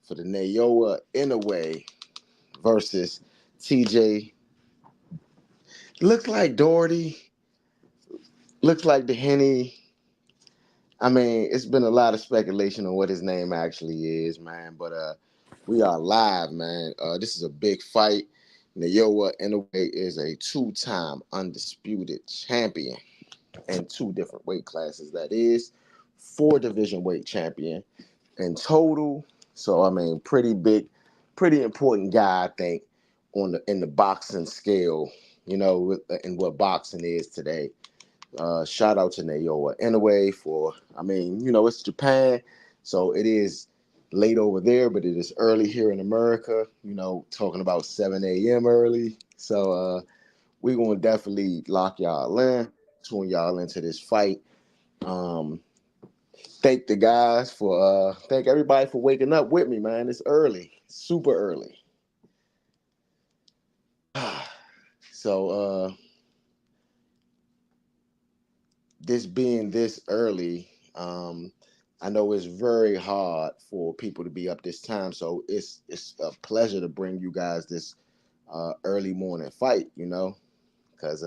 for the Naoya Inoue versus TJ. Looks like Doherty. Looks like Doheny. I mean, it's been a lot of speculation on what his name actually is, man. But we are live, man. This is a big fight. Naoya Inoue is a two-time undisputed champion in two different weight classes. That is, four division weight champion in total. So I mean, pretty big, pretty important guy, I think, in the boxing scale. And what boxing is today. Shout out to Naoya Inoue for, I mean, it's Japan, so it is late over there, but it is early here in America, talking about 7 a.m. early. So we're going to definitely lock y'all in, tune y'all into this fight. Um, thank everybody for waking up with me, man. It's early, super early. So, this being this early, I know it's very hard for people to be up this time. So it's a pleasure to bring you guys this early morning fight, because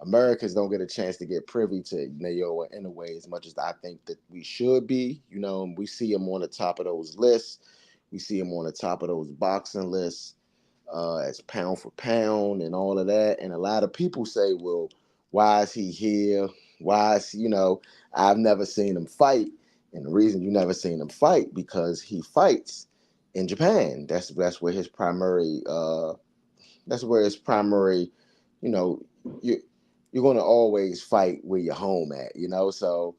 Americans don't get a chance to get privy to Naoya Inoue as much as I think that we should be. We see him on the top of those lists. We see him on the top of those boxing lists as pound for pound and all of that. And a lot of people say, well, why is he here? Why is, I've never seen him fight. And the reason you never seen him fight, because he fights in Japan. That's where his primary, you know, you, you're going to always fight where you're home at, So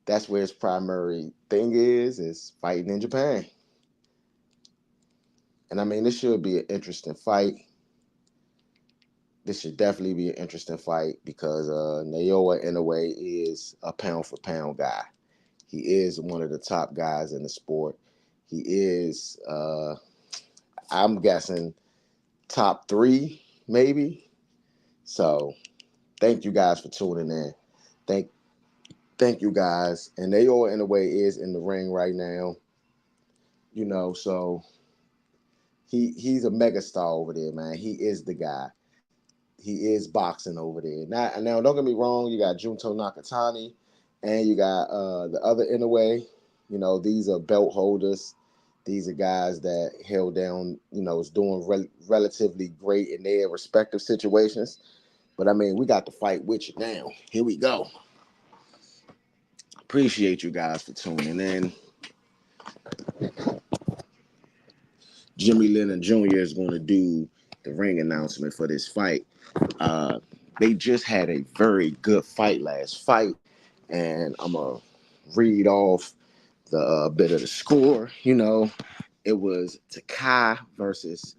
that's where his primary thing is fighting in Japan. And I mean, this should be an interesting fight. This should definitely be an interesting fight because Naoya Inoue is a pound for pound guy. He is one of the top guys in the sport. He is, I'm guessing, top three, maybe. So thank you guys for tuning in. Thank you guys. And Naoya Inoue is in the ring right now. So he's a megastar over there, man. He is the guy. He is boxing over there. Now don't get me wrong, you got Junto Nakatani and you got the other Inoue. These are belt holders. These are guys that held down, is doing relatively great in their respective situations. But I mean, we got the fight with you now. Here we go. Appreciate you guys for tuning in. Jimmy Lennon Jr. is going to do the ring announcement for this fight. They just had a very good fight last fight, and I'm going to read off the bit of the score. It was Takai versus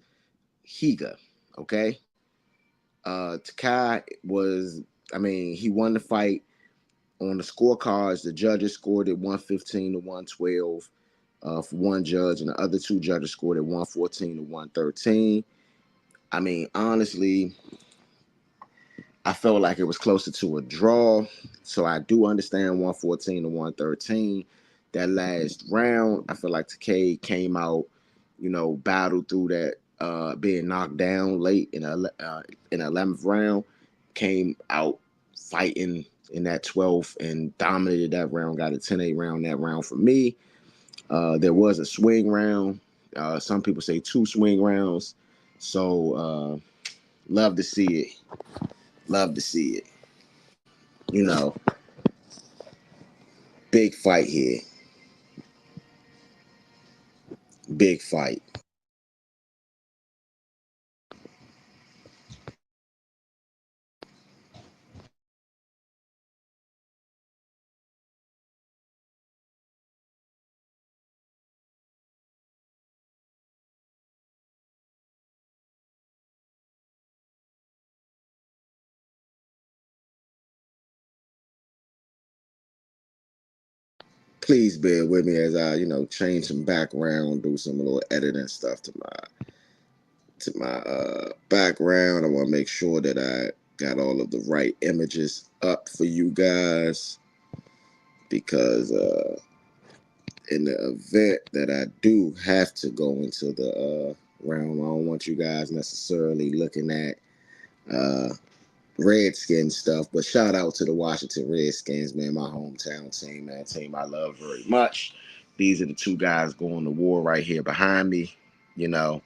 Higa, okay? Takai he won the fight. On the scorecards, the judges scored it 115 to 112 for one judge, and the other two judges scored it 114 to 113. I mean, honestly, I felt like it was closer to a draw, so I do understand 114 to 113. That last round, I feel like Takei came out, battled through that, being knocked down late in the 11th round, came out fighting in that 12th and dominated that round, got a 10-8 round that round for me. There was a swing round. Some people say two swing rounds. So love to see it. Love to see it. Big fight here. Big fight. Please bear with me as I, change some background, do some little editing stuff to my background. I want to make sure that I got all of the right images up for you guys because in the event that I do have to go into the realm, I don't want you guys necessarily looking at uh, Redskins stuff, but shout out to the Washington Redskins, man, my hometown team, man, team I love very much. These are the two guys going to war right here behind me. You know,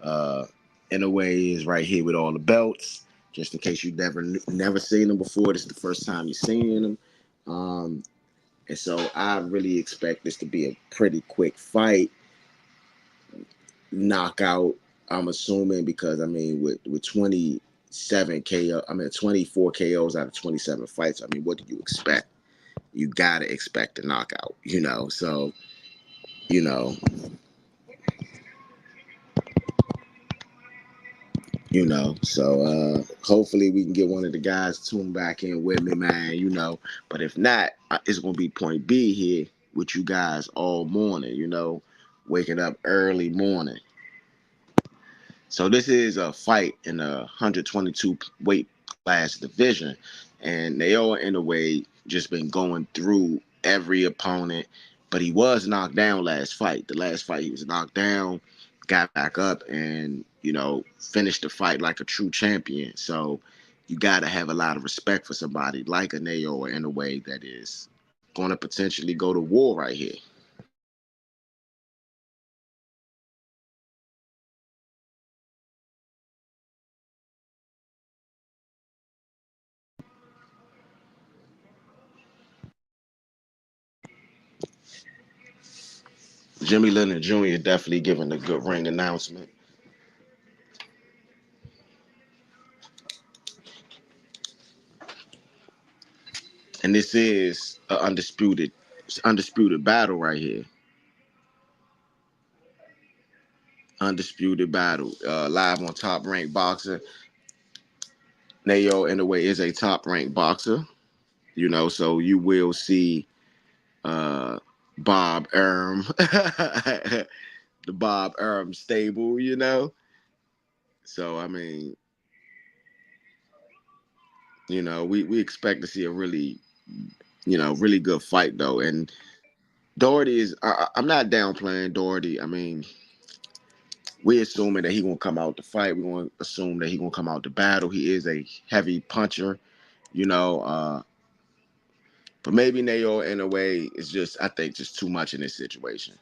uh, Inoue is right here with all the belts. Just in case you never seen them before, this is the first time you're seeing them. And so I really expect this to be a pretty quick fight, knockout. I'm assuming because I mean with 27 KO, I mean 24 KOs out of 27 fights. I mean, what do you expect? You gotta expect a knockout, you know. So you know, hopefully we can get one of the guys tuned back in with me, man. You know, but if not, it's gonna be point B here with you guys all morning. You know, waking up early morning. So this is a fight in a 122 weight class division, and Naoya in a way just been going through every opponent, but he was knocked down last fight. The last fight he was knocked down, got back up, and finished the fight like a true champion. So you got to have a lot of respect for somebody like a Naoya in a way that is going to potentially go to war right here. Jimmy Leonard Jr. definitely giving a good ring announcement. And this is an undisputed battle right here. Undisputed battle. Live on Top Rank Boxer. Nayo, in a way, is a top ranked boxer. So you will see uh, Bob Erm, the Bob Erm stable. So I mean, we expect to see a really, really good fight though. And Doherty is. I'm not downplaying Doherty. I mean, we assuming that he gonna come out to fight. We gonna assume that he gonna come out to battle. He is a heavy puncher, you know. But maybe Nayo in a way is just I think just too much in this situation.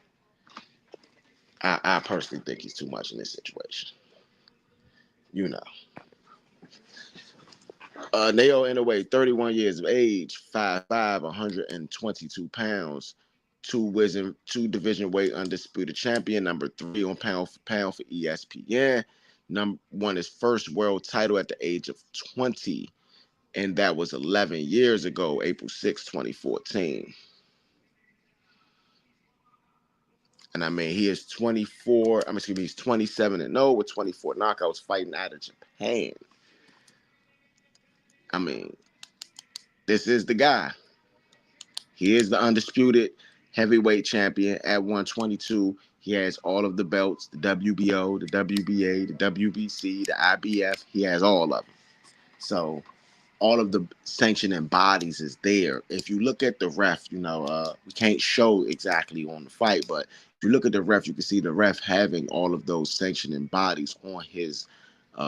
I personally think he's too much in this situation. You know. Nayo in a way, 31 years of age, 5'5", 122 pounds, two division weight undisputed champion, number 3 on pound for pound for ESPN. Won his first world title at the age of 20, and that was 11 years ago, April 6, 2014. And I mean, he is 24. He's 27-0 with 24 knockouts fighting out of Japan. I mean, this is the guy. He is the undisputed heavyweight champion at 122. He has all of the belts, the WBO, the WBA, the WBC, the IBF. He has all of them. So all of the sanctioning bodies is there. If you look at the ref, we can't show exactly on the fight, but if you look at the ref, you can see the ref having all of those sanctioning bodies on his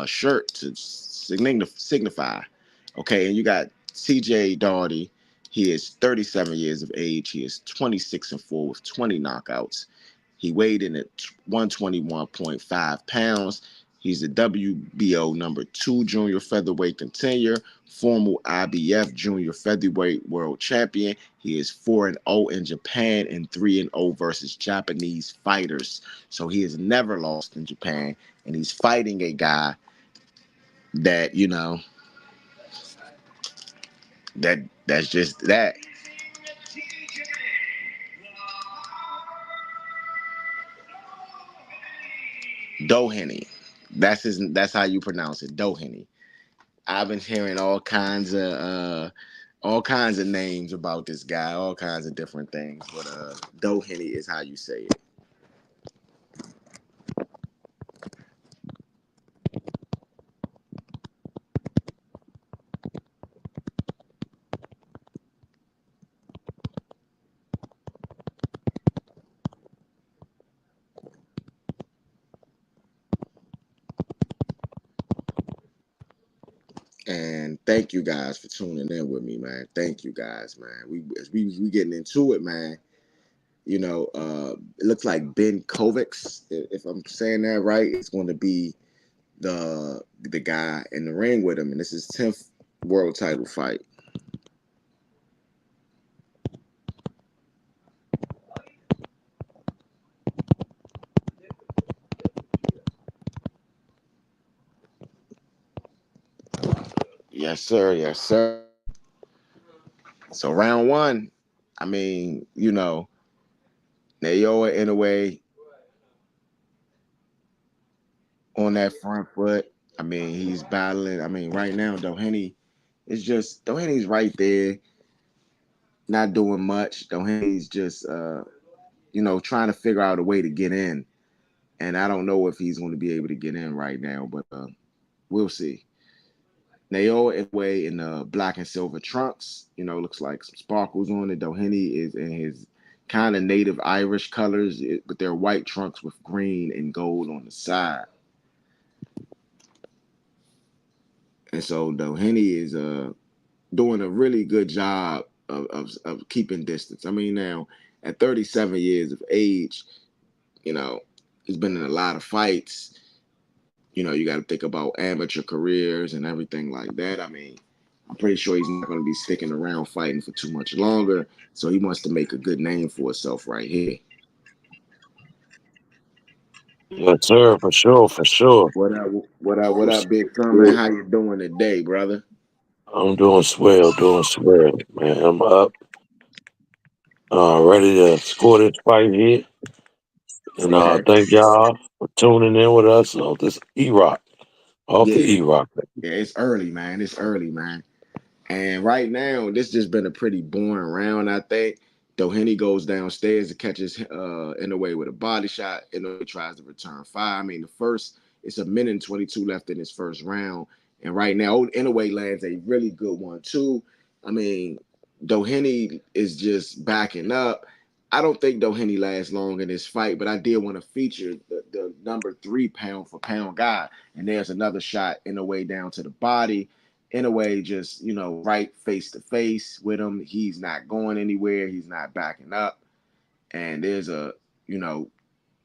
shirt to signify. Okay, and you got CJ Doherty. He is 37 years of age. He is 26-4 with 20 knockouts. He weighed in at 121.5 pounds. He's the WBO number 2 junior featherweight contender, former IBF junior featherweight world champion. He is 4-0 in Japan and 3-0 versus Japanese fighters. So he has never lost in Japan, and he's fighting a guy that that's just that. Doheny. That's how you pronounce it, Doheny. I've been hearing all kinds of names about this guy, all kinds of different things, but Doheny is how you say it. And thank you guys for tuning in with me, man. Thank you guys, man. We getting into it, man. It looks like Ben Kovacs, if I'm saying that right, is going to be the guy in the ring with him, and this is 10th world title fight. Yes, sir. Yes, sir. So round one, I mean, Naoya Inoue on that front foot. I mean, he's battling. I mean, right now, Doheny's right there, not doing much. Doheny's just trying to figure out a way to get in. And I don't know if he's going to be able to get in right now, but we'll see. Naoya Inoue in the black and silver trunks, looks like some sparkles on it. Doheny is in his kind of native Irish colors, but they're white trunks with green and gold on the side. And so Doheny is doing a really good job of keeping distance. I mean, now at 37 years of age, you know, he's been in a lot of fights. You got to think about amateur careers and everything like that. I mean, I'm pretty sure he's not going to be sticking around fighting for too much longer. So he wants to make a good name for himself right here. Yes, sir, for sure, for sure. What up? What up, Big Thurman? How you doing today, brother? I'm doing swell, man. I'm up, ready to score this fight here. And Okay. thank y'all for tuning in with us on this E-Rock, off the Yeah. E-Rock. Yeah. It's early, man. It's early, man. And right now, this just been a pretty boring round, I think. Doheny goes downstairs and catches Inoue with a body shot. Inoue tries to return fire. I mean, it's a minute and 22 left in his first round. And right now, Inoue lands a really good one, too. I mean, Doheny is just backing up. I don't think Doheny lasts long in this fight, but I did want to feature the number 3 pound for pound guy. And there's another shot Inoue down to the body. Inoue just right face to face with him. He's not going anywhere. He's not backing up. And there's a you know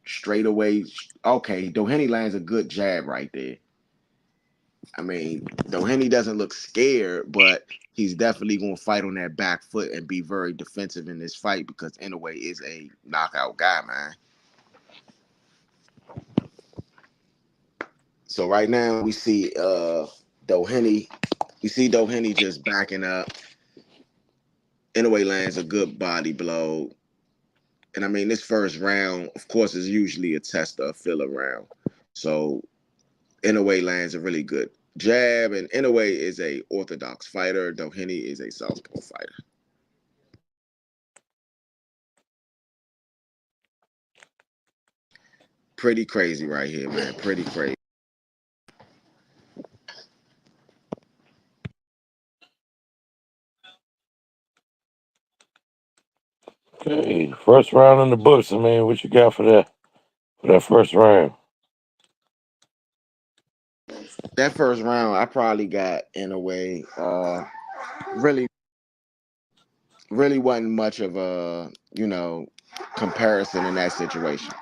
straight away. Okay, Doheny lands a good jab right there. I mean, Doheny doesn't look scared, but he's definitely going to fight on that back foot and be very defensive in this fight because Inoue is a knockout guy, man. So right now Doheny, we see Doheny just backing up. Inoue lands a good body blow. And I mean, this first round, of course, is usually a test of filler round. So Inoue lands a really good jab, and Inoue is a orthodox fighter. Doheny is a southpaw fighter. Pretty crazy right here, man. Pretty crazy. Okay, first round in the books. I mean, what you got for that first round? That first round, I probably got Inoue. Really, really wasn't much of a comparison in that situation.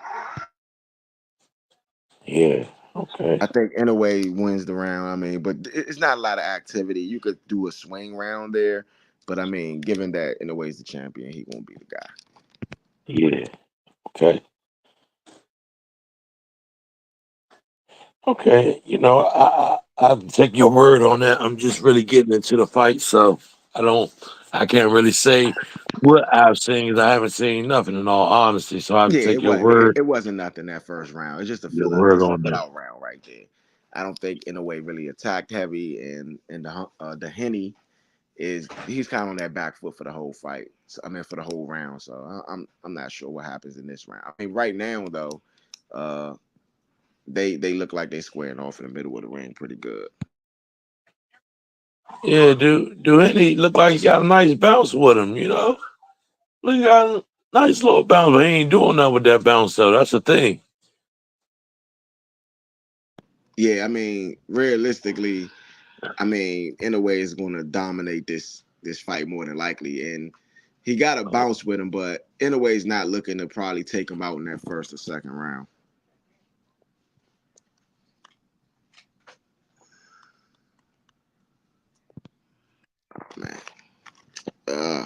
Yeah, okay. I think Inoue wins the round. I mean, but it's not a lot of activity. You could do a swing round there, but I mean, given that Inoue's the champion, he won't be the guy. Yeah, okay. Okay, I take your word on that. I'm just really getting into the fight, so I don't, I can't really say what I've seen 'cause I haven't seen nothing in all honesty. So I have to Yeah, take your word, it wasn't nothing that first round. It's just a your fill word it's a on fill that. out round right there. I don't think Inoue really attacked heavy, and the Henny he's kind of on that back foot for the whole fight. So, I mean, for the whole round. So I'm not sure what happens in this round. I mean, right now though, uh, they look like they squaring off in the middle of the ring pretty good. Yeah, do any look like he got a nice bounce with him? Look, he got a nice little bounce, but he ain't doing nothing with that bounce though. That's the thing. Yeah, I mean, realistically, I mean, Inoue is going to dominate this fight more than likely, and he got a Oh, bounce with him, but Inoue's not looking to probably take him out in that first or second round. Man, uh,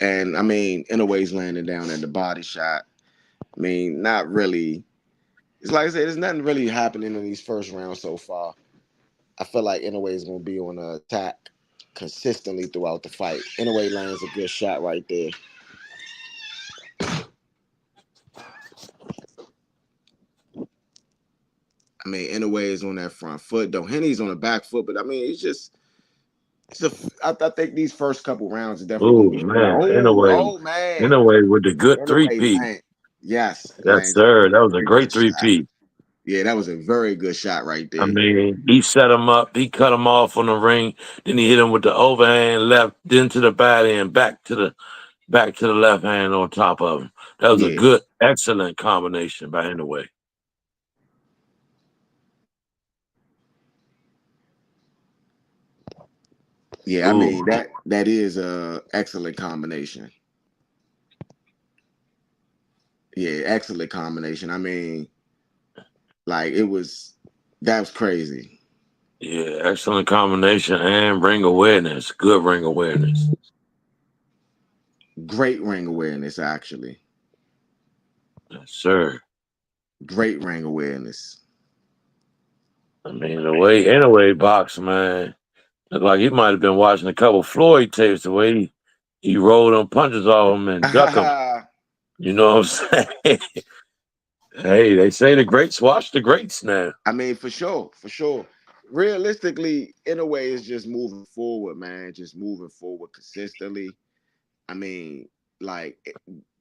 and I mean, Inoue's landing down at the body shot. I mean, not really. It's like I said, there's nothing really happening in these first rounds so far. I feel like Inoue is going to be on the attack consistently throughout the fight. Inoue lands a good shot right there. I mean, Inoue is on that front foot. Doheny's on the back foot, but I mean, I think these first couple rounds are definitely going oh to be fun. man, Oh man, with the good three Inoue P. land. Yes, Yes, lands a sir. That was a very great good three shot. P. Yeah, that was a very good shot right I there. mean, he set him up. He cut him off on the ring. Then he hit him with the overhand left, then to the bad end, back to the left hand on top of him. That was a Yeah, good, excellent combination by Inoue. yeah. I Ooh, mean that is a excellent combination. Yeah, excellent combination. I mean, like it was that was crazy. yeah, excellent combination and ring awareness. Good ring awareness. Great ring awareness, actually. Yes, sir. Great ring awareness. I mean, the way Inoue box, man, looked like he might have been watching a couple Floyd tapes. The way he rolled them punches off him and duck them. I You know what I'm saying? Hey, they say the greats watch the greats now. mean, for sure, for sure. Realistically, in a way, it's just moving forward, man. Just moving forward consistently. I mean, like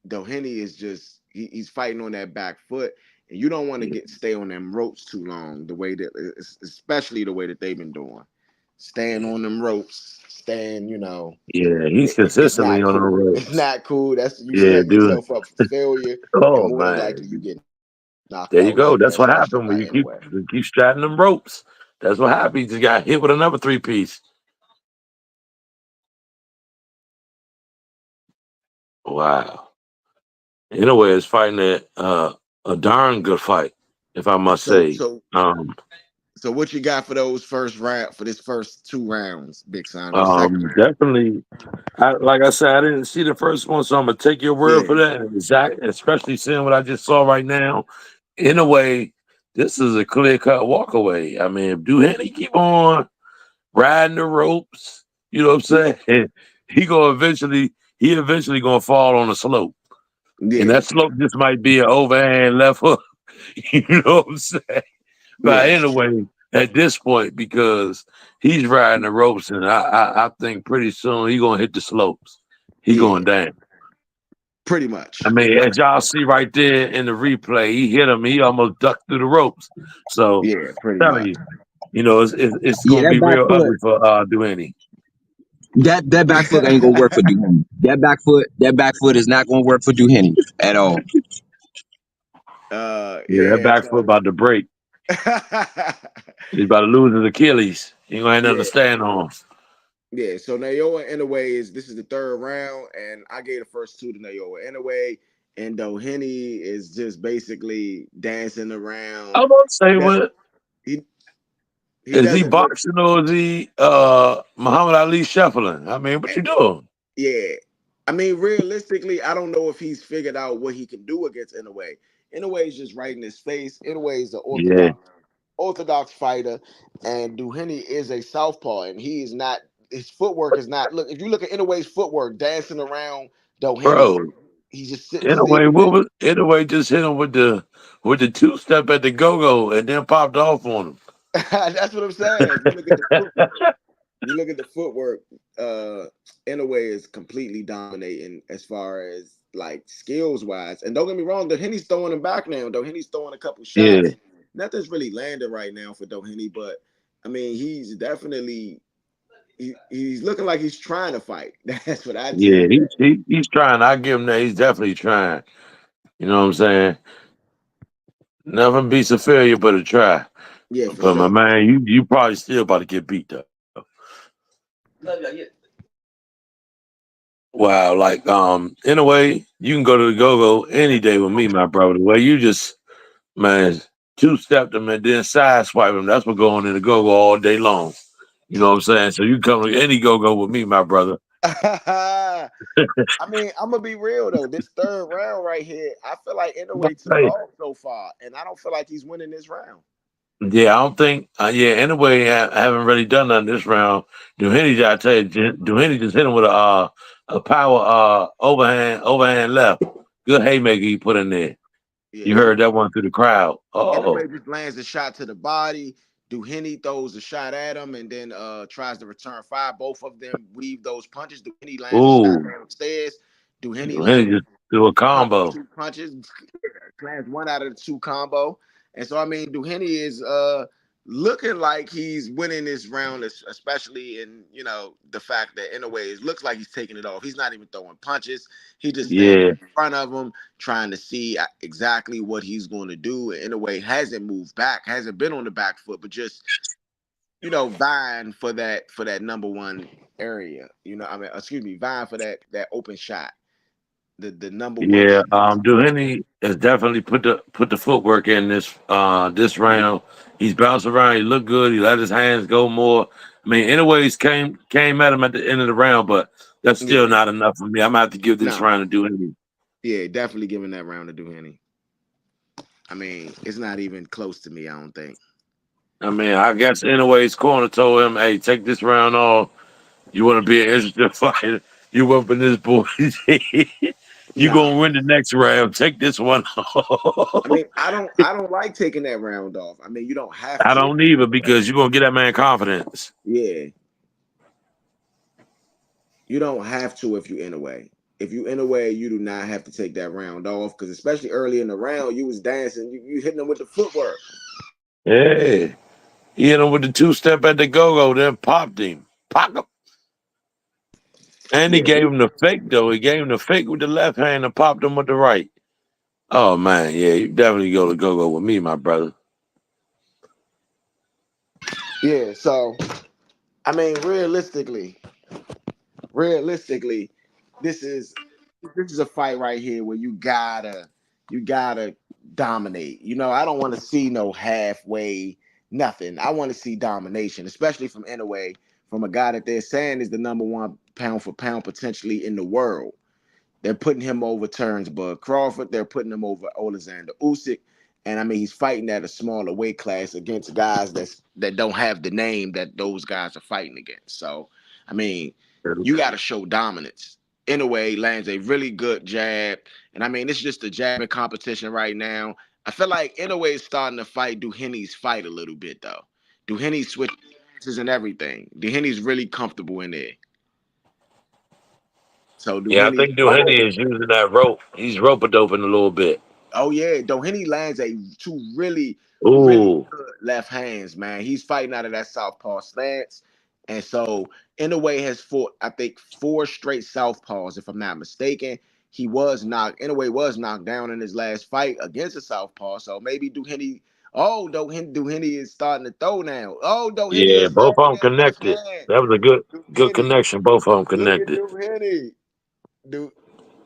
Doheny is just he's fighting on that back foot, and you don't want to get stay on them ropes too long. The way that, especially the way that they've been doing, staying on them ropes, staying, Yeah, he's it's consistently not on the cool. It's ropes. not cool. That's you Yeah, setting dude. yourself up for failure, and Oh more than likely you man, get knocked there you out go. like that, That's what especially happened when by Inoue. you keep straddling them ropes. That's what happened. He just got hit with another three piece. Wow. In a way, it's fighting a darn good fight, if I must So say. so Um, so what you got for those first round for this first two rounds, Big Son, or second round? Definitely. Like I said, I didn't see the first one, so I'm gonna take your word Yeah, for that. And exact, especially seeing what I just saw right now. In a way, this is a clear cut walk away. I mean, if Duhany keep on riding the ropes, you know what I'm saying? He eventually gonna fall on the slope. And yeah, that slope just might be an overhand left hook. You know what I'm saying? But yes, anyway, at this point, because he's riding the ropes, and I think pretty soon he gonna hit the slopes. He yeah, going down. pretty I much. mean, as y'all see right there in the replay, he hit him. He almost ducked through the ropes. So, Yeah, pretty telling much. you, it's Yeah, gonna that be back real foot, ugly for Duhaney. that back foot ain't gonna work for Duheny. That back foot is not gonna work for Duheny at all. Yeah, that Yeah, back foot so about to break. He's about to lose his Achilles. He ain't gonna have nothing to yeah, stand on. yeah. So Naoya in a way is this is the third round, and I gave the first two to Naoya in a way, and Doheny is just basically dancing around. I'm gonna say That what he he is he doesn't look. boxing or is he Muhammad Ali shuffling? I mean, what you doing? Yeah. I mean, realistically, I don't know if he's figured out what he can do against Inoue. Inoue is just right in his face. Inoue is the Yeah, orthodox fighter, and Doheny is a southpaw, and he is not. His footwork is not. Look, if you look at Inoue's footwork, dancing around Doheny, bro. he's just sitting In a way, still. what was in a way just hit him with the two step at the go go and then popped off on That's what I'm saying. If you look at the him. footwork, you look at the footwork, Inoue is completely dominating as far as like skills wise. And don't get me wrong, Doheny's throwing him back now. Doheny's throwing a couple Yeah, shots. Nothing's really landing right now for Doheny, but I mean, he's definitely he's looking like he's trying to fight. That's what I'd yeah, say. he's trying. I give him that. He's definitely trying. You know what I'm saying? Never beats a failure but a try. Yeah, for But my sure. man, you probably still about to get beat though. Wow, like in a way, you can go to the go go any day with me, my brother. The way you just man two step them and then side swipe them. That's what going in the go go all day long. You know what I'm saying? So you come to any go go with me, my brother. I mean, I'm gonna be real though. This third round right here, I feel like Inoue took Hey, off so far, and I don't feel like he's winning this round. yeah, I don't think. Yeah, anyway, I haven't really done nothing this round. Doheny, I tell you, Doheny just hit him with a power overhand left. Good haymaker he put in there. Yeah, You heard that one through the crowd. Oh, Inoue just lands a shot to the body. Duheny throws a shot at him and then tries to return fire. Both of them weave those punches. Duheny lands a shot ooh, downstairs. Duheny lands Doheny just threw a one of the combo. two punches, lands one out of the two combo. And so I mean Duheny is looking like he's winning this round, especially in the fact that in a way it looks like he's taking it off. He's not even throwing punches. He just standing Yeah, in front of him, trying to see exactly what he's going to do. And in a way, hasn't moved back, hasn't been on the back foot, but just vying for that number one area. I mean, excuse me, vying for that open shot, the number one yeah. shot. Doheny has definitely put the footwork in this round. He's bounced around. He looked good. He let his hands go more. I mean, anyways, came at him at the end of the round, but that's still Yeah, not enough for me. I'm gonna have to give this no, round to Doheny. yeah, definitely giving that round to Doheny. I mean, it's not even close to me. I don't think. I mean, I guess anyways, corner told him, "Hey, take this round off. You want to be an interesting fighter? You whooping this boy. You Nah, gonna win the next round. Take this one I off." mean, I don't like taking that round off. I mean, you don't have I to. don't either because you're gonna get that man confidence. Yeah, you don't have to if you in a way. If you in a way, you do not have to take that round off because especially early in the round, you was dancing, you hitting them with the footwork. Yeah. He hit him with the two step at the go go, then popped him. Pop him. And he Yeah, gave him the fake though. He gave him the fake with the left hand and popped him with the right. Oh man, yeah, you definitely go to go go with me, my brother. yeah. So I mean, realistically, this is this is a fight right here where you gotta dominate. I don't want to see no halfway nothing. I want to see domination, especially from Inoue, from a guy that they're saying is the number one pound for pound potentially in the world. They're putting him over Terrence Bud Crawford. They're putting him over Alexander Usyk. And I mean, he's fighting at a smaller weight class against guys that don't have the name that those guys are fighting against. So, I mean, you got to show dominance. In a way, lands a really good jab, and I mean, it's just a jabbing competition right now. I feel like Inoue is starting to fight Duheny's fight a little bit though. Duheny's switches and everything. Duheny's really comfortable in there. So Yeah, I Duheny, think Doheny is using that rope. He's rope a doping a little bit. oh yeah, Doheny lands two really, really Ooh, good left hands, man. He's fighting out of that southpaw stance, and so Inoue has fought, I think, four straight southpaws, if I'm not mistaken. Inoue was knocked down in his last fight against a southpaw, so maybe Doheny. Oh, Doheny is starting to throw now. Oh, Doheny yeah, is both landing of them that left connected. hand. That was a good Doheny, connection. Both of them look at connected. Doheny. Dude,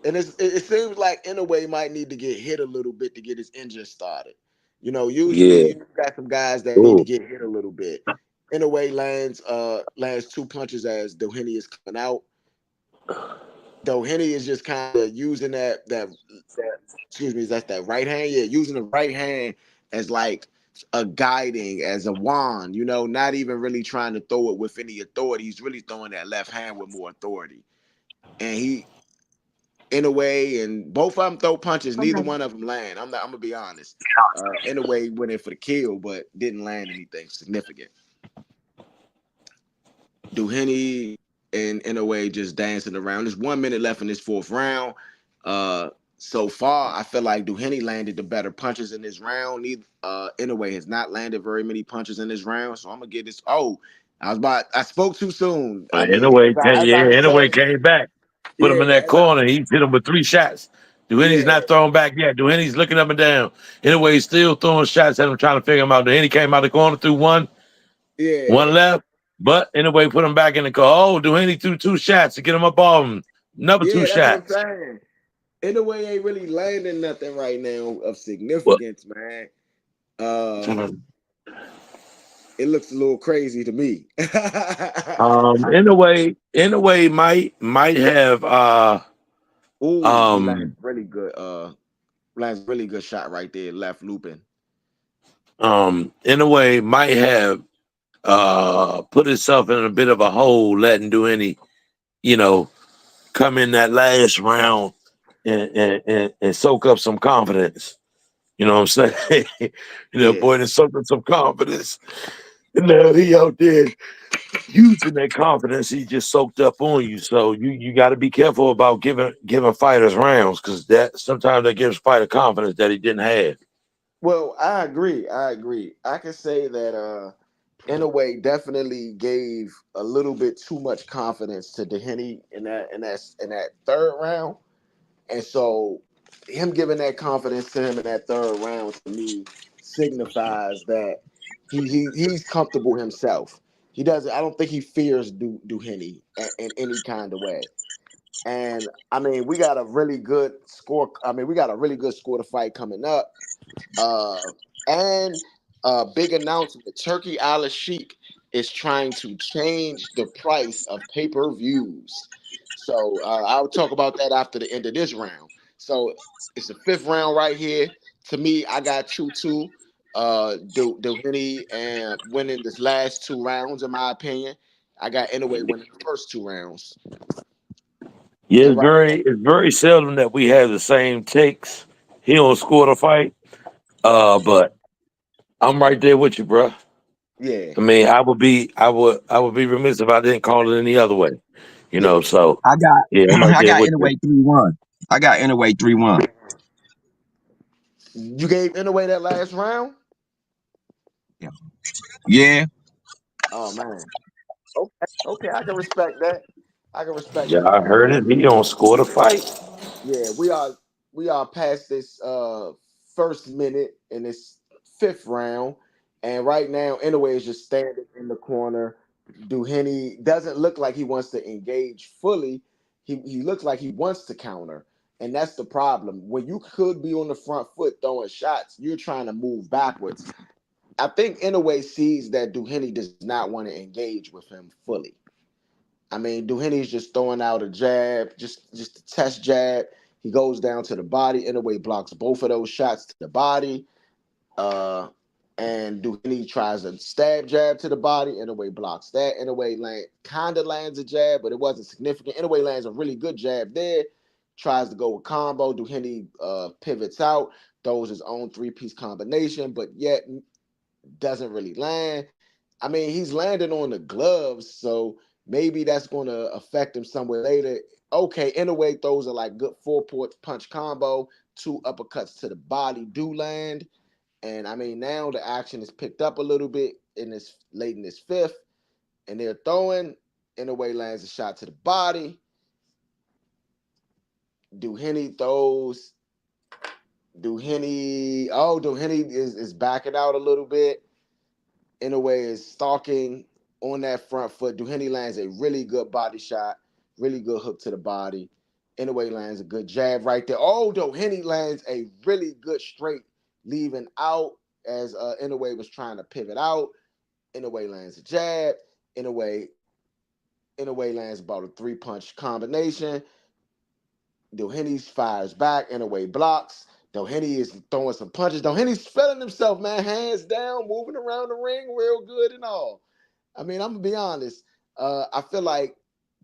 and it seems like Inoue might need to get hit a little bit to get his engine started. Usually Yeah. you got some guys that need to Ooh. get hit a little bit. Inoue lands two punches as Doheny is coming out. Doheny is just kind of using that excuse me, that's that right hand. Yeah, using the right hand as like a guiding, as a wand, not even really trying to throw it with any authority. He's really throwing that left hand with more authority. And he in a way, and both of them throw punches. Neither one of them land. I'm gonna be honest. In a way, went in for the kill, but didn't land anything significant. Duheny and in a way just dancing around. There's 1 minute left in this fourth round. Uh, so far, I feel like Duheny landed the better punches in this round. Neither in a way has not landed very many punches in this round. So I'm gonna get this. Oh, I spoke too soon. I mean, In a way, as I was in a way saying, came back. Put him yeah, in that corner. He hit him with three shots. Duhenny's Yeah, not throwing back yet. Duhenny's looking up and down. Anyway, he's still throwing shots at him, trying to figure him out. Duhenny came out the corner through one yeah, left, but anyway, put him back in the car. Oh, Doheny threw two shots to get him up off him. Another two yeah. That's what I'm shots. saying. In a way, ain't really landing nothing right now of What? significance, man. Uh, it looks a little crazy to me. In a way, might have Ooh, he lands um really good. Lands really good shot right there, left looping. in a way might have put himself in a bit of a hole, letting Duheny, you know, come in that last round and soak up some confidence. You know what I'm saying? Yeah. Boy, to soak up some confidence. And now he out there using that confidence he just soaked up on you. So you got to be careful about giving fighters rounds, because that sometimes that gives fighter confidence that he didn't have. Well, I agree. I agree. I can say that in a way definitely gave a little bit too much confidence to Doheny in that third round. And so him giving that confidence to him in that third round to me signifies that he's comfortable himself. He doesn't. I don't think he fears Doheny in any kind of way. And I mean, we got a really good score. I mean, we got a really good score to fight coming up. And big announcement: Turkey Al Sheik is trying to change the price of pay-per-views. So I'll talk about that after the end of this round. So it's the fifth round right here. To me, I got 2-2. Doheny and winning this last two rounds, in my opinion. I got Inoue winning the first two rounds. Yeah, And it's right, very seldom that we have the same takes. He don't score the fight. But I'm right there with you, bro. yeah, I mean, I would be remiss if I didn't call it any other way. yeah. So I got yeah, I'm right I there got with you. Inoue 3-1. I got Inoue 3-1. You gave Inoue that last round. Yeah. Oh man. Okay, okay, I can respect that. I can respect Yeah, that. I heard it. He don't score the fight. Yeah, we are past this first minute in this fifth round, and right now, Inoue is just standing in the corner. Doheny doesn't look like he wants to engage fully. He looks like he wants to counter, and that's the problem. When you could be on the front foot throwing shots, you're trying to move backwards. I think Inoue sees that Doheny does not want to engage with him fully. I mean, Doheny's just throwing out a jab, just a test jab. He goes down to the body. Inoue blocks both of those shots to the body. Uh, and Doheny tries a stab jab to the body. Inoue blocks that. Inoue kind of lands a jab, but it wasn't significant. Inoue lands a really good jab there. Tries to go with combo. Doheny pivots out, throws his own three-piece combination, but yet doesn't really land. I mean, he's landing on the gloves, so maybe that's going to affect him somewhere later. Okay, Inoue throws a like good punch combo, two uppercuts to the body do land, and I mean now the action is picked up a little bit in this late in this fifth, and they're throwing. Inoue lands a shot to the body. Doheny throws. Doheny is backing out a little bit. Inoue is stalking on that front foot. Doheny lands a really good body shot, really good hook to the body. Inoue lands a good jab right there. Oh, Doheny lands a really good straight leaving out as Inoue was trying to pivot out. Inoue lands a jab. Inoue Inoue lands about a three-punch combination. Doheny fires back. Inoue blocks. Doheny is throwing some punches. Doheny's feeling himself, man, hands down, moving around the ring real good and all. I mean, I'm gonna be honest. I feel like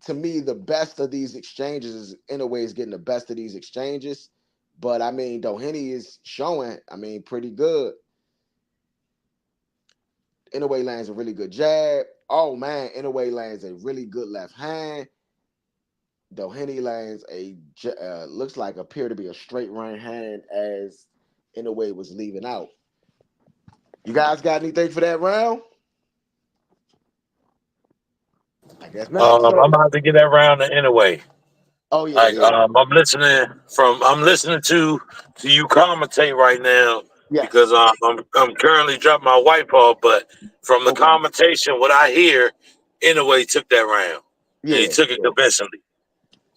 to me the best of these exchanges is Inoue is getting the best of these exchanges. But I mean, Doheny is showing. I mean, pretty good. Inoue lands a really good jab. Oh man, Inoue lands a really good left hand. Doheny lands looks like appear to be a straight right hand as Inoue was leaving out. You guys got anything for that round? I guess not. I'm So about to get that round in anyway. Oh yeah, Like yeah. I'm listening to you commentate right now because Yes. I'm currently dropping my wife off, but from the Okay. commentation, what I hear, Inoue took that round and he Yeah, took it yeah. convincingly.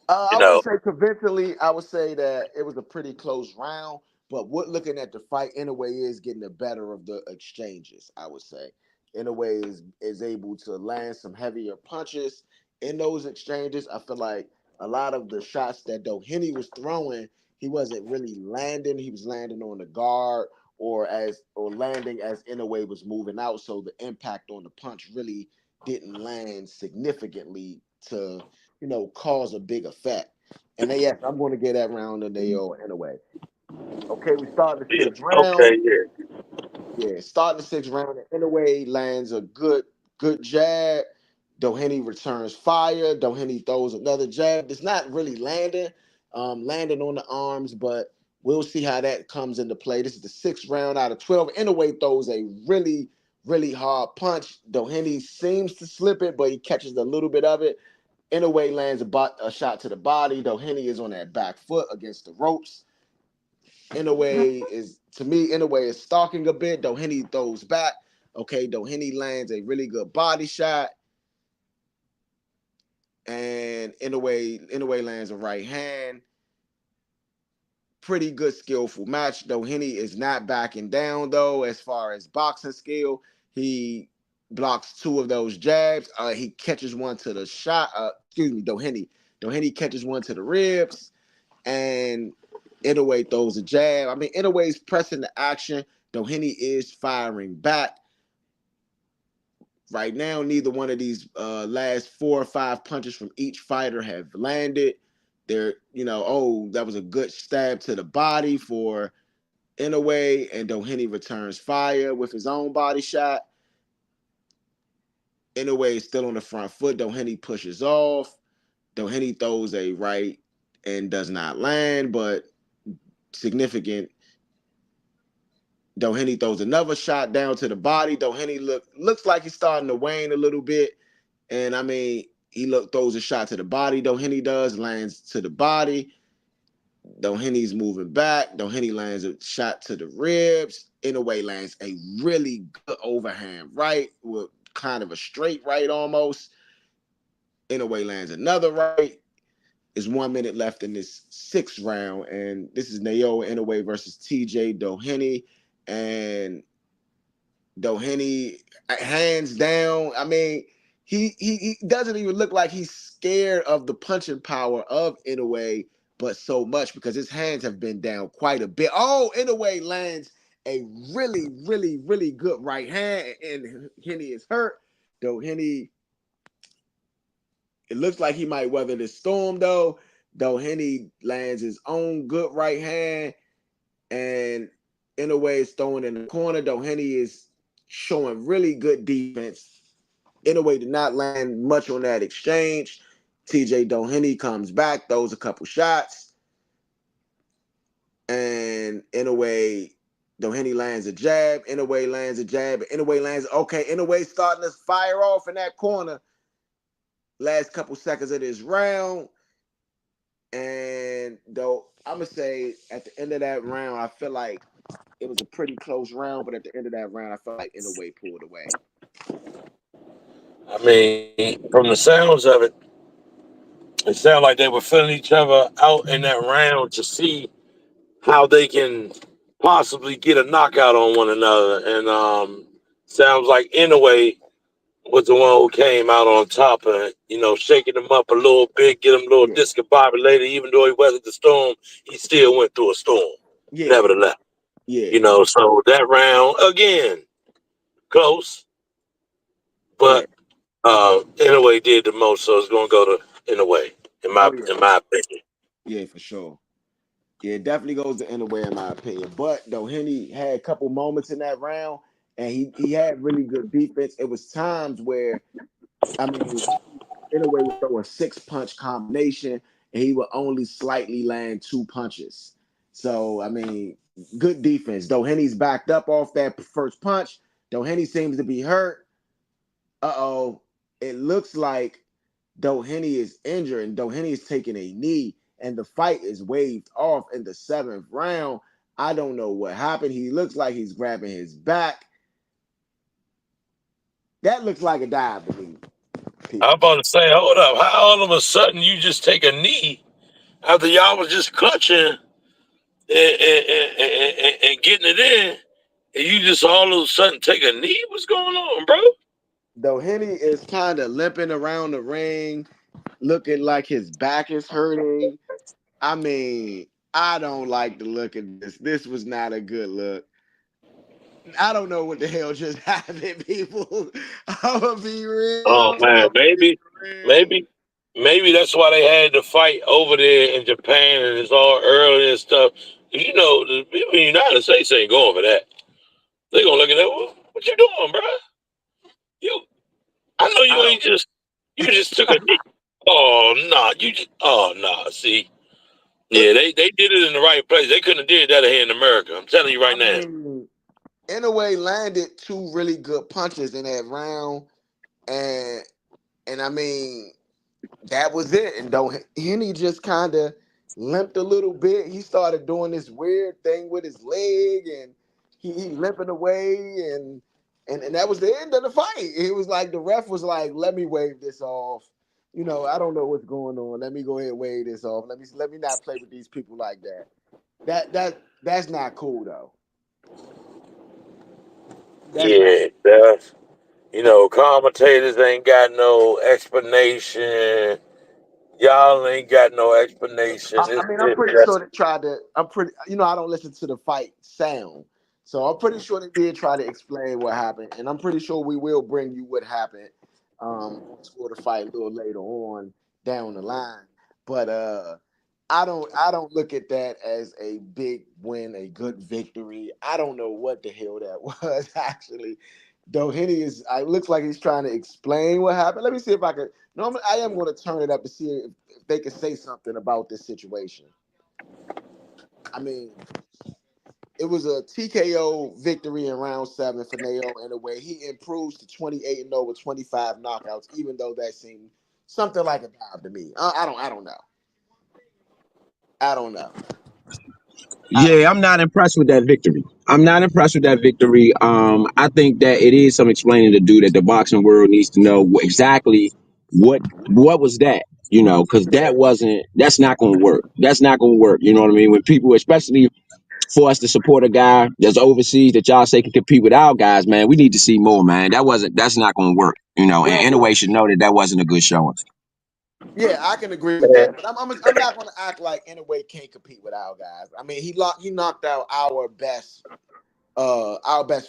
I You wouldn't know, say convincingly. I would say that it was a pretty close round. But what looking at the fight in a way is getting the better of the exchanges. I would say in a way is able to land some heavier punches in those exchanges. I feel like a lot of the shots that Doheny was throwing, he wasn't really landing. He was landing on the guard or landing as Inoue was moving out. So the impact on the punch really didn't land significantly to cause a big effect. And then, yes, I'm going to get that round and they all anyway. Okay, we start the yeah, sixth round. okay, yeah. Yeah, starting the sixth round, and Inoue lands a good jab. Doheny returns fire. Doheny throws another jab. It's not really landing on the arms, but we'll see how that comes into play. This is the sixth round out of 12. Inoue throws a really hard punch. Doheny seems to slip it, but he catches a little bit of it. Inoue lands a shot to the body. Doheny is on that back foot against the ropes. Inoue is stalking a bit. Doheny throws back. Okay, Doheny lands a really good body shot, and Inoue lands a right hand. Pretty good, skillful match. Doheny is not backing down though, as far as boxing skill. He blocks two of those jabs. He catches one to the shot. Excuse me, Doheny. Doheny catches one to the ribs, and Inoue throws a jab. I mean, Inoue's pressing the action. Doheny is firing back. Right now, neither one of these last 4 or 5 punches from each fighter have landed. That was a good stab to the body for Inoue, and Doheny returns fire with his own body shot. Inoue is still on the front foot. Doheny pushes off. Doheny throws a right and does not land, but significant. Doheny throws another shot down to the body. Doheny looks like he's starting to wane a little bit. And I mean, throws a shot to the body. Doheny does, lands to the body. Doheny's moving back. Doheny lands a shot to the ribs. Inoue lands a really good overhand right with kind of a straight right almost. Inoue lands another right. There's 1 minute left in this sixth round, and this is Naoya Inoue versus TJ Doheny. And Doheny, hands down. I mean, he doesn't even look like he's scared of the punching power of Inoue, but so much because his hands have been down quite a bit. Oh, Inoue lands a really good right hand, and Henny is hurt. Doheny, it looks like he might weather this storm though. Doheny lands his own good right hand, and Inoue is throwing in the corner. Doheny is showing really good defense. Inoue did not land much on that exchange. TJ Doheny comes back, throws a couple shots, and Inoue Doheny lands a jab. Inoue lands a jab. Inoue lands Inoue starting to fire off in that corner. Last couple seconds of this round, and though I'm gonna say at the end of that round, I feel like it was a pretty close round, but at the end of that round, I felt like Inoue pulled away. I mean, from the sounds of it sounded like they were feeling each other out in that round to see how they can possibly get a knockout on one another. And sounds like Inoue was the one who came out on top and shaking him up a little bit, get him a little Yeah, discombobulated. Even though he weathered the storm, he still went through a storm. yeah, Nevertheless, yeah. so that round again close, Oh yeah, but Inoue did the most, so it's gonna go to Inoue in my oh yeah, in my opinion. yeah, for sure. Yeah, it definitely goes to Inoue in my opinion. But Doheny had a couple moments in that round, and he had really good defense. It was times where I mean, Inoue would throw a 6 punch combination, and he would only slightly land 2 punches. So I mean, good defense. Doheny's backed up off that first punch. Doheny seems to be hurt. Uh oh, it looks like Doheny is injured and Doheny is taking a knee and the fight is waved off in the seventh round. I don't know what happened. He looks like he's grabbing his back. That looks like a dive to me, I'm people. about to say, hold up, how all of a sudden you just take a knee after y'all was just clutching and getting it in, and you just all of a sudden take a knee? What's going on, bro? Doheny is kind of limping around the ring, looking like his back is hurting. I mean, I don't like the look of this. This was not a good look. I don't know what the hell just happened, people. I'm gonna be Oh real. man, I'm gonna be real. maybe, maybe that's why they had the fight over there in Japan and it's all early and stuff. You know, the people in the United States ain't going for that. They gonna look at that. What you doing, bro? You, I know I you don't. ain't just you just took a knee. Oh no, you just See, yeah, they did it in the right place. They couldn't have did that here in America. I'm telling you I right now. mean, Inoue landed two really good punches in that round, and I mean that was it. And though Henny just kind of limped a little bit, he started doing this weird thing with his leg, and he limping away, and and that was the end of the fight. It was like the ref was like, "Let me wave this off." You know, I don't know what's going on. Let me go ahead and wave this off. Let me not play with these people like that. That's not cool though. That's not. Yeah, that's, commentators ain't got no explanation. Y'all ain't got no explanation. I It's mean, I'm just pretty sure that's they tried to. I'm pretty. I don't listen to the fight sound, so I'm pretty sure they did try to explain what happened, and I'm pretty sure we will bring you what happened on Score the Fight a little later on down the line. But I don't look at that as a big win, a good victory. I don't know what the hell that was actually. Doheny is. It looks like he's trying to explain what happened. Let me see if I could. Normally, I am going to turn it up to see if they can say something about this situation. I mean, it was a TKO victory in round seven for Naoya in a way. He improves to 28-0 with 25 knockouts, even though that seemed something like a dive to me. I don't know. I don't know. I don't Yeah, I'm not impressed with that victory. I'm not impressed with that victory. I think that it is some explaining to do that the boxing world needs to know exactly what was that. Because that's not going to work. That's not going to work. You know what I mean? When people, especially for us to support a guy that's overseas that y'all say can compete with our guys, man, we need to see more, man. That's not going to work. And well, anyway, should know that that wasn't a good showing. yeah, I can agree with that, but I'm not going to act like in a way can't compete with our guys. I mean, he knocked out our best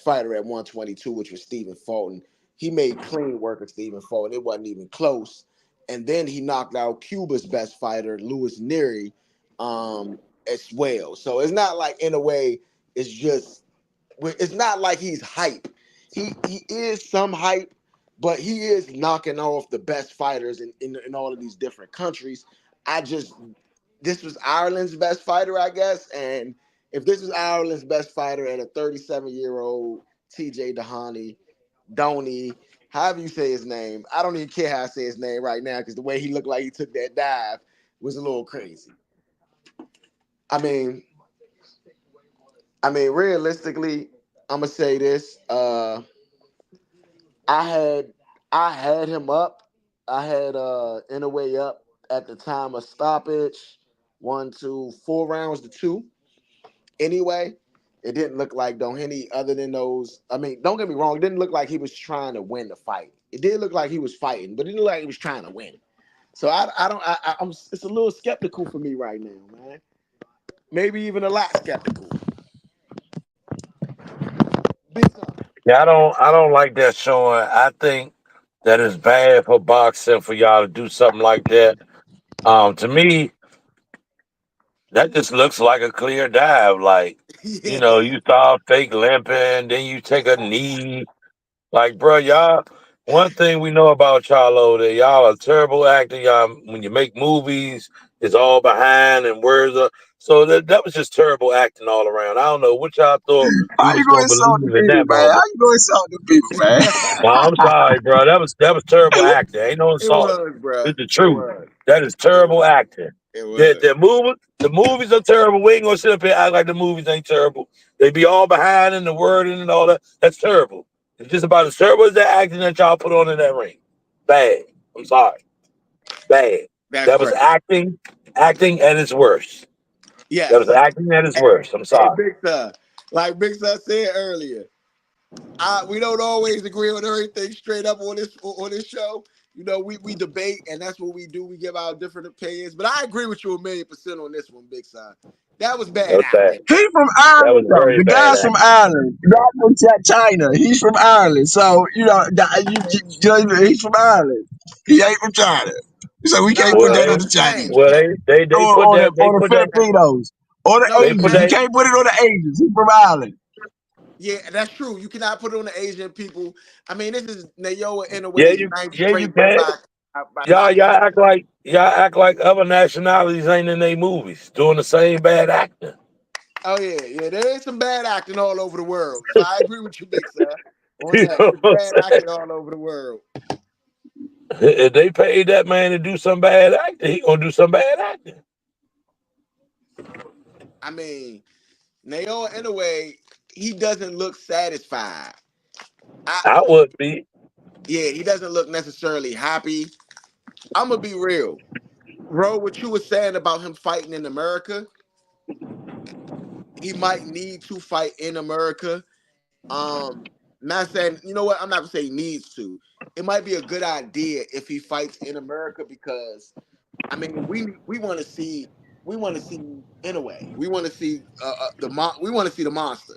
fighter at 122, which was Stephen Fulton. He made clean work of Stephen Fulton. It wasn't even close. And then he knocked out Cuba's best fighter, Louis Neri, as well. So it's not like in a way it's not like he's hype. He is some hype, but he is knocking off the best fighters in all of these different countries. I just This was Ireland's best fighter, I guess. And if this was Ireland's best fighter and a 37-year-old TJ Doheny, however you say his name, I don't even care how I say his name right now because the way he looked like he took that dive was a little crazy. I mean, realistically, I'm gonna say this. I had I had him up. I had in a way up at the time of stoppage. 1, 2, 4 rounds to 2. Anyway, it didn't look like Doheny other than those. I mean, don't get me wrong, it didn't look like he was trying to win the fight. It did look like he was fighting, but it didn't look like he was trying to win. So I don't I'm it's a little skeptical for me right now, man. Maybe even a lot skeptical. Big time. Yeah, I don't like that showing. I think that is bad for boxing for y'all to do something like that. To me, that just looks like a clear dive. Like, Yeah. you start fake limping, then you take a knee. Like, bro, y'all. One thing we know about y'all over there, y'all are terrible acting. Y'all, when you make movies, it's all behind and words. So that was just terrible acting all around. I don't know what y'all thought we How you was gonna gonna insult the believe in people, that man? How moment. you gonna insult the people, man? No, I'm sorry, bro. That was terrible acting. Ain't no It insulting. was, bro. It's the It truth. was. That is It was. terrible acting. It The was. the movie the movies are terrible. We ain't gonna sit up here and act like the movies ain't terrible. They be all behind in the wording and all that. That's terrible. It's just about as terrible as that acting that y'all put on in that ring. Bad. I'm sorry. Bad. That's That was crazy. acting at its worst. That was Yes. acting at its Hey, worst. I'm hey, sorry. Big Son. Like Big Son said earlier, we don't always agree on everything straight up on this show. You know, we debate, and that's what we do. We give our different opinions. But I agree with you 1,000,000% on this one, Big Son. That was That bad was bad. acting. He from That was Ireland though. very The bad guy's from acting. Ireland. Not from China. He's from Ireland. So he's from Ireland. He ain't from China. So we can't No, put Well, no, that on they no. the Hey, Chinese, well man. hey, they put Or that they the put that Filipinos. Or the no, you Asians. You can't. can't put it on the Asians. He's from Ireland. Yeah, that's true. You cannot put it on the Asian people. I mean, this is Naoya yeah Inoue's ninth you straight win can. by Y'all knockout. act like other nationalities ain't in their movies doing the same bad acting. Oh yeah, yeah. There is some bad acting all over the world. So I agree with you, Big Sir, on You that. know It's what bad I'm acting all over the world. saying? If they paid that man to do some bad acting, he gonna do some bad acting. I mean, Naoya Inoue, he doesn't look satisfied. I I would be. Yeah, he doesn't look necessarily happy. I'm gonna be real, bro. What you were saying about him fighting in America, he might need to fight in America. Not saying, you know what, I'm not gonna say he needs to. It might be a good idea if he fights in America because I mean we want to see Inoue. We want to see we want to see the monster.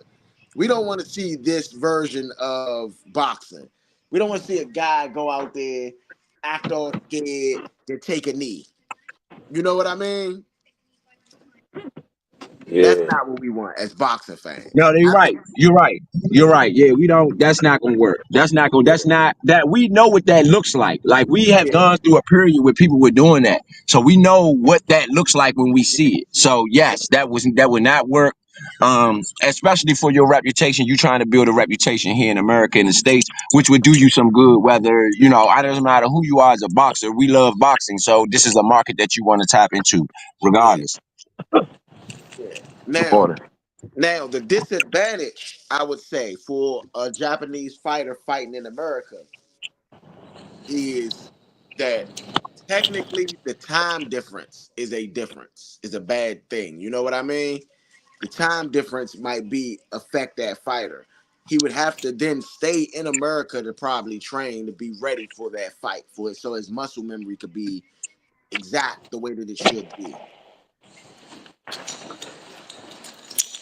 We don't want to see this version of boxing. We don't want to see a guy go out there, act all scared, then take a knee. You know what I mean? That's Yeah. not what we want as boxing No, fans. you're right. You're right. You're right. Yeah, we don't. That's not gonna work. That's not gonna. Yeah, That's not that. We know what that looks like. Like we have yeah, gone through a period where people were doing that, so we know what that looks like when we see it. So yes, that would not work. Especially for your reputation, you trying to build a reputation here in America in the States, which would do you some good. Whether it doesn't matter who you are as a boxer. We love boxing, so this is a market that you want to tap into, yeah, regardless. yeah. Supporter. Now the disadvantage I would say for a Japanese fighter fighting in America is that technically the time difference is a bad thing. You know what I mean? The time difference might be affect that fighter. He would have to then stay in America to probably train to be ready for that fight for it, so his muscle memory could be exact the way that it should be.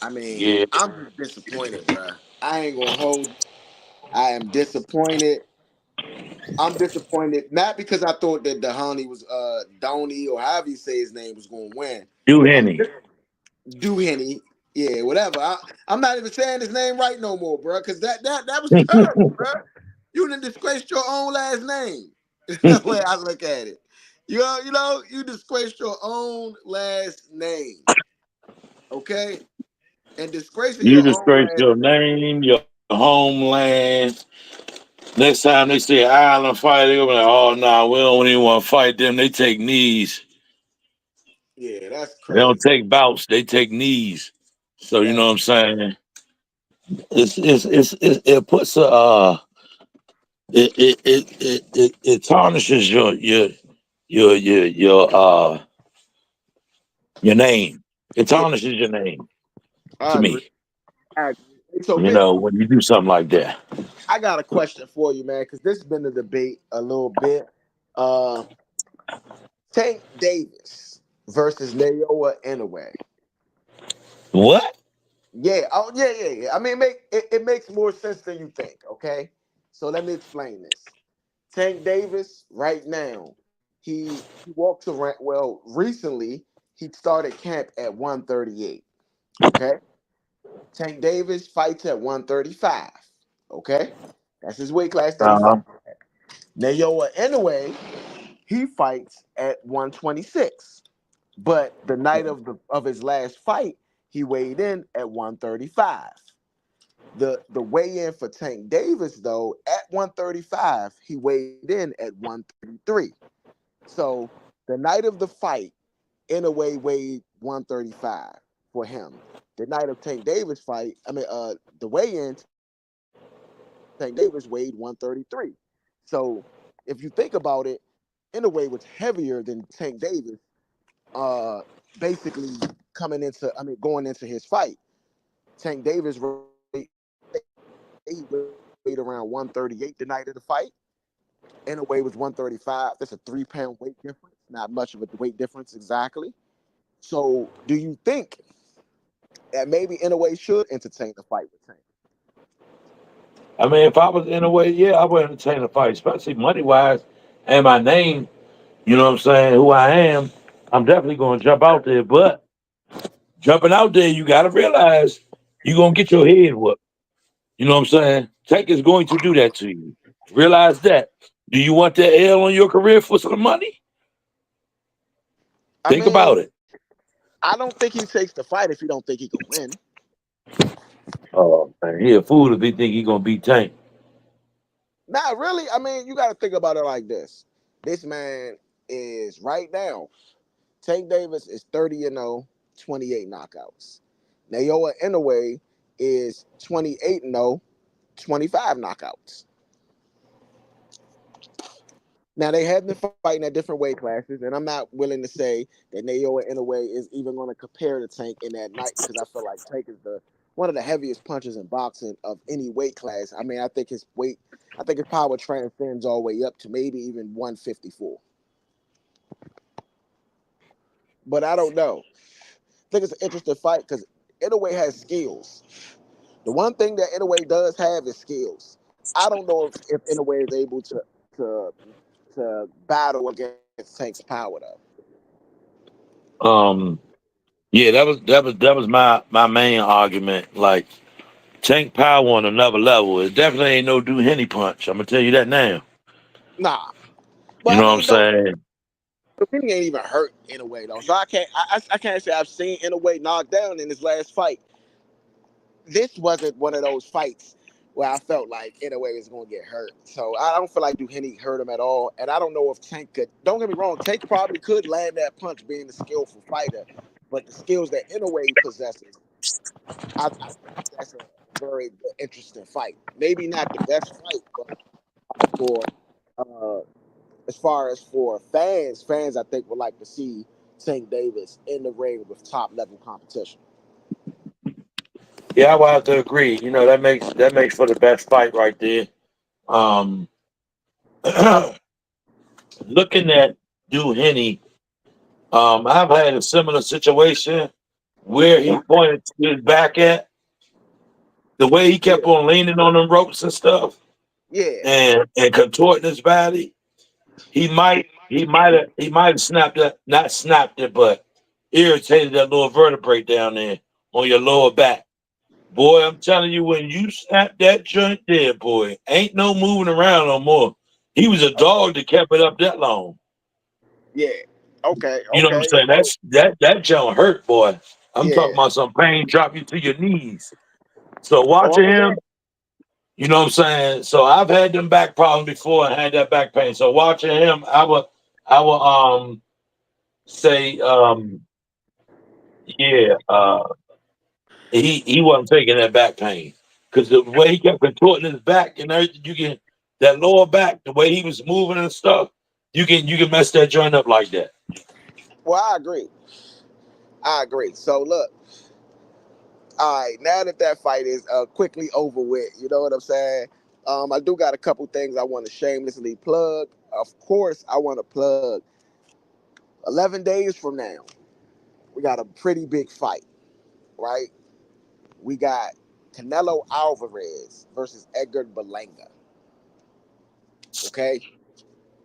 I mean, Yeah. I'm just disappointed, bro. I ain't gonna hold. I am disappointed. I'm disappointed not because I thought that Doheny was Doheny or however you say his name was going to win. I'm Doheny. dis- Doheny, yeah, whatever. I'm not even saying his name right no more, bro, because that was terrible, bro. You done disgraced your own last name. That's the way I look at it. You disgraced your own last name, okay? And disgracing You your own disgrace last your name, your homeland. Next time they see an island fight, they gonna be like, "Oh no, we don't even want to fight them. They take knees. yeah, that's They don't crazy. take bouts. They take knees." So you That's know what I'm saying? It puts a it tarnishes your name. It yeah, tarnishes your name to I agree. me. I agree. So You big. know when you do something like that. I got a question for you, man, because this has been a debate a little bit. Uh, Tank Davis versus Naoya Inoue. What? Yeah, oh yeah. I mean, it makes more sense than you think. Okay, so let me explain this. Tank Davis, right now, he walks around. Well, recently he started camp at 138. Okay, Tank Davis fights at 135. Okay, that's his weight class that he Uh-huh. fights. Naoya Inoue, he fights at 126. But the night of his last fight, he weighed in at 135. The weigh in for Tank Davis though at 135, he weighed in at 133. So the night of the fight, Inoue weighed 135 for him. The night of Tank Davis fight, the weigh-in, Tank Davis weighed 133. So if you think about it, Inoue was heavier than Tank Davis. Basically going into his fight. Tank Davis he weighed around 138 the night of the fight. Inoue was 135. That's a 3 pound weight difference. Not much of a weight difference exactly. So do you think that maybe Inoue should entertain the fight with Tank? I mean, if I was in a way, yeah, I would entertain a fight, especially money wise and my name. You know what I'm saying? Who I am. I'm definitely going to jump out there. But jumping out there, you got to realize you're going to get your head whooped. You know what I'm saying? Tank is going to do that to you. Realize that. Do you want that L on your career for some money? I Think mean, about it. I don't think he takes the fight if he don't think he can win. Oh man, he a fool if he think he gonna beat Tank. Not really. I mean, you got to think about it like this. This man is right now. Tank Davis is 30-0, 28 knockouts. Naoya Inoue is 28-0, 25 knockouts. Now they have been fighting at different weight classes, and I'm not willing to say that Naoya Inoue is even going to compare to Tank in that night because I feel like Tank is the one of the heaviest punchers in boxing of any weight class. I mean, I think his power transcends all the way up to maybe even 154. But I don't know. I think it's an interesting fight because Inoue has skills. The one thing that Inoue does have is skills. I don't know if Inoue is able to battle against Tank's power though. Um, yeah, that was my main argument. Like Tank power on another level. It definitely ain't no Doheny punch. I'm gonna tell you that now. Nah, but You I know what I'm mean, though, saying? Doheny ain't even hurt in a way though, so I can't say I've seen in a way knocked down in his last fight. This wasn't one of those fights where I felt like in a way was going to get hurt. So I don't feel like Doheny hurt him at all, and I don't know if Tank could. Don't get me wrong, Tank probably could land that punch being a skillful fighter, but the skills that Inoue possesses, I think that's a very interesting fight. Maybe not the best fight, but for uh, as far as for fans I think would like to see Tank Davis in the ring with top level competition. Yeah, I would have to agree. You know, that makes for the best fight right there. Um, looking at Doheny, I've had a similar situation where he pointed to his back at the way he kept Yeah, on leaning on them ropes and stuff yeah, and contorting his body. He might have snapped it, not snapped it, but irritated that little vertebrae down there on your lower back. Boy, I'm telling you, when you snap that joint there, boy, ain't no moving around no more. He was a dog that kept it up that long. yeah. Okay, You know what I'm okay. saying? So That joint hurt, boy. I'm talking yeah. about some pain drop you to your knees. So Oh, watching I'm aware. him, you know what I'm saying? So I've had them back problems before and had that back pain. So watching him, I would say yeah, he wasn't taking that back pain. Because the way he kept contorting his back and everything, you can that lower back, the way he was moving and stuff, you can mess that joint up like that. Well, I agree. I agree. So look, all right. Now that that fight is quickly over with, you know what I'm saying? I do got a couple things I want to shamelessly plug. Of course, I want to plug 11 days from now. We got a pretty big fight, right? We got Canelo Alvarez versus Edgar Berlanga. Okay.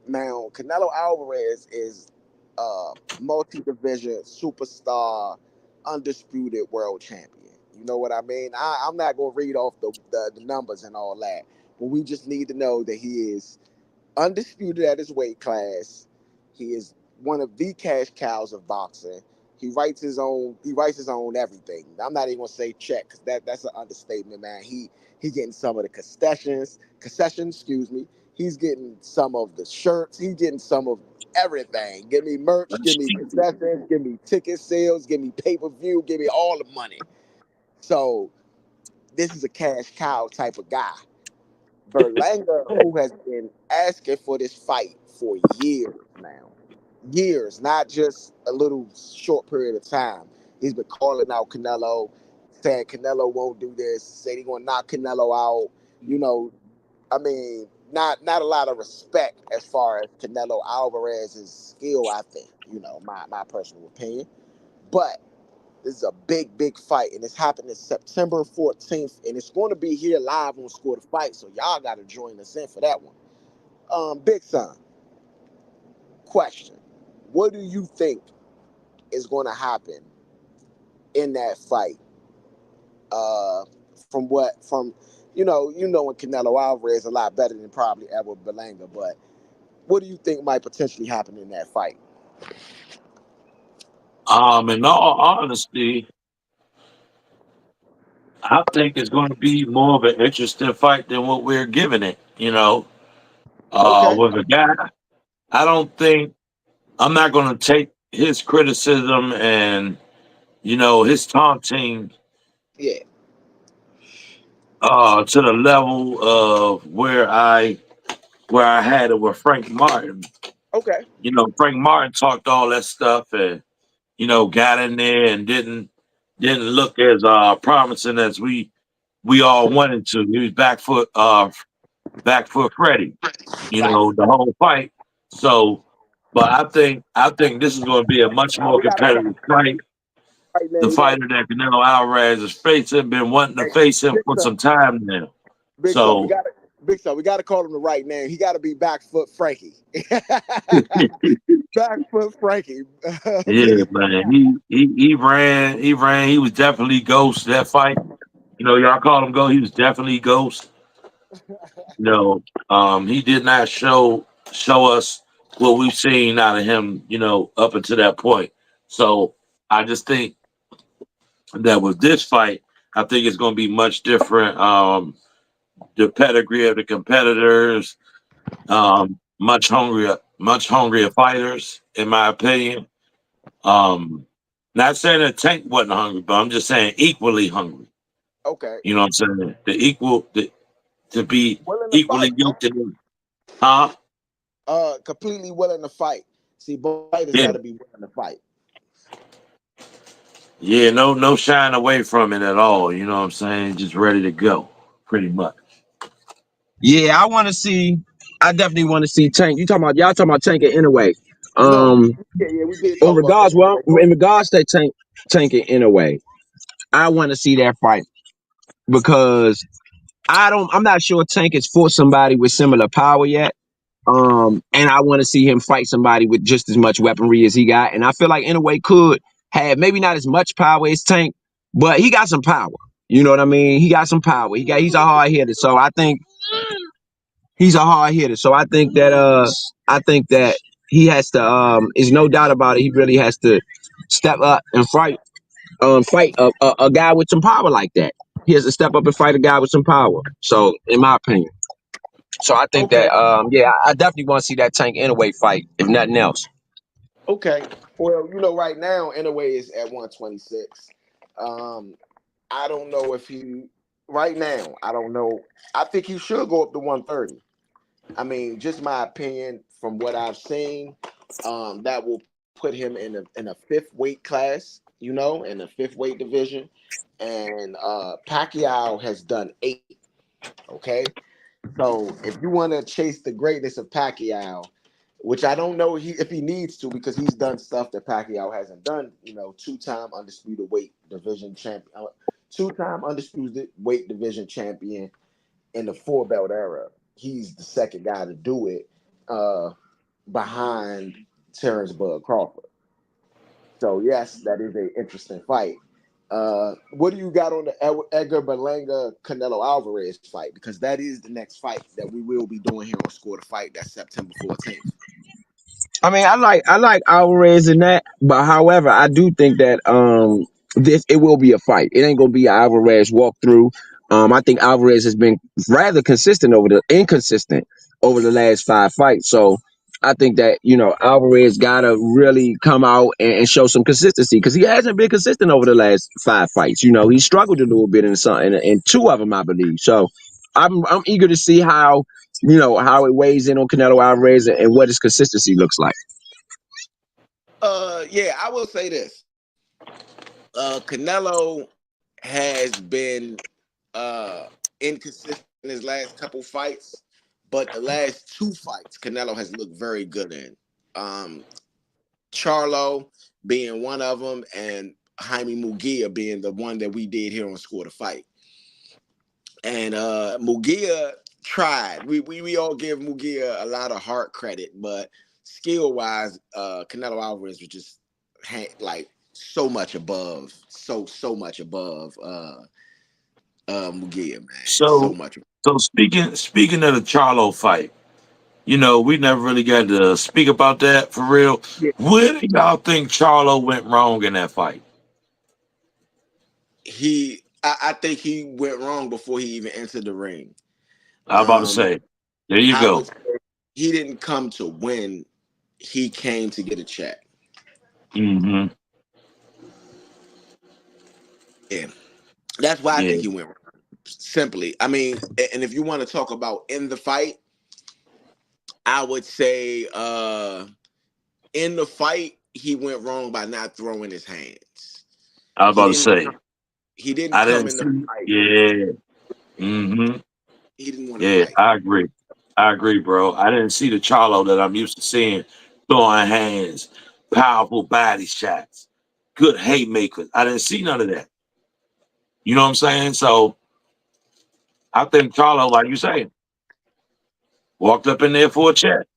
Now, Canelo Alvarez is a multi-division superstar, undisputed world champion. You know what I mean? I'm not gonna read off the numbers and all that, but we just need to know that he is undisputed at his weight class. He is one of the cash cows of boxing. He writes his own. He writes his own everything. I'm not even gonna say check because that's an understatement, man. He getting some of the concessions. Excuse me. He's getting some of the shirts. He's getting some of everything. Give me merch. Give me concessions. Give me ticket sales. Give me pay per view. Give me all the money. So this is a cash cow type of guy. Berlanga, who has been asking for this fight for years now, years, not just a little short period of time. He's been calling out Canelo, saying Canelo won't do this, saying he's gonna knock Canelo out. You know, I mean, not a lot of respect as far as Canelo Alvarez's skill. I think, my personal opinion, but this is a big fight, and it's happening September 14th, and it's going to be here live on Score the Fight. So y'all got to join us in for that one. Big Son, question: what do you think is going to happen in that fight? Uh, from when Canelo Alvarez a lot better than probably ever Belanga, but what do you think might potentially happen in that fight? In all honesty, I think it's going to be more of an interesting fight than what we're giving it. Okay, With a guy, I don't think I'm not going to take his criticism and his taunting yeah, to the level of where I had it with Frank Martin. okay, Frank Martin talked all that stuff and got in there and didn't look as promising as we all wanted to. He was back foot Freddy, right. the whole fight. So, but I think this is going to be a much Now more we got to call competitive fight. right now. The We got fighter that Canelo Alvarez is facing been wanting to face him Big for Son. some time now. Big Son, we So, got to Big Son. We got to call him the right name. He got to be back foot Frankie. Back foot Frankie. yeah, man, he ran. He was definitely ghost that fight. Y'all called him Ghost. He was definitely Ghost. He did not show us what we've seen out of him, up until that point. So I just think that with this fight, I think it's going to be much different. The pedigree of the competitors, much hungrier fighters, in my opinion. Um, Not saying that Tank wasn't hungry, but I'm just saying equally hungry. Okay. You know what I'm saying? To be Willing to equally fight, huh? yoked in him. Huh? Completely willing to fight. See, both fighters Yeah. got to be willing to fight. Yeah, no shying away from it at all. You know what I'm saying? Just ready to go, pretty much. Yeah, I want to see. I definitely want to see Tank. Y'all talking about Tank and Inoue. No, Um, yeah, we did talk about that. Anyway, go in ahead. regards to Tank and Inoue, I want to see that fight because I'm not sure Tank has fought somebody with similar power yet. And I want to see him fight somebody with just as much weaponry as he got. And I feel like Inoue could have maybe not as much power as Tank, but he got some power. You know what I mean? He got some power. He's a hard hitter. So I think he's a hard hitter. So I think that he has to is no doubt about it. He really has to step up and fight a guy with some power like that. He has to step up and fight a guy with some power. So in my opinion. So I think Okay, that yeah, I definitely want to see that Tank Inoue fight, if nothing else. okay. Well, right now, anyway, is at 126. Um, I don't know if he right now. I don't know. I think he should go up to 130. I mean, just my opinion from what I've seen, that will put him in a fifth weight class, in the fifth weight division. And Pacquiao has done 8. Okay, so if you want to chase the greatness of Pacquiao, which I don't know if he needs to because he's done stuff that Pacquiao hasn't done. Two-time undisputed weight division champion, two-time undisputed weight division champion in the four belt era. He's the second guy to do it, behind Terrence Bud Crawford. So yes, that is an interesting fight. What do you got on the Edgar Berlanga Canelo Alvarez fight? Because that is the next fight that we will be doing here on Score the Fight. That's September 14th. I like Alvarez in that, but however, I do think that this it will be a fight. It ain't gonna be an Alvarez walkthrough. I think Alvarez has been rather inconsistent over the last 5 fights. So I think that Alvarez gotta really come out and show some consistency because he hasn't been consistent over the last 5 fights. He struggled a little bit in two of them, I believe. So I'm eager to see how it weighs in on Canelo Alvarez and what his consistency looks like. Yeah, I will say this. Canelo has been inconsistent in his last couple fights, but the last two fights, Canelo has looked very good in. Um, Charlo being one of them, and Jaime Mugia being the one that we did here on Score to Fight. And Mugia tried. We all give Mugia a lot of heart credit, but skill wise, Canelo Alvarez was just like so much above, so much above Mugia, man, so So, much. so speaking of the Charlo fight, we never really got to speak about that for real. Yeah. Where do y'all think Charlo went wrong in that fight? I think he went wrong before he even entered the ring. I was about to Um, say, there you I would go. say he didn't come to win. He came to get a check. Hmm. Yeah, that's why I Yeah, think he went wrong. Simply, I mean, and if you want to talk about in the fight, I would say in the fight he went wrong by not throwing his hands. I was He about to didn't say, he didn't I come didn't in the see. fight. Yeah. Hmm. He didn't want to Yeah, fight. I agree. I agree, bro. I didn't see the Charlo that I'm used to seeing throwing hands, powerful body shots, good haymakers. I didn't see none of that. You know what I'm saying? So I think Charlo, like you say, walked up in there for a check.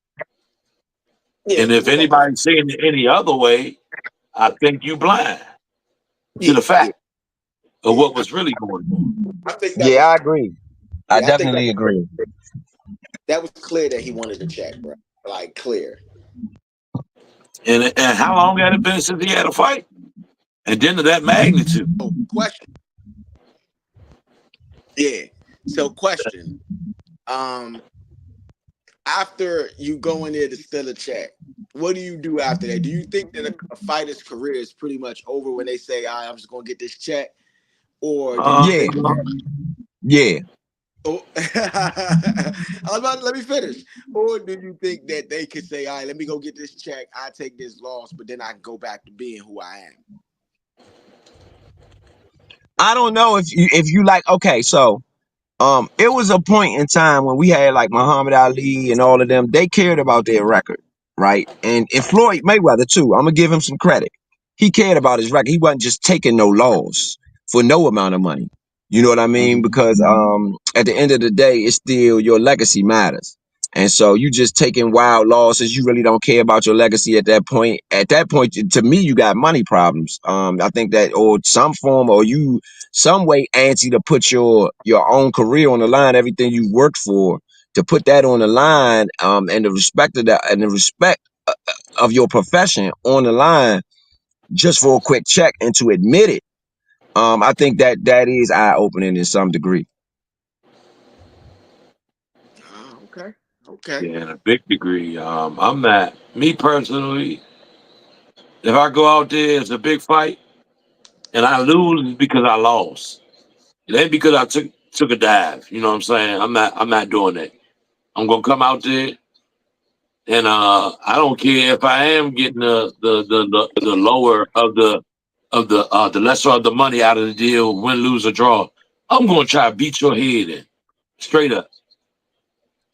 Yeah, And he if walked up. anybody's seeing it any other way, I think you blind to Yeah, the yeah, fact of yeah. what was really going on. I think that Yeah, was I agree. I yeah. I think definitely agree. that was clear that he wanted to check, bro. Like clear. And how long had it been since he had a fight? And then to that magnitude. Oh, question. Yeah. So question. Um, after you go in there to steal a check, what do you do after that? Do you think that a fighter's career is pretty much over when they say, "All right, I'm just gonna get this check," or do you Uh, Yeah, think yeah. oh, I was about to let me finish. Or do you think that they could say, all right, let me go get this check, I take this loss, but then I can go back to being who I am? I don't know if you like. Okay, so it was a point in time when we had like Muhammad Ali and all of them. They cared about their record, right? And Floyd Mayweather too. I'm gonna give him some credit. He cared about his record. He wasn't just taking no loss for no amount of money. You know what I mean? Because at the end of the day, it's still your legacy matters. And so you just taking wild losses. You really don't care about your legacy at that point. At that point, to me, you got money problems. I think that or some form or you some way antsy to put your own career on the line, everything you worked for, to put that on the line, and the respect of that and the respect of your profession on the line just for a quick check and to admit it. I think that is eye opening in some degree. Oh, okay. Okay. yeah, in a big degree. I'm not me personally. If I go out there, it's a big fight, and I lose it's because I lost. It ain't because I took a dive. You know what I'm saying? I'm not doing that. I'm gonna come out there, and I don't care if I am getting the lower of the lesser of the money out of the deal, win, lose, or draw. I'm gonna try to beat your head in straight up.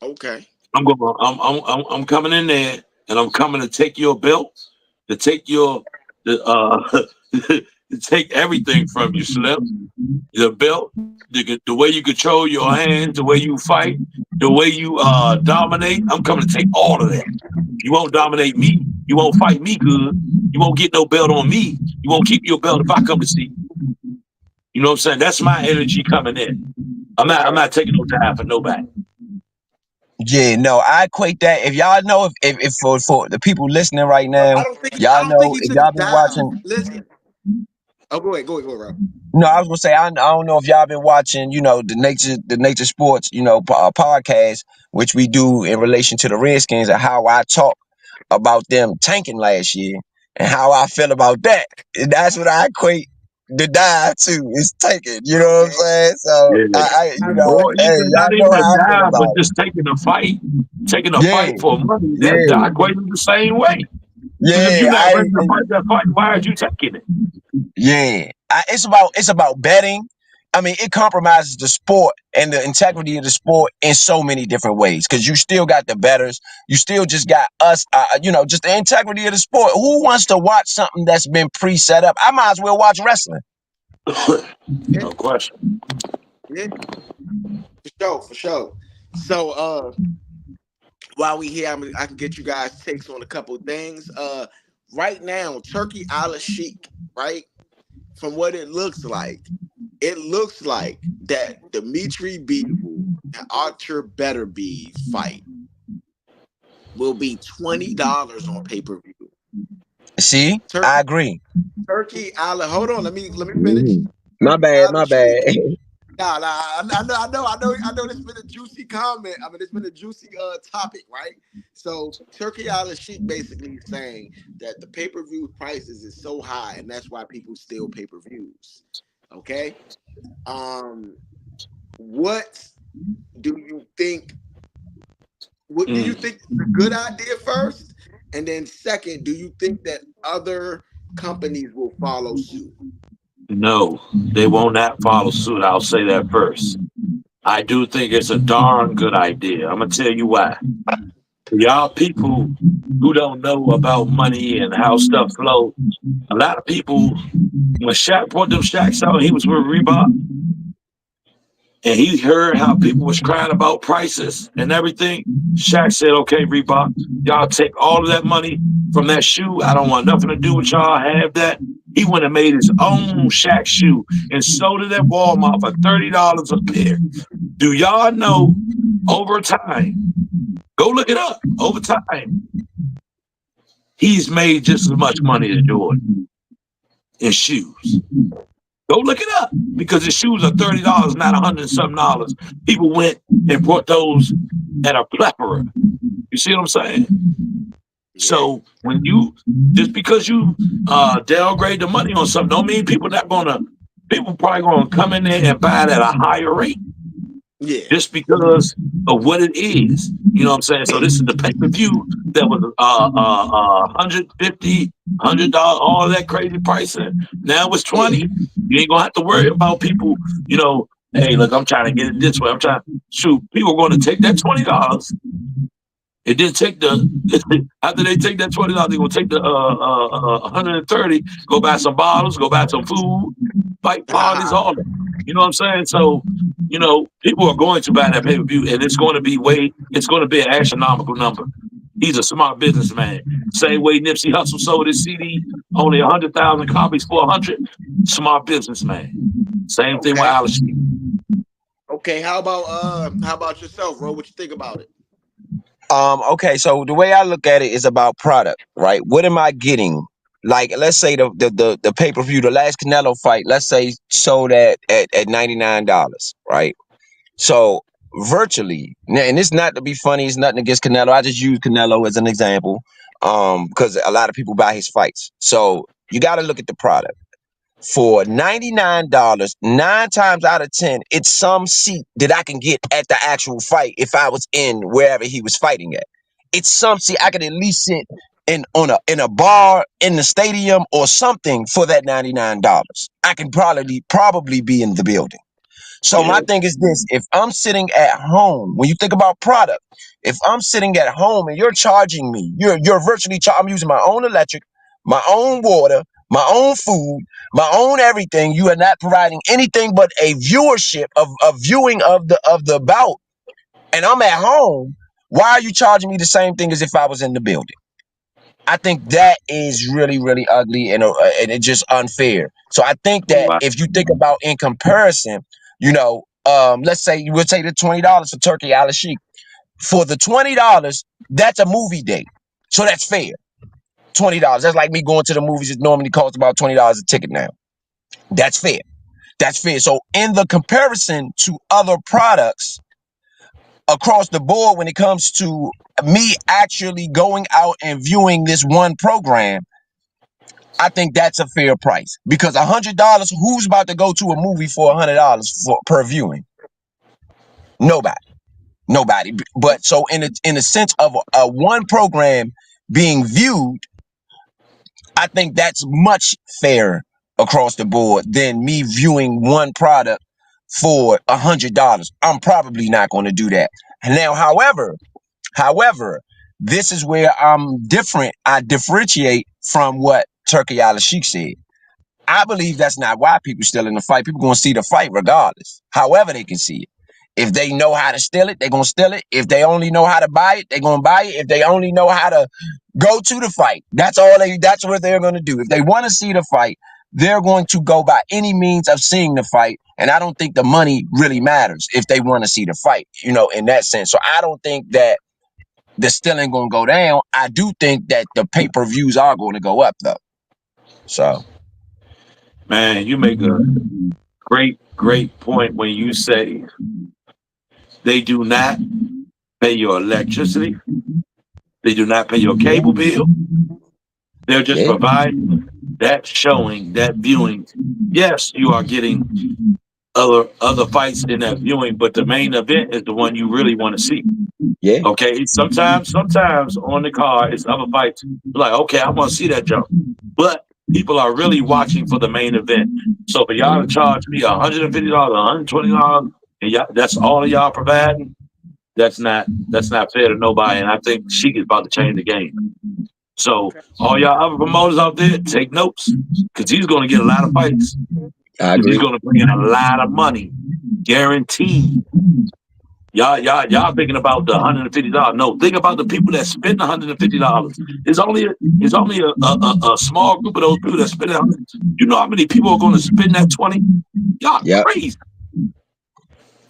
Okay. I'm coming in there, and I'm coming to take your belt, to take your the to take everything from you, Slim. The belt, the way you control your hands, the way you fight, the way you dominate. I'm coming to take all of that. You won't dominate me. You won't fight me good. You won't get no belt on me. You won't keep your belt if I come to see you. You know what I'm saying? That's my energy coming in. I'm not Okay. taking no time for nobody. Yeah, no, I equate that. If y'all know, if for the people listening right No, now, I y'all don't think know he if took a y'all been dive. watching. Listen. Oh, go ahead, bro. No, I was gonna say I don't know if y'all been watching, the nature sports, podcast, which we do in relation to the Redskins and how I talk about them tanking last year and how I feel about that. And that's what I equate the dive to is tanking. You know what I'm Okay. saying? So Yeah. Or hey, even y'all not know even a how I feel dive, but about just taking a it. fight for money. Yeah, That I yeah, equate it the same way. Because if yeah. you're not ready to fight that fight, why are you taking it? Yeah, it's about betting. I mean, it compromises the sport and the integrity of the sport in so many different ways. Because you still got the betters, you still just got us. Just the integrity of the sport. Who wants to watch something that's been pre-set up? I might as well watch wrestling. Yeah, No question. yeah, for sure, for sure. So, while we here, I can get you guys takes on a couple things. Right now, Turkey a la Sheik, right? From what it looks like that Dimitri Bivol and Archer Betterby fight will be $20 on pay per view. See, I Turkey, agree. Turkey a la. Hold on, let me finish. Mhm. My bad, A la my bad. Sheik. Nah, I know. This been a juicy comment. I mean, it's been a juicy topic, right? So Turkey Island Sheik basically saying that the pay per view prices is so high, and that's why people steal pay per views. Okay. Um, what do you think? What do you Mm. think is a good idea first, and then second, do you think that other companies will follow suit? No, they will not follow suit. I'll say that first. I do think it's a darn good idea. I'm gonna tell you why. Y'all people who don't know about money and how stuff flow, a lot of people when Shaq brought them Shaqs out, he was with Reebok, and he heard how people was crying about prices and everything. Shaq said, "Okay, Reebok, y'all take all of that money from that shoe. I don't want nothing to do with y'all. Have that." He went and made his own Shaq shoe and sold it at Walmart for $30 a pair. Do y'all know over time? Go look it up. Over time, he's made just as much money as Jordan in shoes. Go look it up because his shoes are $30, not 100 and something dollars. People went and bought those at a plethora. You see what I'm saying? Yeah, So when you just because you downgrade the money on something, don't mean people probably gonna come in there and buy it at a higher rate yeah, just because of what it is. You know what I'm saying? So this is the pay per view that was 150, $100, all that crazy pricing. Now it's yeah, 20. You ain't gonna have to worry about people. Hey, look, I'm trying to get it this way. I'm trying. Shoot, people are going to take that $20. It didn't take the after they take that $20, they're gonna take the 130, go buy some bottles, go buy some food, fight parties, all that. You know what I'm saying? So, people are going to buy that pay-per-view and it's gonna be an astronomical number. He's a smart businessman. Same way Nipsey Hussle sold his CD, only 100,000 copies for 100. Smart businessman. Same thing with okay, Alice. okay. How about yourself, bro? What you think about it? Okay, so the way I look at it is about product, right? What am I getting? Like, let's say the pay per view, the last Canelo fight, let's say sold at $99, right? So virtually, and it's not to be funny, it's nothing against Canelo. I just use Canelo as an example, because a lot of people buy his fights. So you got to look at the product for $99, 9 times out of 10, it's some seat that I can get at the actual fight if I was in wherever he was fighting at. It's some seat I could at least sit in a bar in the stadium or something for that $99. I can probably be in the building. So Yeah, my thing is this: if I'm sitting at home, when you think about product, if I'm sitting at home and you're charging me, you're virtually I'm using my own electric, my own water, my own food, my own everything. You are not providing anything but a viewership of viewing of the bout, and I'm at home. Why are you charging me the same thing as if I was in the building? I think that is really, really ugly and it's just unfair. So I think that wow. if you think about in comparison, let's say you would take the $20 for Turkey Al Sheikh For the $20, that's a movie date. So that's fair. $20. That's like me going to the movies. It normally costs about $20 a ticket now. That's fair. That's fair. So in the comparison to other products across the board, when it comes to me actually going out and viewing this one program, I think that's a fair price. Because $100, who's about to go to a movie for $100 per viewing? Nobody. Nobody. But so in a sense of a one program being viewed, I think that's much fairer across the board than me viewing one product for $100. I'm probably not going to do that. Now, however, this is where I'm different. I differentiate from what Turkey Al Sheikh said. I believe that's not why people still in the fight. People going to see the fight regardless, however they can see it. If they know how to steal it, they're going to steal it. If they only know how to buy it, they're going to buy it. If they only know how to go to the fight, that's what they're going to do. If they want to see the fight, they're going to go by any means of seeing the fight. And I don't think the money really matters if they want to see the fight, in that sense. So I don't think that the stealing going to go down. I do think that the pay-per-views are going to go up, though. So. Man, you make a great point when you say they do not pay your electricity, they do not pay your cable bill. They're just Yeah. providing that showing, that viewing. Yes, you are getting other fights in that viewing, but the main event is the one you really want to see. Yeah. Okay, sometimes on the card it's other fights. Like, okay, I want to see that jump, but people are really watching for the main event. So for y'all to charge me $150, $120, and that's all of y'all providing, that's not fair to nobody. And I think Sheik is about to change the game. So Okay. all y'all other promoters out there, take notes because he's going to get a lot of fights I because he's agree. going to bring in a lot of money, guaranteed. Y'all thinking about the $150. No, think about the people that spend $150. It's only a small group of those people that spend it. You know how many people are going to spend that 20? Y'all Yep. crazy.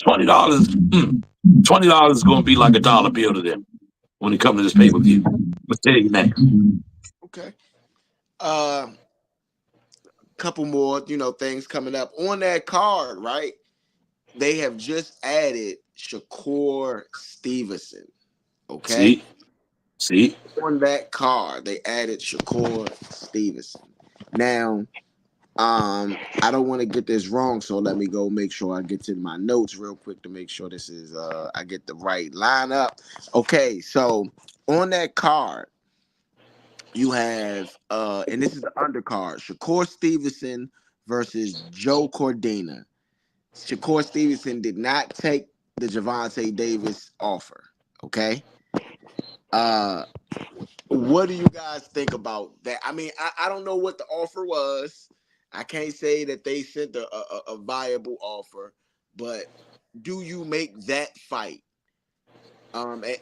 $20. $20 is going to be like a dollar bill to them when it comes to this pay-per-view. Let's tell you next. Okay. Uh, couple more, things coming up on that card, right? They have just added Shakur Stevenson. Okay. See, see. On that card, they added Shakur Stevenson. Now, I don't want to get this wrong, so let me go make sure I get to my notes real quick to make sure this is I get the right lineup. Okay, so on that card, you have and this is the undercard, Shakur Stevenson versus Joe Cordina. Shakur Stevenson did not take the Gervonta Davis offer. Okay. Uh what do you guys think about that? I mean, I don't know what the offer was. I can't say that they sent a viable offer, but do you make that fight?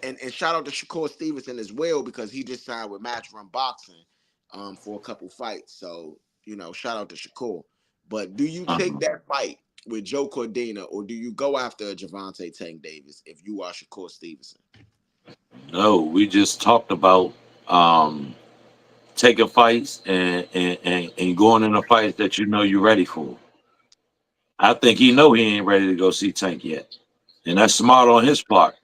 And shout out to Shakur Stevenson as well because he just signed with Matchroom Boxing for a couple fights. So, shout out to Shakur. But do you take Uh-huh. that fight with Joe Cordina or do you go after Gervonta Tank Davis if you are Shakur Stevenson? No, we just talked about um, taking fights and going in the fights that you know you're ready for. I think he know he ain't ready to go see Tank yet, and that's smart on his part.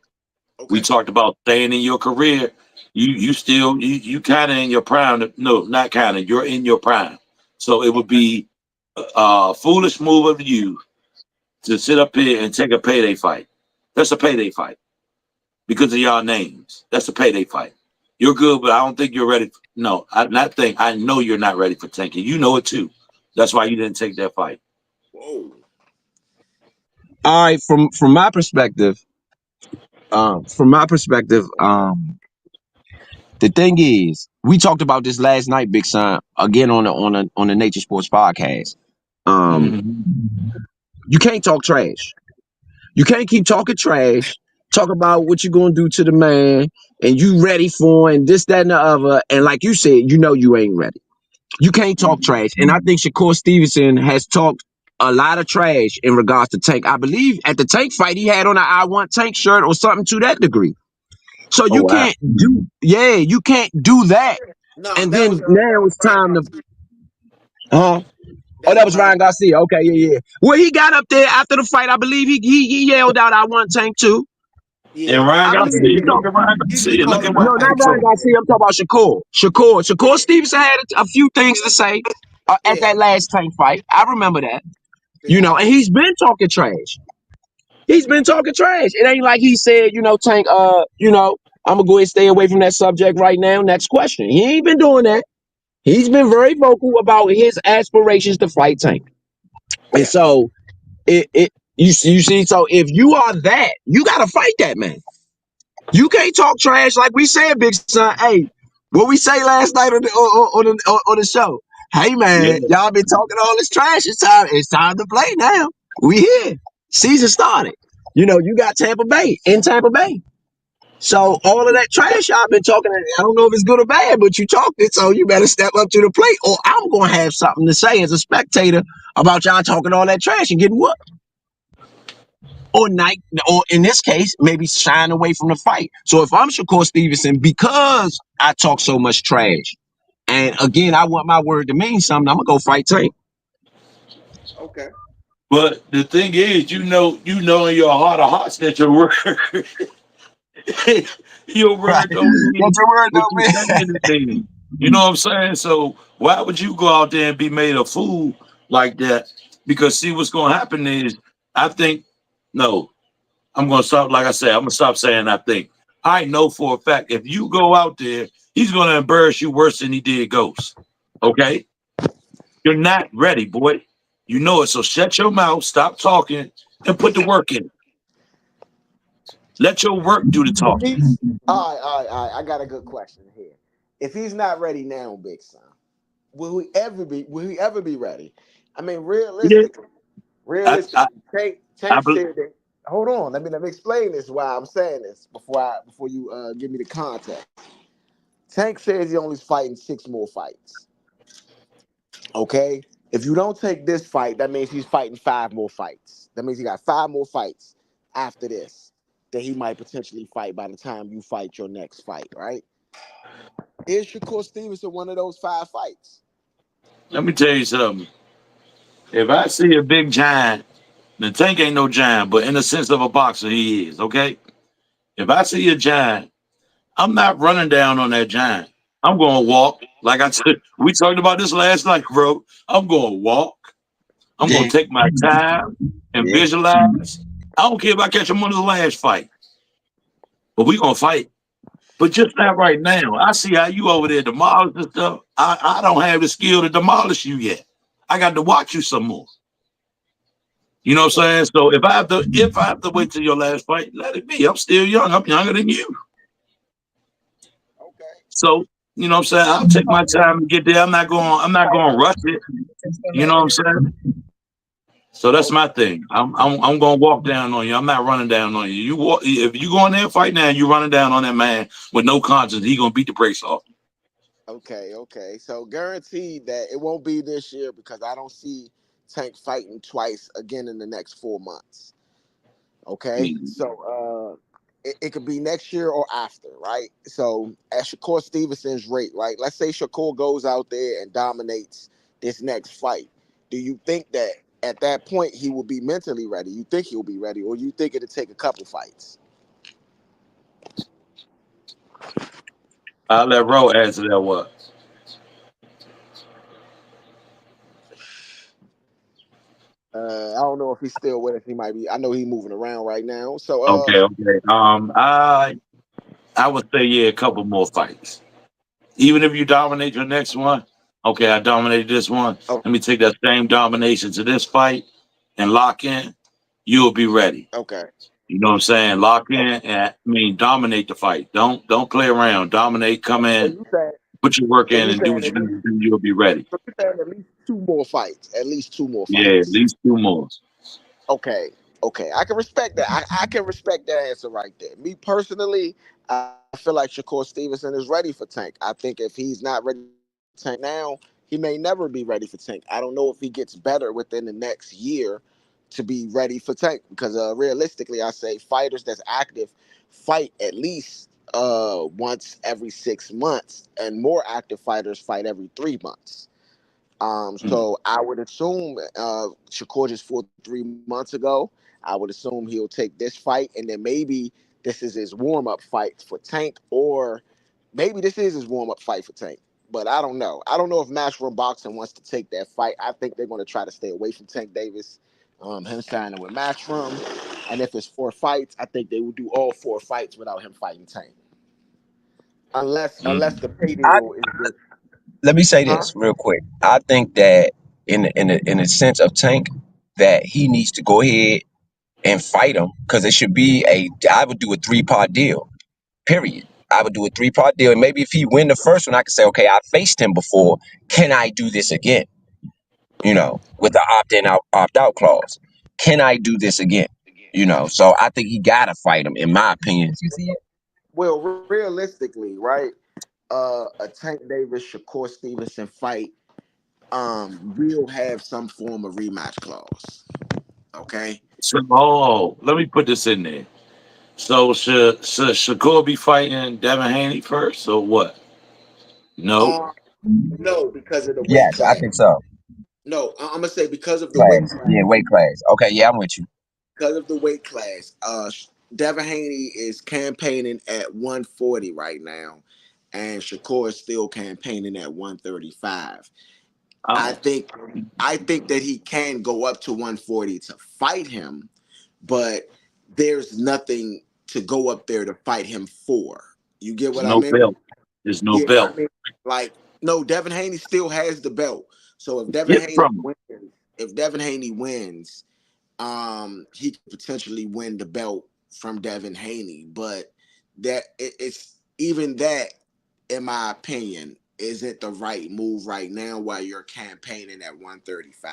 We Okay. talked about staying in your career. You still you kind of in your prime. No, not kind of. You're in your prime. So it would Okay. be a foolish move of you to sit up here and take a payday fight. That's a payday fight because of y'all names. That's a payday fight. You're good, but I don't think you're ready. No, I not think. I know you're not ready for tanking. You know it too. That's why you didn't take that fight. Whoa. All right. From my perspective, the thing is, we talked about this last night, Big Son, again on the Nature Sports podcast. Um, Mhm. you can't talk trash. You can't keep talking trash. Talk about what you're gonna do to the man, and you ready for and this, that, and the other. And like you said, you ain't ready. You can't talk Mhm. trash. And I think Shakur Stevenson has talked a lot of trash in regards to Tank. I believe at the Tank fight he had on an I Want Tank shirt or something to that degree. So Oh you wow. can't you can't do that. No, And then that now was it's Ryan time to, Garcia. huh? Oh, That that was was Ryan. Ryan Garcia. Okay, yeah. Well, he got up there after the fight. I believe he yelled out, "I want Tank too." And Yeah, Ryan I believe Garcia, he yeah. told. look at Ryan He's been Garcia. Look at calling what No, out not Tank Tank. Ryan told. Garcia. I'm talking about Shakur. Shakur Stevenson had a few things to say at Yeah, that last Tank fight. I remember that. yeah, And he's been talking trash. He's been talking trash. It ain't like he said, Tank, I'm gonna go ahead and stay away from that subject right now. Next question. He ain't been doing that. He's been very vocal about his aspirations to fight Tank. And yeah. so you see, so if you are that, you gotta fight that man. You can't talk trash like we said, Big Son. Hey, what we say last night on the show. Hey Yeah. man, y'all been talking all this trash. It's time to play now. We here. Season started. You got Tampa Bay in Tampa Bay. So all of that trash y'all been talking, I don't know if it's good or bad, but you talked it, so you better step up to the plate, or I'm gonna have something to say as a spectator about y'all talking all that trash and getting what? Or night, or in this case, maybe shying away from the fight. So if I'm Shakur Stevenson, because I talk so much trash, and again, I want my word to mean something, I'm gonna go fight Tank. Okay. But the thing is, you know in your heart of hearts that your word, your Right. word don't mean That's your word, what though, you man. say anything. You know what I'm saying? So why would you go out there and be made a fool like that? Because see, what's going to happen is, I think, no, I'm going to stop. Like I said, I'm going to stop saying I think. I know for a fact if you go out there, he's going to embarrass you worse than he did Ghost. Okay, you're not ready, boy. You know it. So shut your mouth, stop talking, and put the work in. Let your work do the If talking. he's all right. I got a good question here. If he's not ready now, Big Son, will he ever be ready? I mean, Yeah, I, realistically, I, Tank said that. Hold on, let me explain this. Why I'm saying this before you give me the context. Tank says he only fighting 6 more fights. Okay, if you don't take this fight, that means he's fighting 5 more fights. That means he got 5 more fights after this that he might potentially fight by the time you fight your next fight. Right? Is Shakur Stevenson one of those 5 fights? let me tell you something. If I see a big giant, the Tank ain't no giant, but in the sense of a boxer, he is. Okay. If I see a giant, I'm not running down on that giant. I'm going to walk. Like I said, we talked about this last night, bro. I'm going to walk. I'm going Yeah, to take my time and yeah. visualize. I don't care if I catch him on the last fight, but we going to fight. But just not right now. I see how you over there demolish and stuff. I don't have the skill to demolish you yet. I got to watch you some more. You know what I'm So saying? So if I have to wait till your last fight, let it be. I'm still young. I'm younger than you. okay. So, you know what I'm saying? I'll take my time to get there. I'm not going to rush it. You know what I'm saying? So that's Okay. my thing. I'm gonna walk down on you. I'm not running down on you. You walk if you go in there and fight now, you running down on that man with no conscience. He gonna beat the brakes off. Okay. So guaranteed that it won't be this year because I don't see Tank fighting twice again in the next 4 months. Okay. Mm. So it could be next year or after, right? So at Shakur Stevenson's rate, right? Let's say Shakur goes out there and dominates this next fight. Do you think that at that point he will be mentally ready? You think he'll be ready, or you think it'll take a couple fights? I'll let Ro answer that what. I don't know if he's still with us. He might be. I know he's moving around right now. So Okay. I would say yeah, a couple more fights. Even if you dominate your next one, okay, I dominated this one. oh, Let me take that same domination to this fight and lock in. You'll be ready. okay. You know what I'm saying? Lock in and I mean dominate the fight. Don't play around. Dominate, come So in, you said put your work so in you and do saying what you at gotta least do, you'll be ready. so you saying at least 2 more fights. At least two more Yeah, at fights. least two more. Okay. Okay. I can respect that. I can respect that answer right there. Me personally, I feel like Shakur Stevenson is ready for Tank. I think if he's not ready for Tank now, he may never be ready for Tank. I don't know if he gets better within the next year to be ready for Tank because realistically, I say fighters that's active fight at least once every 6 months, and more active fighters fight every 3 months. Mm. So I would assume Shakur just fought 3 months ago. I would assume he'll take this fight, and then maybe this is his warm up fight for Tank, or maybe this is his warm up fight for Tank. But I don't know. I don't know if Matchroom Boxing wants to take that fight. I think they're going to try to stay away from Tank Davis, him signing with Matchroom. And if it's 4 fights, I think they will do all 4 fights without him fighting Tank, unless Mm. the pay I deal is just, Let me say huh? this real quick. I think that in a sense of Tank, that he needs to go ahead and fight him, because it should be a. I would do a 3-part deal. Period. I would do a 3-part deal, and maybe if he win the first one, I could say, okay, I faced him before. Can I do this again? With the opt in opt out clause. Can I do this again? So I think he gotta fight him, in my opinion. You see it? Well, realistically, right? A Tank Davis Shakur Stevenson fight will have some form of rematch clause. Okay. So, let me put this in there. So should Shakur be fighting Devin Haney first or what? No. Um, no, because of the weight Yes, I class. think so. No, I'm gonna say because of the weight Class. class. Yeah, weight class. Okay, yeah, I'm with you. Because of the weight class. Devin Haney is campaigning at 140 right now, and Shakur is still campaigning at 135. I Oh. think I think that he can go up to 140 to fight him, but there's nothing to go up there to fight him for. You get There's what I no mean? belt. There's no Yeah, I belt. mean, like, no, Devin Haney still has the belt. So Get it from him. If Devin Haney wins, he could potentially win the belt from Devin Haney. But it's even that, in my opinion, isn't the right move right now while you're campaigning at 135.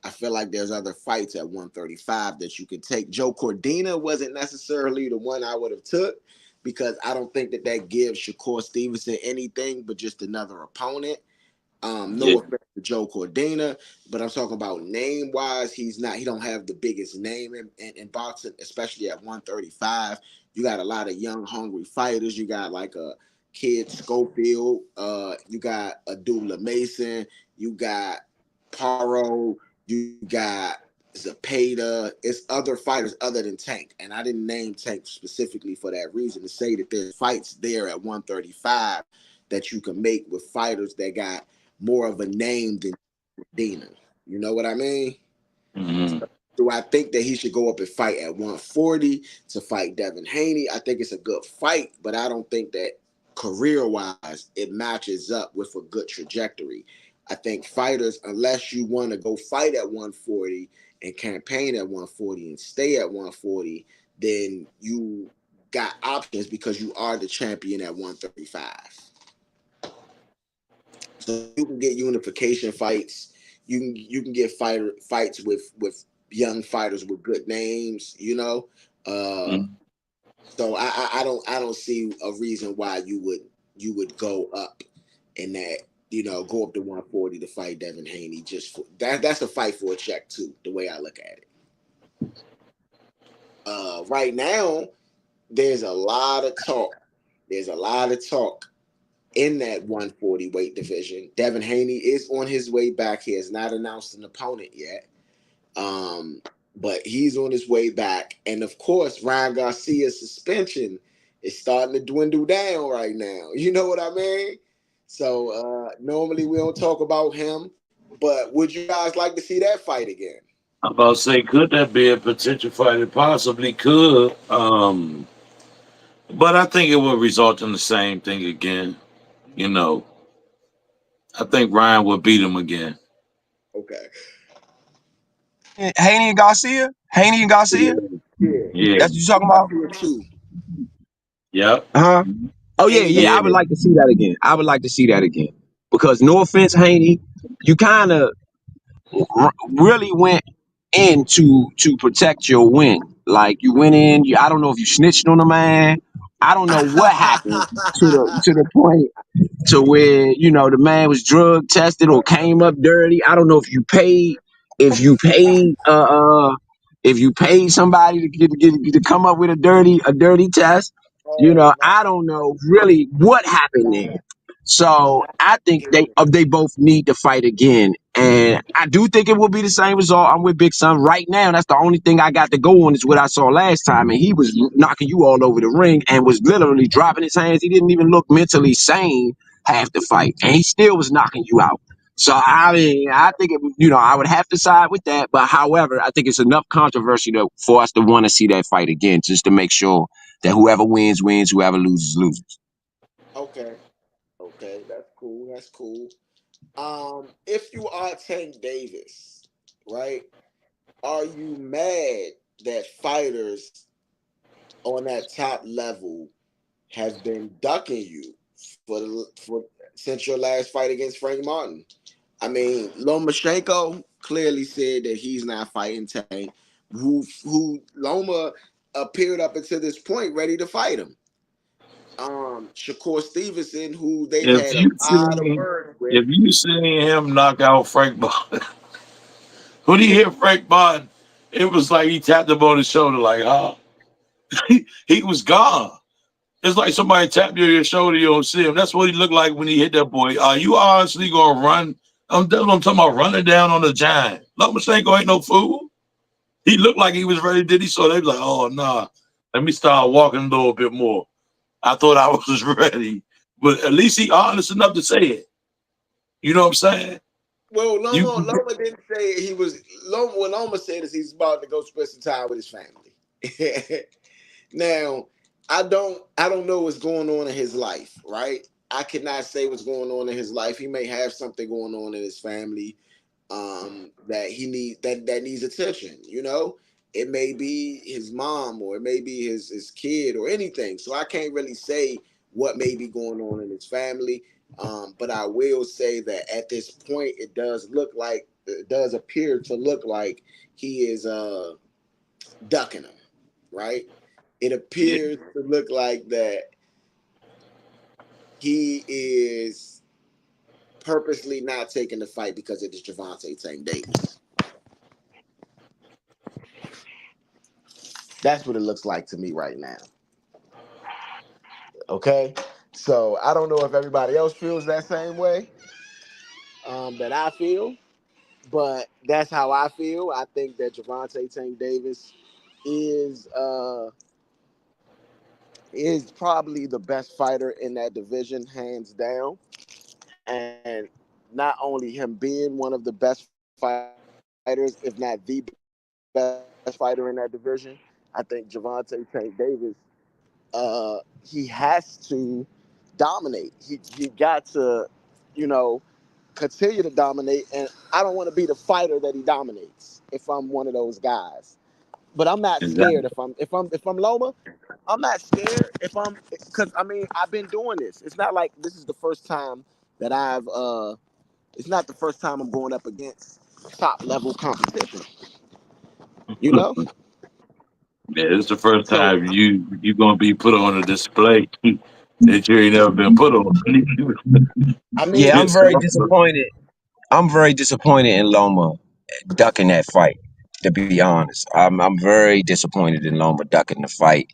I feel like there's other fights at 135 that you could take. Joe Cordina wasn't necessarily the one I would have took, because I don't think that that gives Shakur Stevenson anything but just another opponent. Yeah. No offense to Joe Cordina, but I'm talking about name wise. He's not. He don't have the biggest name in boxing, especially at 135. You got a lot of young, hungry fighters. You got like a Kid Schofield. You got Abdullah Mason. You got Paro. You got Zapata. It's other fighters other than Tank, and I didn't name Tank specifically for that reason, to say that there's fights there at 135 that you can make with fighters that got more of a name than Dina. You know what I mean? Hmm. Do I think that he should go up and fight at 140 to fight Devin Haney? I think it's a good fight, but I don't think that career wise it matches up with a good trajectory. I think fighters, unless you want to go fight at 140 and campaign at 140 and stay at 140, then you got options because you are the champion at 135. So you can get unification fights. You can get fights with young fighters with good names. So I don't see a reason why you would go up in that. Go up to 140 to fight Devin Haney. Just for that. That's a fight for a check too. The way I look at it. Right now, there's a lot of talk. There's a lot of talk in that 140 weight division. Devin Haney is on his way back. He has not announced an opponent yet. Um, but he's on his way back. And of course, Ryan Garcia's suspension is starting to dwindle down right now. You know what I mean? So normally we don't talk about him, but would you guys like to see that fight again? I'm about to say, could that be a potential fight? It possibly could. But I think it will result in the same thing again. You know, I think Ryan will beat him again. Okay. Haney and Garcia. Haney and Garcia. Yeah. Yeah. Yeah. That's what you talking about? Garcia too. Yep. Huh? Oh yeah, Haney yeah. Yeah. I would like to see that again. I would like to see that again, because no offense, Haney, you kind of really went in to protect your win. Like you went in. I don't know if you snitched on the man. I don't know what happened to the point to where the man was drug tested or came up dirty. I don't know if you paid if you paid somebody to come up with a dirty test. Oh I don't know really what happened there. So I think they both need to fight again, and I do think it will be the same result. I'm with Big Son right now. That's the only thing I got to go on is what I saw last time, and he was knocking you all over the ring and was literally dropping his hands. He didn't even look mentally sane half the fight, and he still was knocking you out. So I mean, I think I would have to side with that. But however, I think it's enough controversy for us to want to see that fight again, just to make sure that whoever wins wins, whoever loses loses. okay, okay, that's cool. That's cool. If you are Tank Davis, right? Are you mad that fighters on that top level have been ducking you for since your last fight against Frank Martin? I mean, Lomachenko clearly said that he's not fighting Tank, who Loma appeared up until this point ready to fight him. Shakur Stevenson, who they've If had a you lot of seen words with. if you seen him knock out Frank Martin, when he hit Frank Martin, it was like he tapped him on the shoulder, like, oh, he was gone. It's like somebody tapped you on your shoulder, you don't see him. That's what he looked like when he hit that boy. Are you honestly gonna run? That's what I'm talking about, running down on the giant. Lomachenko ain't no fool. He looked like he was ready, did he? So they was like, oh nah, let me start walking a little bit more. I thought I was ready. But at least he honest enough to say it. You know what I'm saying? Well, You Loma didn't say he was. Loma, what Loma said is he's about to go spend some time with his family. Now, I don't know what's going on in his life, right? I cannot say what's going on in his life. He may have something going on in his family that he that needs attention. It may be his mom or it may be his kid or anything. So I can't really say what may be going on in his family. But I will say that at this point, it does appear to look like he is ducking him, right? It yeah, appears to look like that he is purposely not taking the fight because it is Javante Tank Davis. That's what it looks like to me right now. Okay, so I don't know if everybody else feels that same way that I feel, but that's how I feel. I think that Javante Tank Davis is is probably the best fighter in that division, hands down. And not only him being one of the best fighters, if not the best fighter in that division, I think Javante Tank Davis, he has to dominate. He got to, you know, continue to dominate. And I don't want to be the fighter that he dominates if I'm one of those guys. But I'm not scared exactly. if I'm Loma. I'm not scared if I'm because I mean I've been doing this. It's not like this is the first time that it's not the first time I'm going up against top level competition. You know? Yeah, it's the first So time you gonna be put on a display that you ain't never been put on. I mean Yeah, It's awesome. I'm very disappointed in Loma ducking that fight. To be honest, I'm very disappointed in Loma ducking the fight.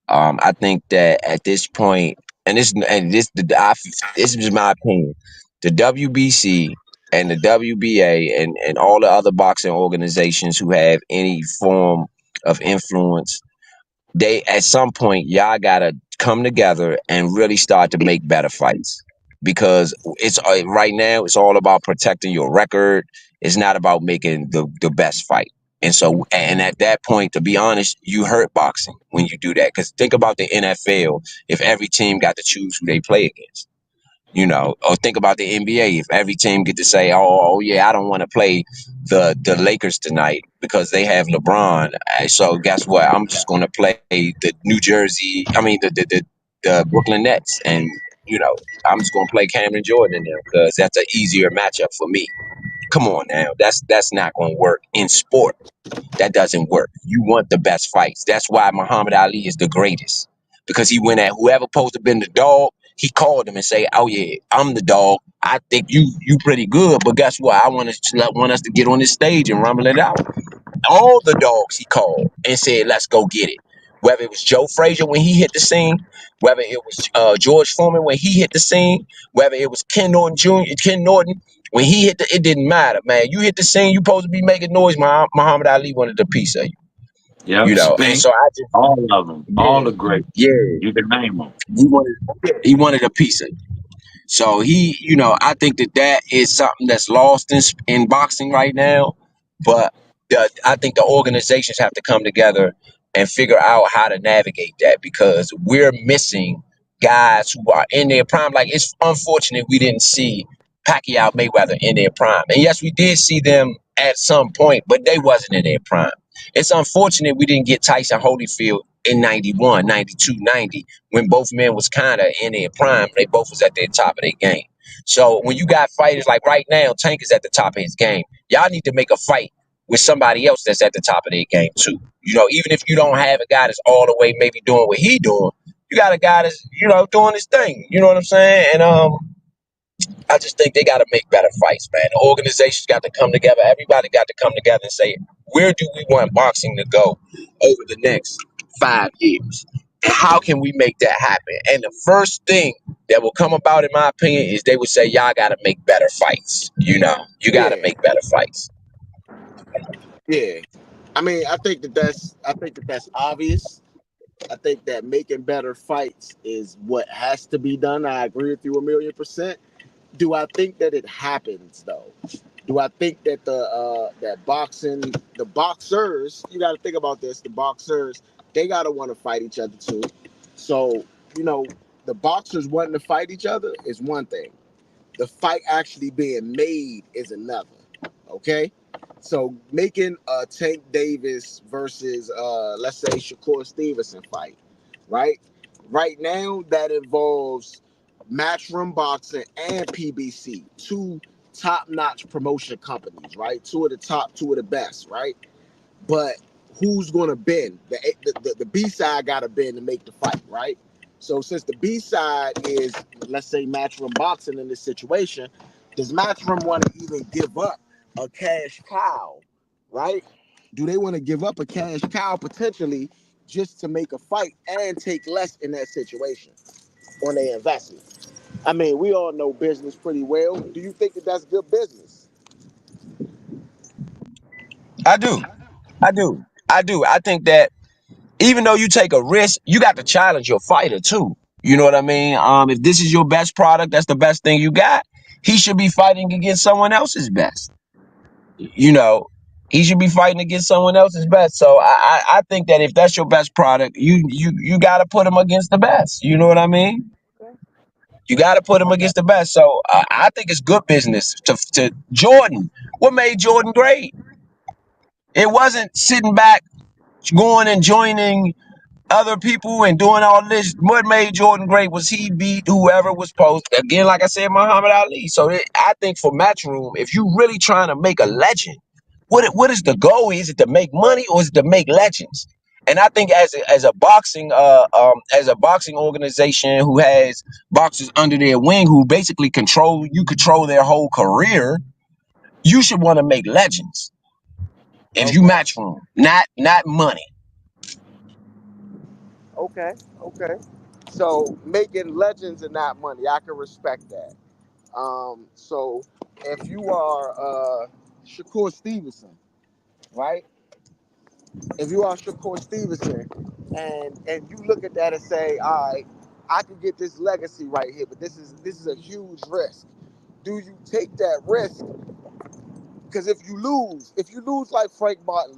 I think that at this point, this is my opinion, the WBC and the WBA and all the other boxing organizations who have any form of influence, they at some point y'all gotta come together and really start to make better fights because it's right now it's all about protecting your record. It's not about making the best fight. And so, and at that point, to be honest, you hurt boxing when you do that. Because think about the NFL. If every team got to choose who they play against, or think about the NBA. If every team get to say, "Oh yeah, I don't want to play the Lakers tonight because they have LeBron," so guess what? I'm just going to play the New Jersey. I mean the Brooklyn Nets, and I'm just going to play Cameron Jordan in there because that's an easier matchup for me. Come on now, that's not going to work in sport. That doesn't work. You want the best fights. That's why Muhammad Ali is the greatest. Because he went at whoever supposed to been the dog, he called him and say, "Oh yeah, I'm the dog. I think you pretty good, but guess what? I want us to get on this stage and rumble it out." All the dogs he called and said, "Let's go get it." whether it was Joe Frazier when he hit the scene, whether it was George Foreman when he hit the scene, whether it was Ken Norton when he hit it didn't matter, man. You hit the scene, you supposed to be making noise. Muhammad Ali wanted a piece of you, Yep, and Spink, so I just, all of them, all yeah, the greats. yeah, You can name them. he wanted Yeah, he wanted a piece of you. So he, I think that that is something that's lost in boxing right now. But I think the organizations have to come together and figure out how to navigate that, because we're missing guys who are in their prime. Like, it's unfortunate we didn't see Pacquiao Mayweather in their prime. And yes, we did see them at some point, but they wasn't in their prime. It's unfortunate we didn't get Tyson Holyfield in 91, 92, 90, when both men was kind of in their prime. They both was at their top of their game. So when you got fighters like right now, Tank is at the top of his game. Y'all need to make a fight with somebody else that's at the top of their game too. Even if you don't have a guy that's all the way maybe doing what he doing, you got a guy that's doing his thing. You know what I'm saying? And I just think they got to make better fights, man. The organizations got to come together. Everybody got to come together and say, where do we want boxing to go over the next 5 years? How can we make that happen? And the first thing that will come about, in my opinion, is they would say, y'all got to make better fights. You got to yeah, make better fights. yeah. I mean, I think that that's obvious. I think that making better fights is what has to be done. I agree with you 1,000,000%. Do I think that it happens though? Do I think that the boxers, you got to think about this. The boxers, they got to want to fight each other too. So you know, the boxers wanting to fight each other is one thing. The fight actually being made is another. Okay, so making a Tank Davis versus let's say Shakur Stevenson fight, right? Right now that involves Matchroom Boxing and PBC, two top-notch promotion companies, right? Two of the top, two of the best, right? But who's gonna bend? The B side got to bend to make the fight, right? So since the B side is, let's say, Matchroom Boxing in this situation, does Matchroom want to even give up a cash cow, right? Do they want to give up a cash cow potentially just to make a fight and take less in that situation on their investment? I mean, we all know business pretty well. Do you think that that's good business? I do. I do. I do. I think that even though you take a risk, you got to challenge your fighter too. You know what I mean? If this is your best product, that's the best thing you got. He should be fighting against someone else's best. You know, he should be fighting against someone else's best. So I think that if that's your best product, you got to put him against the best. You know what I mean? You got to put him Okay. against the best. So I think it's good business to Jordan. What made Jordan great? It wasn't sitting back, going and joining other people and doing all this. What made Jordan great was he beat whoever was supposed. Again, like I said, Muhammad Ali. So I think for Matchroom, if you really trying to make a legend, what is the goal? Is it to make money or is it to make legends? And I think as a boxing organization who has boxers under their wing who basically control their whole career, you should want to make legends. If you Okay. Matchroom, not money. Okay. Okay. So making legends and not money, I can respect that. So if you are Shakur Stevenson, right? If you are Shakur Stevenson, and you look at that and say, all right, I can get this legacy right here, but this is a huge risk. Do you take that risk? Because if you lose like Frank Martin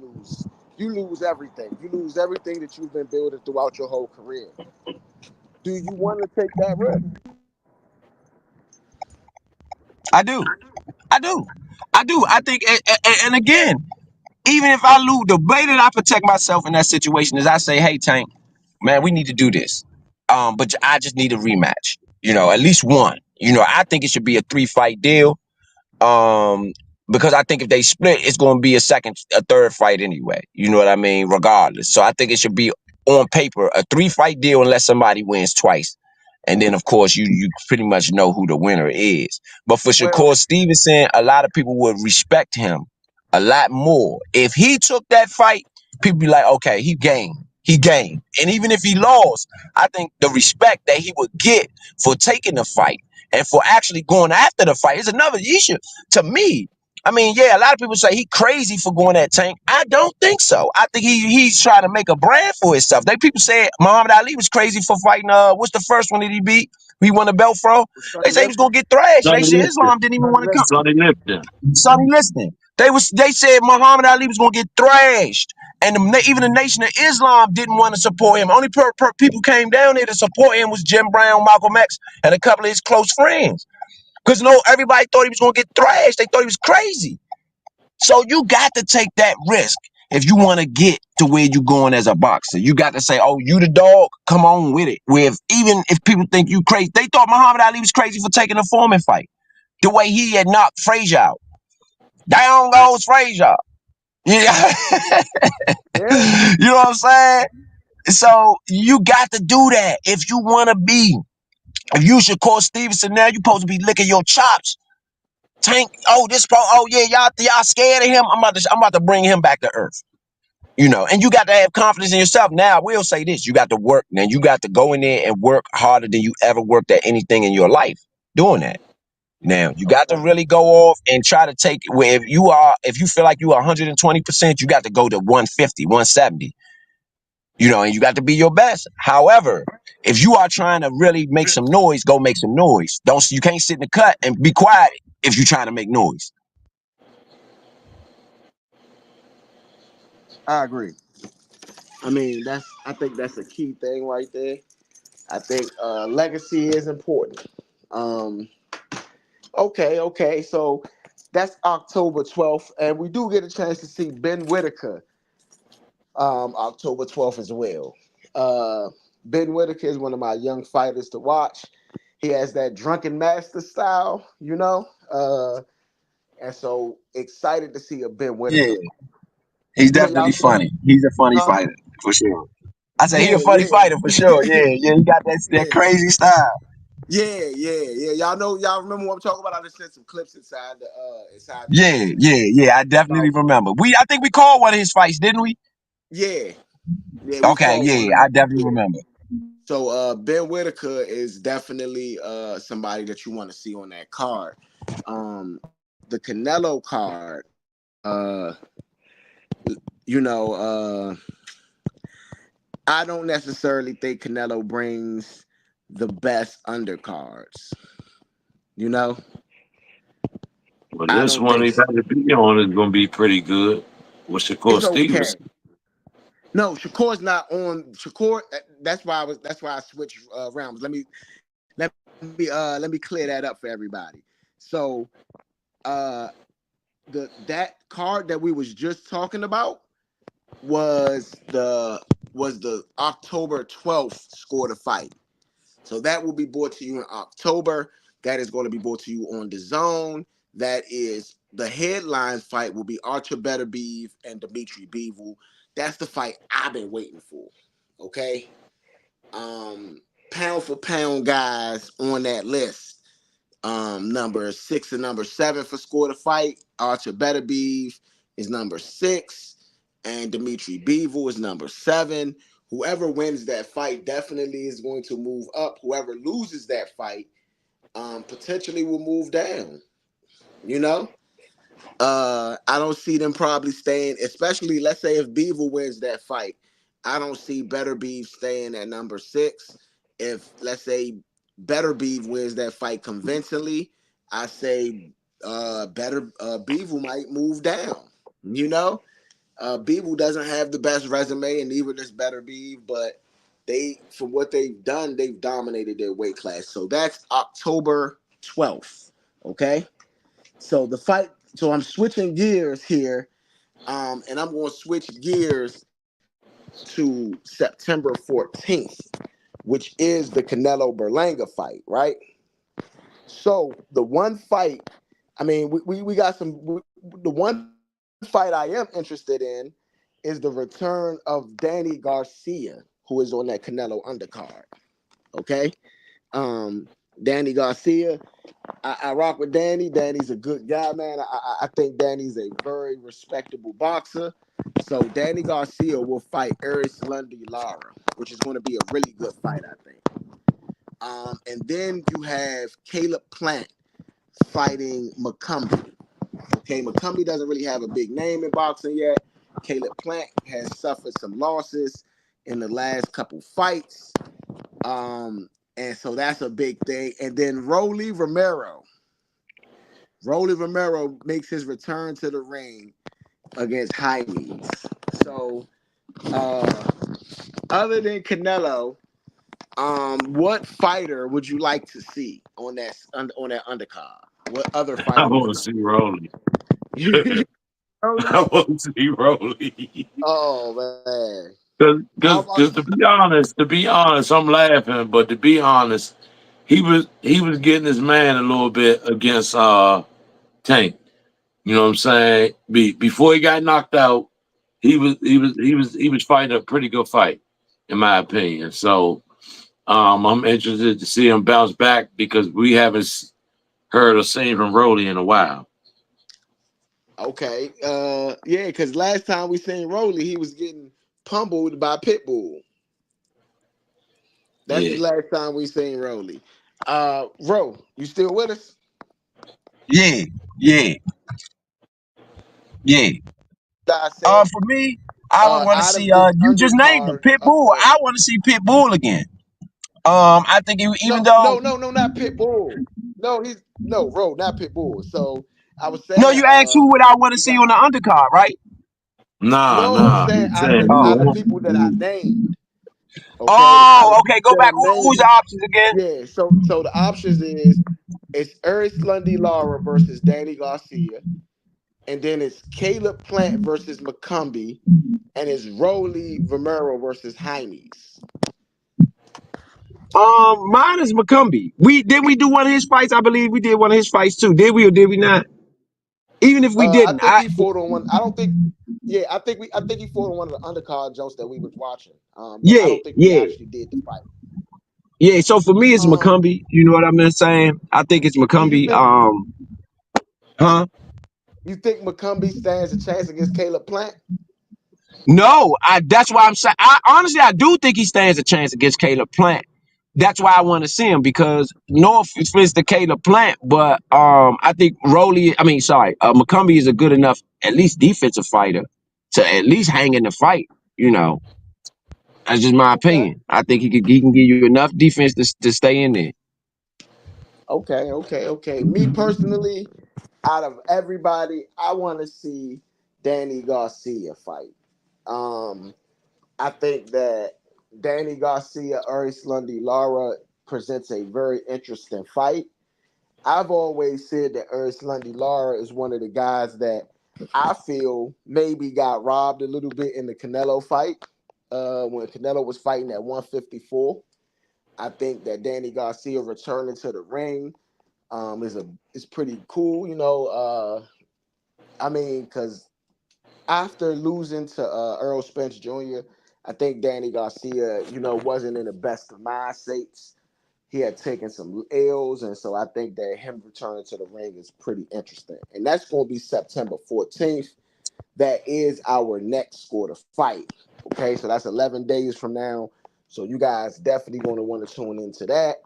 you lose everything. You lose everything that you've been building throughout your whole career. Do you want to take that risk? I do. I do. I do. I think, and again, even if I lose, the way that I protect myself in that situation is I say, hey, Tank, man, we need to do this. But I just need a rematch, at least one. I think it should be a 3-fight deal. Um, because I think if they split, it's going to be a third fight anyway. You know what I mean? Regardless. So I think it should be on paper a 3-fight deal unless somebody wins twice. And then, of course, you pretty much know who the winner is. But for Well, Shakur Stevenson, a lot of people would respect him a lot more. If he took that fight, people be like, okay, he game. he gained. And even if he lost, I think the respect that he would get for taking the fight and for actually going after the fight is another issue. To me, I mean, yeah, a lot of people say he crazy for going at Tank. I don't think so. I think he's trying to make a brand for himself. They people say Muhammad Ali was crazy for fighting. What's the first one that he beat? He won the belt from. They Sonny say he was Liston. gonna get thrashed. They Sonny said Liston. Islam didn't even Sonny want to come. Liston. Sonny Liston. Sonny listening. They said Muhammad Ali was gonna get thrashed, and even the Nation of Islam didn't want to support him. Only people came down there to support him was Jim Brown, Malcolm X, and a couple of his close friends. Because no, everybody thought he was gonna get thrashed. They thought he was crazy. So you got to take that risk if you want to get to where you going as a boxer. You got to say, "Oh, you the dog. Come on with it." Even if people think you crazy, they thought Muhammad Ali was crazy for taking a Foreman fight. The way he had knocked Frazier out. Down goes Frazier. Yeah. Yeah. You know what I'm saying? So you got to do that if you want to be. If you should call Stevenson now, you supposed to be licking your chops. Tank, oh yeah, y'all scared of him. I'm about to bring him back to earth. And you got to have confidence in yourself. Now, I will say this: you got to work. Now, you got to go in there and work harder than you ever worked at anything in your life. Doing that. Now, you got to Okay. really go off and try to take it where if you feel like you are 120%, you got to go to 150, 170. And you got to be your best. However, if you are trying to really make some noise, go make some noise. You can't sit in the cut and be quiet if you're trying to make noise. I agree. I mean, I think that's a key thing right there. I think legacy is important. Um, okay. So that's October 12th, and we do get a chance to see Ben Whitaker October 12th as well. Uh, Ben Whitaker is one of my young fighters to watch. He has that drunken master style, and so excited to see a Ben Yeah, Whitaker. he's Y'all definitely know, funny. He's a funny huh? fighter for sure. I say he a Yeah, funny fighter for sure. yeah, Yeah, yeah, he got that yeah. crazy style. Yeah. Y'all remember what I'm talking about? I just sent some clips inside the Yeah, group chat yeah, yeah. I definitely about remember. I think we called one of his fights, didn't we? yeah, yeah. We Okay, called yeah, one. I definitely Yeah. remember. So Ben Whitaker is definitely somebody that you want to see on that card. The Canelo card, you know, I don't necessarily think Canelo brings the best undercards. You know, Well, I this don't one think he so. about to be on is going to be pretty good. With Shakur It's okay. Stevenson. No, Shakur's not on. Shakur. That's why I switched rounds. Let me clear that up for everybody. So uh that card that we was just talking about was the October 12th score to fight. So that will be brought to you in October. That is going to be brought to you on the zone. That is the headline fight will be Archer Beterbiev and Dimitri Bivol. That's the fight I've been waiting for. Okay. Um, Pound for pound guys on that list. Number 6 and number 7 for score to fight. Archer Beterbiev is number 6, and Dimitri Bivol is number 7. Whoever wins that fight definitely is going to move up. Whoever loses that fight potentially will move down. You know, I don't see them probably staying, especially let's say if Beaver wins that fight. I don't see Better Beef staying at number 6. If let's say Better Beef wins that fight convincingly, I say Better Beaver might move down. You know, Beaver doesn't have the best resume, and neither does Better Beef, but they from what they've done, they've dominated their weight class. So that's October 12th. Okay. So the fight. So I'm switching gears here, and I'm going to switch gears to September 14th, which is the Canelo Berlanga fight, right? So the one fight, I mean, we got the one fight I am interested in is the return of Danny Garcia, who is on that Canelo undercard. Okay, Danny Garcia. I rock with Danny. Danny's a good guy, man. I think Danny's a very respectable boxer. So Danny Garcia will fight Eris Lundy Lara, which is going to be a really good fight, I think. And then you have Caleb Plant fighting McCumbee. Okay, McCumbee doesn't really have a big name in boxing yet. Caleb Plant has suffered some losses in the last couple fights. And so that's a big thing. And then Rolly Romero. Rolly Romero makes his return to the ring against Jaime. So uh other than Canelo, what fighter would you like to see on that undercard? What other I fighter would want you to like? see Rolly. You Rolly? I want to see Rolly. Oh man. How about Because to be honest, I'm laughing, but to be honest, he was getting his man a little bit against Tank. You know what I'm saying? Before he got knocked out, he was fighting a pretty good fight, in my opinion. So I'm interested to see him bounce back because we haven't heard or seen from Rolly in a while. okay? Yeah, because last time we seen Rolly, he was getting pummeled by Pitbull. That's the Yeah. last time we seen Rolly. Ro, you still with us? Yeah, yeah, yeah. I said, For me, I would want to out see. of this You just named him, undercard, Pitbull. I want to see Pitbull again. I think even no, though no, no, no, not Pitbull. No, he's no, Ro, not Pitbull. So I was no, saying, you asked who would I want to we see got on the undercard, right? Nah, no. I'm nah. He saying was saying he out would of the Oh, want. people that I named. Okay, out oh, of the okay. people Go that back. I named, Who's the options again? yeah. So the options is it's Eris Lundy Lara versus Danny Garcia, and then it's Caleb Plant versus McCumbee, and it's Rolly Romero versus Jaimes. Mine is McCumbee. We do one of his fights. I believe we did one of his fights too. Did we or did we not? Even if we I didn't, think he fought on one. I don't think. Yeah, I think he fought on one of the undercard jokes that we was watching. But I yeah, don't think we yeah, actually did the fight. yeah. So for me, it's Um, McCumbee. You know what I'm saying? I think it's do you McCumbee. think Huh? McCumbee stands a chance against Caleb Plant? No, that's why I'm saying. I honestly, I do think he stands a chance against Caleb Plant. That's why I want to see him because no offense to Caleb Plant, but I think McCumbee is a good enough, at least defensive fighter, to at least hang in the fight. You know, that's just my Okay, opinion. I think he can give you enough defense to stay in there. okay. Me personally, out of everybody, I want to see Danny Garcia fight. Um, I think that Danny Garcia, Urs Lundy, Lara presents a very interesting fight. I've always said that Urs Lundy Lara is one of the guys that I feel maybe got robbed a little bit in the Canelo fight. When Canelo was fighting at 154, I think that Danny Garcia returning to the ring is pretty cool. I mean, because after losing to Earl Spence Jr., I think Danny Garcia, wasn't in the best of mind states. He had taken some L's, and so I think that him returning to the ring is pretty interesting. And that's going to be September 14th. That is our next score to fight. Okay, so that's 11 days from now. So you guys definitely going to want to tune into that.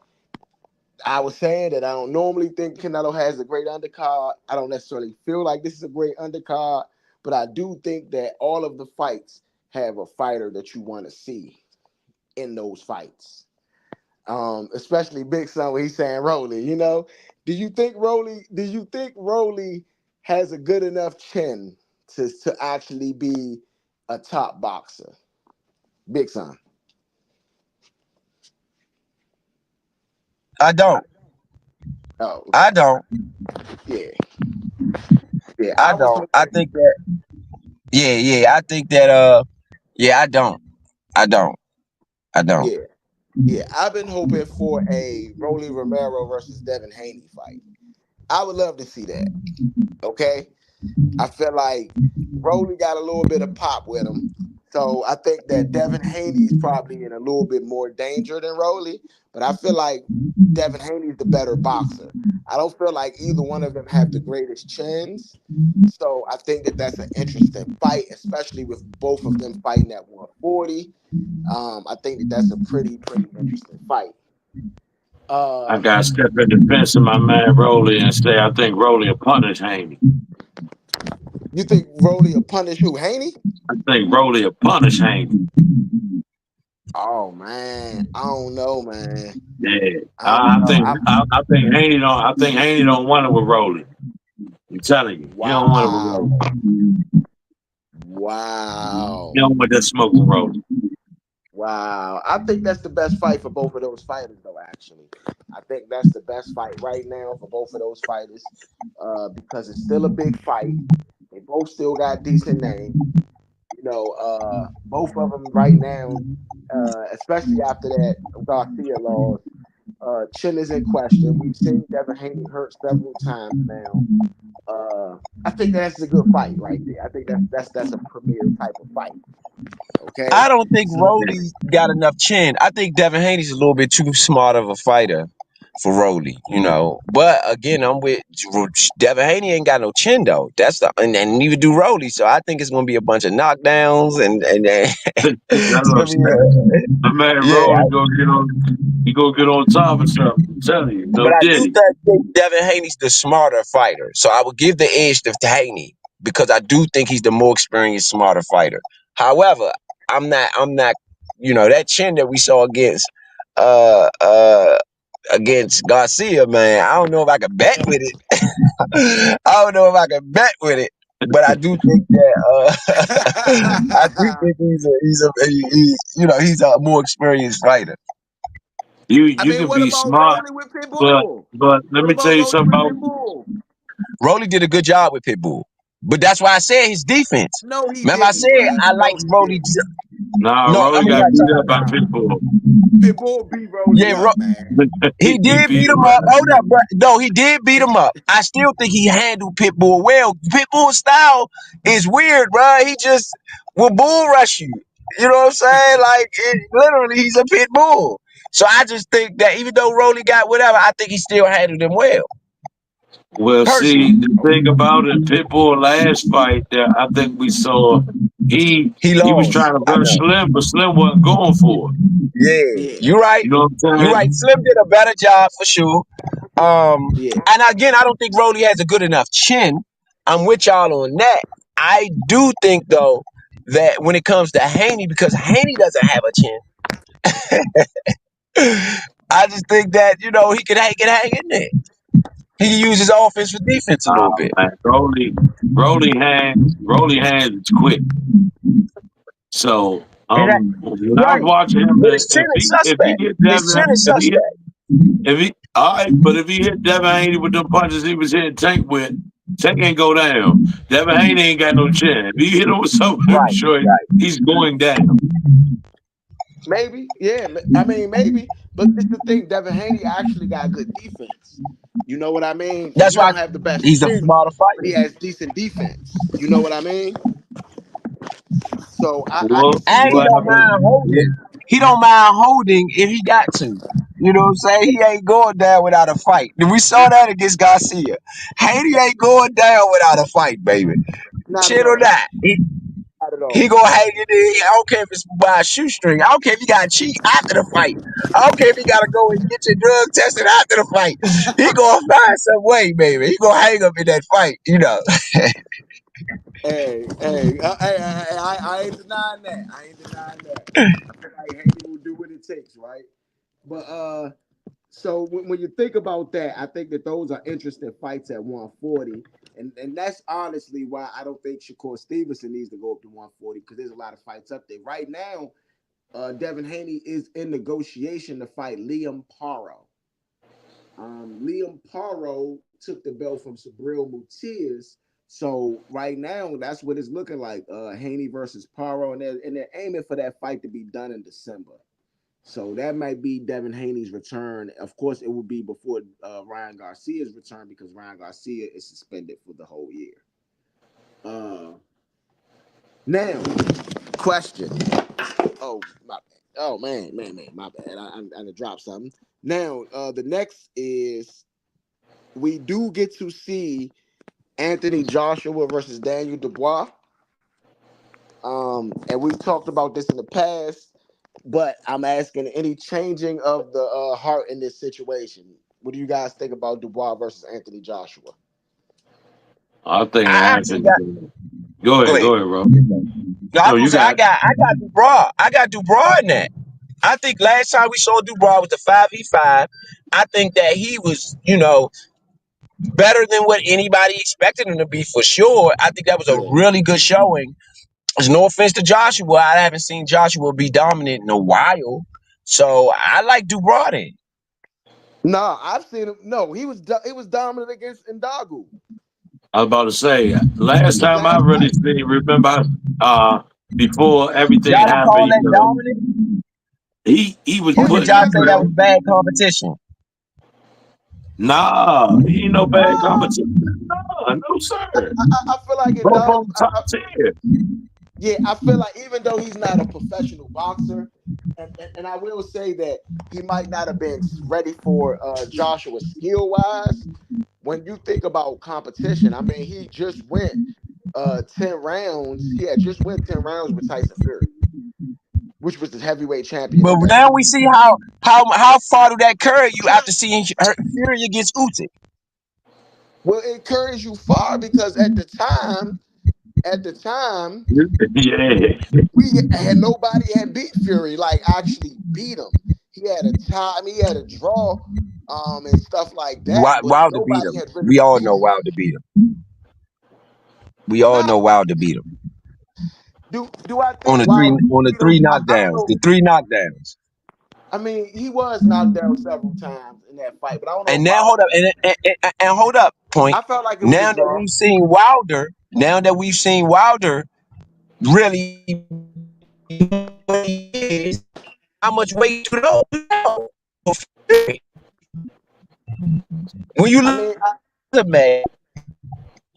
I was saying that I don't normally think Canelo has a great undercard. I don't necessarily feel like this is a great undercard, but I do think that all of the fights have a fighter that you want to see in those fights. Especially Big Son when he's saying Rolly. Do you think Rolly has a good enough chin to actually be a top boxer? Big Son. I don't. Oh, okay. I don't. Yeah. Yeah. I I was don't. I hoping. think that. Yeah, yeah. I think that. Yeah, I don't. I don't. I don't. Yeah. Yeah. I've been hoping for a Rolly Romero versus Devin Haney fight. I would love to see that. Okay. I feel like Rolly got a little bit of pop with him. So I think that Devin Haney's probably in a little bit more danger than Rolly, but I feel like Devin Haney's the better boxer. I don't feel like either one of them have the greatest chins. So I think that that's an interesting fight, especially with both of them fighting at 140. I think that that's a pretty interesting fight. I Uh, got to step in defense of my man Rolly and say I think Rolly will punish Haney. you think Rolly will punish who? Haney? I think Rolly will punish Haney. Oh man, I don't know, man. Yeah, I don't know. I think Haney don't. I think Haney don't want it with Rolly. I'm telling you, he don't want it with Rolly. Wow, He wow, don't want that smoke with Rolly. wow. I think that's the best fight for both of those fighters, though. Actually, I think that's the best fight right now for both of those fighters, because it's still a big fight. They both still got decent names. Both of them right now, especially after that Garcia loss, chin is in question. We've seen Devin Haney hurt several times now. I think that's a good fight right there. I think that's a premier type of fight. Okay, I don't think so Rolly got enough chin. I think Devin Haney's a little bit too smart of a fighter for Rolly, you know. But again, I'm with Devin Haney ain't got no chin though. And neither do Rolly. So I think it's gonna be a bunch of knockdowns and That's it's what I'm gonna be saying. My man yeah. Rolly gonna get on. He gonna get on top of something. I'm telling you, no But I do diddy. think Devin Haney's the smarter fighter. So I would give the edge to Haney because I do think he's the more experienced, smarter fighter. However, I'm not, that chin that we saw uh uh against Garcia, man. I don't know if I could bet with it. I don't know if I can bet with it. But I do think that I do think he's a more experienced fighter. I You mean, can what be about smart, Rolly with but Pitbull? let What me tell about you Rolly something with about. Pitbull? Rolly did a good job with Pitbull. But that's why I said his defense. No, he Remember I didn't, said bruh. I No, liked he Rolly. didn't. Nah, No, I Rolly mean got not beat up time. by Nah, Pitbull. Pitbull beat Rolly Yeah, up, man. he He did beat beat him him up. up. Hold up, but no, he did beat him up. I still think he handled Pitbull well. Pitbull's style is weird, bro. He just will bull rush you. You know what I'm saying? Like literally, he's a pit bull. So I just think that even though Rolly got whatever, I think he still handled him well. Well, see, Personally, the thing about it, Pitbull last fight that I think we saw, he he was lost. trying to I rush know. Slim, but Slim wasn't going for it. Yeah, Yeah, you right. You know what I'm You right. saying? Slim did a better job for sure. yeah. And again, I don't think Rolly has a good enough chin. I'm with y'all on that. I do think though that when it comes to Haney, because Haney doesn't have a chin, I just think that he can hang in there. He can use his offense for defense a little bit. Man, Rolly hands is quick. So when I was Right, watching him, but his chin is if he suspect. hit His chin Devin, is suspect. if he all right, but if he hit Devin Haney with them punches he was hitting Tank with, Tank ain't go down. Devin Haney ain't got no chin. If he hit him with some of them Right, short, right. he's going down. Maybe, yeah. I mean, maybe. But this the thing. Devin Haney actually got good defense. You know what I mean? That's He why don't have the best he's a chin, smarter but he fighter. has decent defense. You know what I mean? So I Well, can see And where he you well, don't coming mind from. holding. He don't mind holding if he got to. You know what I'm saying? He ain't going down without a fight. We saw that against Garcia. Haiti ain't going down without a fight, baby. Not at Shit or all. not. Not at He all. gonna hang in there. I don't care if it's by a shoestring. I don't care if you gotta cheat after the fight. I don't care if you gotta go and get your drug tested after the fight. He gonna find some way, baby. He gonna hang up in that fight, you know. I ain't denying that. I ain't denying that. I feel like Haney will do what it takes, right? But so when you think about that, I think that those are interesting fights at 140, and that's honestly why I don't think Shakur Stevenson needs to go up to 140 because there's a lot of fights up there right now. Devin Haney is in negotiation to fight Liam Paro. Liam Paro took the belt from Sabril Mutias. So right now, that's what it's looking like. Haney versus Paro, and they're aiming for that fight to be done in December. So that might be Devin Haney's return. Of course, it will be before Ryan Garcia's return because Ryan Garcia is suspended for the whole year. Uh, now, Question. Oh my. Oh man, my bad. I dropped something. Now, the next is we do get to see Anthony Joshua versus Daniel Dubois. And we've talked about this in the past, but I'm asking any changing of the heart in this situation. What do you guys think about Dubois versus Anthony Joshua? I think I actually Anthony. got. Go ahead. Go ahead, bro. No, I No, was gonna you say got it. I got Dubois. I got Dubois in that. I think last time we saw Dubois was the 5v5. I think that he was, better than what anybody expected him to be for sure. I think that was a Yeah. really good showing. There's no offense to Joshua. I haven't seen Joshua be dominant in a while. So I like Dubois then. No, I've seen him. No, he was dominant against Ndagu. I was about to say, last His time I last really fight. seen, remember, before everything Y'all happened, call that dominant? he was Yeah, Or did but putting y'all it say that remember, was real. bad competition? Nah, he ain't no bad uh, competition. Nah, no sir. I feel like Both Ndagu. on top tier. Yeah, I feel like even though he's not a professional boxer, and I will say that he might not have been ready for Joshua skill wise. When you think about competition, I mean, he just went 10 rounds. He had just went 10 rounds with Tyson Fury, which was the heavyweight champion But at that now time. we see how far do that carry you after seeing Fury against Usyk? Well, it carries you far because at the time, Yeah. we had nobody had beat Fury, like actually beat him. He had a tie, I mean, he had a draw, and stuff like that, but Wilder beat nobody him. had really We all beat know him. Wilder beat him. We all Now, know Wilder beat him do I think Wilder on the beat him? three I don't knockdowns. know. The three knockdowns. I mean, he was knocked down several times in that fight, but I don't know And if now Wilder. hold up and hold up. Point. I felt like it was a Now that draw. we've seen Wilder, really what he is, how much weight to know? When you I look mean, at the man,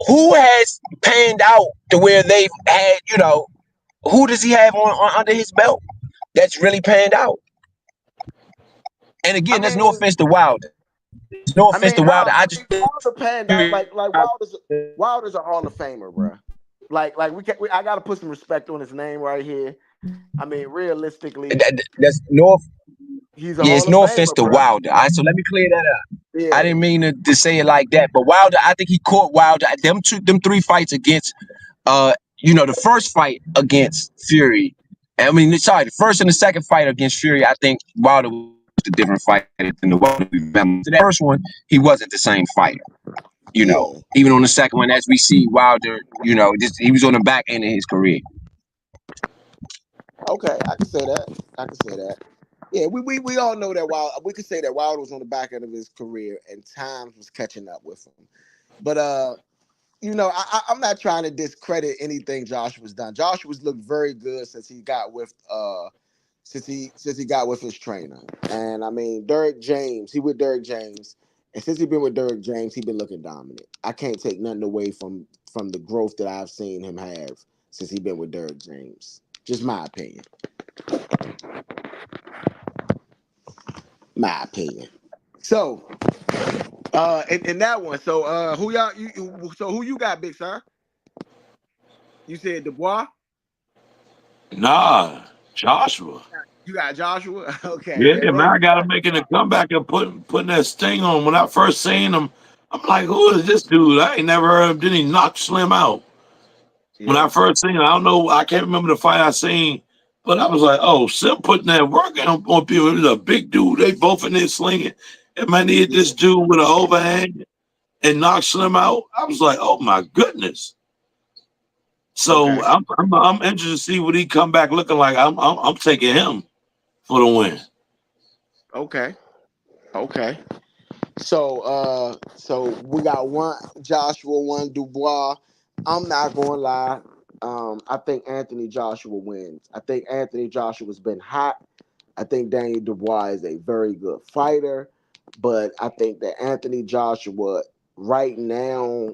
who has panned out to where they've had, who does he have on under his belt that's really panned out? And I again, there's no mean, offense to Wilder. There's no I offense mean, to no, Wilder. I I just mean Wilder panned out like Wilder's a Hall of Famer, bro. Like I got to put some respect on his name right here. I mean, realistically, that's no he's a yeah, it's Hall of no offense Famer, to bro. Wilder. All right, so let me clear that up. I Yeah. didn't mean to say it like that, but Wilder, I think he caught Wilder. Them three fights against, the first fight against Fury. I mean, sorry, the first and the second fight against Fury. I think Wilder was a different fighter than the Wilder we remember. So that first one, he wasn't the same fighter. Yeah. Even on the second one, as we see Wilder, he was on the back end of his career. Okay, I can say that. I can say that. Yeah, we all know that Wilder. We could say that Wilder was on the back end of his career, and times was catching up with him. But I'm not trying to discredit anything Joshua's done. Joshua's looked very good since he got with his trainer. And I mean, Derek James, he with Derek James, and since he been with Derek James, he been looking dominant. I can't take nothing away from the growth that I've seen him have since he been with Derek James. Just my opinion. My opinion. So, in that one, so who you got, Big Sir? You said Dubois. Nah, Joshua. You got Joshua. Okay, Yeah, yeah, man, I Rogan. gotta making a comeback and putting that sting on. When I first seen him, I'm like, who is this dude? I ain't never heard of him. Then he knocked Slim out. When I Yeah. first seen him, I don't know, I can't remember the fight I seen, but I was like, oh, Slim putting that work on people. He was a big dude. They both in there slinging. And man, he hit Yeah. this dude with an overhand and knocked Slim out. I was like, oh my goodness. So Okay. I'm interested to see what he come back looking like. I'm taking him for the win. Okay. Okay. So we got one Joshua, one Dubois. I'm not gonna lie. I think Anthony Joshua wins. I think Anthony Joshua's been hot. I think Daniel Dubois is a very good fighter, but I think that Anthony Joshua right now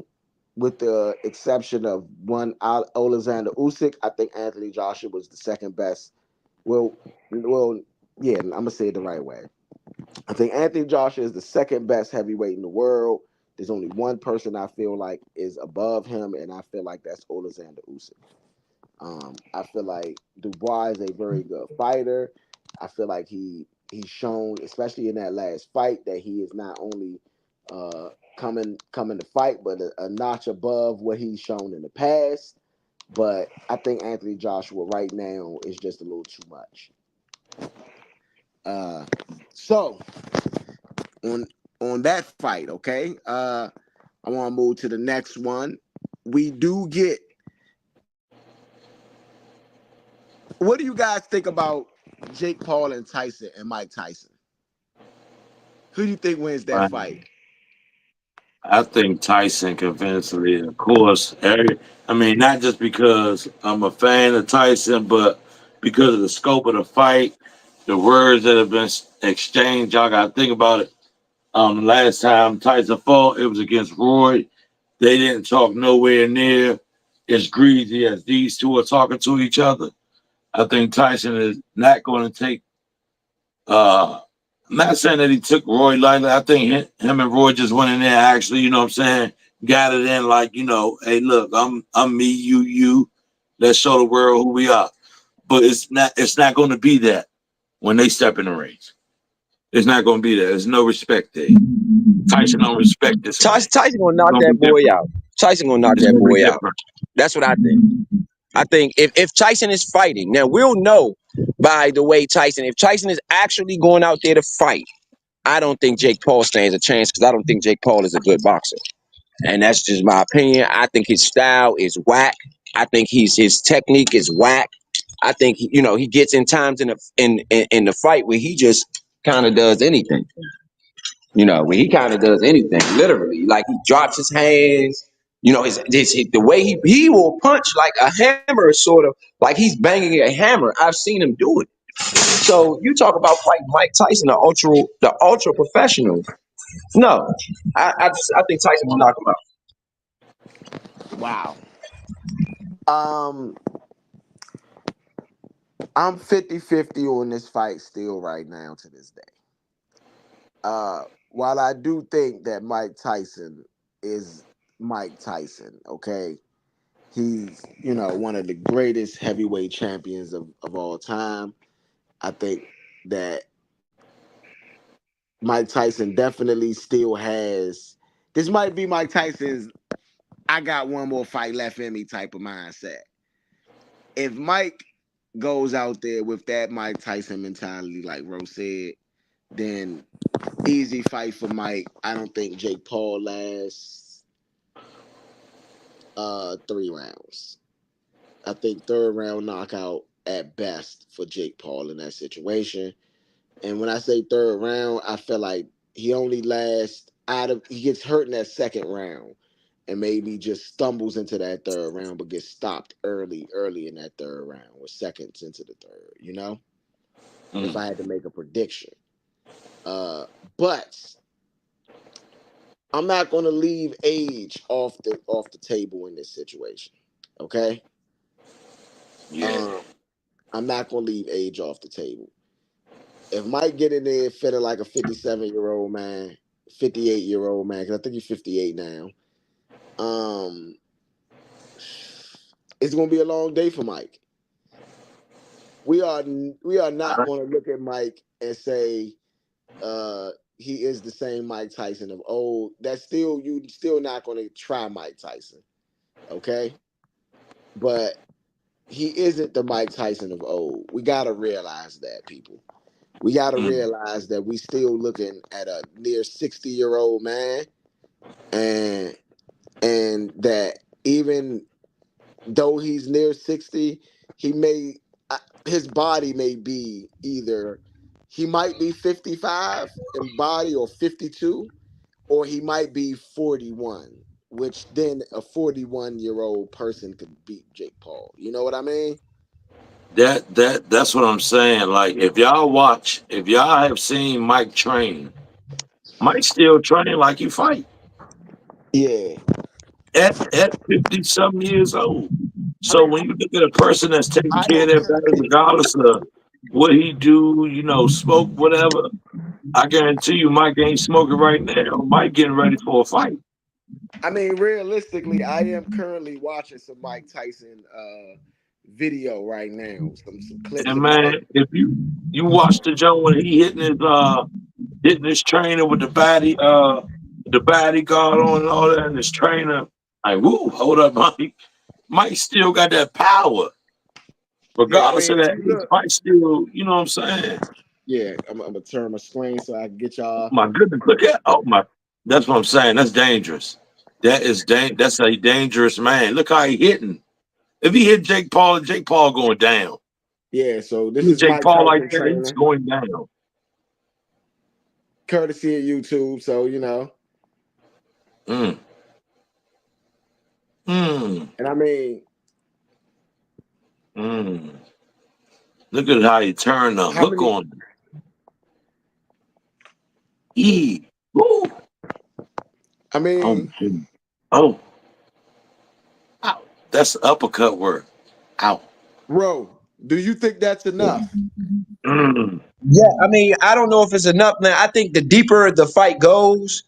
with the exception of one Alexander Usyk, I think Anthony Joshua was the second best. Well, well, yeah, I'm gonna say it the right way. I think Anthony Joshua is the second best heavyweight in the world. There's only one person I feel like is above him, and I feel like that's Alexander Usyk. I feel like Dubois is a very good fighter. I feel like he's shown, especially in that last fight, that he is not only coming to fight, but a notch above what he's shown in the past. But I think Anthony Joshua right now is just a little too much. Uh, so on on that fight, okay. I want to move to the next one. We do get. What do you guys think about Jake Paul and Tyson and Mike Tyson? Who do you think wins that fight? I think Tyson convincingly, of course. I mean, not just because I'm a fan of Tyson, but because of the scope of the fight, the words that have been exchanged. Y'all got to think about it. Last time Tyson fought, it was against Roy. They didn't talk nowhere near as greasy as these two are talking to each other. I think Tyson is not going to take. I'm not saying that he took Roy lightly. I think him and Roy just went in there. Actually, you know what I'm saying? Got it in like, hey, look, I'm me, you. Let's show the world who we are. But it's not going to be that when they step in the rings. It's not going to be that. There's no respect there. Tyson don't respect this man. Tyson gonna It's knock going to that be boy different. out. Tyson gonna knock It's that going to be boy out. different. That's what I think. I think if Tyson is fighting, now we'll know by the way Tyson, if Tyson is actually going out there to fight, I don't think Jake Paul stands a chance because I don't think Jake Paul is a good boxer. And that's just my opinion. I think his style is whack. I think his technique is whack. I think he gets in times in the fight where he just kind of does anything. Where he kind of does anything, literally. Like he drops his hands. The way he will punch like a hammer, sort of like he's banging a hammer. I've seen him do it. So you talk about fighting Mike Tyson, the ultra professional. No, I think Tyson will knock him out. Wow. Um, I'm 50-50 on this fight still right now to this day. While I do think that Mike Tyson is Mike Tyson, okay, he's one of the greatest heavyweight champions of all time. I think that Mike Tyson definitely still has. This might be Mike Tyson's "I got one more fight left in me" type of mindset. If Mike goes out there with that Mike Tyson mentality, like Rose said, then easy fight for Mike. I don't think Jake Paul lasts 3 rounds. I think third round knockout at best for Jake Paul in that situation. And when I say third round, I feel like he only lasts he gets hurt in that second round and maybe just stumbles into that third round, but gets stopped early in that third round or seconds into the third. If Mm. I had to make a prediction. Uh, but I'm not gonna leave age off the table in this situation. Okay? Yeah. Um, I'm not gonna leave age off the table. If Mike get in there feeling like a 57-year-old man, 58-year-old man, because I think he's 58 now, um, it's gonna be a long day for Mike. We are not gonna look at Mike and say he is the same Mike Tyson of old. That's still you still not gonna try Mike Tyson, okay? But he isn't the Mike Tyson of old. We gotta realize that, people. We got to Mm. realize that we still looking at a near 60-year-old man, and that even though he's near 60, he may his body may be either he might be 55 in body or 52, or he might be 41, which then a 41-year-old person could beat Jake Paul. You know what I mean? That's what I'm saying. Like if y'all have seen Mike train, Mike still training like he fight. Yeah. at 50 some years old. I So mean, when you look at a person that's taking I care of am their body, currently. regardless of what he do, smoke, whatever, I guarantee you Mike ain't smoking right now. Mike getting ready for a fight. I mean, realistically, I am currently watching some Mike Tyson video right now. Some clips And of man, Mike. if you watch the joint when he hitting his trainer with the bodyguard on and all that, and his trainer, like, woo, hold up, Mike. Mike still got that power. Yeah, I Regardless mean, of if that you age, look, Mike still, you know what I'm saying? yeah, I'm gonna turn my screen so I can get y'all. My goodness, look at oh my that's what I'm saying. That's dangerous. That's a dangerous man. Look how he hitting. If he hit Jake Paul going down. Yeah, so this Hit is Jake Mike Paul like Tyson that, he's trainer, going down. courtesy of YouTube. So Mm, mm, and I mean, mm. Look at how he turned the how hook many? on E. Woo. I Oh my mean, goodness. Oh, ow. That's uppercut work. Ow. bro, do you think that's enough? Mm. Yeah, I mean, I don't know if it's enough, man. I think the deeper the fight goes,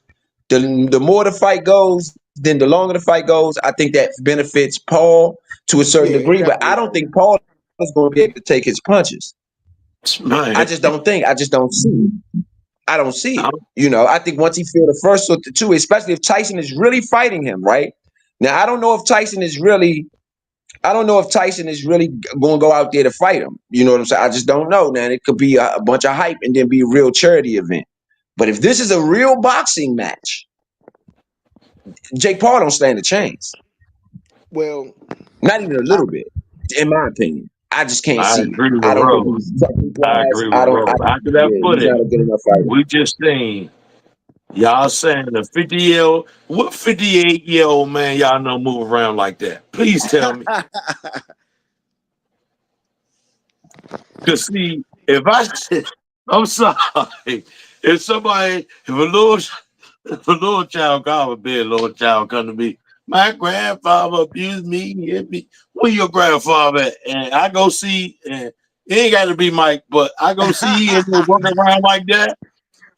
the more the fight goes, then the longer the fight goes. I think that benefits Paul to a certain Yeah, degree, it but I definitely don't does. think Paul is going to be able to take his punches. I Man. just don't think. I just don't see it. I don't see it. Ow. I think once he feel the first or the two, especially if Tyson is really fighting him, right? Now, I don't know if Tyson is really. I don't know if Tyson is really going to go out there to fight him. You know what I'm saying? I just don't know. Now it could be a bunch of hype and then be a real charity event. But if this is a real boxing match, Jake Paul don't stand a chance. Well, Not even a I, little bit, in my opinion. I just can't I see it. agree with I don't think Rose. he's technique I wise. agree I with don't. I Rose. don't. After that Yeah, he's footage, not a good enough fighter. we just seen y'all saying the 50-year-old, what 58-year-old man y'all know move around like that? Please tell me. Cause see, if I I'm sorry, if a little child, God forbid, a little child come to me, my grandfather abused me, he hit me. Where your grandfather at? And I go see, and it ain't got to be Mike, but I go see he in there working around like that.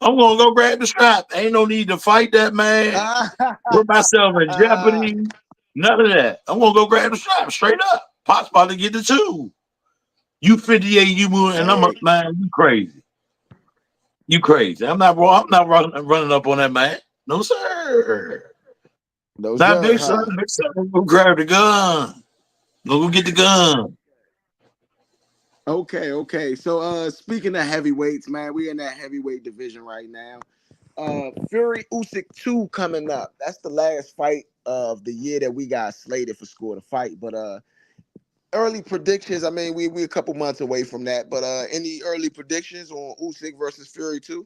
I'm gonna go grab the strap. Ain't no need to fight that man, put myself in jeopardy. None of that. I'm gonna go grab the strap straight up. Pop's about to get the two. You 58, you moving, and I'm a Hey, man. You crazy. You crazy. I'm not wrong. I'm not running up on that man. No sir. no Not sir, big son. huh? Big son, go grab the gun. Go get the gun. Okay, okay. So speaking of heavyweights, man, we in that heavyweight division right now. Fury Usyk 2 coming up. That's the last fight of the year that we got slated for Score to Fight. But early predictions, I mean, we a couple months away from that. But any early predictions on Usyk versus Fury 2?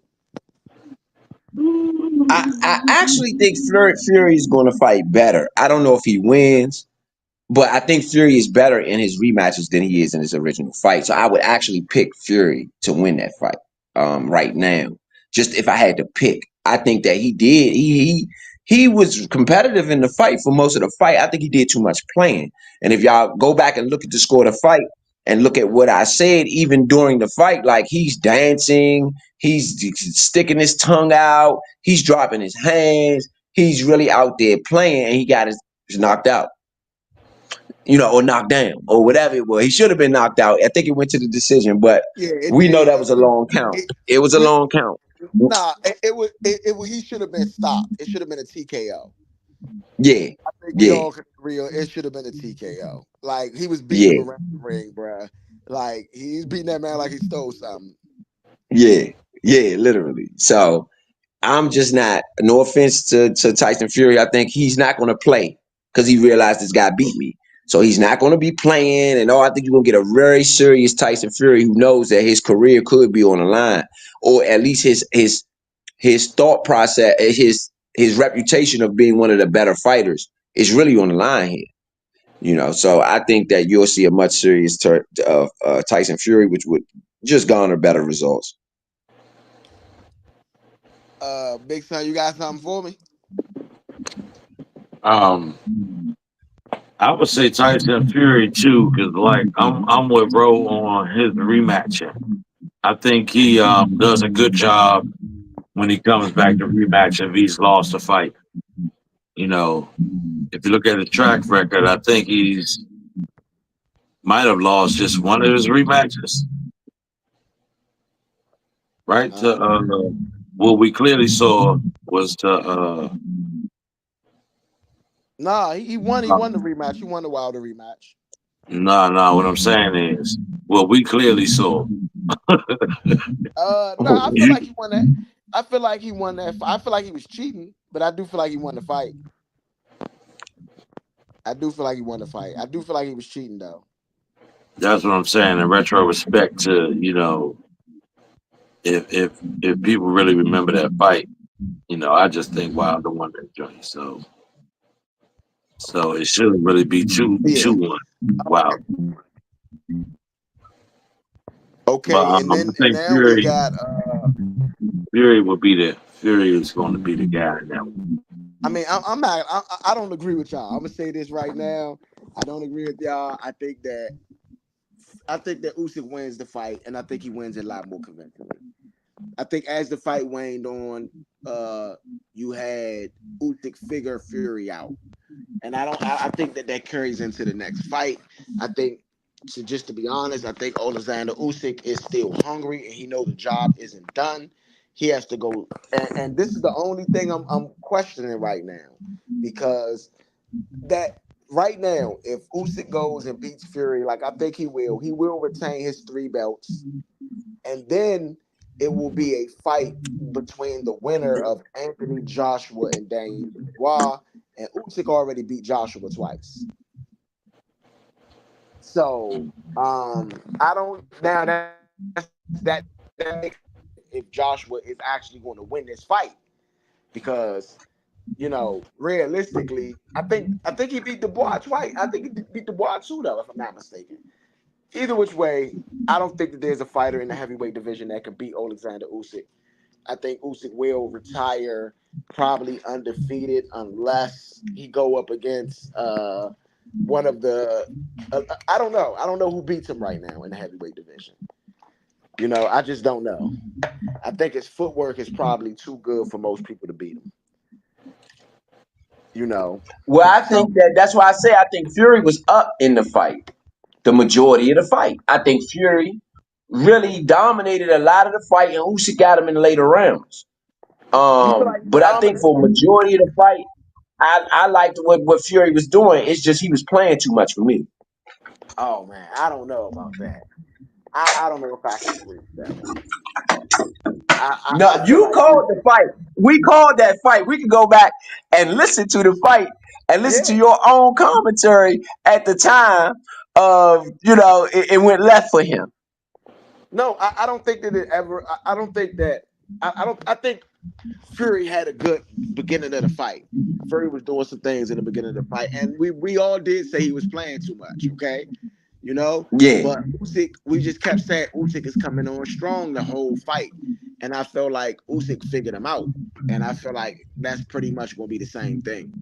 I actually think Fury is going to fight better. I don't know if he wins. But I think Fury is better in his rematches than he is in his original fight. So I would actually pick Fury to win that fight right now. Just if I had to pick, I think that he did. He was competitive in the fight for most of the fight. I think he did too much playing. And if y'all go back and look at the score of the fight and look at what I said, even during the fight, like he's dancing, he's sticking his tongue out, he's dropping his hands, he's really out there playing, and he got his knocked out, or knocked down or whatever it was. He should have been knocked out. I think it went to the decision, but Yeah, it we know did. that was a long count. It, It was a we, long count. nah, he should have been stopped. It should have been a TKO. Yeah, I think we yeah, all can agree on it should have been a TKO. Like he was beating him yeah, around the ring, bruh. Like he's beating that man like he stole something. yeah, yeah, literally. So I'm just not. No offense to Tyson Fury. I think he's not going to play because he realized this guy beat me. So he's not going to be playing. And I think you're going to get a very serious Tyson Fury who knows that his career could be on the line, or at least his thought process, his reputation of being one of the better fighters is really on the line here. So I think that you'll see a much serious Tyson Fury, which would just garner better results. Big son, you got something for me? Um, I would say Tyson Fury too, because like I'm with Ro on his rematching. I think he does a good job when he comes back to rematch if he's lost a fight. You know, if you look at his track record, I think he's might have lost just one of his rematches, right? To Uh, what we clearly saw was to nah, he won. He won the rematch. He won the Wilder rematch. no. What I'm saying is what we clearly saw. No, I feel like You, he won that. I feel like he won that. I feel like he was cheating, but I do feel like he won the fight. I do feel like he won the fight. I do feel like he was cheating though. that's what I'm saying. In retrospect, to if people really remember that fight, I just think Wilder won that joint. So it shouldn't really be two Yeah. one. Wow. But Okay, and I then and think now we Fury got. Fury will be the Fury is going to be the guy in that one. I mean, I'm not. I don't agree with y'all. I'm gonna say this right now. I don't agree with y'all. I think that Usyk wins the fight, and I think he wins a lot more convincingly. I think as the fight waned on, uh, you had Usyk figure Fury out, and I think that carries into the next fight. I think, to be honest, I think Alexander Usyk is still hungry, and he knows the job isn't done. He has to go, and this is the only thing I'm questioning right now, because that right now, if Usyk goes and beats Fury, like I think he will retain his three belts, and then it will be a fight between the winner of Anthony Joshua and Daniel Dubois, and Usyk already beat Joshua twice. So I don't now that makes if Joshua is actually going to win this fight because realistically, I think he beat Dubois twice. I think he beat Dubois too, though, if I'm not mistaken. Either which way, I don't think that there's a fighter in the heavyweight division that could beat Alexander Usyk. I think Usyk will retire probably undefeated unless he go up against one of the. I don't know. I don't know who beats him right now in the heavyweight division. I just don't know. I think his footwork is probably too good for most people to beat him. You know. Well, I So think that's why I say I think Fury was up in the fight, the majority of the fight. I think Fury really dominated a lot of the fight, and Usyk got him in the later rounds. you feel like he But I think dominated? for majority of the fight, I liked what Fury was doing. It's just he was playing too much for me. Oh man, I don't know about that. I don't know if I can agree with that one. I No, feel you like called the fight. We called that fight. We can go back and listen to the fight and listen to yeah. your own commentary at the time of it went left for him. No, I don't think that it ever. I don't think that. I don't. I think Fury had a good beginning of the fight. Fury was doing some things in the beginning of the fight, and we all did say he was playing too much. Okay, you know. Yeah. But Usyk, we just kept saying Usyk is coming on strong the whole fight, and I felt like Usyk figured him out, and I feel like that's pretty much going to be the same thing.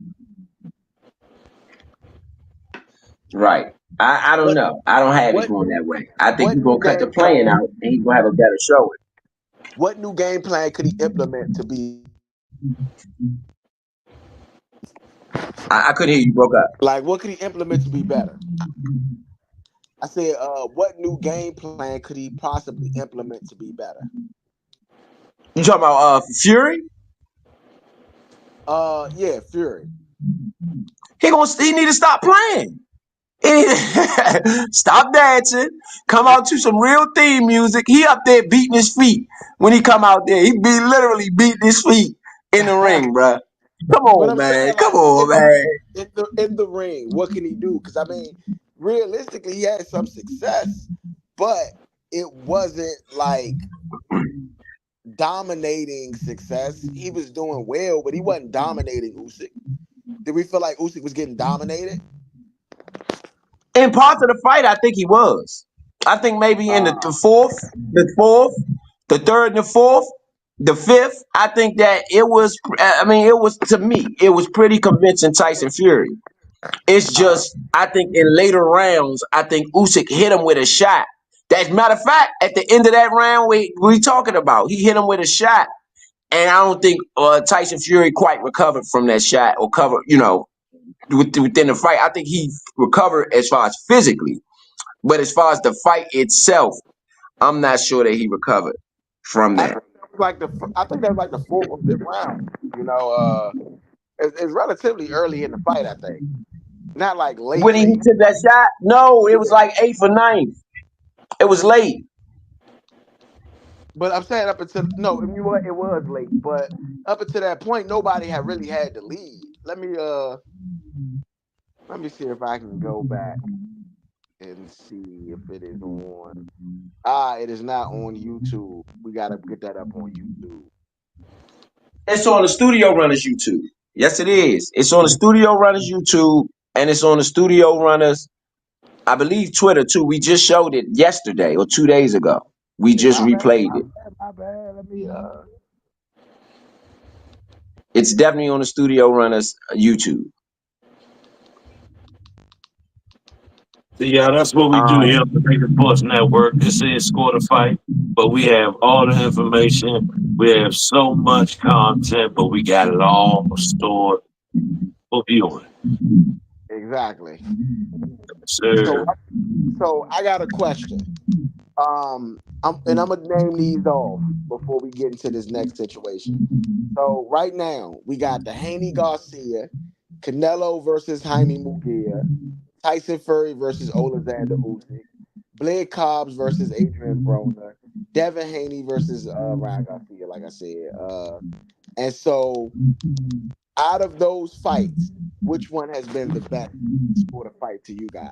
Right. I don't What know. I don't have it what going new that way. I think what he's new gonna cut the game playing plan? out and he's gonna have a better showing. What new game plan could he implement to be better? I couldn't hear you broke up. Like, what could he implement to be better? I said, what new game plan could he possibly implement to be better? You talking about Fury? Yeah, Fury. He need to stop playing. Stop dancing. Come out to some real theme music. He up there beating his feet when he come out there. He be literally beating his feet in the ring, But bruh. Come I'm on, man. saying, Come like, on, man. in the ring, what can he do? Because I mean, realistically, he had some success, but it wasn't like dominating success. He was doing well, but he wasn't dominating Usyk. Did we feel like Usyk was getting dominated? In parts of the fight, I think he was. I think maybe in the Uh, fourth, the third and the fourth. The fifth, I think that it was. I mean, it was to me, it was pretty convincing. Tyson Fury. It's Uh, just, I think in later rounds, I think Usyk hit him with a shot. As a matter of fact, at the end of that round, we talking about, he hit him with a shot, and I don't think Tyson Fury quite recovered from that shot or covered, within the fight. I think he recovered as far as physically, but as far as the fight itself, I'm not sure that he recovered from I that. think that was like I think that was like the fourth or fifth round. You know, it's relatively early in the fight. I think not like late, When he late. took that shot, no, it was Yeah. like eighth or ninth. It was late. But I'm saying up until no, I mean, what it was late, but up until that point, nobody had really had the lead. Let me see if I can go back and see if it is on. It is not on YouTube. We gotta get that up on YouTube. It's on the Studio Runners YouTube. Yes, it is. It's on the Studio Runners YouTube, and it's on the Studio Runners, I believe, Twitter too. We just showed it yesterday or 2 days ago. We just My bad, replayed my it. bad, my bad. Let me It's definitely on the Studio Runners YouTube. So yeah, that's what we do here on the Big Sports Network. This is Score to Fight, but we have all the information. We have so much content, but we got it all stored for viewing. exactly. So Sir, I got a question. I'm gonna name these off before we get into this next situation. So right now we got the Haney Garcia, Canelo versus Jaime Mugia, Tyson Fury versus Alexander Usyk, Blake Cobbs versus Adrian Broner, Devin Haney versus Ryan Garcia, like I said. And so out of those fights, which one has been the best sport of fight to you guys?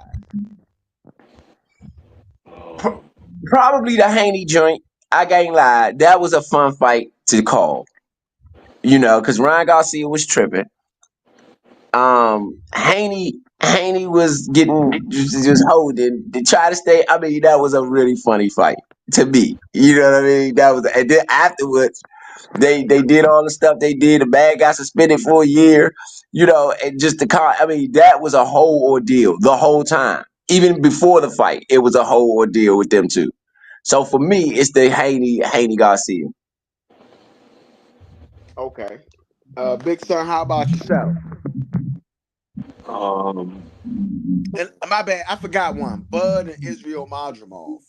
um, Probably the Haney joint. I can't lie. That was a fun fight to call. Because Ryan Garcia was tripping. Haney was getting just holding to try to stay. I mean, that was a really funny fight to me. You know what I mean? That was, and then afterwards, they did all the stuff they did. The man got suspended for a year. And just the car. I mean, that was a whole ordeal the whole time. Even before the fight, it was a whole ordeal with them two. So for me, it's the Haney Garcia. Okay. Big Son, how about yourself? um, And my bad, I forgot one. Bud and Israel Madrimov.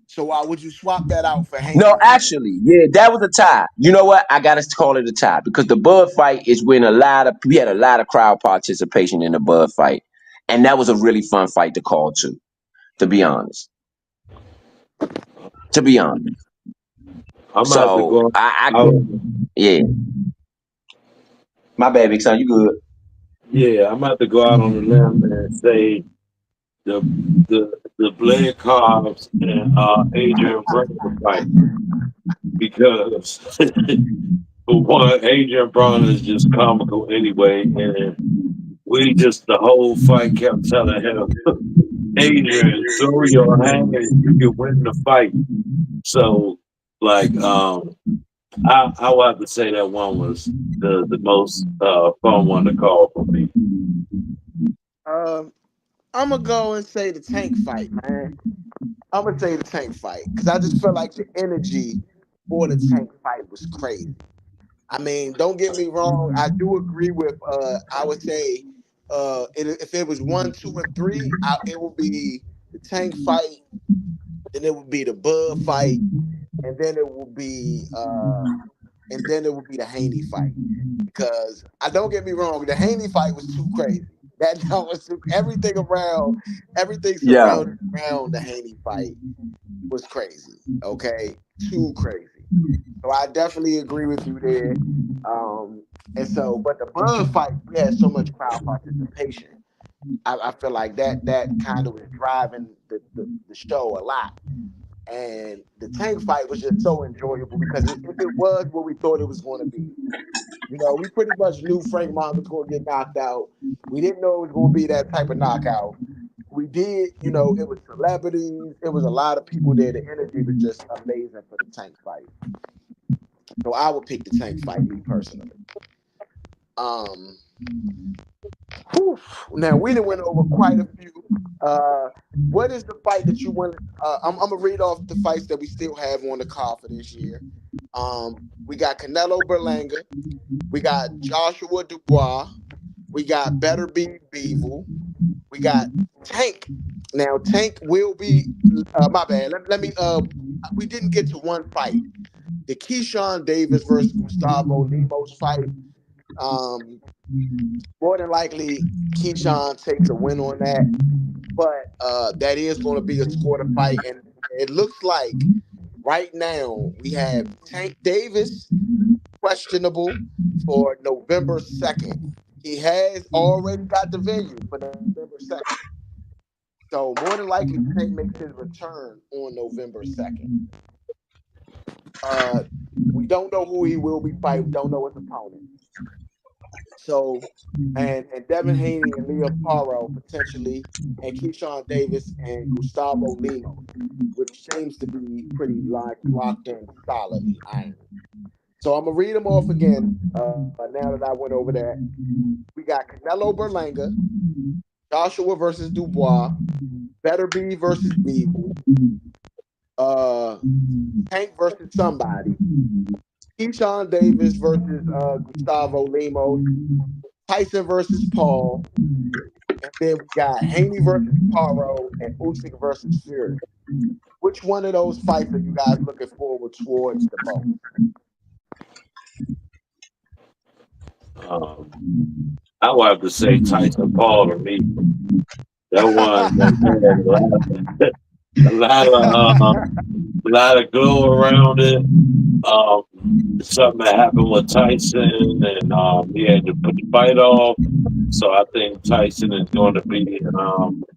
So would you swap that out for No, Haney? actually, yeah, that was a tie. You know what? I gotta call it a tie because the Bud fight is when we had a lot of crowd participation in the Bud fight, and that was a really fun fight to call too. To be honest, to be honest. I'm gonna have to So go I out. can, yeah. My bad, big son. You good? Yeah, I'm gonna have to go out on a limb and say the the Blake Cobbs and Adrian Broner fight because for one, Adrian Broner is just comical anyway, and we just the whole fight kept telling him, Adrian, throw your hands, you can win the fight. So, like, I would have to say that one was the most fun one to call for me. Um, I'm gonna go and say the tank fight, man. I'm gonna say the tank fight because I just feel like the energy for the tank fight was crazy. I mean, don't get me wrong. I do agree with. I would say, if it was one, two, and three, it would be the tank fight, then it would be the Bud fight, and then it would be, the Haney fight. Because I don't get me wrong, the Haney fight was too crazy. That was everything Yeah. surrounded around the Haney fight was crazy. Okay, too crazy. So I definitely agree with you there. But the Bud fight, we had so much crowd participation. I feel like that kind of was driving the show a lot. And the tank fight was just so enjoyable because if it was what we thought it was going to be, we pretty much knew Frank Martin was going to get knocked out. We didn't know it was going to be that type of knockout. We did, it was celebrities. It was a lot of people there. The energy was just amazing for the tank fight. So I would pick the Tank fight, me personally. Um, whew. Now we done went over quite a few. Uh, what is the fight that you want? I'm gonna read off the fights that we still have on the card for this year. We got Canelo Berlanga, we got Joshua Dubois, we got Better Be Beevil, we got Tank. Now Tank will be my bad. Let me we didn't get to one fight. The Keyshawn Davis versus Gustavo Lemos fight. Um, More than likely, Keyshawn takes a win on that, but that is going to be a score to fight, and it looks like right now we have Tank Davis questionable for November 2nd. He has already got the venue for November 2nd, so more than likely Tank makes his return on November 2nd. Uh, we don't know who he will be fighting. We don't know his opponent. So, and Devin Haney and Leo Paro potentially, and Keyshawn Davis and Gustavo Lemos, which seems to be pretty locked in solidly iron. So I'm gonna read them off again. Now that I went over that, we got Canelo Berlanga, Joshua versus Dubois, Better Be versus Beeble, uh, Tank versus somebody, Keyshawn Davis versus Gustavo Lemos, Tyson versus Paul, and then we got Haney versus Paro and Usyk versus Fury. Which one of those fights are you guys looking forward towards the most? Um, I would have to say Tyson Paul to me. That one that had a lot of a lot of glow around it. Um, Something that happened with Tyson, and he had to put the fight off. So I think Tyson is going to be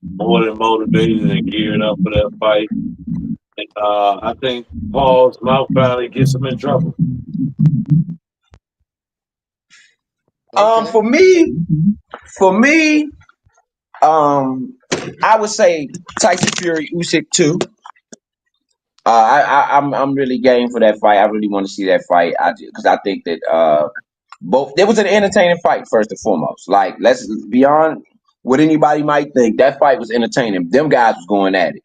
more than motivated and geared up for that fight. And, I think Paul's mouth finally gets him in trouble. Okay. For me, for me, um, I would say Tyson Fury Usyk too. I'm really game for that fight. I really want to see that fight. Because I think that both there was an entertaining fight first and foremost. Like let's beyond what anybody might think, that fight was entertaining. Them guys was going at it.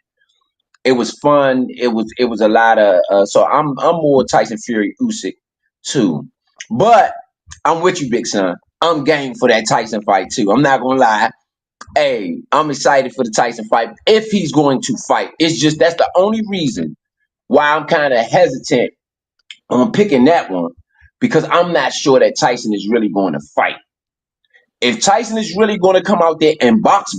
It was fun. It was a lot of so I'm more Tyson Fury Usyk too. But I'm with you, big son. I'm game for that Tyson fight too. I'm not gonna lie. Hey, I'm excited for the Tyson fight if he's going to fight. It's just that's the only reason why I'm kind of hesitant on picking that one because I'm not sure that Tyson is really going to fight. If Tyson is really going to come out there and box,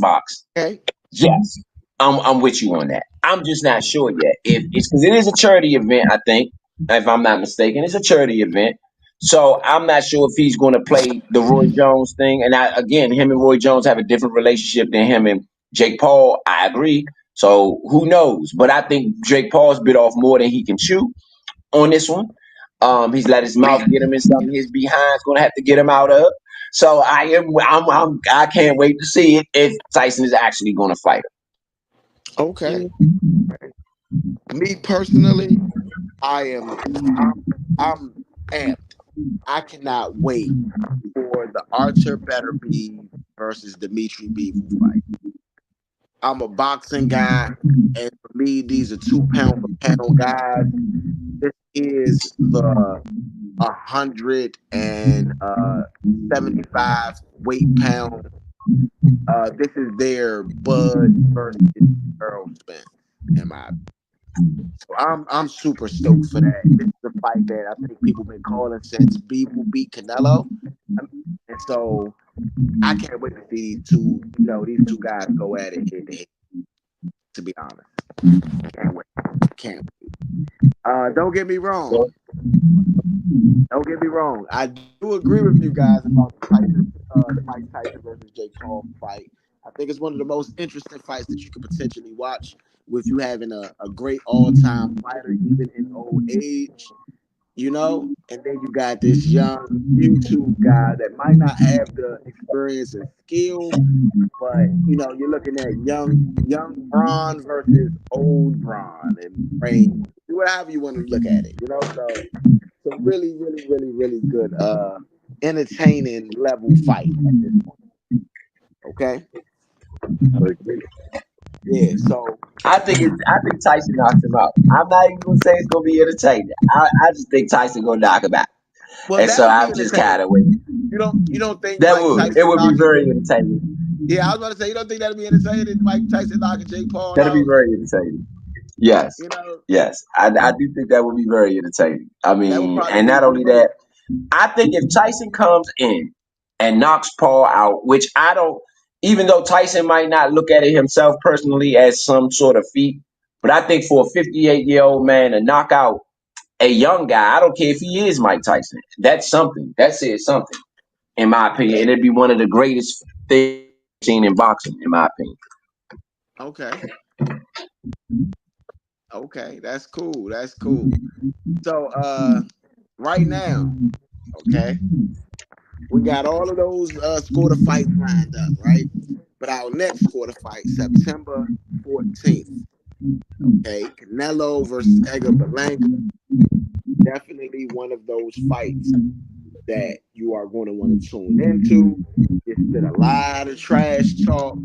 Okay. yes, I'm with you on that. I'm just not sure yet. If it's because it is a charity event, I think, if I'm not mistaken, it's a charity event. So I'm not sure if he's going to play the Roy Jones thing. And again, him and Roy Jones have a different relationship than him and Jake Paul. I agree. So who knows? But I think Jake Paul's bit off more than he can chew on this one. He's let his mouth get him in something his behind's going to have to get him out of. So I can't wait to see it if Tyson is actually going to fight Okay. him. Me personally, I am I'm amped. I cannot wait for the Archer Better Be versus Dimitri Bivol fight. I'm a boxing guy, and for me, these are 2 pound for pound guys. This is the 175 weight pound. This is their Bud versus Earl Spence, in my opinion. So I'm super stoked for that. This is a fight that I think people been calling since Beeble beat Canelo, and so I can't wait to see these two guys go at it head to head. To be honest, can't wait. Can't wait. Don't get me wrong. So, Don't get me wrong. I do agree with you guys about the Mike Tyson versus Jake Paul fight. I think it's one of the most interesting fights that you could potentially watch with you having a great all time fighter, even in old age. And then you got this young YouTube guy that might not have the experience and skill, but you're looking at young Braun versus old Braun and Brain, whatever you want to look at it. So So really, really, really, really good, entertaining level fight at this point. Okay. I agree. Yeah. So I think Tyson knocks him out. I'm not even gonna say it's gonna be entertaining. I just think Tyson gonna knock him out. well, And that so would be I'm just kind entertaining. of waiting. You don't think That Mike would it Tyson would be knocking? very entertaining. Yeah, I was about to say you don't think that'd be entertaining. Mike Tyson knocking Jake Paul That'll be out. very entertaining. Yes, You know, yes, I do think that would be very entertaining. I that would mean, probably and be not the only most. that, I think if Tyson comes in and knocks Paul out, which I don't, even though Tyson might not look at it himself personally as some sort of feat, but I think for a 58-year-old man to knock out a young guy, I don't care if he is Mike Tyson, that's something. That says something, in my opinion, Okay. and it'd be one of the greatest things seen in boxing, in my opinion. Okay. Okay. That's cool. That's cool. So right now, okay, we got all of those score to fights lined up, right? But our next score to fight, September 14th. Okay, Canelo versus Edgar Berlanga. Definitely one of those fights that you are going to want to tune into. It's been a lot of trash talk.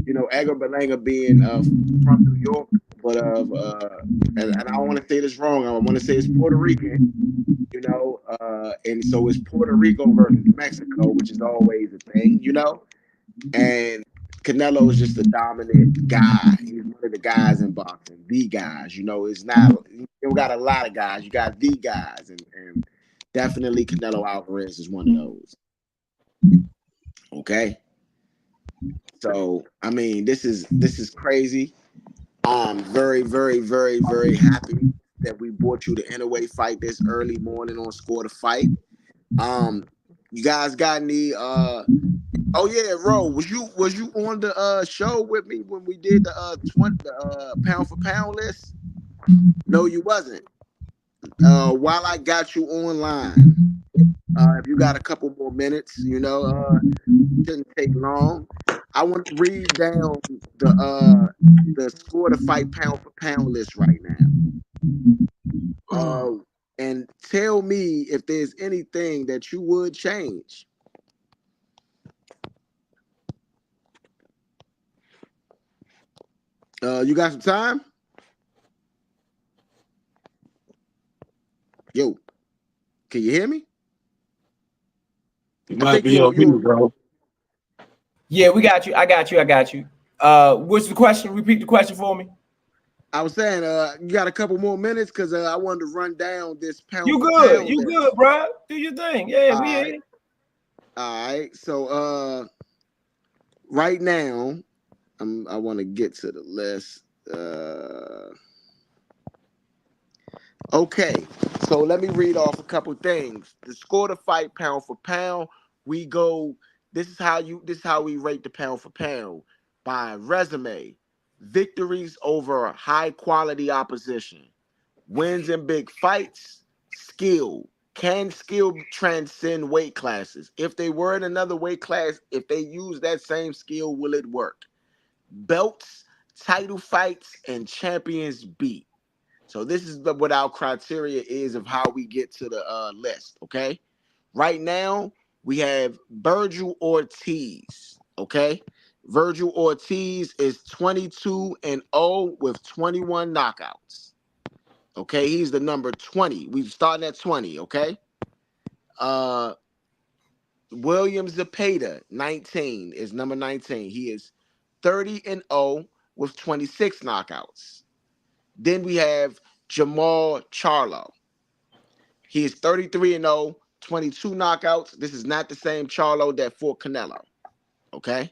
You know, Edgar Berlanga being from New York, but and I don't want to say this wrong. I want to say it's Puerto Rican. You know, and so it's Puerto Rico versus Mexico, which is always a thing. You know, and Canelo is just a dominant guy. He's one of the guys in boxing, the guys. You know, it's not you don't got a lot of guys. You got the guys, and definitely Canelo Alvarez is one of those. Okay, so I mean, this is crazy. I'm very, very, very, very happy that we brought you the Inoue fight this early morning on Score to Fight. Um, you guys got any Oh yeah, Ro, was you on the show with me when we did the pound for pound list? No, you wasn't. While I got you online, if you got a couple more minutes, shouldn't take long. I want to read down the score to fight pound for pound list right now. Uh, and tell me if there's anything that you would change. You got some time? Yo, can you hear me? You I might think be you on you mute, bro. Yeah, we got you. I got you. I got you. What's the question? Repeat the question for me. I was saying, you got a couple more minutes because I wanted to run down this pound You for good? pound You list. good, bro? Do your thing. Yeah, All we right, here. all right. So, right now, I want to get to the list. Okay, so let me read off a couple things. The score to fight pound for pound. We go. This is how we rate the pound for pound by resume, victories over high quality opposition, wins in big fights, skill. Can skill transcend weight classes? If they were in another weight class, if they use that same skill, will it work? Belts, title fights, and champions beat. So this is what our criteria is of how we get to the list. Okay. Right now we have Virgil Ortiz. Okay. Virgil Ortiz is 22-0 with 21 knockouts. Okay, he's the number 20. We've starting at 20, okay? Uh William Zepeda, 19, is number 19. He is 30-0 with 26 knockouts. Then we have Jamal Charlo. He is 33-0, 22 knockouts. This is not the same Charlo that fought Canelo, okay?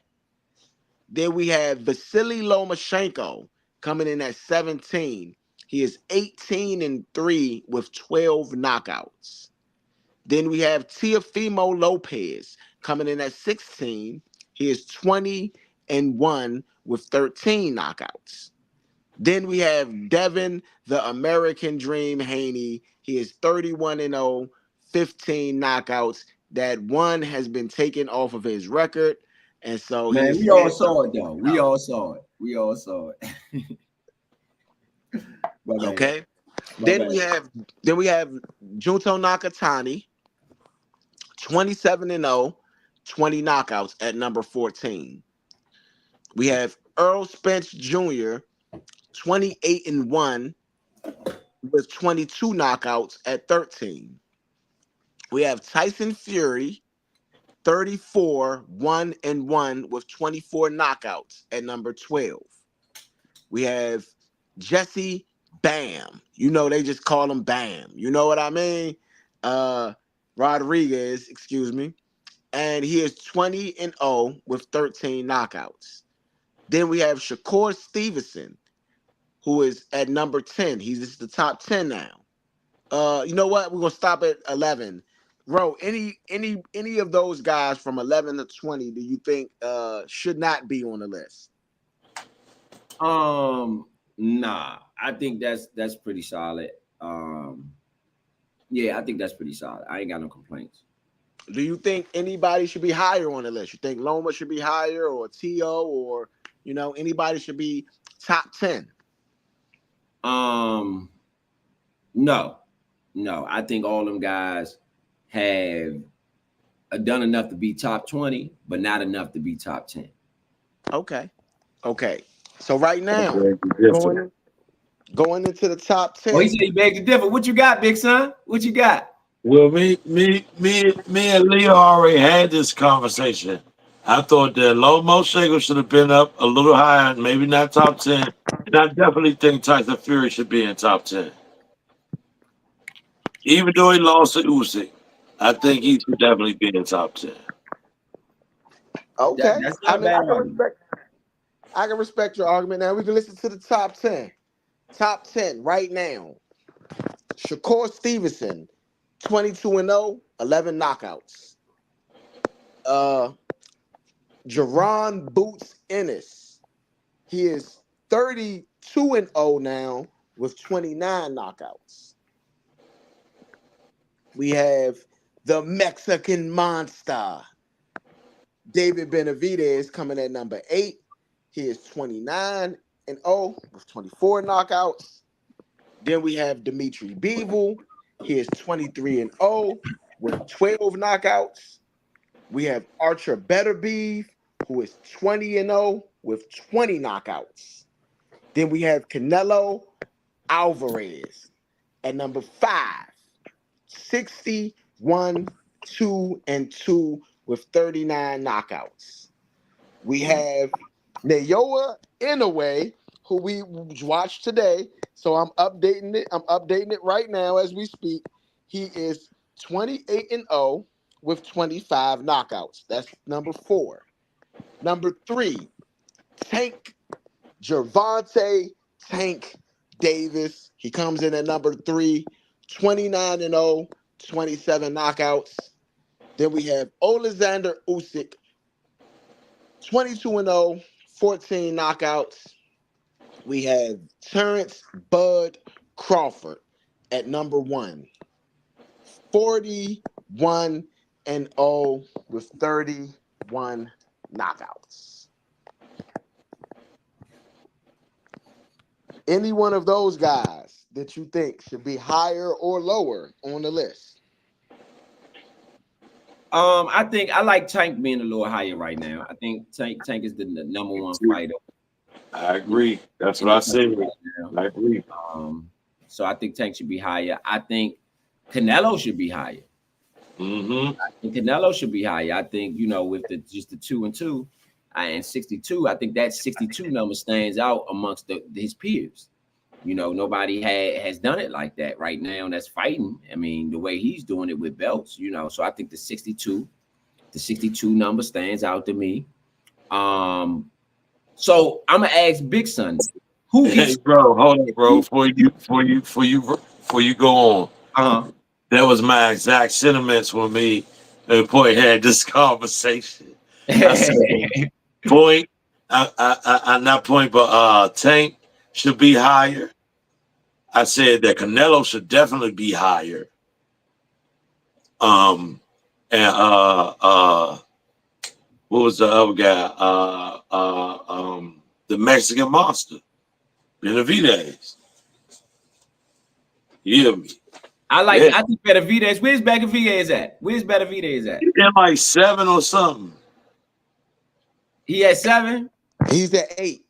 Then we have Vasily Lomachenko coming in at 17. He is 18-3 with 12 knockouts. Then we have Teofimo Lopez coming in at 16. He is 20-1 with 13 knockouts. Then we have Devin, the American Dream Haney. He is 31-0, 15 knockouts. That one has been taken off of his record. And so he Man, is we all still saw it though. We 13-0. all saw it. We all saw it. My man. Okay. My Then bad. we have then we have Junto Nakatani, 27-0, 20 knockouts at number 14. We have Earl Spence Jr., 28-1 with 22 knockouts at 13. We have Tyson Fury, 34, 1-1 with 24 knockouts at number 12. We have Jesse Bam. You know, they just call him Bam. You know what I mean? Rodriguez, excuse me. And he is 20-0 with 13 knockouts. Then we have Shakur Stevenson, who is at number 10. He's just the top 10 now. You know what? We're gonna stop at 11. Bro, any of those guys from 11 to 20 do you think should not be on the list? Nah, I think that's pretty solid. Yeah, I think that's pretty solid. I ain't got no complaints. Do you think anybody should be higher on the list? You think Loma should be higher, or T.O., or anybody should be top 10? No, no. I think all them guys have done enough to be top 20, but not enough to be top 10. Okay. Okay. So right I now, beg to differ. going going into the top Oh, he 10. said he begged to differ. What you got, big son? What you got? Well, me and Leo already had this conversation. I thought that Lomo Shaker should have been up a little higher, maybe not top 10. And I definitely think Tyson Fury should be in top 10. Even though he lost to Usyk, I think he should definitely be in top 10. Okay. That's I not a mean, bad argument. I can respect your argument. Now we can listen to the top 10. Top 10 right now. Shakur Stevenson, 22-0, 11 knockouts. Jerron Boots Ennis. He is 32-0 now with 29 knockouts. We have the Mexican Monster, David Benavidez, coming at number 8. He is 29-0 with 24 knockouts. Then we have Dimitri Bivol. He is 23-0 with 12 knockouts. We have Archer Beterbiev, who is 20-0 with 20 knockouts. Then we have Canelo Alvarez at number 5, 61, 2-2 with 39 knockouts. We have Naoya Inoue, who we watched today. So I'm updating it. I'm updating it right now as we speak. He is 28-0 with 25 knockouts. That's number 4. Number 3, Tank Gervonta Tank Davis. He comes in at number 3, 29-0, 27 knockouts. Then we have Alexander Usyk, 22-0, 14 knockouts. We have Terrence Bud Crawford at number 1, 41-0 with 31 knockouts. Any one of those guys that you think should be higher or lower on the list? I think I like Tank being a little higher right now. I think Tank is the number one fighter. I agree. That's what I said. I agree. So I think Tank should be higher. I think Canelo should be higher. Mm-hmm. I think Canelo should be higher. I think, with just the 2-2 and 62, I think that 62 number stands out amongst his peers. Nobody has done it like that right now, and that's fighting. I mean, the way he's doing it with belts, so I think the 62 number stands out to me. So I'm gonna ask Big Son, who Hey, gets bro, hold on, bro. Before you go on, that was my exact sentiments when me and Point had this conversation. I said, Point, I not Point, but Tank should be higher. I said that Canelo should definitely be higher. And what was the other guy? The Mexican Monster, Benavidez. You hear me? I like. Yeah. I think Benavidez. Where's Benavidez at? Where's Benavidez at? He's in like 7 or something. He at 7. He's at 8.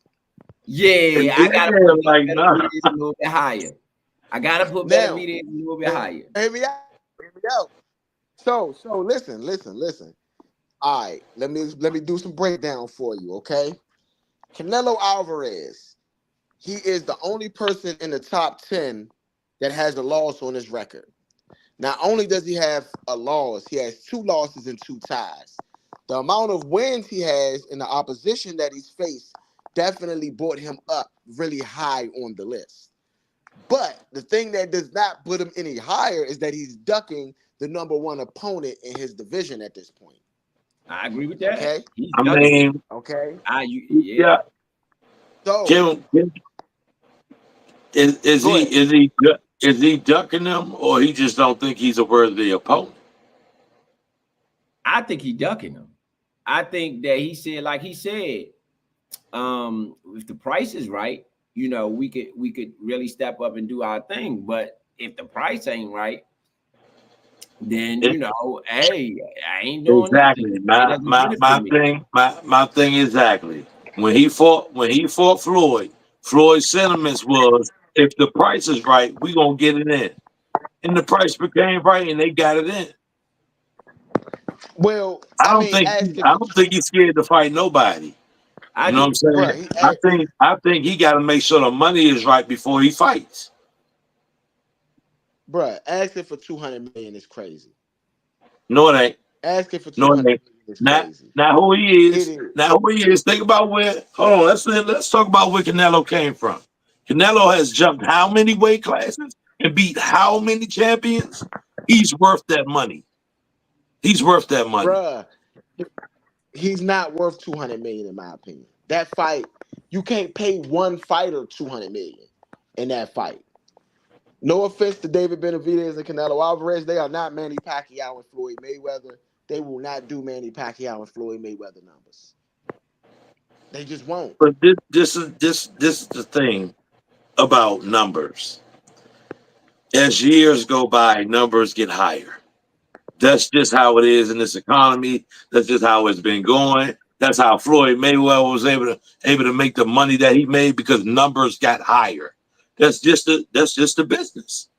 Yeah, I gotta Yeah, put like no. Benavidez a little bit higher. I gotta put Now, Benavidez a little bit higher. hear me out. Hear me out. So listen. All right, let me do some breakdown for you, okay? Canelo Alvarez, he is the only person in the top 10 that has a loss on his record. Not only does he have a loss, he has 2 losses and 2 ties. The amount of wins he has and the opposition that he's faced definitely brought him up really high on the list. But the thing that does not put him any higher is that he's ducking the number 1 opponent in his division at this point. I agree with that. Okay? He's I ducking it. mean, Okay? Yeah. yeah. So, Can, is go he ahead. is he ducking them, or he just don't think he's a worthy opponent? I think he ducking him. I think that he said, like he said, if the price is right, we could really step up and do our thing. But if the price ain't right, then hey, I ain't doing nothing. Exactly. It My doesn't my benefit my me. thing. My thing exactly. When he fought Floyd's sentiments was, if the price is right, we gonna get it in. And the price became right, and they got it in. Well, I I don't mean, think asking I for don't think he's scared to fight nobody. I You know what I'm do. saying? bruh, he I think he got to make sure the money is right before he fights. asking for 200 million is crazy. No, it ain't. Asking for No, it 200 ain't. million is Not crazy. not who he It is. is. Not who he is. Think about where. Hold on. Let's talk about where Canelo came from. Canelo has jumped how many weight classes and beat how many champions? He's worth that money. He's worth that money. Bruh, he's not worth 200 million in my opinion. That fight, you can't pay one fighter 200 million in that fight. No offense to David Benavidez and Canelo Alvarez, they are not Manny Pacquiao and Floyd Mayweather. They will not do Manny Pacquiao and Floyd Mayweather numbers. They just won't. But this is the thing about numbers. As years go by, numbers get higher. That's just how it is in this economy. That's just how it's been going. That's how Floyd Mayweather was able to make the money that he made, because numbers got higher. That's just the business.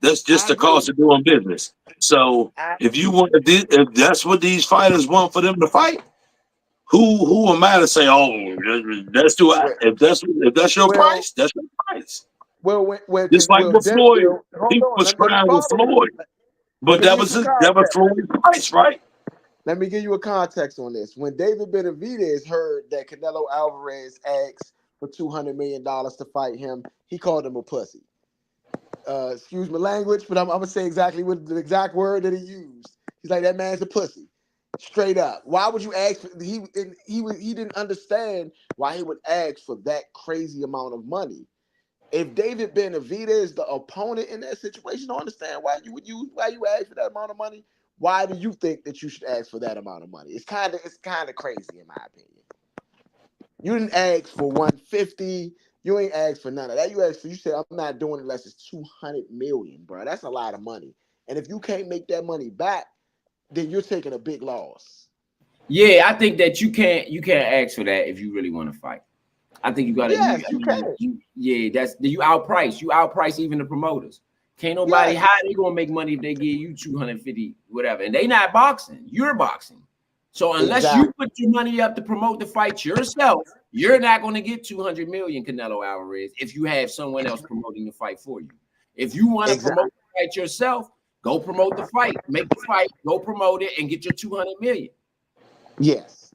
That's just I the cost agree. of doing business. So I if that's what these fighters want for them to fight, who am I to say, oh, that's too high? well, If that's your well, price, that's your price. Just like well, with Floyd, hold people on. was Let me crying with follow this. Floyd, Let but me that give you was some that was context. Floyd's price, right? Let me give you a context on this. When David Benavidez heard that Canelo Alvarez asked for $200 million to fight him, he called him a pussy. Excuse my language, but I'm gonna say exactly what the exact word that he used. He's like, that man's a pussy, straight up. Why would you ask? He didn't understand why he would ask for that crazy amount of money. If David Benavidez is the opponent in that situation, I don't understand why you ask for that amount of money. Why do you think that you should ask for that amount of money? It's kind of crazy in my opinion. You didn't ask for 150. You ain't asked for none of that. You said I'm not doing it unless it's 200 million, bro. That's a lot of money. And if you can't make that money back, then you're taking a big loss. Yeah, I think that you can't ask for that if you really want to fight. I think you gotta you Yes, I you mean can. yeah, you outprice even the promoters. Can't nobody how Yes, they gonna make money if they give you 250 whatever, and they not boxing, you're boxing. So unless you exactly, put your money up to promote the fight yourself, you're not gonna get 200 million, Canelo Alvarez, if you have someone else promoting the fight for you. If you want to exactly. promote the fight yourself, go promote the fight, make the fight, go promote it, and get your 200 million. Yes,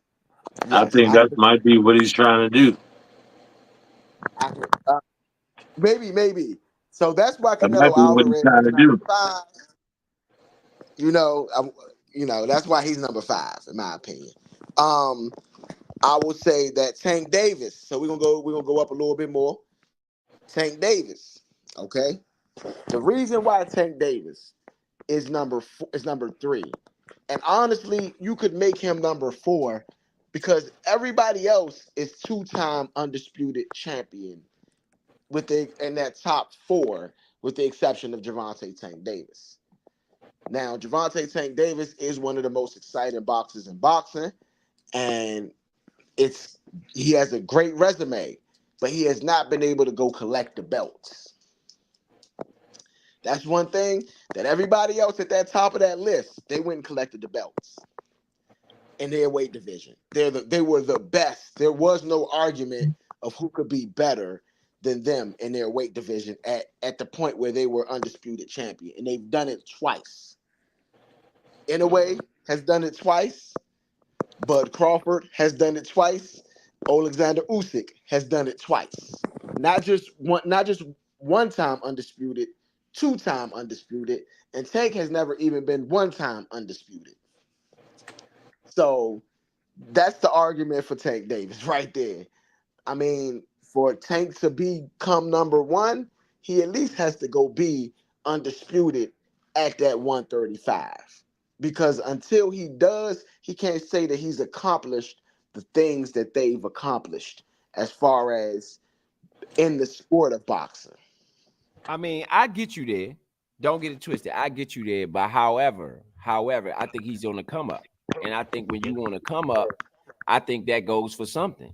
I yes. think that might be what he's trying to do. I, maybe. So that's why That might Canelo be what he's Alvarez trying is to number do. 5. You know, that's why he's number 5 in my opinion. Um, I will say that Tank Davis. So we're gonna go up a little bit more. Tank Davis. Okay. The reason why Tank Davis is number 3, and honestly, you could make him number 4 because everybody else is 2-time undisputed champion in that top 4 with the exception of Gervonta Tank Davis. Now, Gervonta Tank Davis is one of the most exciting boxers in boxing, and it's he has a great resume, but he has not been able to go collect the belts. That's one thing that everybody else at that top of that list, they went and collected the belts in their weight division. They were the best. There was no argument of who could be better than them in their weight division at the point where they were undisputed champion. And they've done it twice. Inoue has done it twice. Bud Crawford has done it twice. Alexander Usyk has done it twice. Not just one time undisputed, 2-time undisputed, and Tank has never even been 1-time undisputed. So that's the argument for Tank Davis right there. I mean, for Tank to become number one, he at least has to go be undisputed at that 135. Because until he does, he can't say that he's accomplished the things that they've accomplished as far as in the sport of boxing. I mean, I get you there. Don't get it twisted. I get you there. But however, I think he's on the come up. And I think when you want to come up, I think that goes for something.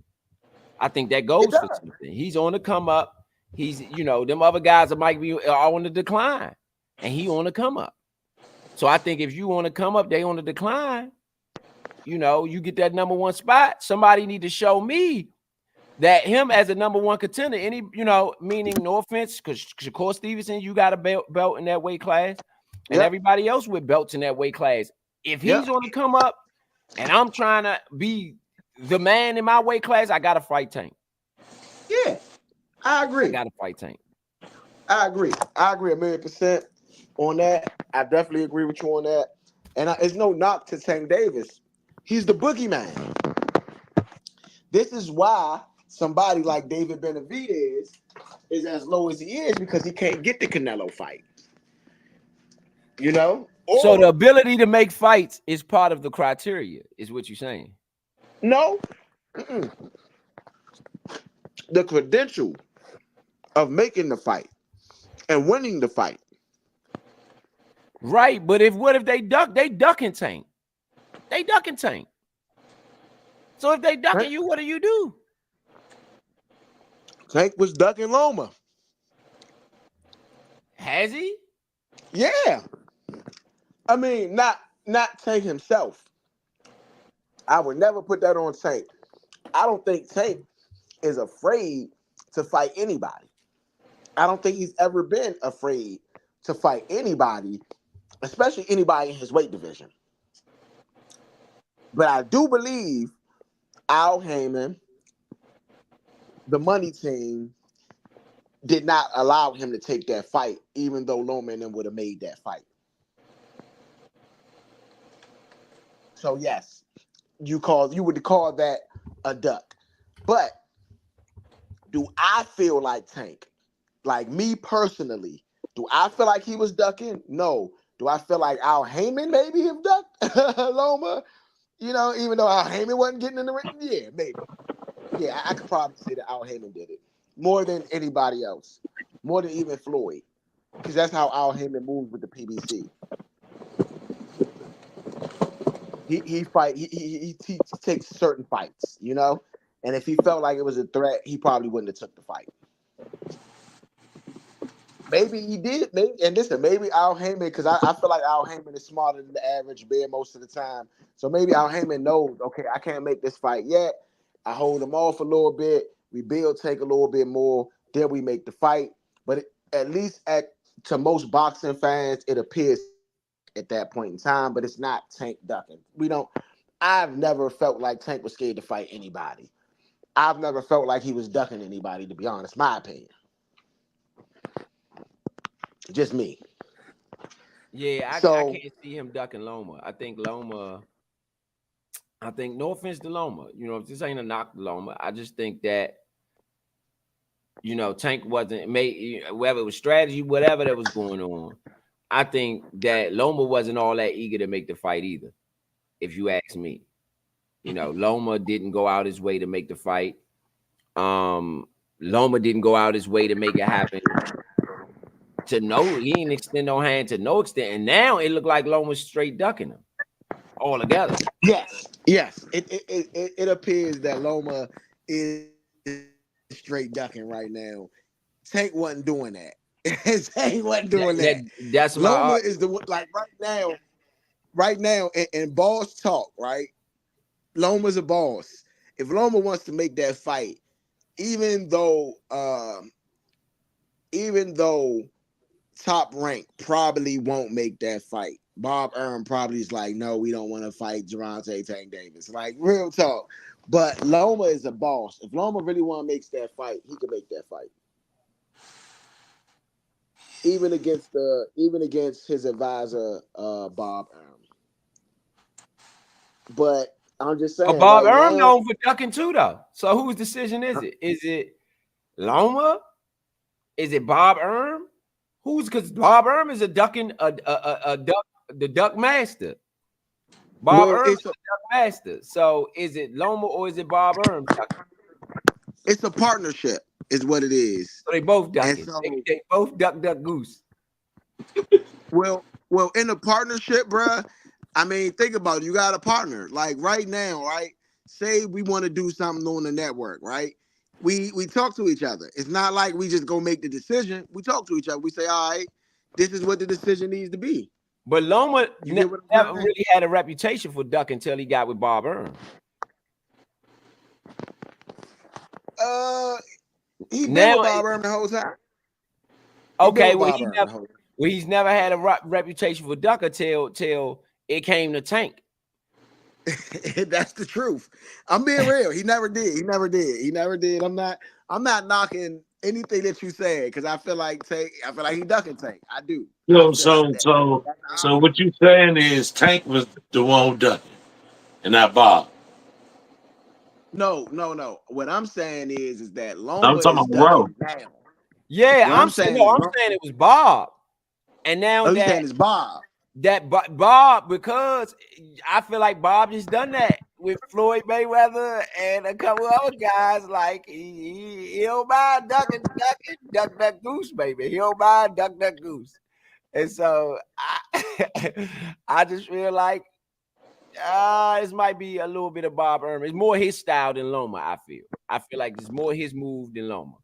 I think that goes for something. He's on the come up. He's, them other guys that might be are on the decline. And he on the come up. So I think if you want to come up, they on the decline. You get that number one spot. Somebody need to show me that him as a number one contender, meaning no offense, because Shakur Stevenson, you got a belt in that weight class, and everybody else with belts in that weight class. If he's on the come up and I'm trying to be the man in my weight class, I got to fight Tank. Yeah, I agree. I got to fight Tank. I agree 1,000,000% on that. I definitely agree with you on that. And it's no knock to Tank Davis. He's the boogeyman. This is why somebody like David Benavidez is as low as he is, because he can't get the Canelo fight. So the ability to make fights is part of the criteria, is what you're saying? No. The credential of making the fight and winning the fight. Right, but what if they ducking Tank? They ducking Tank. So if they ducking you, what do you do? Tank was ducking Loma. Has he? Yeah. I mean, not Tank himself. I would never put that on Tank. I don't think Tank is afraid to fight anybody. I don't think he's ever been afraid to fight anybody, especially anybody in his weight division. But I do believe Al Heyman, the money team, did not allow him to take that fight, even though Loma and them would have made that fight. So yes, you would call that a duck. But do I feel like Tank? Like me personally, do I feel like he was ducking? No. Do I feel like Al Heyman maybe have ducked Loma? Even though Al Heyman wasn't getting in the ring? Yeah, maybe. Yeah, I could probably say that Al Heyman did it more than anybody else, more than even Floyd, because that's how Al Heyman moved with the PBC. He takes certain fights, and if he felt like it was a threat, he probably wouldn't have took the fight. Maybe he did. Maybe Al Heyman, because I feel like Al Heyman is smarter than the average bear most of the time. So maybe Al Heyman knows, okay, I can't make this fight yet. I hold him off a little bit. We build Tank a little bit more. Then we make the fight. But at least to most boxing fans, it appears at that point in time. But it's not Tank ducking. I've never felt like Tank was scared to fight anybody. I've never felt like he was ducking anybody, to be honest. My opinion. Just me. Yeah, I can't see him ducking Loma. I think no offense to Loma, this ain't a knock to Loma. I just think that, Tank wasn't made, whether it was strategy, whatever that was going on. I think that Loma wasn't all that eager to make the fight either, if you ask me. Loma didn't go out his way to make the fight. Loma didn't go out his way to make it happen. to no, he didn't extend no hand to no extent. And now it looked like Loma's straight ducking him altogether. Yes, yes. It appears that Loma is straight ducking right now. Tank wasn't doing that. Tank wasn't doing that. That's Loma my is the one, like right now, in boss talk, right? Loma's a boss. If Loma wants to make that fight, even though even though Top Rank probably won't make that fight. Bob Earn probably is like, no, we don't want to fight Gervonta Tank Davis. Like, real talk. But Loma is a boss. If Loma really want to make that fight, he can make that fight. Even against his advisor, Bob Earn. But I'm just saying, Bob right Earn now, known for ducking too, though. So whose decision is it? Is it Loma? Is it Bob Earn? Who's because Bob Earn is a ducking a duck, the duck master. Bob well, Earn is a duck master. So is it Loma or is it Bob Earn ducking? it's a partnership, is what it is. So they both And ducking. so, They both duck goose. well, in a partnership, bruh. I mean, think about it. You got a partner. Like right now, right? Say we want to do something on the network, right? We talk to each other. It's not like we just go make the decision. We talk to each other. We say, all right, this is what the decision needs to be. But Loma You get what I'm never saying? really had a reputation for duck until he got with Bob Earn. Uh, he been with Now, Bob Earn the whole time. He been okay, with well Bob Earn the whole time. he's never had a reputation for duck until it came to Tank. That's the truth. I'm being real. He never did. He never did. He never did. I'm not knocking anything that you said because I feel like Tank. I feel like he ducking Tank. I do. I So, feel like so, that. so, That's so, what you saying is Tank was the one who done it, and not Bob. no. What I'm saying is that I'm Loma talking is about Rowe. ducking now. Yeah, What I'm saying is, I'm saying it was Bob. And now oh, you saying it's Bob. Bob, because I feel like Bob just done that with Floyd Mayweather and a couple other guys. Like he don't mind duck goose, baby. He don't mind duck goose. And so I just feel like this might be a little bit of Bob Ehrman. It's more his style than Loma. I feel like it's more his move than Loma.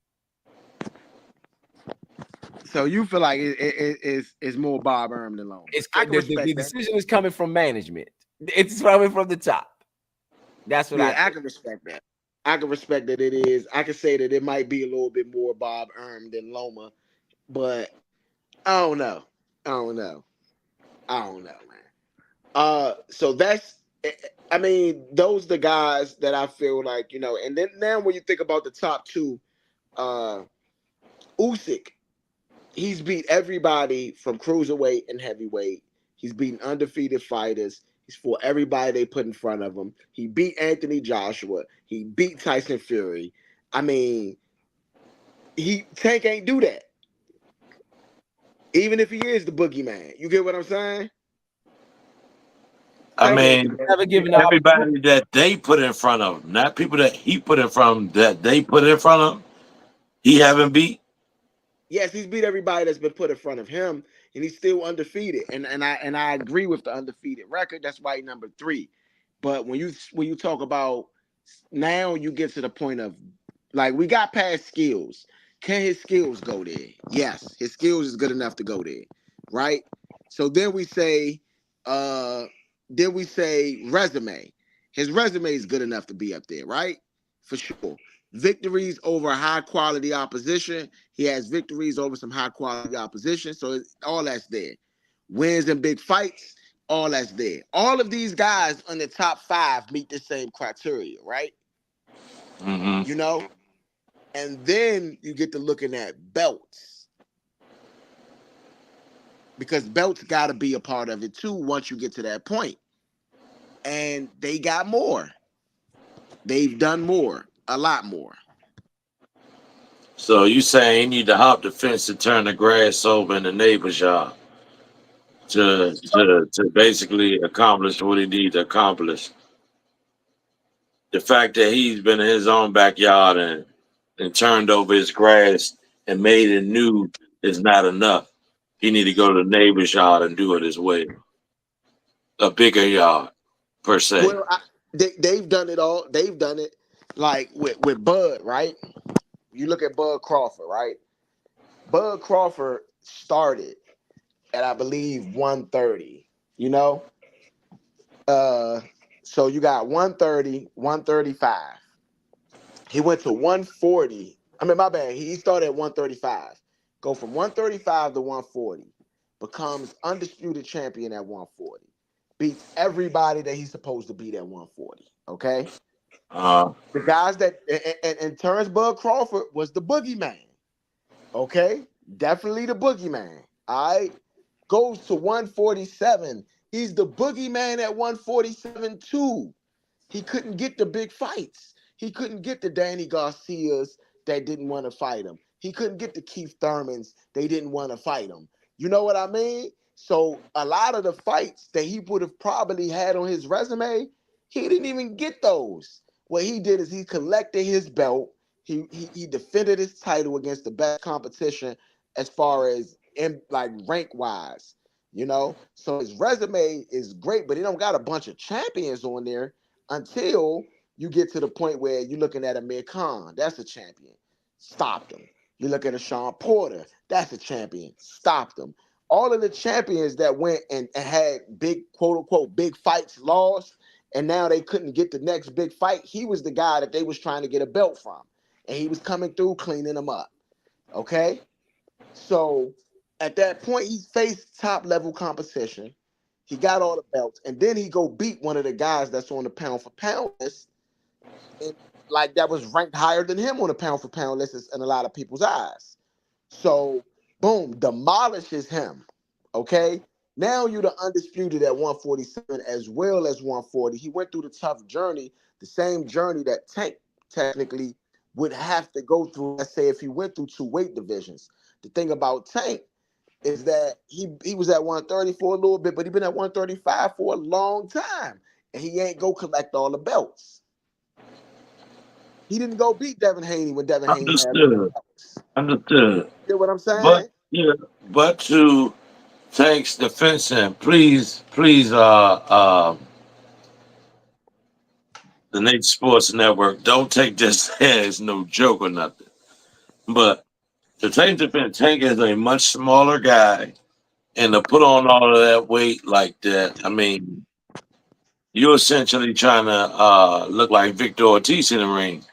So you feel like it's more Bob Earn than Loma. It's I can the respect that. decision is coming from management. It's coming from the top. That's what I Yeah, I think. can respect that. I can respect that it is. I can say that it might be a little bit more Bob Earn than Loma, but I don't know. I don't know. I don't know, man. So that's. I mean, those the guys that I feel like And then now when you think about the top two, uh, Usyk, he's beat everybody from cruiserweight and heavyweight. He's beaten undefeated fighters. He's fought everybody they put in front of him. He beat Anthony Joshua. He beat Tyson Fury. I mean, Tank ain't do that. Even if he is the boogeyman. You get what I'm saying? I Tank ain't do mean, that. Never given the opportunity. everybody that they put in front of him, not people that he put in front of him, that they put in front of him, he haven't beat. Yes, he's beat everybody that's been put in front of him, and he's still undefeated. And I agree with the undefeated record. That's why he's number 3. But when you talk about now, you get to the point of like we got past skills. Can his skills go there? Yes, his skills is good enough to go there, right? So uh then we say resume. His resume is good enough to be up there, right? For sure. Victories over high quality opposition. He has victories over some high quality opposition. So all that's there. Wins in big fights, all that's there. All of these guys on the top 5 meet the same criteria, right? Mm-hmm. You know? And then you get to looking at belts. Because belts got to be a part of it too once you get to that point. And they got more. They've done more, a lot more. So you saying he need to hop the fence to turn the grass over in the neighbor's yard to basically accomplish what he needs to accomplish. The fact that he's been in his own backyard and turned over his grass and made it new is not enough. He need to go to the neighbor's yard and do it as well. A bigger yard, per se. Well, they've done it all. They've done it like with Bud, right? You look at Bud Crawford, right? Bud Crawford started at I believe 130. You know, uh, so you got 130, 135. He went to 140. I mean, my bad. He started at 135. Go from 135 to 140. Becomes undisputed champion at 140. Beats everybody that he's supposed to beat at 140. Okay. Uh, The guys that and Terrence Bud Crawford was the boogeyman. Okay. Definitely the boogeyman. All right. Goes to 147. He's the boogeyman at 147 too. He couldn't get the big fights. He couldn't get the Danny Garcias that didn't want to fight him. He couldn't get the Keith Thurmans. They didn't want to fight him. You know what I mean? So a lot of the fights that he would have probably had on his resume, he didn't even get those. What he did is he collected his belt. He defended his title against the best competition as far as in like rank wise. You know, so his resume is great, but he don't got a bunch of champions on there until you get to the point where you're looking at Amir Khan. That's a champion. Stopped him. You look at a Sean Porter. That's a champion. Stopped him. All of the champions that went and had big, quote unquote, big fights lost, and now they couldn't get the next big fight. He was the guy that they was trying to get a belt from. And he was coming through cleaning them up. Okay? So at that point, he faced top level competition. He got all the belts, and then he go beat one of the guys that's on the pound for pound list, and like that was ranked higher than him on the pound for pound list in a lot of people's eyes. So boom, demolishes him. Okay. Now you're the undisputed at 147 as well as 140. He went through the tough journey, the same journey that Tank technically would have to go through. Let's say if he went through two weight divisions. The thing about Tank is that he was at 130 for a little bit, but he been at 135 for a long time, and he ain't go collect all the belts. He didn't go beat Devin Haney when Devin Haney had all the understood. belts. Understood. You get what I'm But saying? yeah, but to Tank's defense, and please, the Nate Sports Network, don't take this as no joke or nothing. But to Tank's defense, Tank is a much smaller guy, and to put on all of that weight like that, I mean, you're essentially trying to look like Victor Ortiz in the ring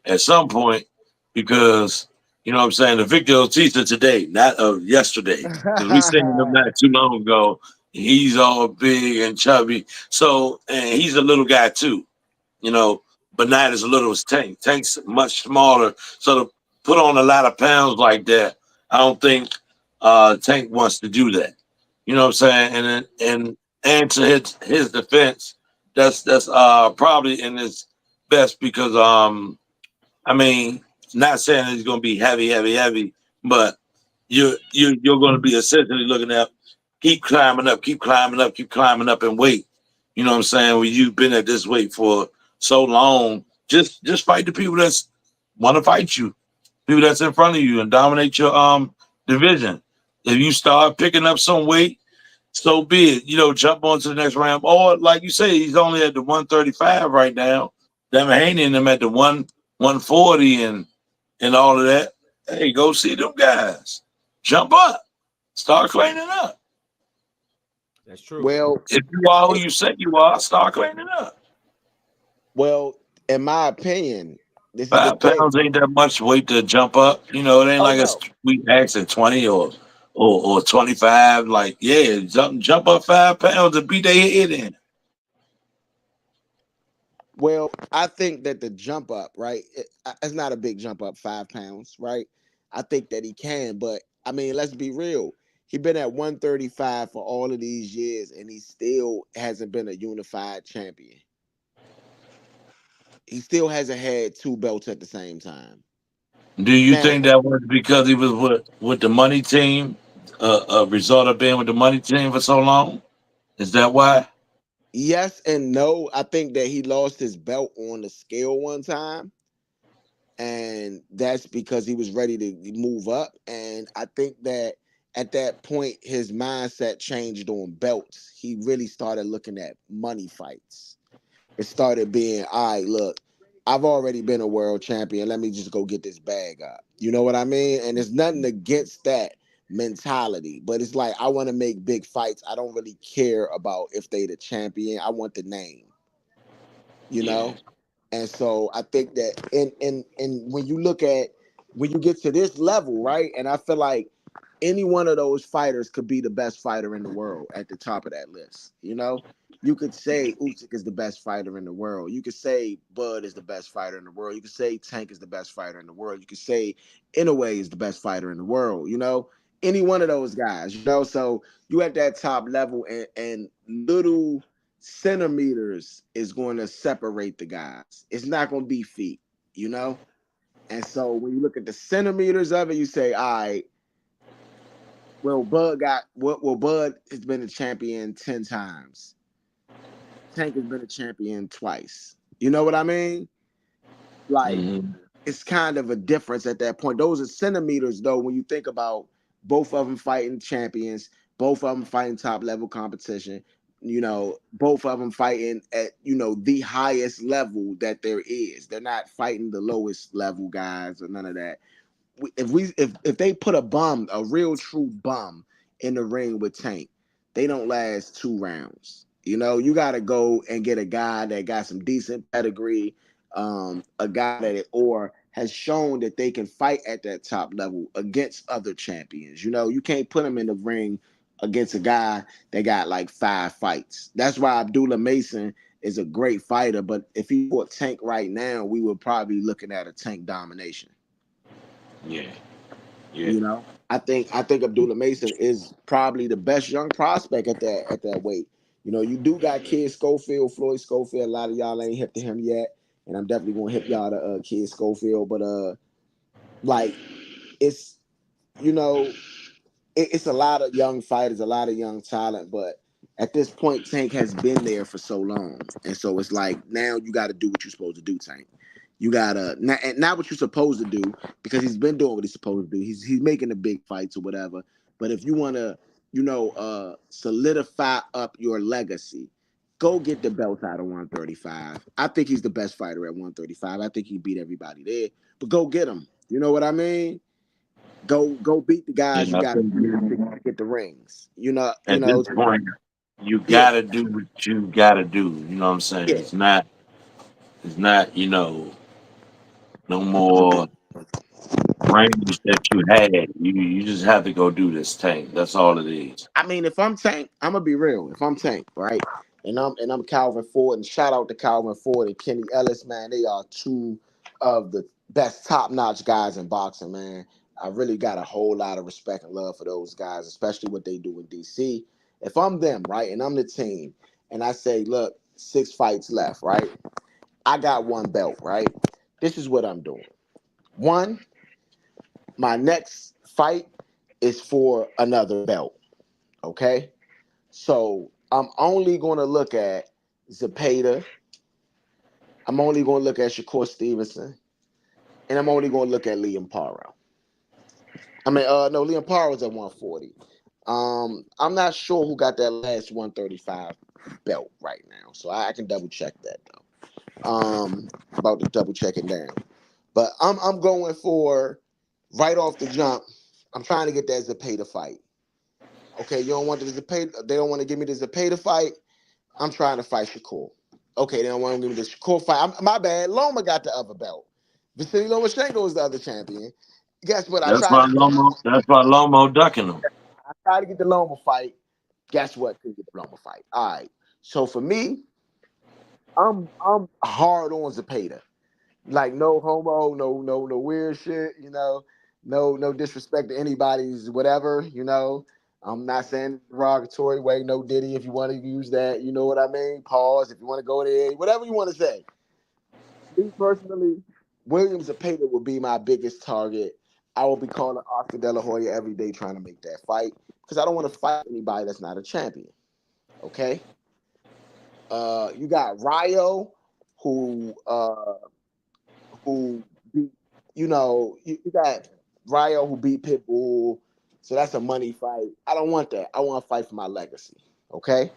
at some point because you know what I'm saying the Victor Ortiz of today, not of yesterday, because we seen him not too long ago. He's all big and chubby, so and he's a little guy too, you know, but not as little as Tank. Tank's much smaller, so to put on a lot of pounds like that, I don't think Tank wants to do that. You know what I'm saying? And to his defense, that's probably in his best because I mean, not saying that he's going to be heavy, but you're going to be essentially looking at keep climbing up in weight. You know what I'm saying? When you've been at this weight for so long, just fight the people that's want to fight you, people that's in front of you, and dominate your division. If you start picking up some weight, so be it. You know, jump on to the next round. Or like you say, he's only at the 135 right now. Devin Haney and them at the 140 and all of that. Hey, go see them guys. Jump up. Start cleaning up. That's true. well, If you are who you say you are, start cleaning up. well, in my opinion, this is the 5 pounds thing. ain't that much weight to jump up. You know, it ain't Oh like a no. sweet axe at 20 or 25. Like, yeah, jump up 5 pounds and beat their head in. Well, I think that the jump up, right? It's not a big jump up, 5 pounds, right? I think that he can, but I mean, let's be real. He been at 135 for all of these years, and he still hasn't been a unified champion. He still hasn't had two belts at the same time. Do you Now, think that was because he was with the money team, a result of being with the money team for so long? Is that why? yes and no. I think that he lost his belt on the scale one time, and that's because he was ready to move up. And I think that at that point, his mindset changed on belts. He really started looking at money fights. It started being, all right, look, I've already been a world champion. Let me just go get this bag up. You know what I mean? And there's nothing against that mentality, but it's like I want to make big fights. I don't really care about if they the champion. I want the name, you Yeah. know? And so I think that and when you look at when you get to this level, right? And I feel like any one of those fighters could be the best fighter in the world at the top of that list. You know, you could say Usyk is the best fighter in the world. You could say Bud is the best fighter in the world. You could say Tank is the best fighter in the world. You could say Inoue is the best fighter in the world. You know, any one of those guys. You know, so you at that top level, and little centimeters is going to separate the guys. It's not going to be feet. You know. And so when you look at the centimeters of it, you say, all right, Bud has been a champion 10 times. Tank has been a champion twice. You know what I mean? Like Hmm. it's kind of a difference at that point. Those are centimeters though when you think about both of them fighting champions, both of them fighting top level competition, both of them fighting at, the highest level that there is. They're not fighting the lowest level guys or none of that. If they put a real true bum in the ring with Tank, they don't last 2 rounds. You got to go and get a guy that got some decent pedigree, a guy that or has shown that they can fight at that top level against other champions. You can't put him in the ring against a guy that got like 5 fights. That's why Abdullah Mason is a great fighter, but if he fought Tank right now, we would probably be looking at a Tank domination. Yeah. Yeah. I think Abdullah Mason is probably the best young prospect at that weight. You do got Kid Schofield, Floyd Schofield. A lot of y'all ain't hip to him yet, and I'm definitely gonna hip y'all to Kid Schofield. But like it's you know it's a lot of young fighters, a lot of young talent, but at this point, Tank has been there for so long, and so it's like now you got to do what you're supposed to do, Tank. You gotta not what you're supposed to do because he's been doing what he's supposed to do. He's making the big fights or whatever. But if you want to, solidify up your legacy, go get the belt out of 135. I think he's the best fighter at 135. I think he beat everybody there. But go get him. You know what I mean? Go beat the guys And you I got to think beat to get the rings. at this point, you Yeah, gotta do what you gotta do. You know what I'm saying? yeah. It's not, no more range that you had. You just have to go do this tank. That's all it is. I mean, if I'm Tank, I'm gonna be real. If I'm Tank, right, and I'm Calvin Ford, and shout out to Calvin Ford and Kenny Ellis, man. They are two of the best top notch guys in boxing, man. I really got a whole lot of respect and love for those guys, especially what they do in DC. If I'm them, right, and I'm the team, and I say, look, 6 fights left, right? I got one belt, right? This is what I'm doing. One, my next fight is for another belt, okay? So I'm only going to look at Zepeda. I'm only going to look at Shakur Stevenson, and I'm only going to look at Liam Paro. I mean, no, Liam Paro's at 140. I'm not sure who got that last 135 belt right now, so I can double check that though. About to double check it down, but I'm going for right off the jump. I'm trying to get that Zepeda fight. Okay, you don't want the Zepeda. They don't want to give me the Zepeda fight. I'm trying to fight Shakur. Okay, they don't want to give me the Shakur fight. My bad. Loma got the other belt. Vasily Lomachenko is the other champion. Guess what? I That's tried why to Lomo. That's why Lomo ducking them. get the Loma fight. Guess what? Couldn't get the Loma fight. All right. So for me, I'm hard on Zepeda. Like no homo, no weird shit. No disrespect to anybody's whatever. I'm not saying derogatory way. No Diddy if you want to use that. You know what I mean? Pause if you want to go there. Whatever you want to say. Me personally, Williams Zepeda will be my biggest target. I will be calling Oscar De La Hoya every day trying to make that fight because I don't want to fight anybody that's not a champion. Okay. You got Ryo, who who beat, you got Ryo who beat Pitbull, So that's a money fight. I don't want that. I want to fight for my legacy. Okay.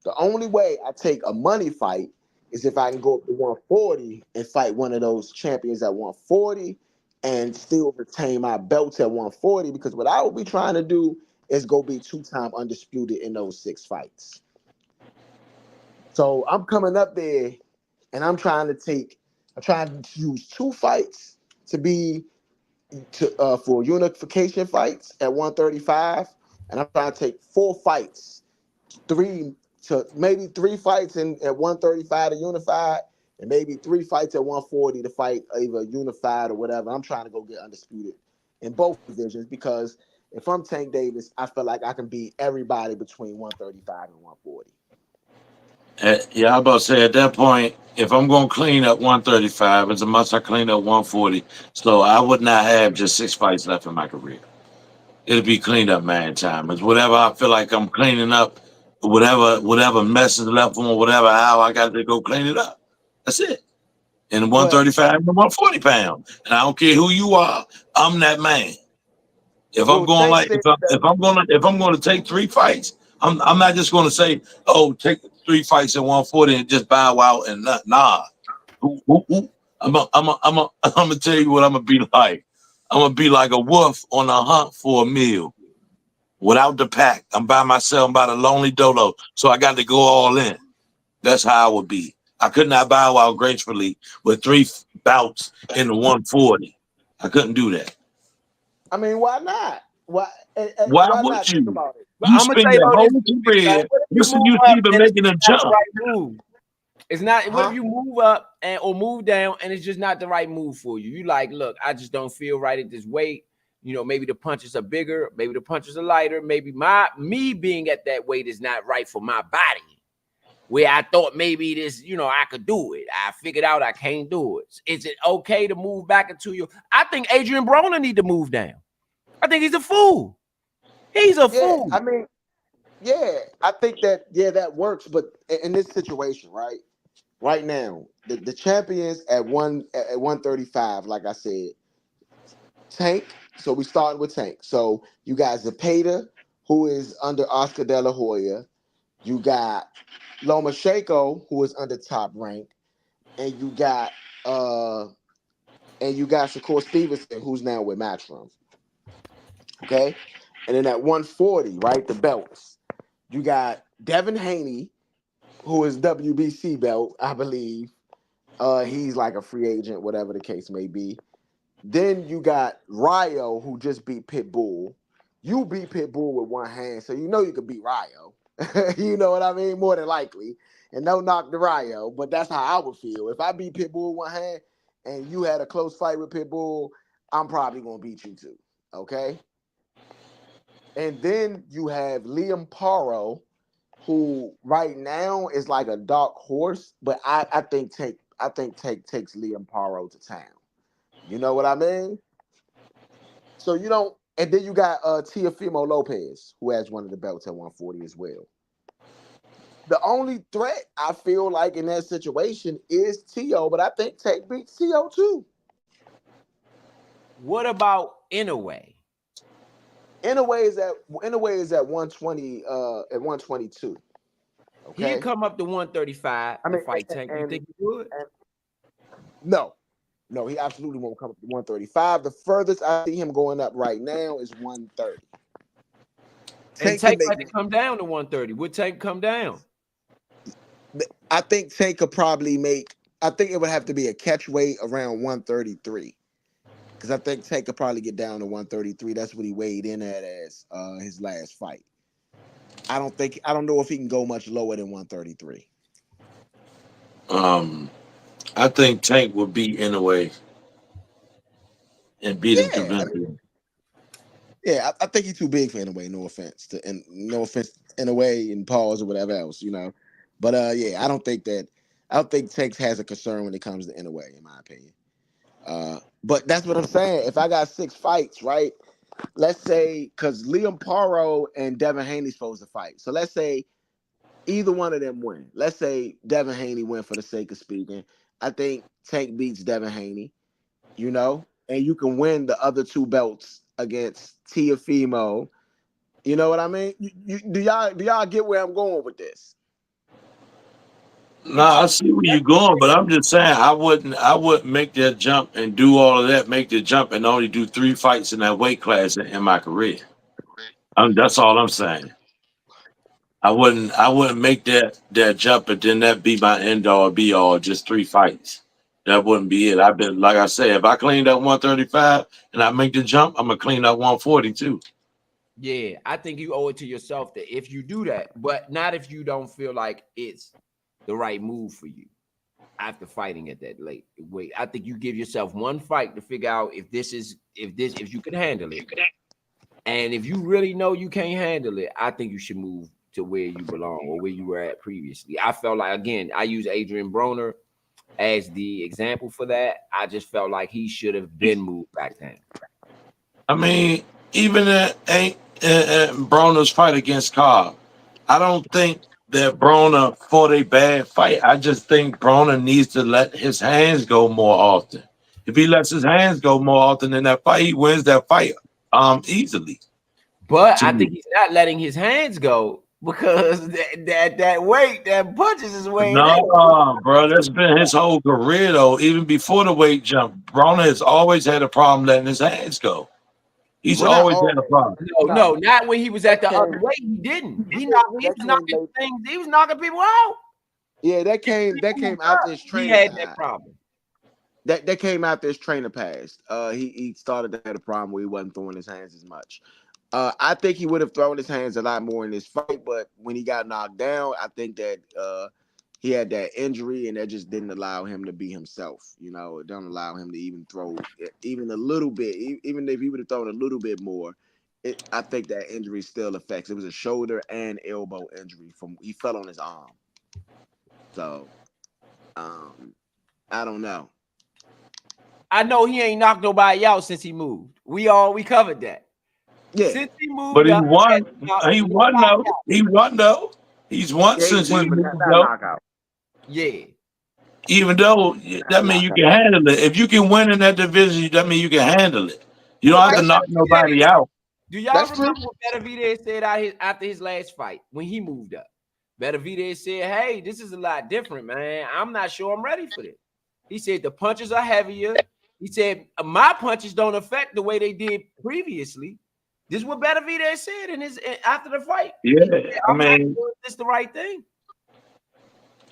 The only way I take a money fight is if I can go up to 140 and fight one of those champions at 140 and still retain my belts at 140. Because what I will be trying to do is go be 2-time undisputed in those 6 fights. So I'm coming up there and I'm trying to use 2 fights to be for unification fights at 135, and I'm trying to take 4 fights, three to maybe 3 fights at 135 to unified, and maybe 3 fights at 140 to fight either unified or whatever. I'm trying to go get undisputed in both divisions because if I'm Tank Davis, I feel like I can beat everybody between 135 and 140. Yeah, I about to say at that point, if I'm gonna clean up 135, it's a must I clean up 140. So I would not have just 6 fights left in my career. It'll be cleaned up man time. It's whatever I feel like I'm cleaning up, whatever mess is left on whatever how I got to go clean it up. That's it. In But 135 and 140 pounds. And I don't care who you are, I'm that man. If I'm well, going Tank like said that. if I'm gonna take 3 fights, I'm not just gonna say, oh, take 3 fights in 140 and just bow out and not nah. Ooh. I'm gonna tell you what I'm gonna be like. I'm gonna be like a wolf on a hunt for a meal without the pack. I'm by myself, I'm by the lonely dolo. So I got to go all in. That's how I would be. I could not bow out gracefully with 3 bouts in the 140. I couldn't do that. I mean, why not? Why Why would not? Think you? about it. But You I'm gonna spend say your though whole this, like, career. what if You you see, move you see up them and it's making a just not the jump. right move? It's not. What if Huh? you move up or move down and it's just not the right move for you? You like, look, I just don't feel right at this weight. You know, maybe the punches are bigger, maybe the punches are lighter, maybe me being at that weight is not right for my body. Where I thought maybe this, I could do it. I figured out I can't do it. Is it okay to move back into your? I think Adrian Broner need to move down. I think he's a fool. He's a Yeah, fool. I mean, yeah, I think that that works. But in this situation, right now, the champions at 135, like I said, Tank. So we starting with Tank. So you got Zepeda, who is under Oscar De La Hoya. You got Lomachenko, who is under Top Rank, and uh you got Shakur Stevenson, who's now with Matchroom. Okay, and then at 140, right, the belts. You got Devin Haney, who is WBC belt, I believe. He's like a free agent, whatever the case may be. Then you got Ryo, who just beat Pitbull. You beat Pitbull with one hand, so you know you could beat Ryo. You know what I mean? More than likely. And no knock to Ryo, but that's how I would feel. If I beat Pitbull with one hand and you had a close fight with Pitbull, I'm probably going to beat you too. Okay? And then you have Liam Paro, who right now is like a dark horse, but I think Tank takes Liam Paro to town. You know what I mean? So you don't, and then you got Teofimo Lopez, who has one of the belts at 140 as well. The only threat I feel like in that situation is Tio, but I think Tank beats Tio too. What about Inoue? In a way is at 120 at 122. He'd Okay. come up to 135 I and mean, fight Tank. You think he would? and no, no, he absolutely won't come up to 135. The furthest I see him going up right now is 130. And Tank can Tank make. had to come down to 130. Would Tank come down? I think Tank could probably make. I think it would have to be a catch weight around 133 because I think Tank could probably get down to 133. That's what he weighed in at as his last fight. I don't know if he can go much lower than 133. Um, I think Tank would beat Inoue and beat him Yeah, I mean, convincingly. yeah, I think he's too big for Inoue. No offense and no offense Inoue and pause or whatever else, But yeah, I don't think Tank has a concern when it comes to Inoue, in my opinion. But that's what I'm saying. If I got 6 fights, right? Let's say because Liam Paro and Devin Haney's supposed to fight. So let's say either one of them win. Let's say Devin Haney win for the sake of speaking. I think Tank beats Devin Haney, and you can win the other 2 belts against Tiafimo. You know what I mean? Do y'all get where I'm going with this? Nah, I see where you're going, but I'm just saying I wouldn't make that jump and do all of that, make the jump and only do 3 fights in that weight class in my career. That's all I'm saying. I wouldn't make that jump and then that be my end all be all, just 3 fights. That wouldn't be it. I've been like I said, if I cleaned up 135 and I make the jump, I'm gonna clean up 142. Yeah, I think you owe it to yourself that if you do that, but not if you don't feel like it's the right move for you after fighting at that late weight. I think you give yourself one fight to figure out if you can handle it. And if you really know you can't handle it, I think you should move to where you belong or where you were at previously. I felt like, again, I use Adrian Broner as the example for that. I just felt like he should have been moved back then. I mean, even Broner's fight against Cobb, I don't think that Broner fought a bad fight. I just think Broner needs to let his hands go more often. If he lets his hands go more often in that fight, he wins that fight easily. But To I me. think he's not letting his hands go because that weight, that punches is weighing in. No, bro, that's been his whole career though. Even before the weight jump, Broner has always had a problem letting his hands go. He's Well, not always had a always. problem. No, not when he was at the That other came, weight. He didn't. He that was came knocking late. things. He was knocking people out. Yeah, that came after his He trainer had that died. problem. That came after his trainer passed. He started to have a problem where he wasn't throwing his hands as much. I think he would have thrown his hands a lot more in this fight, but when he got knocked down, I think that he had that injury, and that just didn't allow him to be himself. You know, it don't allow him to even throw even a little bit. Even if he would have thrown a little bit more, I think that injury still affects. It was a shoulder and elbow injury from he fell on his arm. So um, I don't know. I know he ain't knocked nobody out since he moved. We covered that. Yeah, Since he But moved he up, he won. hasn't knocked He won nobody though. out. He won though. He's won yeah, he since he won, but moved not though. knockout. Yeah. Even though Not that means you knockout. can handle it. If you can win in that division, that means you can handle it. You don't Well, have to That's knock nobody out. do y'all that's true. remember what Benavidez said after his last fight when he moved up? Benavidez said, "Hey, this is a lot different, man. I'm not sure I'm ready for this." He said the punches are heavier. He said my punches don't affect the way they did previously. This is what Benavidez said after the fight. He Yeah, said, I "I'm not mean, sure if this the right thing."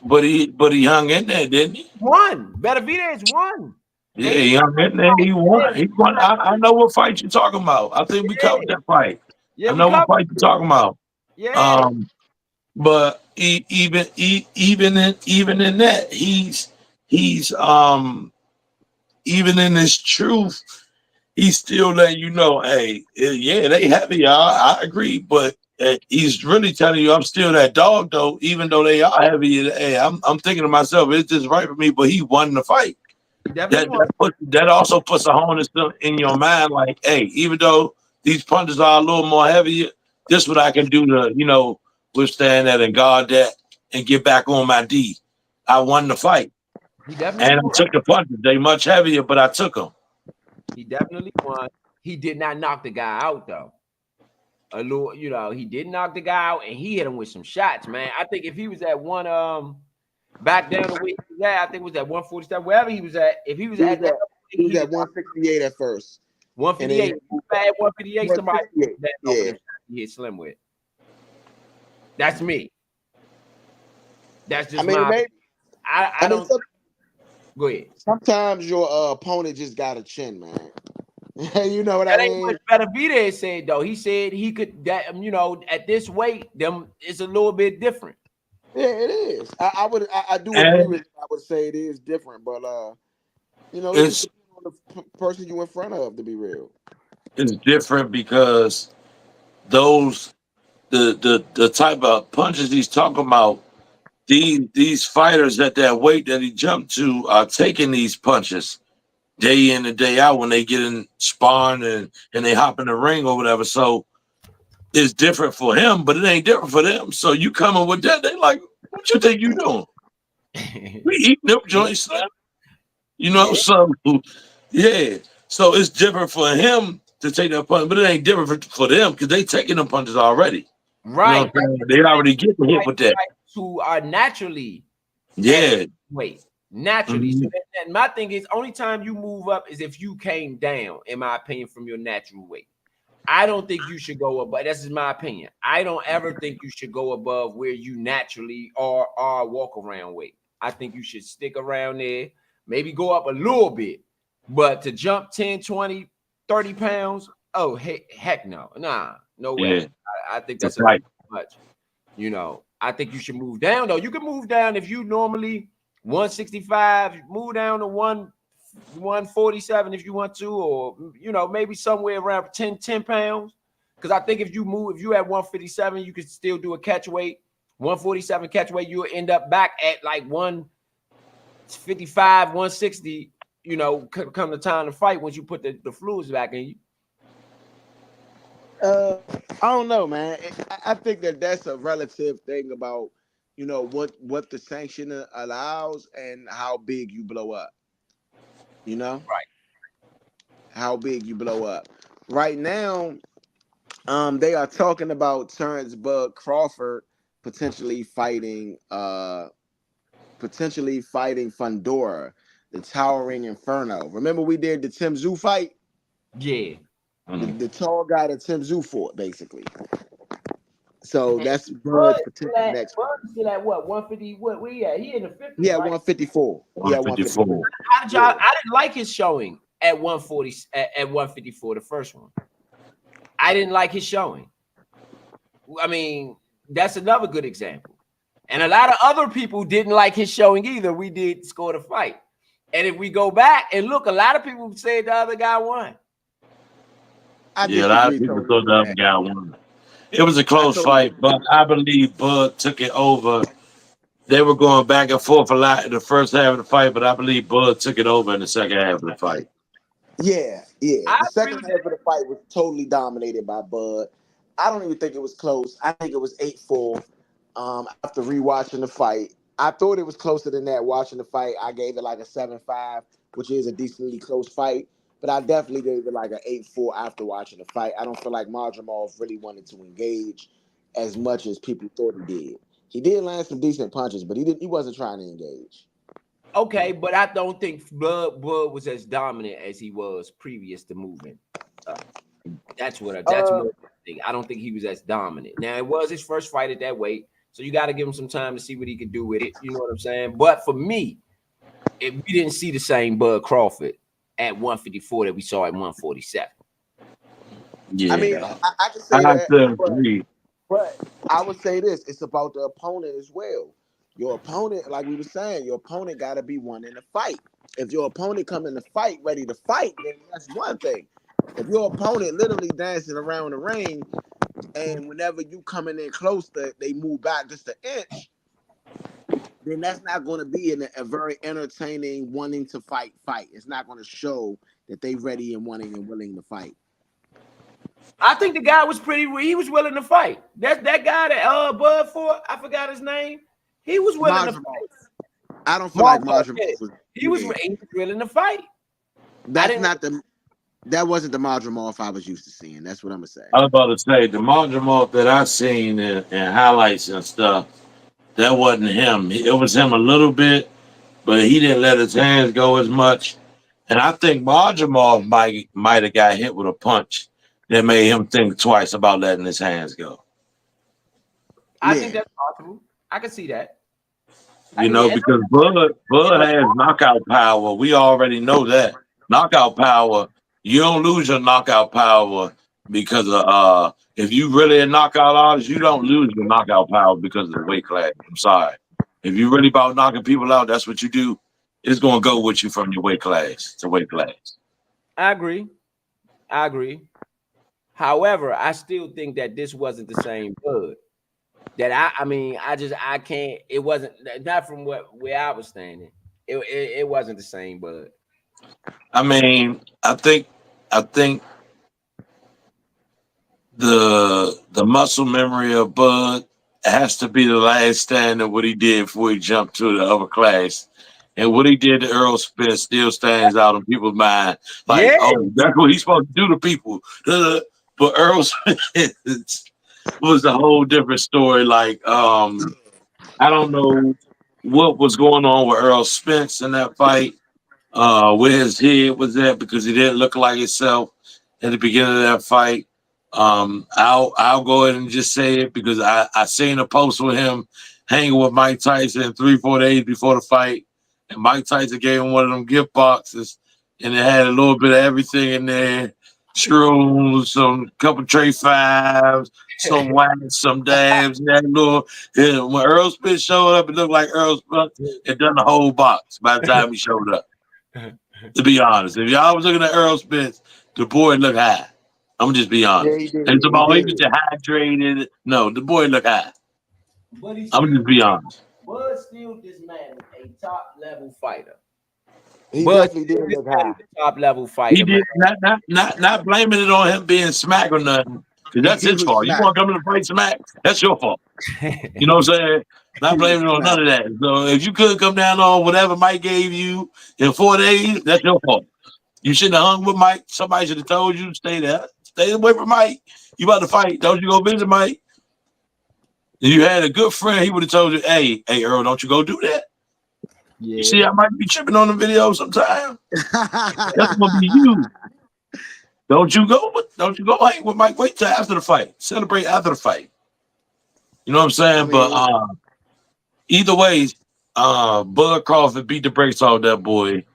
but he hung in there, didn't he? Won. Benavidez won. Yeah, And he he hung in there. He won. He won. I know what fight you're talking about. I think we covered yeah, that fight. yeah, I we know what covered fight you're it. talking about. Yeah. Um, but even in that, he's even in his truth, he's still letting you know, hey, yeah, they heavy, y'all. I agree, but he's really telling you, I'm still that dog, though. Even though they are heavy, hey, I'm thinking to myself, is this right for me? But he won the fight. He definitely won. That also puts a honus in your mind, like, hey, even though these punches are a little more heavier, this is what I can do to, withstand that and guard that and get back on my D. I won the fight. He definitely And I won. took the punches. They much heavier, but I took them. He definitely won. He did not knock the guy out though. A little, he did knock the guy out, and he hit him with some shots, man. I think if he was at one, back down to where he was at, I think it was at 147, wherever he was at. If he was He was at that, at he was at 168 at first, and then 158. At 158, somebody 168. that Yeah, open he hit Slim with. That's me. That's I just mean, my. maybe. I I mean, don't. Go ahead. sometimes your opponent just got a chin, man. You know what I That ain't mean? what Benavidez said though. He said he could that at this weight, them it's a little bit different. Yeah, it is. I do agree with And you. I would say it is different, but it just it's depends on the person you in front of, to be real. it's different because those the type of punches he's talking about, these fighters at that weight that he jumped to are taking these punches day in and day out when they get in sparring and they hop in the ring or whatever. So it's different for him, but it ain't different for them. So you coming with that, they like, what you think you doing? We eating them joints, son. Yeah, So yeah. So it's different for him to take that punch, but it ain't different for them because they taking them punches already. You know Right. what I'm saying? They already get the hit with that. Who are naturally Yeah. weight. Naturally. So Mhm. and my thing is only time you move up is if you came down, in my opinion, from your natural weight. I don't think you should go above. This is my opinion. I don't ever think you should go above where you naturally are walk around weight. I think you should stick around there, maybe go up a little bit, but to jump 10, 20, 30 pounds, oh, heck no. Nah, no way. Yeah. I think It's that's a a fight. much. I think you should move down, though. You can move down if you normally 165, move down to 147 if you want to, or maybe somewhere around 10 pounds. Because I think if you at 157, you could still do a catch weight. 147 catch weight, you'll end up back at like 155, 160, come the time to fight once you put the fluids back in you. I don't know, man. I think that's a relative thing about what the sanction allows and how big you blow up. Right. How big you blow up. Right now, they are talking about Terrence Bud Crawford potentially fighting Fundora, the Towering Inferno. Remember we did the Tim Zoo fight? Yeah. The tall guy that Tim Zoo fought, basically. So And that's Bud Bud's potential next. still at what? 150? What we at? He in the 50s, Yeah, right? 154. Yeah, 154. 154. How did y'all? Yeah. I didn't like his showing at 140 at 154, the first one. I didn't like his showing. I mean, that's another good example. And a lot of other people didn't like his showing either. We did score the fight. And if we go back and look, a lot of people said the other guy won. I Yeah, a lot of disagree people totally thought the with other that. guy won. It was a I close totally fight, but I believe Bud took it over. They were going back and forth a lot in the first half of the fight, but I believe Bud took it over in the second half of the fight. Yeah. I The agree second with half of the fight was totally dominated by Bud. I don't even think it was close. I think it was 8-4. After rewatching the fight, I thought it was closer than that. Watching the fight, I gave it like a 7-5, which is a decently close fight. But I definitely gave it like an 8-4 after watching the fight. I don't feel like Madrimov really wanted to engage as much as people thought he did. He did land some decent punches, but he wasn't trying to engage. Okay, but I don't think Bud was as dominant as he was previous to moving up. That's more I think. I don't think he was as dominant. Now it was his first fight at that weight, so you got to give him some time to see what he could do with it. You know what I'm saying? But for me, if we didn't see the same Bud Crawford at 154 that we saw at 147. Yeah, I mean, I can say I that, still but agree. But I would say this: it's about the opponent as well. Your opponent, like we were saying, your opponent got to be one in the fight. If your opponent come in the fight ready to fight, then that's one thing. If your opponent literally dancing around the ring, and whenever you coming in close, they move back just an inch, then that's not going to be a very entertaining, wanting to fight. It's not going to show that they ready and wanting and willing to fight. I think the guy was he was willing to fight. That guy that Bud for, I forgot his name. He was willing to fight. I don't feel like Marjorie yeah. was. He was willing to fight. That wasn't the Madrimov I was used to seeing. That's what I'm gonna say. I was about to say the Mondramov that I seen in highlights and stuff, that wasn't him. It was him a little bit, but he didn't let his hands go as much. And I think Mondramov might have got hit with a punch that made him think twice about letting his hands go. I think that's possible. I can see that. Because Bud has knockout power. We already know that. Knockout power, you don't lose your knockout power because of if you really a knockout artist, you don't lose your knockout power because of the weight class. I'm sorry. If you really about knocking people out, that's what you do. It's gonna go with you from your weight class to weight class. I agree. However, I still think that this wasn't the same Bud. That I can't. It wasn't not from where I was standing. It wasn't the same Bud. I mean, I think the muscle memory of Bud has to be the last stand of what he did before he jumped to the upper class And what he did to Earl Spence still stands out in people's mind. Like, Yeah. oh, that's what he's supposed to do to people. But Earl Spence was a whole different story. Like, I don't know what was going on with Earl Spence in that fight, where his head was at because he didn't look like himself at the beginning of that fight. I'll go ahead and just say it because I seen a post with him hanging with Mike Tyson 3 4 days before the fight, and Mike Tyson gave him one of them gift boxes, and it had a little bit of everything in there: shrooms, some couple tray fives, some wax, some dabs. And that little when Earl Spence showed up, it looked like Earl Spence had done the whole box by the time he showed up. To be honest, if y'all was looking at Earl Spence, the boy looked high. I'm gonna just be Yeah, honest. he did. It's He about he was did. dehydrated. No, the boy looked high. But he I'm gonna still, just be honest. Bud still dismantled a top level fighter. He Bud definitely still did look high. dismantled a top level He fighter, man. did not blaming it on him being smack or nothing, because that's He his was fault. You smacked. want to come in and fight smack? That's your fault. You know what I'm saying? Not He was blaming it on none smacked. of that. So if you couldn't come down on whatever Mike gave you in 4 days, that's your fault. You shouldn't have hung with Mike. Somebody should have told you to stay there. Stay away from Mike. You about to fight. Don't you go visit Mike. If you had a good friend, he would have told you, hey, Earl, don't you go do that. You Yeah. see, I might be tripping on the video sometimes. That's gonna be you. Don't you go hang with Mike. Wait till after the fight. Celebrate after the fight. You know what I'm I saying? But mean, either way, Bud Crawford beat the brakes off that boy.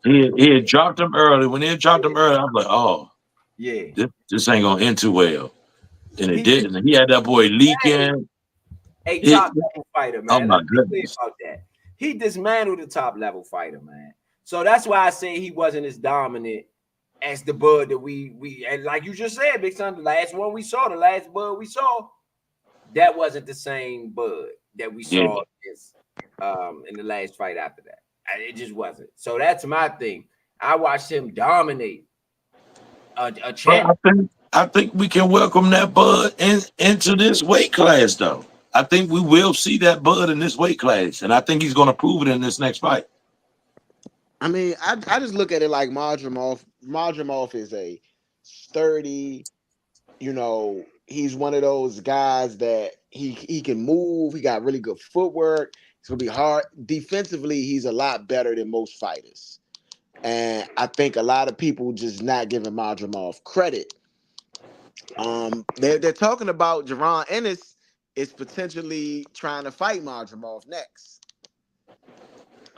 He had dropped him early. When he had dropped him early, I was like, oh, Yeah. this ain't gonna end too well. And it He didn't. And he had that boy dismantled leaking. a It, top level fighter, oh man. my Let's be clear goodness. about that. He dismantled a top level fighter, man. So that's why I say he wasn't as dominant as the Bud that we and like you just said, Big Son, the last one we saw, the last Bud we saw, that wasn't the same Bud that we Yeah. saw in the last fight after that. It just wasn't. So that's my thing. I watched him dominate a But champ. I think we can welcome that Bud into this weight class though. I think we will see that Bud in this weight class, and I think he's going to prove it in this next fight. I mean, I just look at it like Madrimov. Madrimov is a sturdy, he's one of those guys that he can move. He got really good footwork. It's gonna be hard defensively. He's a lot better than most fighters, and I think a lot of people just not giving Madrimov credit. They're talking about Jaron Ennis is potentially trying to fight Madrimov next,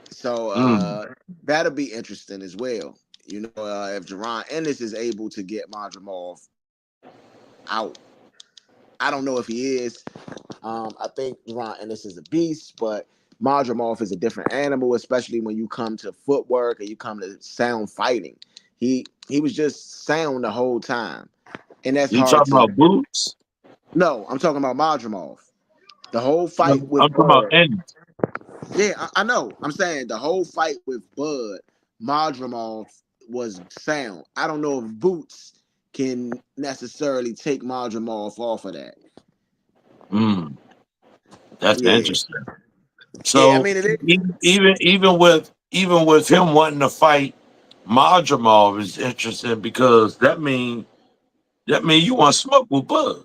so Mm. that'll be interesting as well. If Jaron Ennis is able to get Madrimov out, I don't know if he is. I think Ron Ennis is a beast, but Madrimov is a different animal, especially when you come to footwork and you come to sound fighting. He was just sound the whole time, and that's You hard talking to. about boots? No, I'm talking about Madrimov. The whole No, fight with I'm talking about Bud. Ennis. Yeah, I know. I'm saying the whole fight with Bud, Madrimov was sound. I don't know if Boots can necessarily take Madrimov off of that. Mm. That's Yeah, interesting. yeah. I So mean, it is. even with him wanting to fight Madrimov is interesting because that mean you want to smoke with Bud.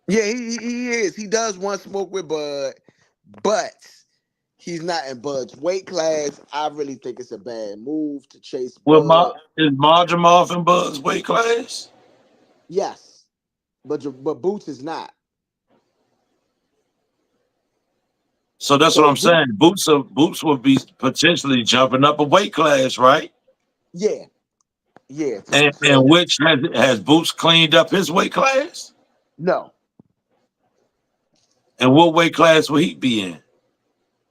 Yeah, he is. He does want smoke with Bud, but he's not in Bud's weight class. I really think it's a bad move to chase Well, Bud. is Madrimov in Bud's weight class? Yes, but Boots is not. So that's what So I'm Boots, saying. Boots would be potentially jumping up a weight class, right? yeah, yeah. And which has Boots cleaned up his weight class? No. And what weight class will he be in?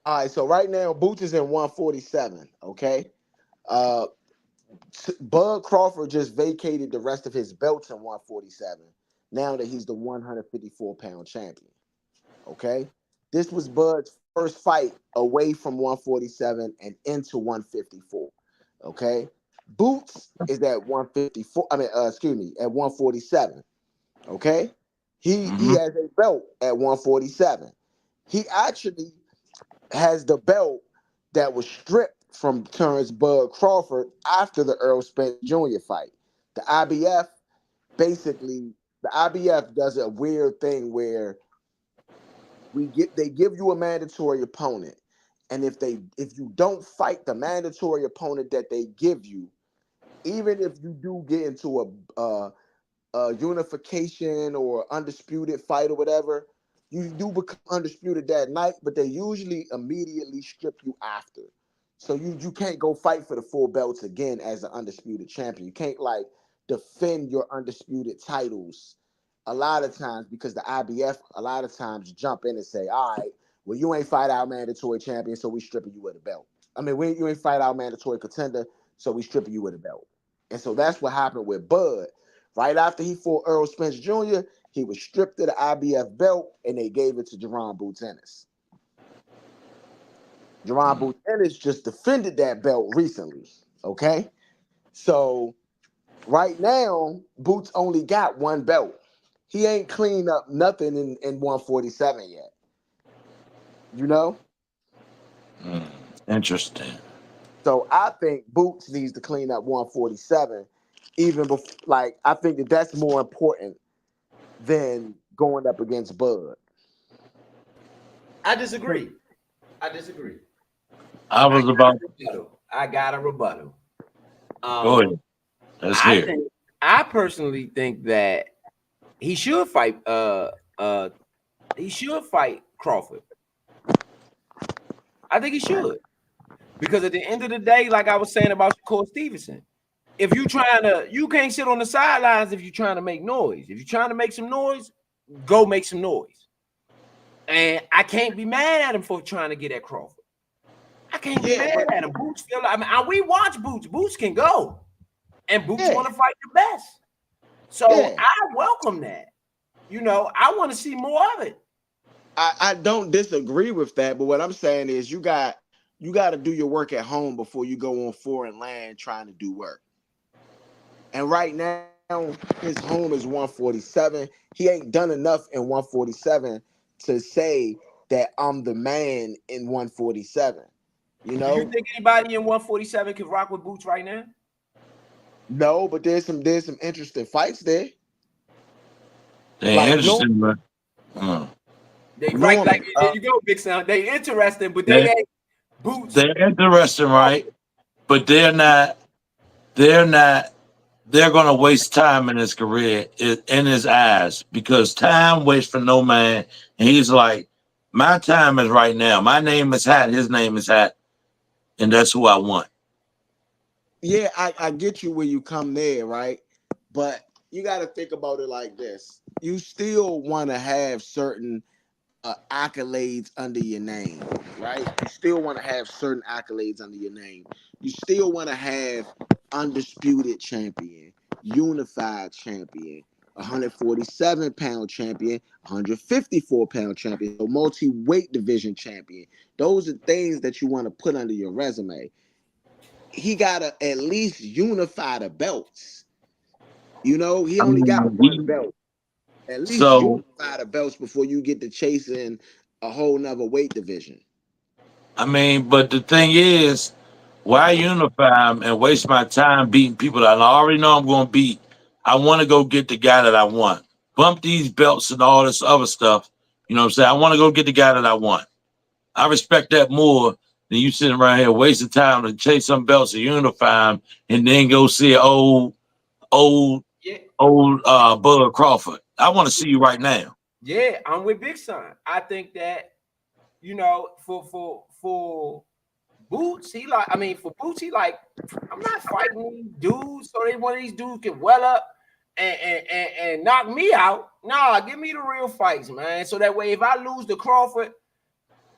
All right. So right now, Boots is in 147. Okay. Uh, Bud Crawford just vacated the rest of his belts in 147. Now that he's the 154-pound champion. Okay. This was Bud's first fight away from 147 and into 154. Okay. Boots is at 154. Excuse me, at 147. Okay. He Hmm. has a belt at 147. He actually has the belt that was stripped from Terrence Bud Crawford after the Earl Spence Jr. fight. The IBF basically, the IBF does a weird thing where they give you a mandatory opponent, and if you don't fight the mandatory opponent that they give you, even if you do get into a unification or undisputed fight or whatever, you do become undisputed that night, but they usually immediately strip you after. So you can't go fight for the full belts again as an undisputed champion. You can't like defend your undisputed titles a lot of times because the IBF a lot of times jump in and say, all right, well, you ain't fight our mandatory champion, so we stripping you of the belt. I mean, you ain't fight our mandatory contender, so we stripping you of the belt. And so that's what happened with Bud. Right after he fought Earl Spence Jr., he was stripped of the IBF belt and they gave it to Jerron Boots Ennis. Jerron Boots Ennis just defended that belt recently. Okay. So right now, Boots only got one belt. He ain't cleaned up nothing in 147 yet. You know? Interesting. So I think Boots needs to clean up 147 even before, like, I think that's more important than going up against Bud. I disagree. I disagree. I was about I got a rebuttal. go ahead. Let's I hear. think I personally think that he should fight Crawford. I think he should. Because at the end of the day, like I was saying about Shakur Stevenson, if you can't sit on the sidelines if you're trying to make noise. If you're trying to make some noise, go make some noise. And I can't be mad at him for trying to get at Crawford. I can't be mad at him. Boots feel like, we watch Boots. Boots can go. And Boots want to fight the best. So I welcome that. I want to see more of it. I don't disagree with that, but what I'm saying is you got to do your work at home before you go on foreign land trying to do work. And right now, his home is 147. He ain't done enough in 147 to say that I'm the man in 147. You know? Do you think anybody in 147 can rock with Boots right now? No, but there's some interesting fights there. They're like, interesting, but they right like there you go, Big Sound. They interesting, but they ain't Boots. They're interesting, right? But they're not. They're gonna waste time in his career in his eyes because time waits for no man. And he's like, my time is right now. My name is Hat. His name is Hat, and that's who I want. Yeah, I get you where you come there, right? But you got to think about it like this: you still want to have certain accolades under your name, right? You still want to have certain accolades under your name. You still want to have undisputed champion, unified champion, 147-pound champion, 154-pound champion, so multi-weight division champion. Those are things that you want to put under your resume. He gotta at least unify the belts. He only got one belt. At least unify the belts before you get to chasing a whole nother weight division. But the thing is, why unify them and waste my time beating people that I already know I'm going to beat? I want to go get the guy that I want. Bump these belts and all this other stuff. You know what I'm saying? I want to go get the guy that I want. I respect that more than you sitting around here wasting time to chase some belts and unify them and then go see old Bud Crawford. I want to see you right now. Yeah, I'm with Big Son. I think that for Boots, for Boots, I'm not fighting these dudes so one of these dudes can well up and knock me out. Nah, give me the real fights, man. So that way, if I lose to Crawford,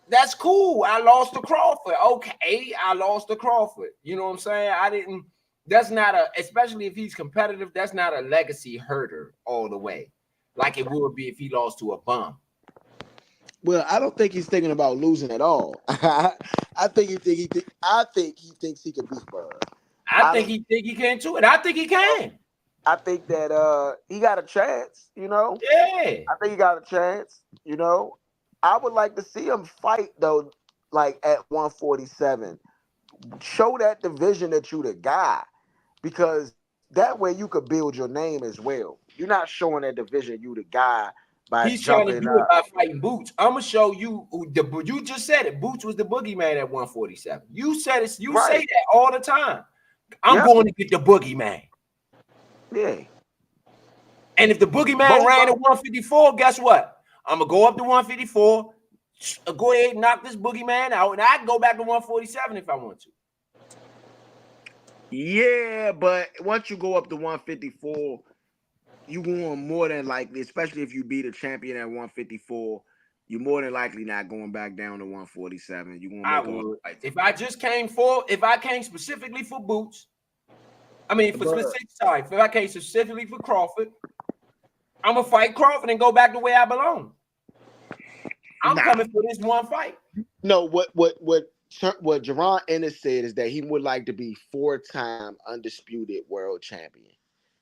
that's cool. I lost to Crawford. Okay, I lost to Crawford. You know what I'm saying? That's not especially if he's competitive, that's not a legacy herder all the way, like it would be if he lost to a bum. Well, I don't think he's thinking about losing at all. I think he thinks he can beat Bud. I think he can too, and I think he can. I think that he got a chance, Yeah. I think he got a chance, I would like to see him fight though like at 147. Show that division that you the guy, because that way you could build your name as well. You're not showing that division you the guy by He's trying to jumping do it up. by fighting Boots. I'm gonna show you. You just said it. Boots was the boogeyman at 147. You said it. You say Right. that all the time. I'm Yep. going to get the boogeyman. Yeah. And if the boogeyman Both ran of at 154, guess what? I'm gonna go up to 154. Go ahead and knock this boogeyman out, and I can go back to 147 if I want to. Yeah, but once you go up to 154, you going more than likely, especially if you beat a champion at 154, you're more than likely not going back down to 147. You're gonna I make all would. the fights. If I came specifically for Boots, I mean, for But specific, sorry, if I came specifically for Crawford, I'm gonna fight Crawford and go back to where I belong. I'm nah, coming for this one fight. no. What Jerron Ennis said is that he would like to be 4-time undisputed world champion.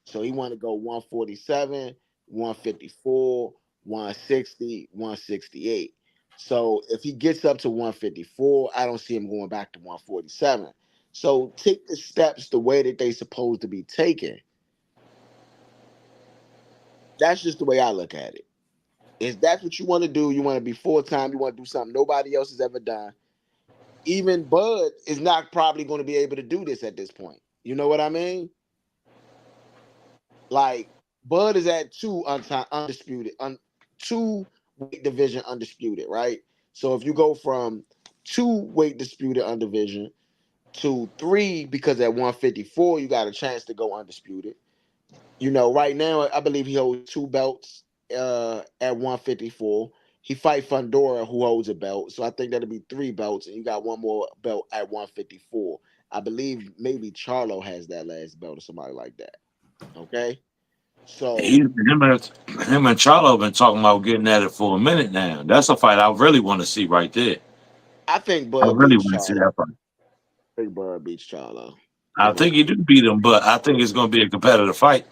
So he want to go 147, 154, 160, 168. So if he gets up to 154, I don't see him going back to 147. So take the steps the way that they supposed to be taken. That's just the way I look at it. If that's what you want to do, you want to be 4-time, you want to do something nobody else has ever done. Even Bud is not probably going to be able to do this at this point. You know what I mean? Like Bud is at undisputed, two weight division undisputed, right? So if you go from two weight disputed undivision to three, because at 154 you got a chance to go undisputed. You know, right now I believe he holds two belts at 154. He fight Fundora, who holds a belt, so I think that'll be three belts, and you got one more belt at 154. I believe maybe Charlo has that last belt or somebody like that. Okay, He, so him and Charlo been talking about getting at it for a minute now. That's a fight I really want to see right there. I think I Bud really beats want to see Charlo. that fight. I think Bud beats Charlo. I think he do beat him, but I think it's going to be a competitive fight.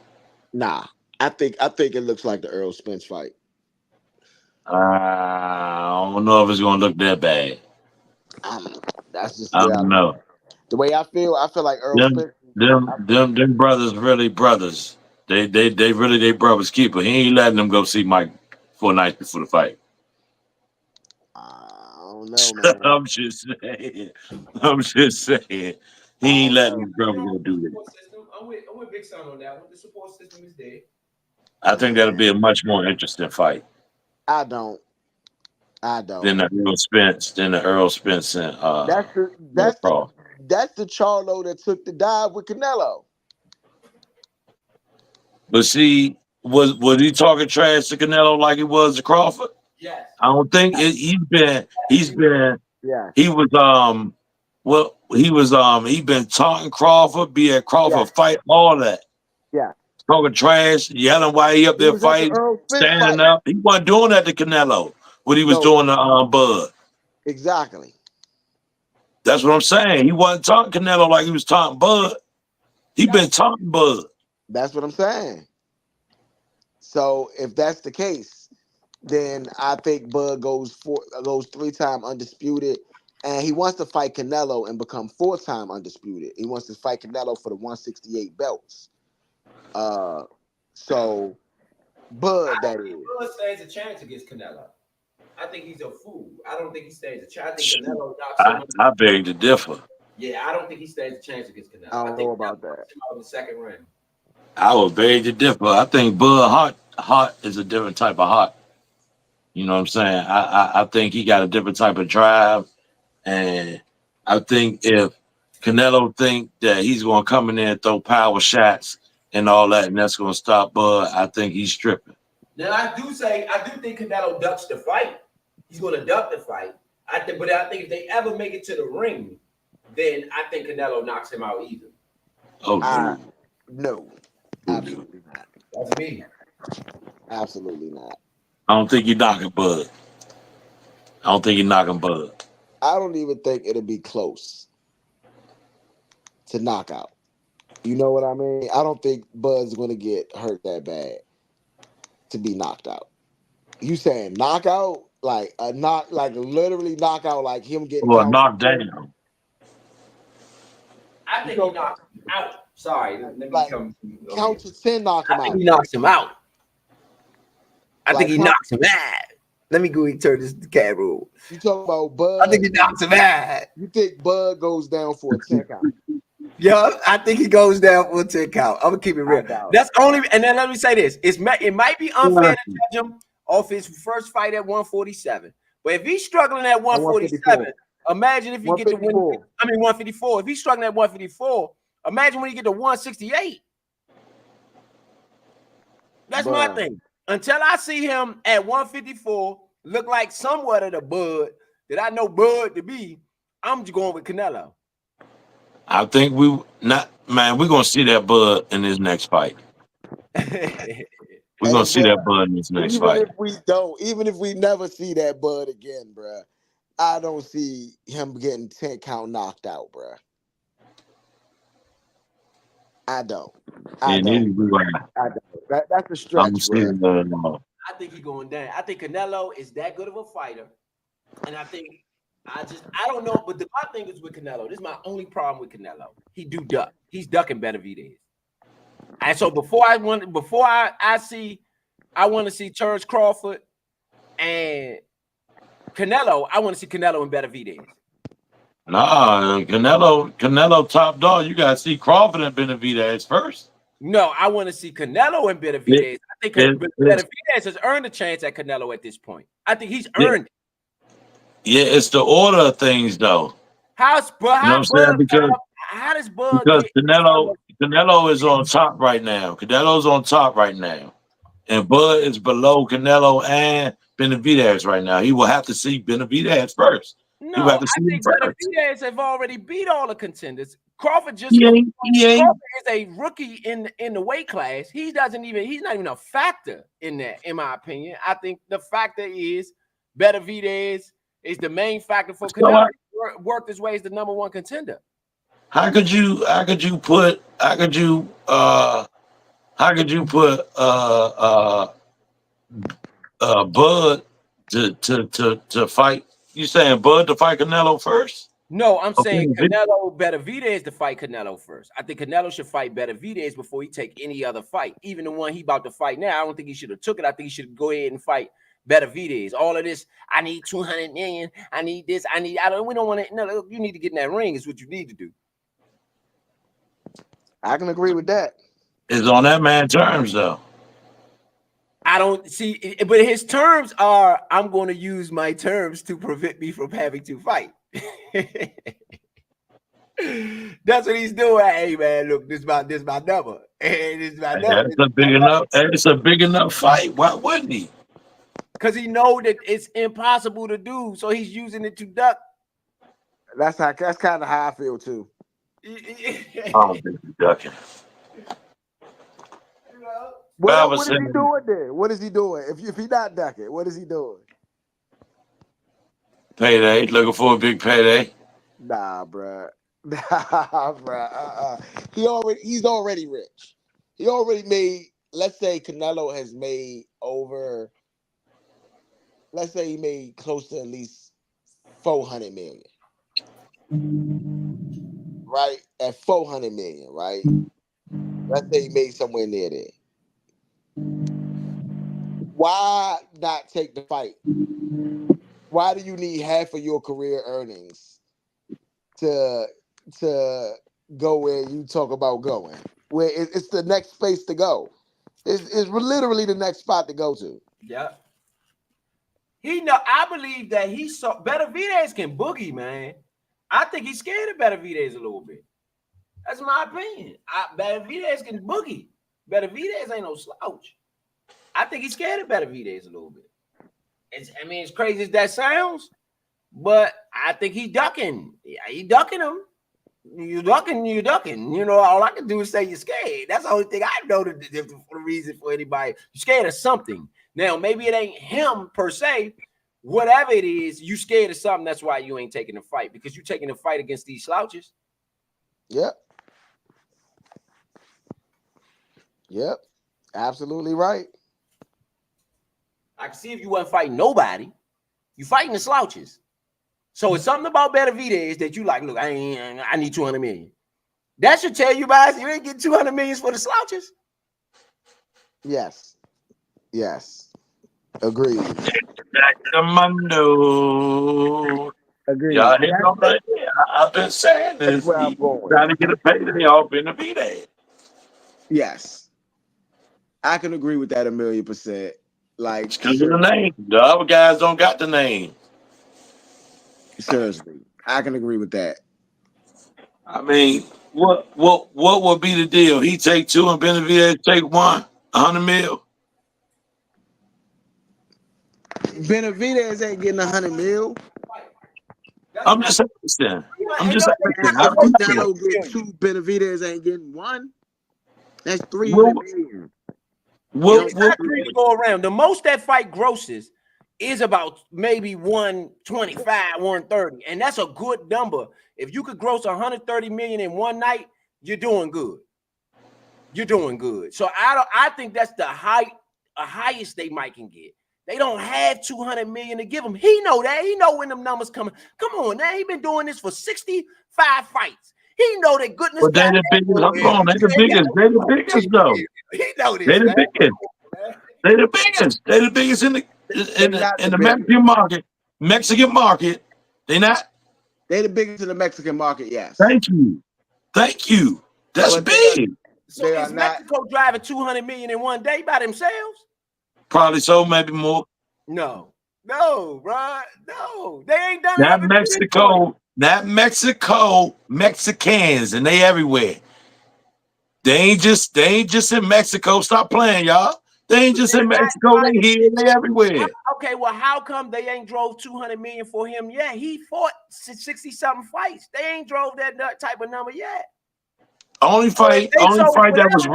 Nah, I think it looks like the Earl Spence fight. I don't know if it's going to look that bad. Um, that's just the I way I don't look know. at it. The way I feel, I feel like Earl Them, Spence. I, them brothers really brothers. They really they brothers keeper. He ain't letting them go see Mike 4 nights before the fight. I don't know, man. I'm just saying. I'm just saying. I He ain't don't letting know. his brother go do that. Support system. I'm with Big Son on that one. The support system is there. I think that'll Man, be a much more interesting fight I don't. I don't. than the Earl Spence and That's the Mark that's the Paul. that's the Charlo that took the dive with Canelo. But see, was he talking trash to Canelo like he was to Crawford? Yes. I don't think he's been Yes. he was he been taunting Crawford, be at Yes. Crawford fight, all that. Yes. Talking trash, yelling while he up He there was at the fighting, Earl Spence standing fight. up. He wasn't doing that to Canelo. What he was No, doing to Bud. exactly. That's what I'm saying. He wasn't taunting Canelo like he was taunting Bud. He been taunting Bud. That's what I'm saying. So if that's the case, then I think Bud goes 3-time undisputed, and he wants to fight Canelo and become 4-time undisputed. He wants to fight Canelo for the 168 belts. Uh, so Bud, I that don't think is. Bud stands a chance against Canelo. I think he's a fool. I don't think he stands a chance. I think Shoot, Canelo knocks him out. I beg to differ. Yeah, I don't think he stands a chance against Canelo. I I don't think know Canelo about that. knocks him out in the second round. I would beg to differ. I think Bud Hart is a different type of heart. You know what I'm saying? I think he got a different type of drive, and I think if Canelo think that he's going to come in there and throw power shots and all that, and that's going to stop Bud, I think he's stripping. Now I do think Canelo ducks the fight. He's going to duck the fight. But I think if they ever make it to the ring, then I think Canelo knocks him out either. Oh I no, No, oh no! absolutely not. That's me. Absolutely not. I don't think he knocking Bud. I don't think he knocking Bud. I don't even think it'll be close to knockout. You know what I mean? I don't think Bud's going to get hurt that bad to be knocked out. You saying knockout? like a knock, like literally knockout, like him getting Or counted. knocked down. I think he knocks him out. Sorry, let me Like come over count here. to 10, knock him I think out. he knocks him out. I think Like he count. knocks him out. Let me go and turn this camera. You talk about I Bud. think he knocks him out. You think Bud goes down for a 10 count? Yeah, I think he goes down for a 10 count. I'm gonna keep it I real. doubt it. That's only, and then let me say this: it might be unfair to judge him off his first fight at 147. But if he's struggling at At 154. 147, imagine if he get to win. 154. I mean 154. If he's struggling at 154, imagine when he get to 168. That's my Bruh. thing. Until I see him at 154, look like somewhat of the Bud that I know Bud to be, I'm just going with Canelo. I think we're gonna see that Bud in his next fight. We're gonna Hey, see bruh. that Bud in his next Even fight. if we don't, even if we never see that Bud again, bruh, I don't see him getting 10 count knocked out, bruh. I don't. I And don't. neither do I don't. That's a I'm stretch, bruh. seeing I think he's going down. I think Canelo is that good of a fighter. And I don't know, but my thing is with Canelo. This is my only problem with Canelo. He do duck. He's ducking Benavidez. And so before I want to see Terrence Crawford and Canelo. I want to see Canelo and Benavidez. nah, Canelo top dog. You gotta see Crawford and Benavidez first. No, I want to see Canelo and Benavidez. I think Benavidez has earned a chance at Canelo at this point. I think he's earned it. Yeah, it's the order of things though. How You know what I'm saying? how does Bud Because get Canelo is on top right now. Canelo's on top right now. And Bud is below Canelo and Benavidez right now. He will have to see Benavidez first. He will No, have to I see him think first. Benavidez have already beat all the contenders. Crawford He ain't. Crawford is a rookie in the weight class. He's not even a factor in that, in my opinion. I think the factor is Benavidez is the main factor for Canelo. Worked his way as the number one contender. How could you put Bud to fight? You saying Bud to fight Canelo first? No, I'm Okay. saying Canelo Benavidez to fight Canelo first. I think Canelo should fight Benavidez before he take any other fight. Even the one he about to fight now, I don't think he should have took it. I think he should go ahead and fight Benavidez. All of this, I need 200 million. I need this. We don't want to. No, you need to get in that ring. Is what you need to do. I can agree with that. It's on that man's terms though. I don't see, but his terms are, I'm going to use my terms to prevent me from having to fight. That's what he's doing. Hey man, look, this my number. And this is my number. It's a big enough fight. Why wouldn't he? Because he know that it's impossible to do, so he's using it to duck. That's kind of how I feel too. I don't think he's ducking. What is he doing there? What is he doing? If he's not ducking, what is he doing? Payday, looking for a big payday. Nah, bruh. Nah, bruh. He's already rich. He already made. Let's say Canelo has made over. Let's say he made close to at least 400 million. Right at 400 million. Right. Let's say he made somewhere near there. Why not take the fight? Why do you need half of your career earnings to go where you talk about going? Where it's the next space to go. It's literally the next spot to go to. Yeah. I believe that he saw Benavidez can boogie, man. I think he's scared of Benavidez a little bit. That's my opinion. Benavidez can boogie. Benavidez ain't no slouch. I think he's scared of Benavidez a little bit. As crazy as that sounds, but I think he's ducking. Yeah, he ducking him. You ducking. You know, all I can do is say you're scared. That's the only thing I know the reason for anybody. You're scared of something. Now, maybe it ain't him per se. Whatever it is, you scared of something. That's why you ain't taking the fight, because you're taking the fight against these slouches. Yep. Absolutely right. I can see if you wasn't fighting nobody. You fighting the slouches. So it's something about Benavidez that you like, look, I need 200 million. That should tell you guys you ain't getting 200 million for the slouches. Yes. Agreed. Mundo. Agreed. Y'all hit on right there. I've been saying That's this. where I'm He going. trying to get a payday off Benavidez. Yes. I can agree with that 1,000,000%. Like, It's because of the name. The other guys don't got the name. seriously, I can agree with that. I mean, what would be the deal? He take 2 and Benavidez take 1, 100 mil. Benavidez ain't getting 100 mil. I'm just asking. I'm just asking. I If don't know. Canelo get 2, Benavidez ain't getting 1. That's 300 What, million. what, It's what, not three to go around. The most that fight grosses is about maybe 125, 130. And that's a good number. If you could gross 130 million in one night, you're doing good. So I think that's the highest they might can get. They don't have 200 million to give him. He know that. He know when them numbers coming. Come on, now he been doing this for 65 fights. He know that goodness. but they the biggest. Hold on, they the biggest. They the biggest though. He know this. They the Man. biggest. They the biggest. They the biggest in the Mexican market. Mexican market. They not. They the biggest in the Mexican market, yes. Thank you. That's But big. So is Mexico driving 200 million in one day by themselves? Probably so, maybe more. No, bro. No, they ain't done Not it. Mexico, Mexicans, and they everywhere. They ain't just in Mexico. Stop playing, y'all. They ain't just in Mexico. They here, they everywhere. Okay, well, how come they ain't drove 200 million for him yet? He fought 60-something fights. They ain't drove that type of number yet. Only fight that was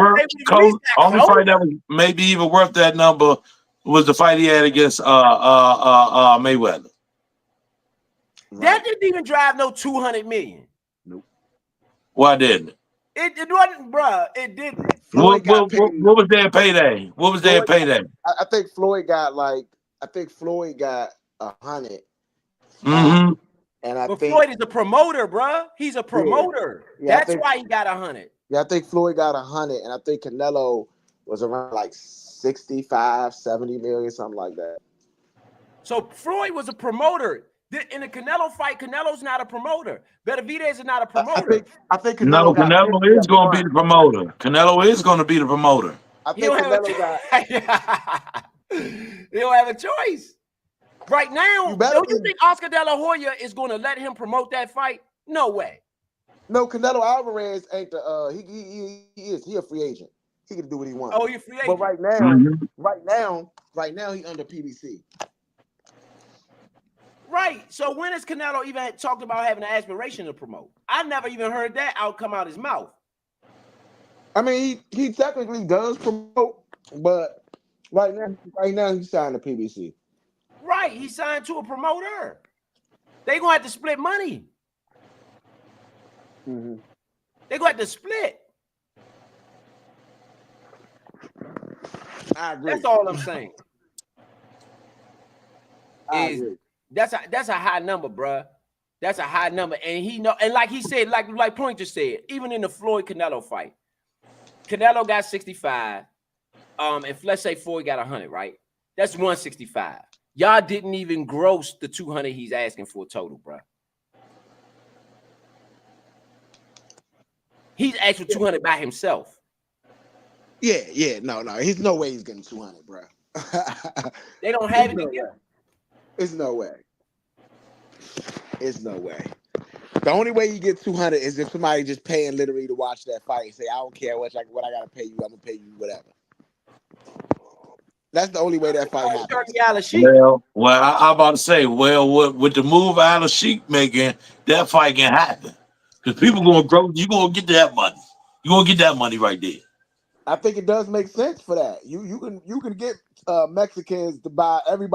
maybe even worth that number was the fight he had against Mayweather. That didn't even drive no 200 million. Nope. Why didn't it? It wasn't, bruh. It didn't. What was their payday? What was their payday? I think Floyd got 100. Mm-hmm. And but Floyd is a promoter, bruh. He's a promoter. Yeah, that's why he got 100. Yeah, I think Floyd got 100, and I think Canelo was around like 65, 70 million, something like that. So Floyd was a promoter. In the Canelo fight, Canelo's not a promoter. Benavidez is not a promoter. I think Canelo Canelo is going to be the promoter. Canelo is going to be the promoter. I think Canelo he don't have a choice. Right now, don't you think Oscar De La Hoya is going to let him promote that fight? No way. No, Canelo Alvarez ain't the he a free agent. He can do what he wants. Oh, you're free agent. But right now he under PBC. Right. So when has Canelo even talked about having an aspiration to promote? I never even heard that come out his mouth. I mean, he technically does promote, but right now he's signed to PBC. Right. He signed to a promoter. They gonna have to split money. Mm-hmm. They gonna have to split. I agree. That's all I'm saying. I agree. That's a high number, bruh. That's a high number. And he know, and like he said, like Pointer said, even in the Floyd Canelo fight, Canelo got 65. If let's say Floyd got 100, right? That's 165. Y'all didn't even gross the 200 he's asking for total, bruh. He's asked for 200 by himself. Yeah, no. He's no way he's getting 200, bro. They don't have it to give. It's no way. It's no way. The only way you get 200 is if somebody just paying literally to watch that fight and say, I don't care what I gotta pay you, I'm gonna pay you whatever. That's the only way that fight happens. Well, I'm about to say, with the move Al Sheik making, that fight can happen. Because people gonna grow, you gonna get that money. You gonna get that money right there. I think it does make sense for that. You can get Mexicans to buy every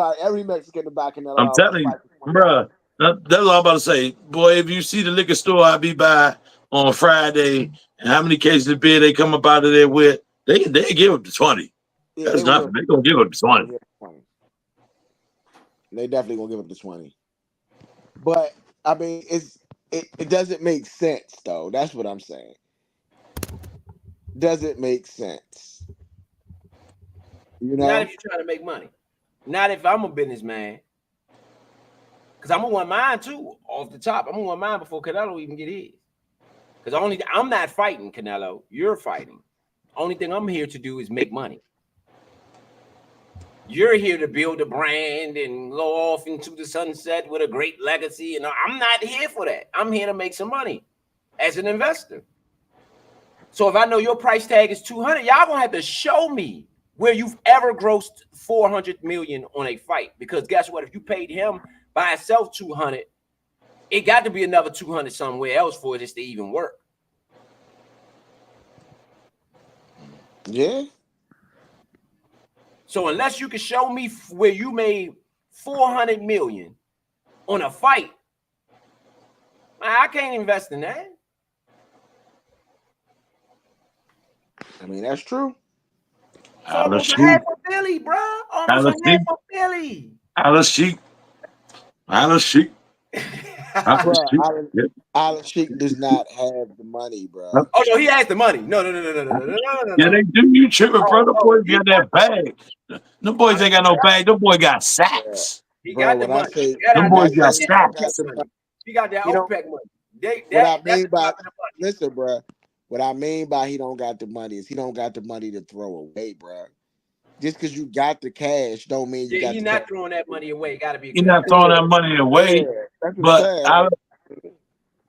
Mexican to buy Canelo. I'm telling you, bro. That's what I'm about to say. Boy, if you see the liquor store I be by on Friday, and how many cases of beer they come up out of there with, they give up the 20. Yeah, that's nothing. They're gonna give up the 20. They definitely gonna give up the 20. But I mean, it doesn't make sense though. That's what I'm saying. Does it make sense? You Not know? if you're trying to make money. Not if I'm a businessman. Because I'm gonna want mine too off the top. I'm gonna want mine before Canelo even get his. Because I'm not fighting Canelo. You're fighting. Only thing I'm here to do is make money. You're here to build a brand and go off into the sunset with a great legacy. And I'm not here for that. I'm here to make some money as an investor. So if I know your price tag is 200, y'all gonna have to show me where you've ever grossed 400 million on a fight. Because guess what? If you paid him by itself 200, it got to be another 200 somewhere else for this to even work. Yeah. So unless you can show me where you made 400 million on a fight, I can't invest in that. I mean, that's true. It's almost a half for Billy, bro. Almost a half for Billy. Alice Bro, Alan Sheik does not have the money, bro. Oh no, he has the money. No. Yeah, they do. You tripping, bro? The boys got that bag. The boys ain't got no bag. The boy got sacks. He Bro, got the when I money. say Them boys got sacks. He got that He don't- OPEC money. what I mean by listen, bro. What I mean by he don't got the money is he don't got the money to throw away, bro. Just because you got the cash don't mean you got you're the not cash. throwing that money away. It got to be. You're not throwing that money away, That's what but I'm saying.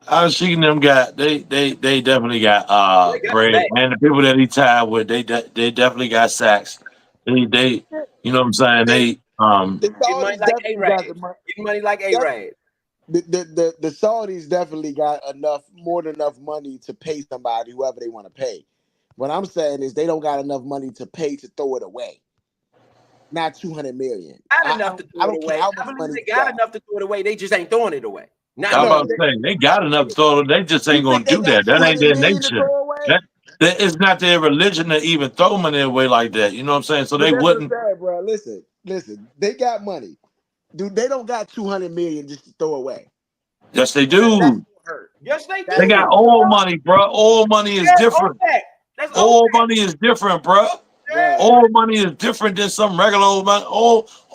I was seeing them got they definitely got They got bread, the and the people that he tied with they definitely got sacks. They you know what I'm saying, they The Get money Saudis like definitely A-Rad. got the money. Get money like A-Rad. The Saudis definitely got more than enough money to pay somebody, whoever they want to pay. What I'm saying is they don't got enough money to pay to throw it away. Not 200 million. Got enough to I throw it don't care away. how I much believe money they you got enough to throw it away. They just ain't throwing it away. Not I'm I know. about to say they got enough to throw. They just ain't You gonna think they do got that. That ain't 200 their million to nature. throw away? That it's not their religion to even throw money away like that. You know what I'm saying? So But they that's what I'm wouldn't. saying, bro. Listen. They got money, dude. They don't got 200 million just to throw away. Yes, they That's do. what hurt. Yes, they They do. got oil money, bro. Oil money is That's different. OPEC. That's Oil OPEC. money is different, bro. Bruh, Oil money is different than some regular oil money.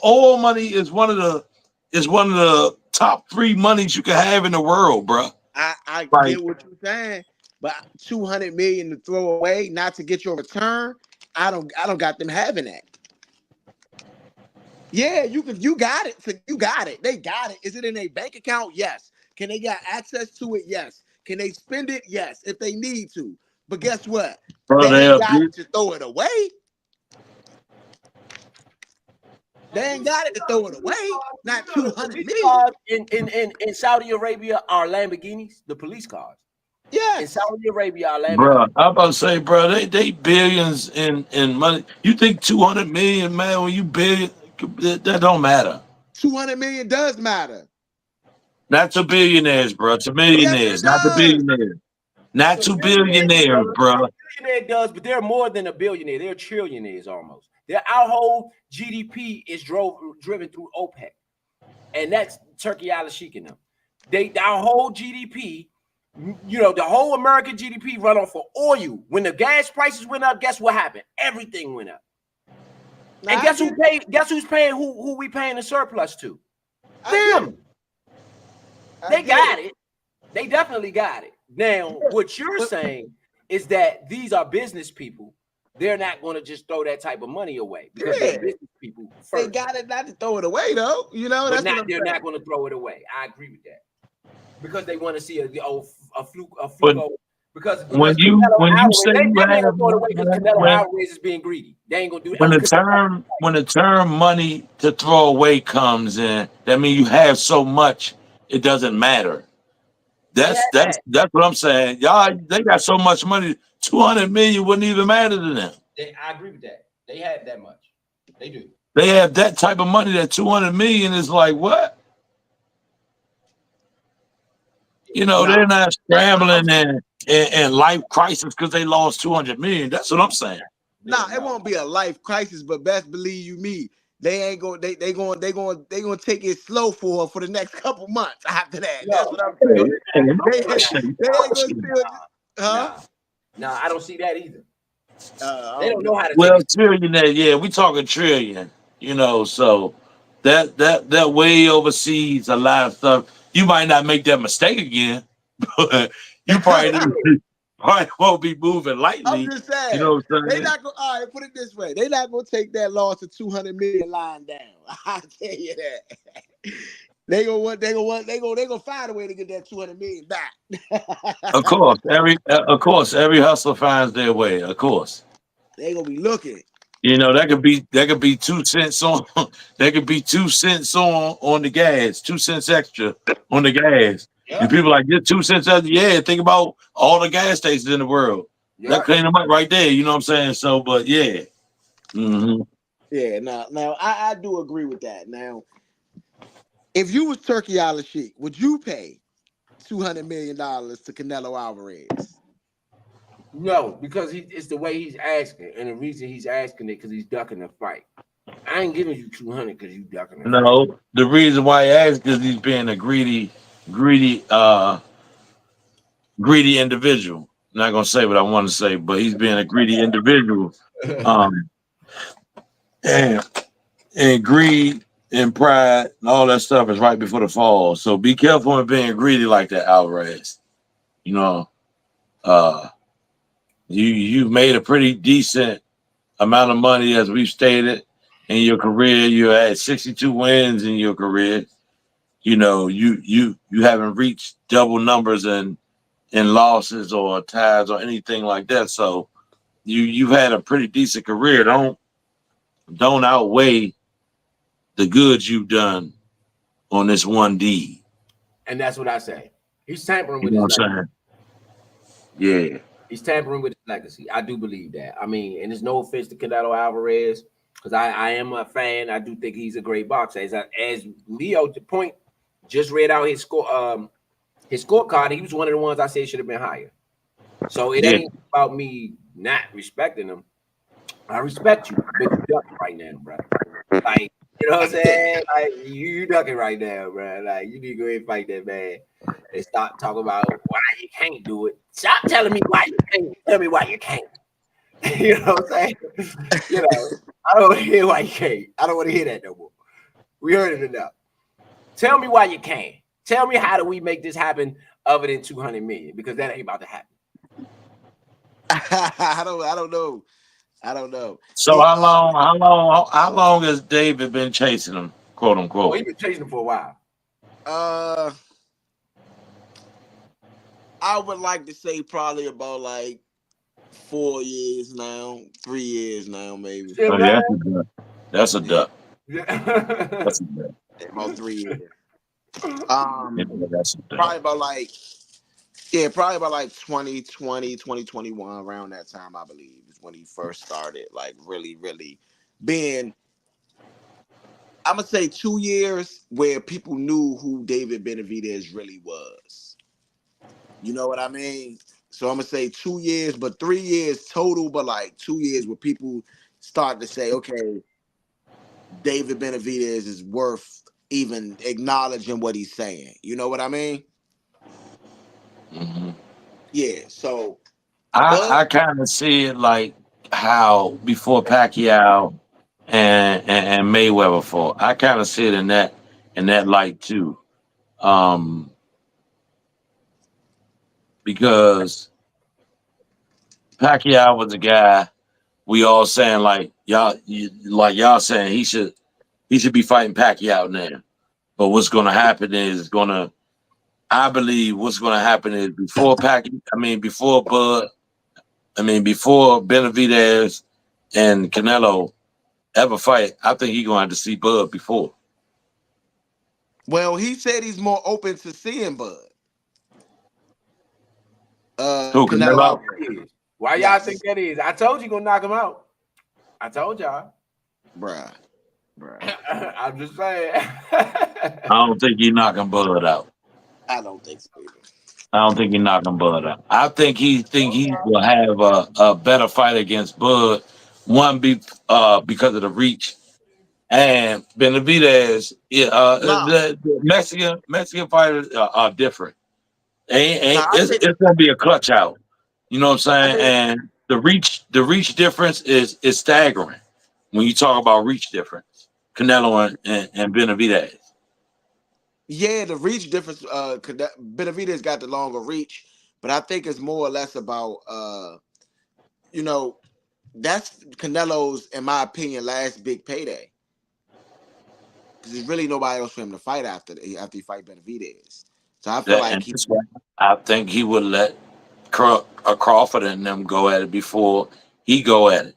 Oil money is one of the top 3 monies you can have in the world, bro. I Like, get what you're saying, but 200 million to throw away, not to get your return. I don't got them having that. Yeah, you got it. You got it. They got it. Is it in a bank account? Yes. Can they got access to it? Yes. Can they spend it? Yes, if they need to. But guess what? bro, They they ain't got abuse. it to throw it away. They ain't got it to throw it away. Not 200 million. In Saudi Arabia are Lamborghinis, the police cars. In Yes. Saudi Arabia are Bro, Lamborghinis. I'm about to say, bro, they billions in money. You think 200 million, man, when you billion, that don't matter. 200 million does matter. Not to billionaires, bro. To Yes, it millionaires, not to does. billionaires. Not So to billionaires, bro. a billionaire does, but they're more than a billionaire. They're trillionaires almost. Our whole GDP is driven through OPEC, and that's Turkey Al Sheikh and them. Our whole GDP, the whole American GDP run off of oil. When the gas prices went up, guess what happened? Everything went up. And guess who paid? Guess who's paying? Who we paying the surplus to? Them. They got it. They definitely got it. Now, what you're saying is that these are business people. They're not going to just throw that type of money away because they're business people first. They got it not to throw it away, though. You know, but that's they're not going to throw it away. I agree with that because they want to see a fluke. Because when you say you have Canelo Alvarez is being greedy. They ain't gonna do it. When the term money to throw away comes in, that means you have so much it doesn't matter. That's what I'm saying. Y'all, they got so much money, 200 million wouldn't even matter to them. I agree with that. They have that much. They do. They have that type of money that 200 million is like what? They're not scrambling and life crisis because they lost 200 million. That's what I'm saying. Nah, it won't be a life crisis, but best believe you me, they ain't going. They going to take it slow for the next couple months after that. That's No, what I'm Hey, saying. hey, They ain't going to still, huh? nah, nah. I don't see that either. I They don't don't know know. how to take Well, it. trillionaire, yeah, we talking trillion, so that way overseas a lot of stuff. You might not make that mistake again, but you probably won't be moving I'm lightly. just You saying know what I'm they saying? not going. All right, put it this way: they not going to take that loss of 200 million lying down. I tell you that. They gonna find a way to get that 200 million back. Of course, every hustler finds their way. Of course, They gonna be looking. that could be 2 cents on. That could be 2 cents on the gas, 2 cents extra on the gas. And Yep, people like get 2 cents extra. Yeah, think about all the gas stations in the world. That yep. clean them up right there. You know what I'm saying? So, but yeah. Hmm. Yeah, now I do agree with that. Now, if you was Turkey Al Sheik, would you pay $200 million to Canelo Alvarez? No, because it's the way he's asking, and the reason he's asking it because he's ducking the fight. I ain't giving you 200 because you ducking the fight. No, the reason why he asked is he's being a greedy, greedy individual. I'm not gonna say what I want to say, but he's being a greedy individual. Um, and and greed and pride and all that stuff is right before the fall. So be careful in being greedy like that, Alvarez. You know, uh, you've made a pretty decent amount of money as we've stated in your career. You're at 62 wins in your career. You haven't reached double numbers in losses or ties or anything like that. So you've had a pretty decent career. Don't outweigh the goods you've done on this one deed. And that's what I say. He's tampering You with know his what legacy. I'm saying? Yeah. He's tampering with his legacy. I do believe that. I mean, and there's no offense to Canelo Alvarez because I am a fan. I do think he's a great boxer. As Leo to point just read out his scorecard. He was one of the ones I said should have been higher. So it Yeah. ain't about me not respecting him. I respect you, but you ducking right now, bro. Like, you know what I'm saying? Like, you ducking right now, bro. Like, you need to go ahead and fight that man and stop talking about why you can't do it. Stop telling me why you can't. Tell me why you can't. You know what I'm saying? You know, I don't want to hear why you can't. I don't want to hear that no more. We heard it enough. Tell me why you can't. Tell me how do we make this happen other than 200 million? Because that ain't about to happen. I don't know. I don't know. So how long has David been chasing him, quote Oh, unquote? he been chasing him for a while. Uh, I would like to say probably about like 4 years now, 3 years now, maybe. Still Oh got yeah, it? that's a duck. Yeah. That's a duck. About 3 years. Yeah, Um, that's a duck. probably about like yeah, probably about like 2020, 2021, around that time, I believe, is when he first started, like really, really being. I'm gonna say 2 years where people knew who David Benavidez really was. You know what I mean? So I'm gonna say 2 years, but 3 years total, but like 2 years where people start to say, okay, David Benavidez is worth even acknowledging what he's saying. You know what I mean? Hmm. Yeah. So, but I kind of see it like how before Pacquiao and Mayweather fought. I kind of see it in that light too. Um, because Pacquiao was a guy we all saying like y'all saying he should be fighting Pacquiao now. But what's going to happen is I believe what's going to happen is before Bud, before Benavidez and Canelo ever fight, I think he's going to have to see Bud before. well, he said he's more open to seeing Bud. Who Canelo Why Canelo? Alvarez. y'all think Yes, that is? I told you gonna knock him out. I told y'all. bruh, bruh. I'm just saying. I don't think he's knocking Bud out. I don't think so either. I don't think he's knocking Bud out. I think he will have a better fight against Bud. One because of the reach And Benavidez, yeah, Nah, the Mexican fighters are different. nah. It's gonna be a clutch out. You know what I I'm saying? mean, And the reach difference is staggering when you talk about reach difference. Canelo and Benavidez. yeah, the reach difference. Benavidez got the longer reach, but I think it's more or less about you know, that's Canelo's, in my opinion, last big payday. Because there's really nobody else for him to fight after he fight Benavidez. So I feel like And he that's why I think he would let Crawford and them go at it before he go at it.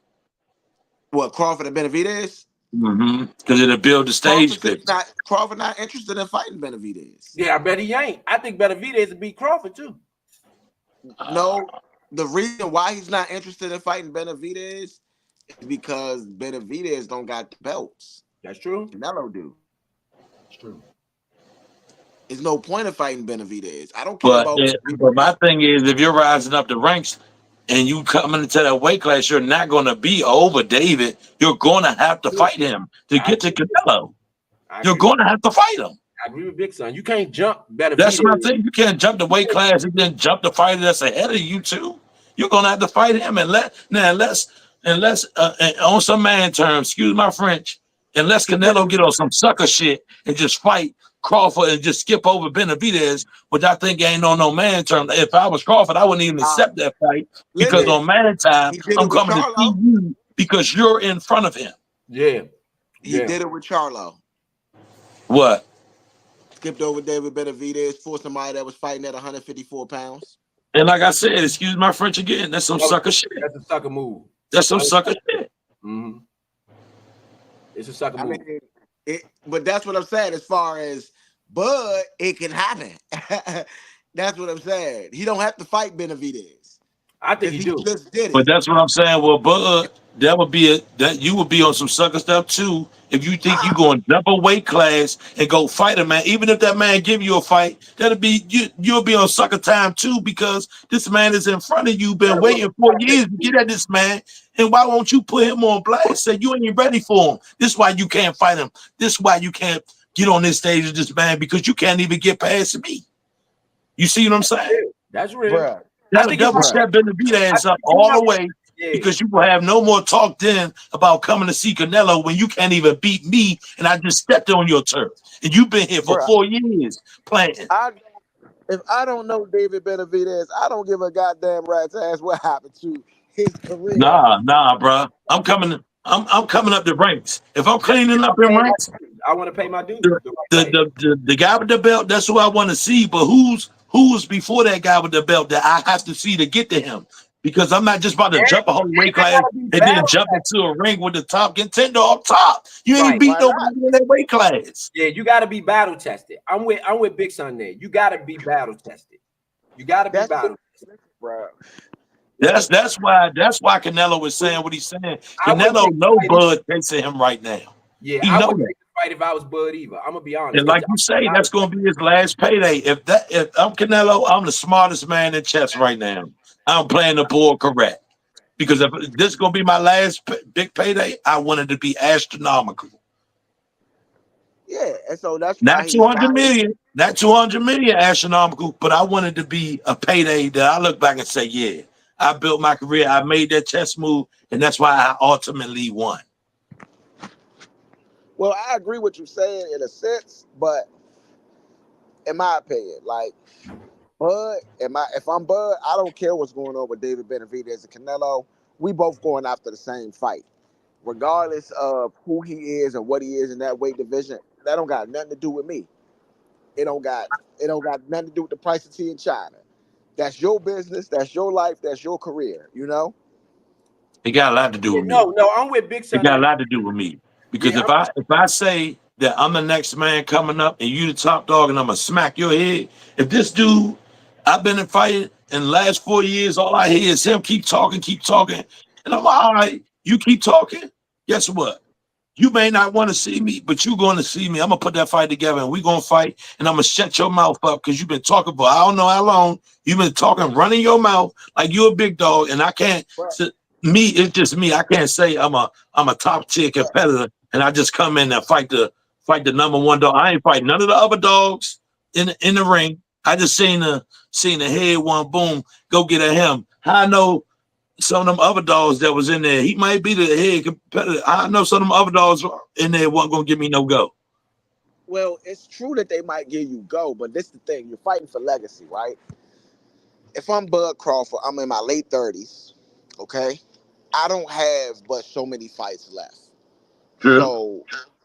what Crawford and Benavidez. Because it'll build the stage picture. Crawford not interested in fighting Benavidez. Yeah, I bet he ain't. I think Benavidez would beat Crawford too. No, the reason why he's not interested in fighting Benavidez is because Benavidez don't got the belts. That's true. Canelo do. That's true. There's no point of fighting Benavidez. I don't care But about. but my thing is, if you're rising up the ranks and you coming into that weight class, you're not going to be over David. You're going to have to fight him to I get to agree. Canelo. I You're agree. going to have to fight him. I agree with Big Son. You can't jump Benavidez. That's my thing. You can't jump the weight class and then jump the fighter that's ahead of you too. You're going to have to fight him unless on some man terms, excuse my French, unless Canelo get on some sucker shit and just fight Crawford and just skip over Benavidez, which I think ain't on no man terms. If I was Crawford, I wouldn't even accept that fight because Listen, on man time, he did it I'm with coming to see Charlo. you because you're in front of him. Yeah. He did it with Charlo. What? Skipped over David Benavidez for somebody that was fighting at 154 pounds. And like I said, excuse my French again, that's some sucker shit. That's a sucker move. That's some sucker shit. Mm-hmm. It's a sucker move. But that's what I'm saying. As far as Bud, it can happen. That's what I'm saying. He don't have to fight Benavidez. I think he do. Just did But it. that's what I'm saying. Well, Bud, that you would be on some sucker stuff too if you think you going to jump a weight class and go fight a man. Even if that man give you a fight, you'll be on sucker time too because this man is in front of you, been waiting 4 years to get at this man. And why won't you put him on blast? Say you ain't ready for him. This is why you can't fight him. This is why you can't get on this stage with this man because you can't even get past me. You see what I'm saying? That's real. Bruh. That'll double step Benavidez up all the way because you will have no more talk then about coming to see Canelo when you can't even beat me and I just stepped on your turf and you've been here for 4 years playing. If I don't know David Benavidez, I don't give a goddamn rat's ass what happened to his career. Nah, bro. I'm coming up the ranks. If I'm cleaning up in ranks, I want to pay my dues. the guy with the belt, that's who I want to see. But who's before that guy with the belt that I have to see to get to him? Because I'm not just about to jump a whole weight class and then jump into a ring with the top contender up top. You ain't beat nobody in that weight class. Yeah, you got to be battle tested. I'm with Big Son there. You got to be battle tested. You got to be battle tested, bro. That's why Canelo was saying what he's saying. Canelo no Bud chasing him right now. Yeah, he I know wouldn't take the fight if I was Bud either. I'm gonna be honest. And like you say, that's gonna be his last payday. If I'm Canelo, I'm the smartest man in chess right now. I'm playing the board correct. Because if this is gonna be my last big payday, I want it to be astronomical. Yeah, and so that's not 200 million, not 200 million astronomical, but I want it to be a payday that I look back and say, yeah, I built my career, I made that chess move, and that's why I ultimately won. Well, I agree with you saying in a sense, but in my opinion, like Bud, if I'm Bud, I don't care what's going on with David Benavidez and Canelo. We both going after the same fight, regardless of who he is and what he is in that weight division. That don't got nothing to do with me. It don't got nothing to do with the price of tea in China. That's your business. That's your life. That's your career. You know. It got a lot to do with me. No, I'm with Big Son. It got a lot to do with me because if I say that I'm the next man coming up and you the top dog and I'm gonna smack your head, if this dude I've been in fighting in the last 4 years, all I hear is him keep talking, and I'm all right. You keep talking. Guess what? You may not want to see me, but you're going to see me. I'm going to put that fight together, and we're going to fight, and I'm going to shut your mouth up because you've been talking for I don't know how long. You've been talking, running your mouth like you're a big dog, and I can't – me, it's just me. I can't say I'm a top-tier competitor and I just come in and fight the number one dog. I ain't fighting none of the other dogs in the ring. I just seen the head one, boom, go get at him. I know some of them other dogs that was in there. He might be the head competitor. I know some of them other dogs in there wasn't gonna give me no go. Well, it's true that they might give you go, but this is the thing: you're fighting for legacy, right? If I'm Bud Crawford, I'm in my late 30s. Okay, I don't have but so many fights left. True.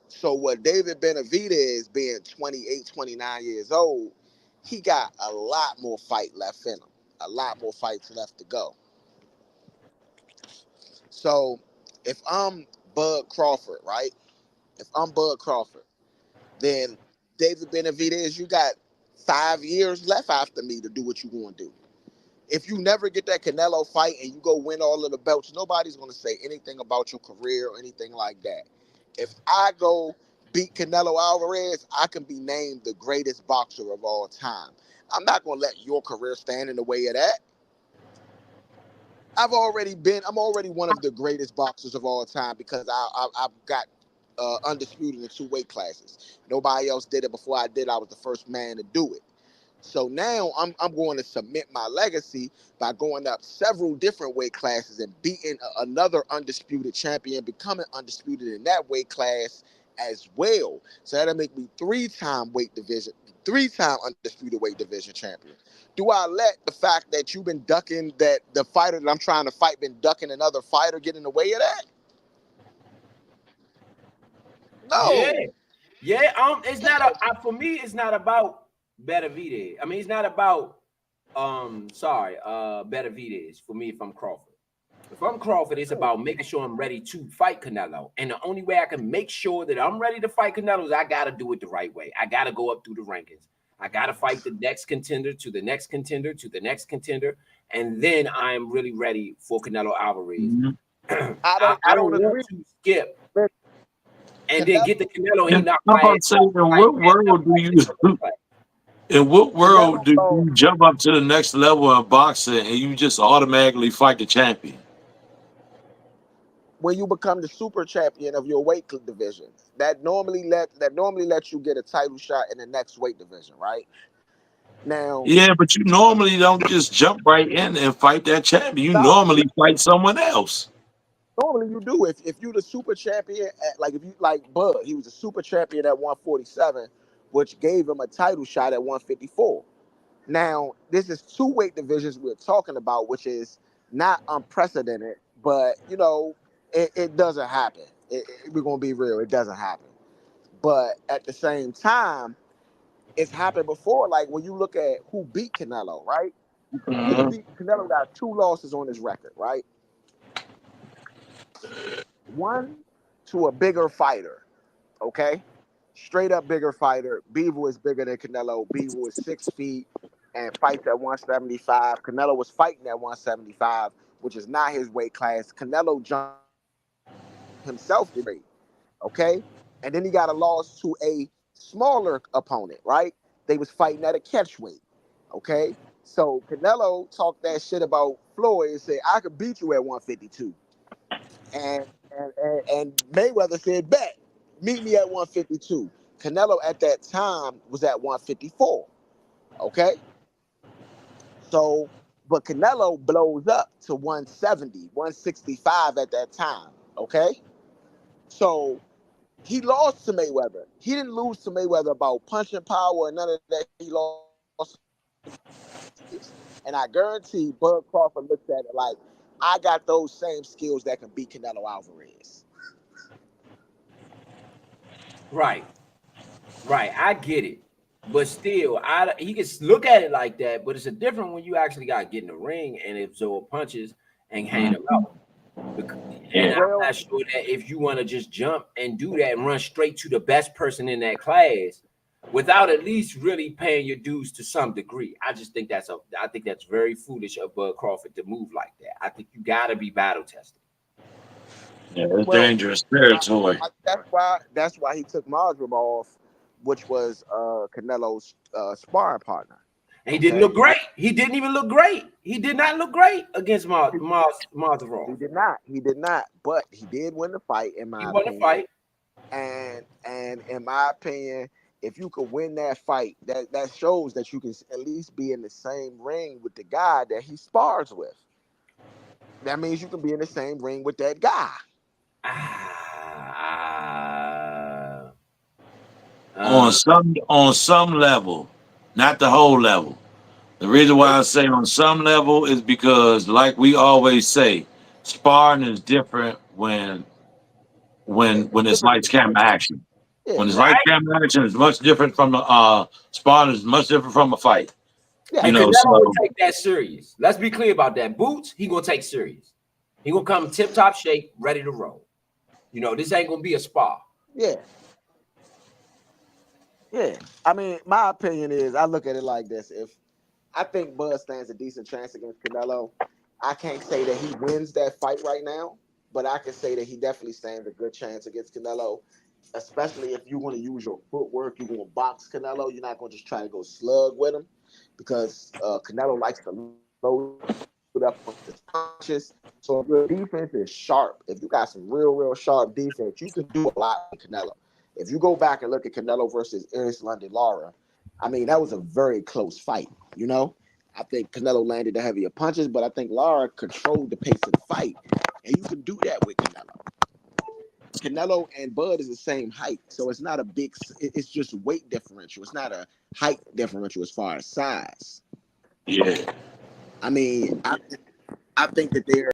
So what David Benavidez being 28, 29 years old, he got a lot more fight left in him. A lot more fights left to go. So if I'm Bud Crawford, right? If I'm Bud Crawford, then David Benavidez, you got 5 years left after me to do what you want to do. If you never get that Canelo fight and you go win all of the belts, nobody's going to say anything about your career or anything like that. If I go beat Canelo Alvarez, I can be named the greatest boxer of all time. I'm not going to let your career stand in the way of that. I'm already one of the greatest boxers of all time because I've got undisputed in 2 weight classes. Nobody else did it before I did. I was the first man to do it. So now I'm going to submit my legacy by going up several different weight classes and beating another undisputed champion, becoming undisputed in that weight class as well. So that'll make me 3-time undisputed weight division champion. Do I let the fact that you've been ducking that the fighter that I'm trying to fight been ducking another fighter get in the way of that? Yeah, No. yeah. It's not for me. It's not about Benavidez. I mean, it's not about Benavidez for me. If I'm Crawford, it's about making sure I'm ready to fight Canelo. And the only way I can make sure that I'm ready to fight Canelo is I got to do it the right way. I got to go up through the rankings. I got to fight the next contender to the next contender to the next contender. And then I'm really ready for Canelo Alvarez. Mm-hmm. I don't want agree. to skip and then Canelo, get the Canelo and he And knocked I'm my about ass to say, out. in what world do Canelo, you jump up to the next level in boxing and you just automatically fight the champion? when you become the super champion of your weight division, that normally lets you get a title shot in the next weight division, right? Now, Yeah, but you normally don't just jump right in and fight that champion. You no, normally fight someone else. normally you do. If you the super champion, like if you like Bud, he was a super champion at 147, which gave him a title shot at 154. Now, this is 2 weight divisions we're talking about, which is not unprecedented, but it doesn't happen. We're gonna be real, it doesn't happen. But at the same time, it's happened before. Like when you look at who beat Canelo, right? Mhm. Canelo got 2 losses on his record, right? One to a bigger fighter, okay? Straight up bigger fighter. Beaver is bigger than Canelo. Beaver was 6 feet and fights at 175. Canelo was fighting at 175, which is not his weight class. Canelo jumped himself to weight, okay? And then he got a loss to a smaller opponent, right? They was fighting at a catch weight, okay? So Canelo talked that shit about Floyd and said, I could beat you at 152. And and Mayweather said, bet, meet me at 152. Canelo at that time was at 154. Okay. So, but Canelo blows up to 170, 165 at that time. Okay. So he lost to Mayweather. He didn't lose to Mayweather about punching power or none of that. He lost. And I guarantee Bud Crawford looked at it like, I got those same skills that can beat Canelo Alvarez. Right. I get it. But still, he can look at it like that, but it's a different when you actually got to get in the ring and absorb punches and hang them out. And Yeah. I'm not sure that if you want to just jump and do that and run straight to the best person in that class without at least really paying your dues to some degree, I think that's very foolish of Bud Crawford to move like that. I think you got to be battle tested. Yeah, it's Well, dangerous territory. that's why he took Majrum off, which was Canelo's sparring partner. And he didn't Okay, look great. He didn't even look great. He did not look great against Mazarov. he did not. But he did win the fight, in He my won the opinion. fight. And in my opinion, if you could win that fight, that shows that you can at least be in the same ring with the guy that he spars with. That means you can be in the same ring with that guy. Ah, On uh, some level, not the whole level. The reason why I say on some level is because, like we always say, sparring is different It's when it's different lights than camera fighting. action. When Yeah, it's lights right? camera action, it's much different from the sparring is much different from a fight. yeah. You And know, Canelo would so take that serious. Let's be clear about that. Boots, he gonna take serious. He gonna come tip top shape, ready to roll. You know, this ain't gonna be a spa. Yeah, yeah. I mean, my opinion is I look at it like this: if I think Bud stands a decent chance against Canelo, I can't say that he wins that fight right now, but I can say that he definitely stands a good chance against Canelo, especially if you want to use your footwork, you want to box Canelo. You're not going to just try to go slug with him because Canelo likes to load up on his punches. So if your defense is sharp, if you got some real sharp defense, you can do a lot with Canelo. If you go back and look at Canelo versus Iris London Lara, I mean, that was a very close fight, you know? I think Canelo landed the heavier punches, but I think Lara controlled the pace of the fight. And you can do that with Canelo. Canelo and Bud is the same height, so it's not a big. It's just weight differential. It's not a height differential as far as size. yeah. I mean, I think that they're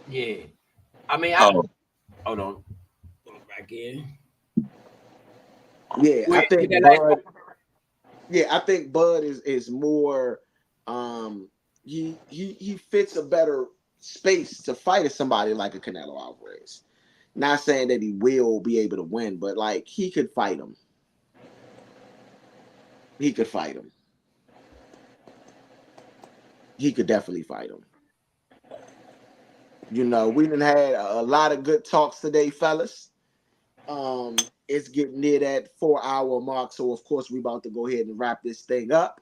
Yeah. I mean, I Oh, hold on. Pull it back in. yeah. Go I ahead, get think that last Bud. point. Yeah, I think Bud is more. Um, he fits a better space to fight as somebody like a Canelo Alvarez. Not saying that he will be able to win, but like he could fight him. He could fight him. He could definitely fight him. You know, we done had a lot of good talks today, fellas. It's getting near that 4 hour mark, so of course we about to go ahead and wrap this thing up.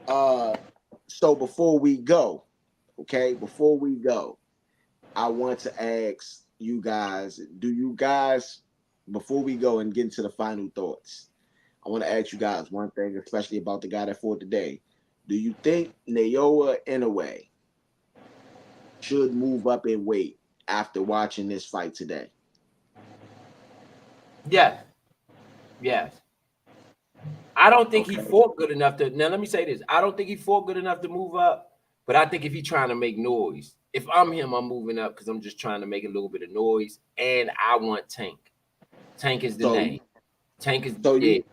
Uh, so before we go, okay, before we go, I want to ask you guys: do you guys, before we go and get into the final thoughts, I want to ask you guys one thing, especially about the guy that fought today. Do you think Naoya Inoue should move up in weight after watching this fight today? Yes, yes. I don't think he Okay. fought good enough to. Now, let me say this: I don't think he fought good enough to move up. But I think if he's trying to make noise, if I'm him, I'm moving up because I'm just trying to make a little bit of noise. And I want Tank. Tank is the So name. Tank is so yeah. you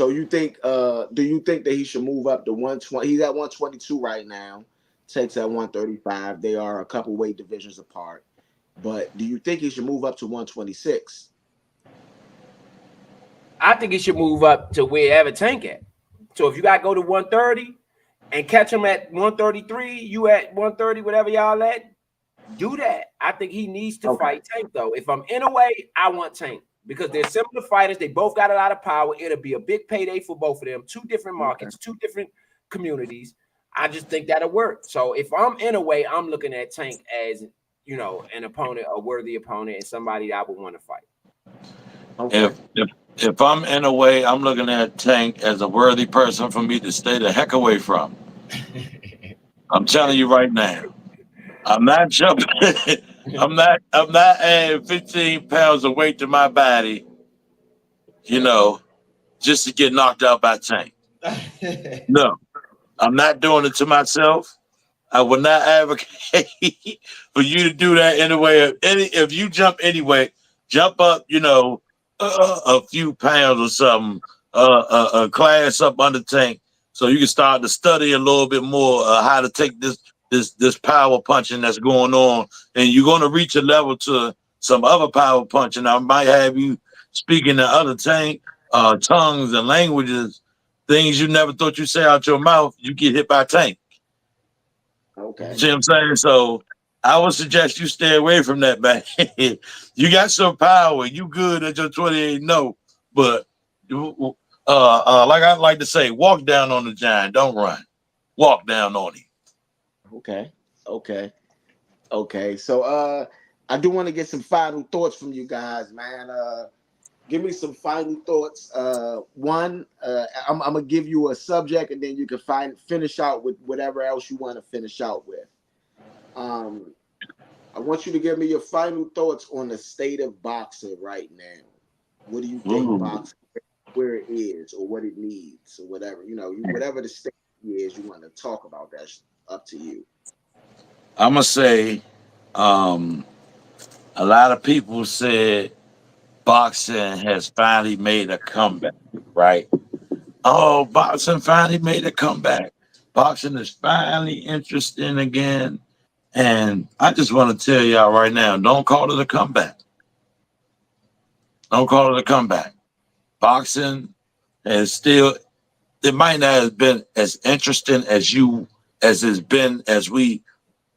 you think do you think that he should move up to 120? He's at 122 right now. Takes at 135. They are a couple weight divisions apart. But do you think he should move up to 126? I think he should move up to wherever Tank at. So if you got to go to 130 and catch him at 133, you at 130, whatever y'all at, do that. I think he needs to Okay. fight Tank though. If I'm in a way, I want Tank because they're similar fighters. They both got a lot of power. It'll be a big payday for both of them. Two different Okay. markets, two different communities. I just think that'll work. So if I'm in a way, I'm looking at Tank as an opponent, a worthy opponent, and somebody I would want to fight. Okay. if I'm in a way, I'm looking at Tank as a worthy person for me to stay the heck away from. I'm telling you right now. I'm not jumping. I'm not adding 15 pounds of weight to my body, you know, just to get knocked out by Tank. No, I'm not doing it to myself. I would not advocate for you to do that anyway. If you jump anyway, jump up, a few pounds or something, a class up under Tank, so you can start to study a little bit more how to take this power punching that's going on, and you're going to reach a level to some other power punching. I might have you speaking the other Tank tongues and languages, things you never thought you'd say out your mouth. You get hit by Tank. Okay. See what I'm saying? So I would suggest you stay away from that, man. You got some power. You good at your 28 no. But like I like to say, walk down on the giant. Don't run. Walk down on him. Okay. Okay. Okay. So I do want to get some final thoughts from you guys, man. Give me some final thoughts. One, I'm gonna give you a subject, and then you can finish out with whatever else you want to finish out with. Um, I want you to give me your final thoughts on the state of boxing right now. What do you think Ooh. boxing, where it is, or what it needs, or whatever whatever the state is you want to talk about? That's up to you. I'm gonna say, um, a lot of people said boxing has finally made a comeback, right? Oh, boxing finally made a comeback. Boxing is finally interesting again. And I just want to tell y'all right now, don't call it a comeback. Don't call it a comeback. Boxing is still, it might not have been as interesting as it's been as we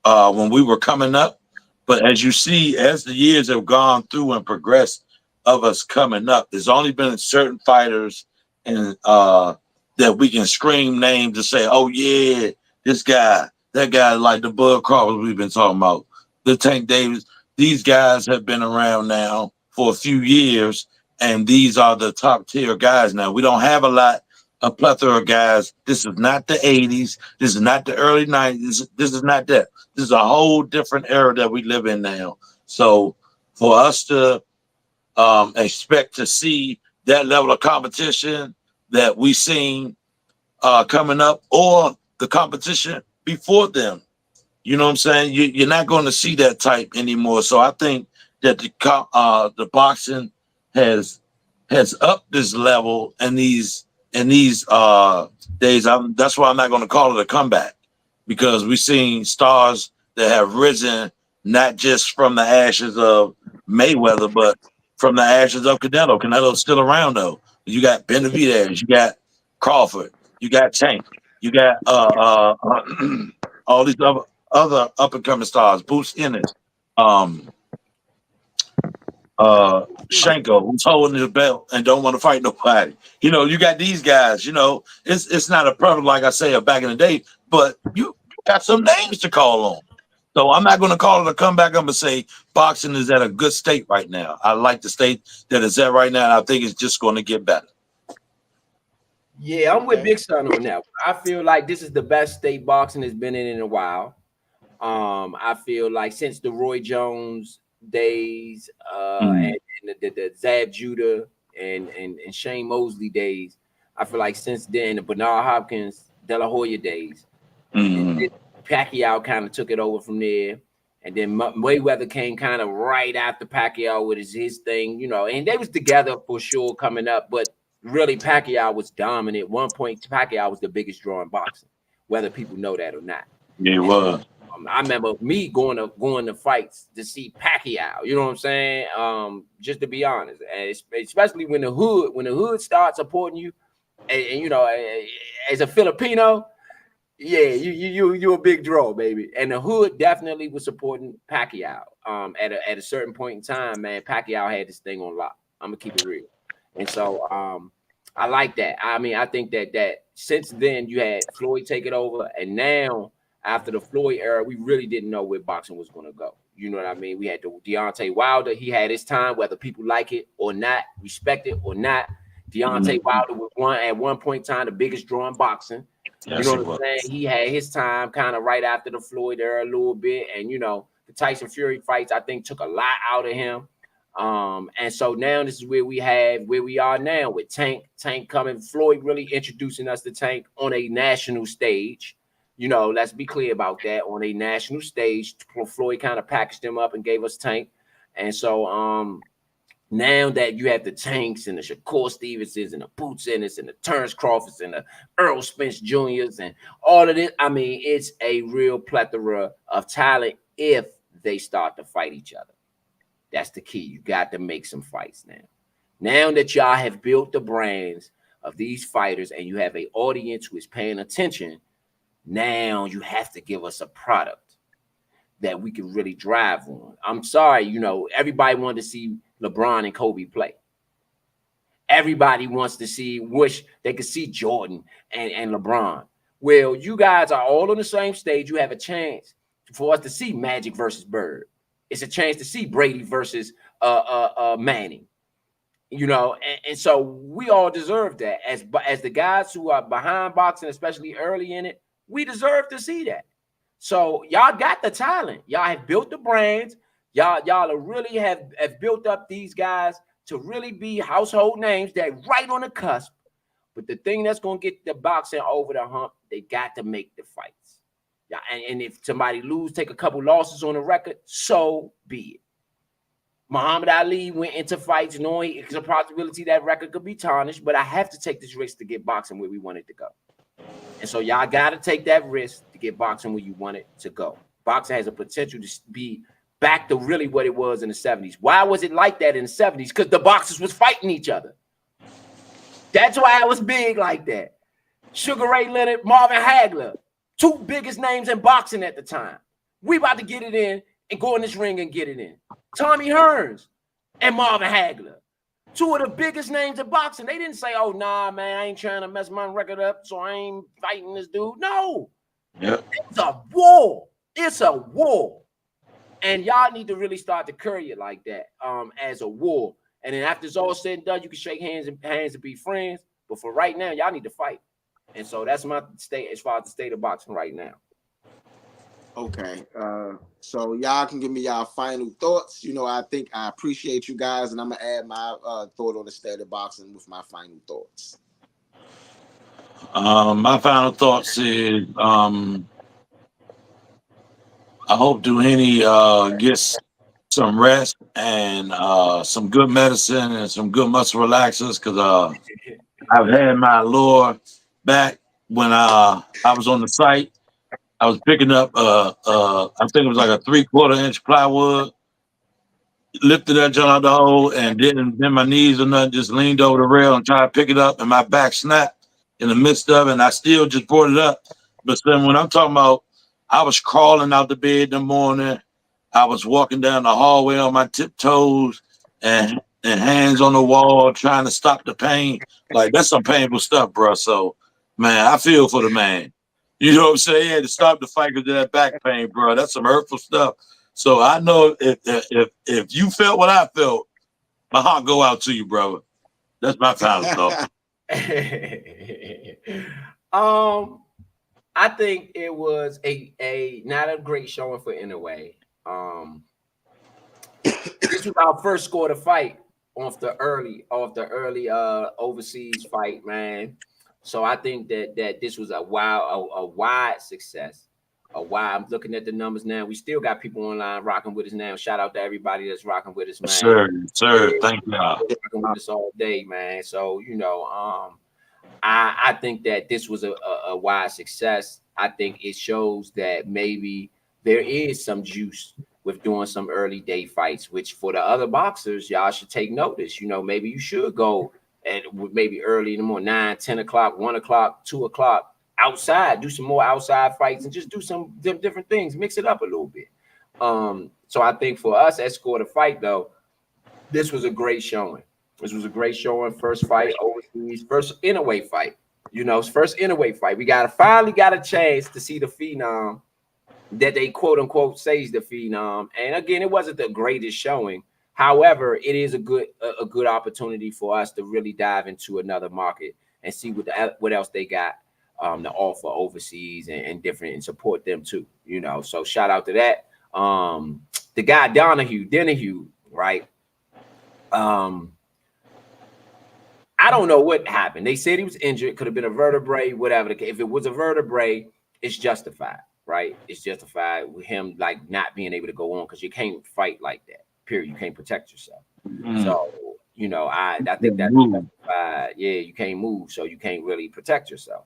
when we were coming up. But as you see, as the years have gone through and progressed of us coming up, there's only been certain fighters and that we can scream names to say, oh yeah, this guy, that guy, like the Bud Crawford we've been talking about, the Tank Davis. These guys have been around now for a few years, and these are the top tier guys now. We don't have a plethora of guys. This is not the 80s. This is not the early 90s. This is not that. This is a whole different era that we live in now. So for us to expect to see that level of competition that we seen coming up, or the competition before them, you know what I'm saying? You're not going to see that type anymore. So I think that the boxing has upped this level and these days. That's why I'm not going to call it a comeback, because we've seen stars that have risen not just from the ashes of Mayweather, but from the ashes of Canelo. Canelo's still around though. You got Benavidez, you got Crawford, you got Tank, you got all these other up and coming stars, Boots Ennis, um, Shanko, who's holding his belt and don't want to fight nobody. You know, you got these guys. You know, it's not a problem like I say of back in the day, but you got some names to call on. So I'm not going to call it a comeback. I'm going to say boxing is at a good state right now. I like the state that it's at right now, and I think it's just going to get better. Yeah, I'm with Okay. Big Son on that. I feel like this is the best state boxing has been in a while. I feel like since the Roy Jones days, Mm, and the Zab Judah and Shane Mosley days, I feel like since then the Bernard Hopkins, De La Hoya days, and then mm, Pacquiao kind of took it over from there. And then Mayweather came kind of right after Pacquiao with his thing, and they was together for sure coming up, but really Pacquiao was dominant. At one point, Pacquiao was the biggest draw in boxing, whether people know that or not. yeah, it And was. I remember me going to fights to see Pacquiao. You know what I'm saying? Just to be honest, and especially when the hood starts supporting you, and as a Filipino, yeah, you a big draw, baby. And the hood definitely was supporting Pacquiao. At a certain point in time, man, Pacquiao had this thing on lock. I'm gonna keep it real. And so I like that. I mean, I think that since then you had Floyd take it over, and now after the Floyd era, we really didn't know where boxing was gonna go. You know what I mean? We had the Deontay Wilder. He had his time, whether people like it or not, respect it or not. Deontay Mm, Wilder was at one point in time the biggest draw in boxing. You yes, know it what I'm was. saying? He had his time kind of right after the Floyd era a little bit. And, the Tyson Fury fights, I think, took a lot out of him. And so now this is where we are now with Tank coming, Floyd really introducing us to Tank on a national stage. Let's be clear about that. On a national stage, Floyd kind of packaged him up and gave us Tank. And so now that you have the Tanks and the Shakur Stevensons and the Boots Ennis and the Terrence Crawfords and the Earl Spence Juniors and all of this, I mean, it's a real plethora of talent if they start to fight each other. That's the key. You got to make some fights now. Now that y'all have built the brands of these fighters and you have an audience who is paying attention, now you have to give us a product that we can really drive on. I'm sorry, everybody wanted to see LeBron and Kobe play. Everybody wants to wish they could see Jordan and LeBron. Well, you guys are all on the same stage. You have a chance for us to see Magic versus Bird. it's a chance to see Brady versus Manning. You know, and so we all deserve that as the guys who are behind boxing, especially early in it. We deserve to see that. So y'all got the talent. Y'all have built the brands. Y'all really have built up these guys to really be household names that right on the cusp. But the thing that's gonna get the boxing over the hump, they got to make the fights. Yeah, and if somebody lose, take a couple losses on the record, so be it. Muhammad Ali went into fights knowing it's a possibility that record could be tarnished, but I have to take this risk to get boxing where we want it to go. And so y'all got to take that risk to get boxing where you want it to go. Boxing has a potential to be back to really what it was in the 70s. Why was it like that in the 70s? Because the boxers was fighting each other. That's why it was big like that. Sugar Ray Leonard, Marvin Hagler, two biggest names in boxing at the time. We about to get it in and go in this ring and get it in. Tommy Hearns and Marvin Hagler, two of the biggest names in boxing. They didn't say, oh, nah, man, I ain't trying to mess my record up, so I ain't fighting this dude. No. Yep. It's a war. It's a war. And y'all need to really start to carry it like that as a war. And then after it's all said and done, you can shake hands and be friends. But for right now, y'all need to fight. And so that's my state as far as the state of boxing right now. Okay, so y'all can give me y'all final thoughts. You know, I think I appreciate you guys, and I'm gonna add my thought on the state of boxing with my final thoughts. My final thoughts is I hope Doheny gets some rest and some good medicine and some good muscle relaxers because I've had my lower back when I was on the site. I was picking up I think it was like a 3/4 inch plywood, lifted that joint out the hole and didn't bend my knees or nothing, just leaned over the rail and tried to pick it up and my back snapped in the midst of it and I still just brought it up. But then when I'm talking about I was crawling out the bed in the morning, I was walking down the hallway on my tiptoes and hands on the wall trying to stop the pain. Like that's some painful stuff, bro. So man, I feel for the man. You know what I'm saying? He had to stop the fight because of that back pain, bro. That's some hurtful stuff. So I know if you felt what I felt, my heart go out to you, brother. That's my final thought. I think it was a not a great showing for Inoue. This was our first score to fight off the early overseas fight, man. So I think that this was a wide success. I'm looking at the numbers now. We still got people online rocking with us now. Shout out to everybody that's rocking with us, man. Sir, thank you. Rocking with us all day, man. So I think that this was a wide success. I think it shows that maybe there is some juice with doing some early day fights, which for the other boxers, y'all should take notice. Maybe you should go at maybe early in the morning, 9, 10 o'clock, 1 o'clock, 2 o'clock, outside, do some more outside fights and just do some different things, mix it up a little bit. So I think for us at Score to Fight, though, this was a great showing. This was a great showing. First fight overseas, first Inoue fight. First Inoue fight. We finally got a chance to see the phenom that they quote unquote say is the phenom. And again, it wasn't the greatest showing. However, it is a good opportunity for us to really dive into another market and see what else they got to offer overseas and different and support them too. So shout out to that. The guy Doheny, right? I don't know what happened. They said he was injured. Could have been a vertebrae, whatever. If it was a vertebrae, it's justified, right? It's justified with him like not being able to go on because you can't fight like that. Period. You can't protect yourself. So I think that's justified. Yeah, you can't move, so you can't really protect yourself.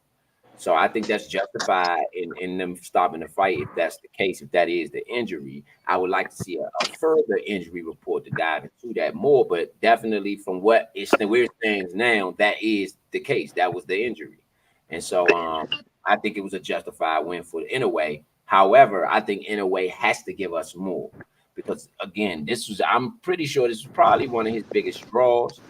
So I think that's justified in them stopping the fight if that's the case. If that is the injury, I would like to see a further injury report to dive into that more. But definitely from where it stands now, that is the case. That was the injury, and so I think it was a justified win for Inoue. However, I think Inoue has to give us more because again, I'm pretty sure this was probably one of his biggest draws.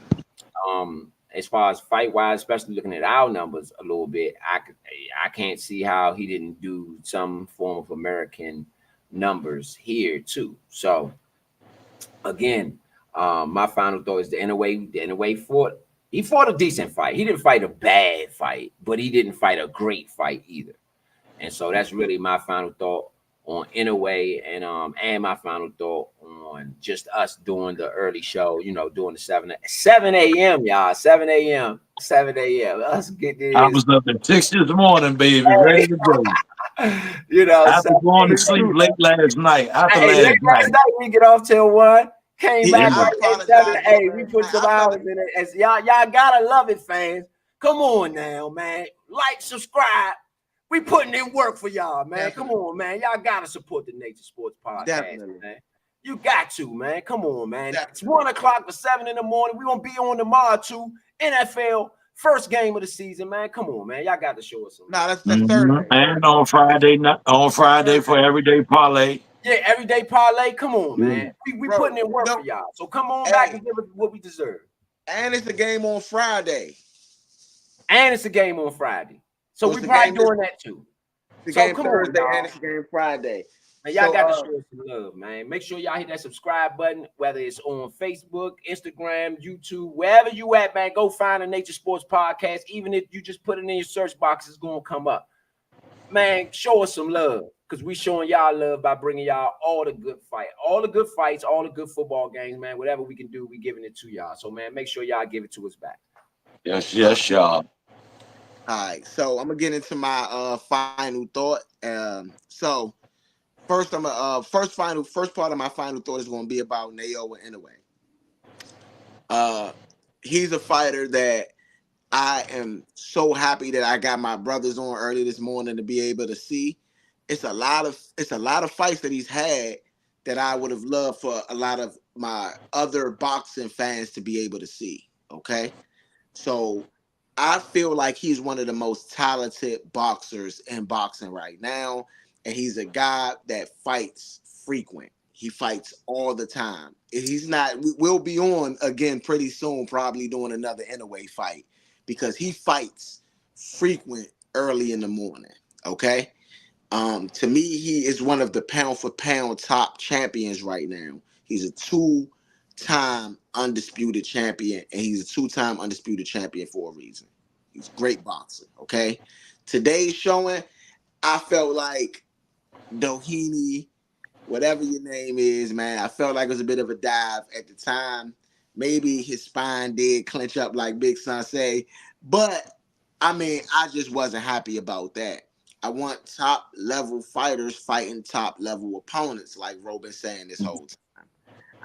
As far as fight wise, especially looking at our numbers a little bit, I can't see how he didn't do some form of American numbers here too. So again, my final thought is the Inoue. The Inoue fought. He fought a decent fight. He didn't fight a bad fight, but he didn't fight a great fight either. And so that's really my final thought on Inoue, and my final thought on just us doing the early show. You know, doing the 7 a.m. y'all, 7 a.m. 7 a.m. Let's get I this. was up at 6 this morning, baby, ready to go. You know, After 7 going to sleep a.m. late last night. After Hey, late last night. last night we get off till 1. Came Yeah, back Yeah. I right at 7. apologize, Hey, we brother. put some hours in it. As y'all gotta love it, fans. Come on now, man. Like, subscribe. We putting in work for y'all, man. Come Definitely. on, man. Y'all gotta support the Nature Sports Podcast, Definitely. man. You got to, man. Come on, man. It's Definitely. 1 o'clock to 7 in the morning. We gonna be on tomorrow too. NFL first game of the season, man. Come on, man. Y'all got to show us some No, love. that's Thursday. And on Friday night, on Friday for Thursday. everyday parlay. Yeah, everyday parlay. Come on, Yeah. man. We Bro, putting in work no, for y'all. So come on back hey, and give us what we deserve. and it's a game on Friday. And it's a game on Friday. So So we it's a probably game this doing that too. it's a So game come on, Thursday and y'all. it's a game Friday. Man, y'all So got to show us some love, man. Make sure y'all hit that subscribe button, whether it's on Facebook, Instagram, YouTube, wherever you at, man. Go find a Nature Sports Podcast. Even if you just put it in your search box, it's gonna come up. Man, show us some love, because we showing y'all love by bringing y'all all the good fights, all the good football games, man. Whatever we can do, we giving it to y'all. So, man, make sure y'all give it to us back. Yes, all yes, y'all. right, so I'm gonna get into my final thought. So first I'm first part of my final thought is gonna be about Naoya Inoue. Uh he's a fighter that I am so happy that I got my brothers on early this morning to be able to see. It's a lot of fights that he's had that I would have loved for a lot of my other boxing fans to be able to see. Okay. So I feel like he's one of the most talented boxers in boxing right now. And he's a guy that fights frequent. He fights all the time. He's not, we'll be on again pretty soon, probably doing another Inoue fight because he fights frequent early in the morning. Okay. To me, he is one of the pound for pound top champions right now. He's a two-time undisputed champion, and he's a two-time undisputed champion for a reason. He's a great boxer. Okay, today's showing, I felt like Doheny, whatever your name is, man, I felt like it was a bit of a dive at the time. Maybe his spine did clench up like Big Son say, but I mean, I just wasn't happy about that. I want top level fighters fighting top level opponents, like Robin saying this whole time.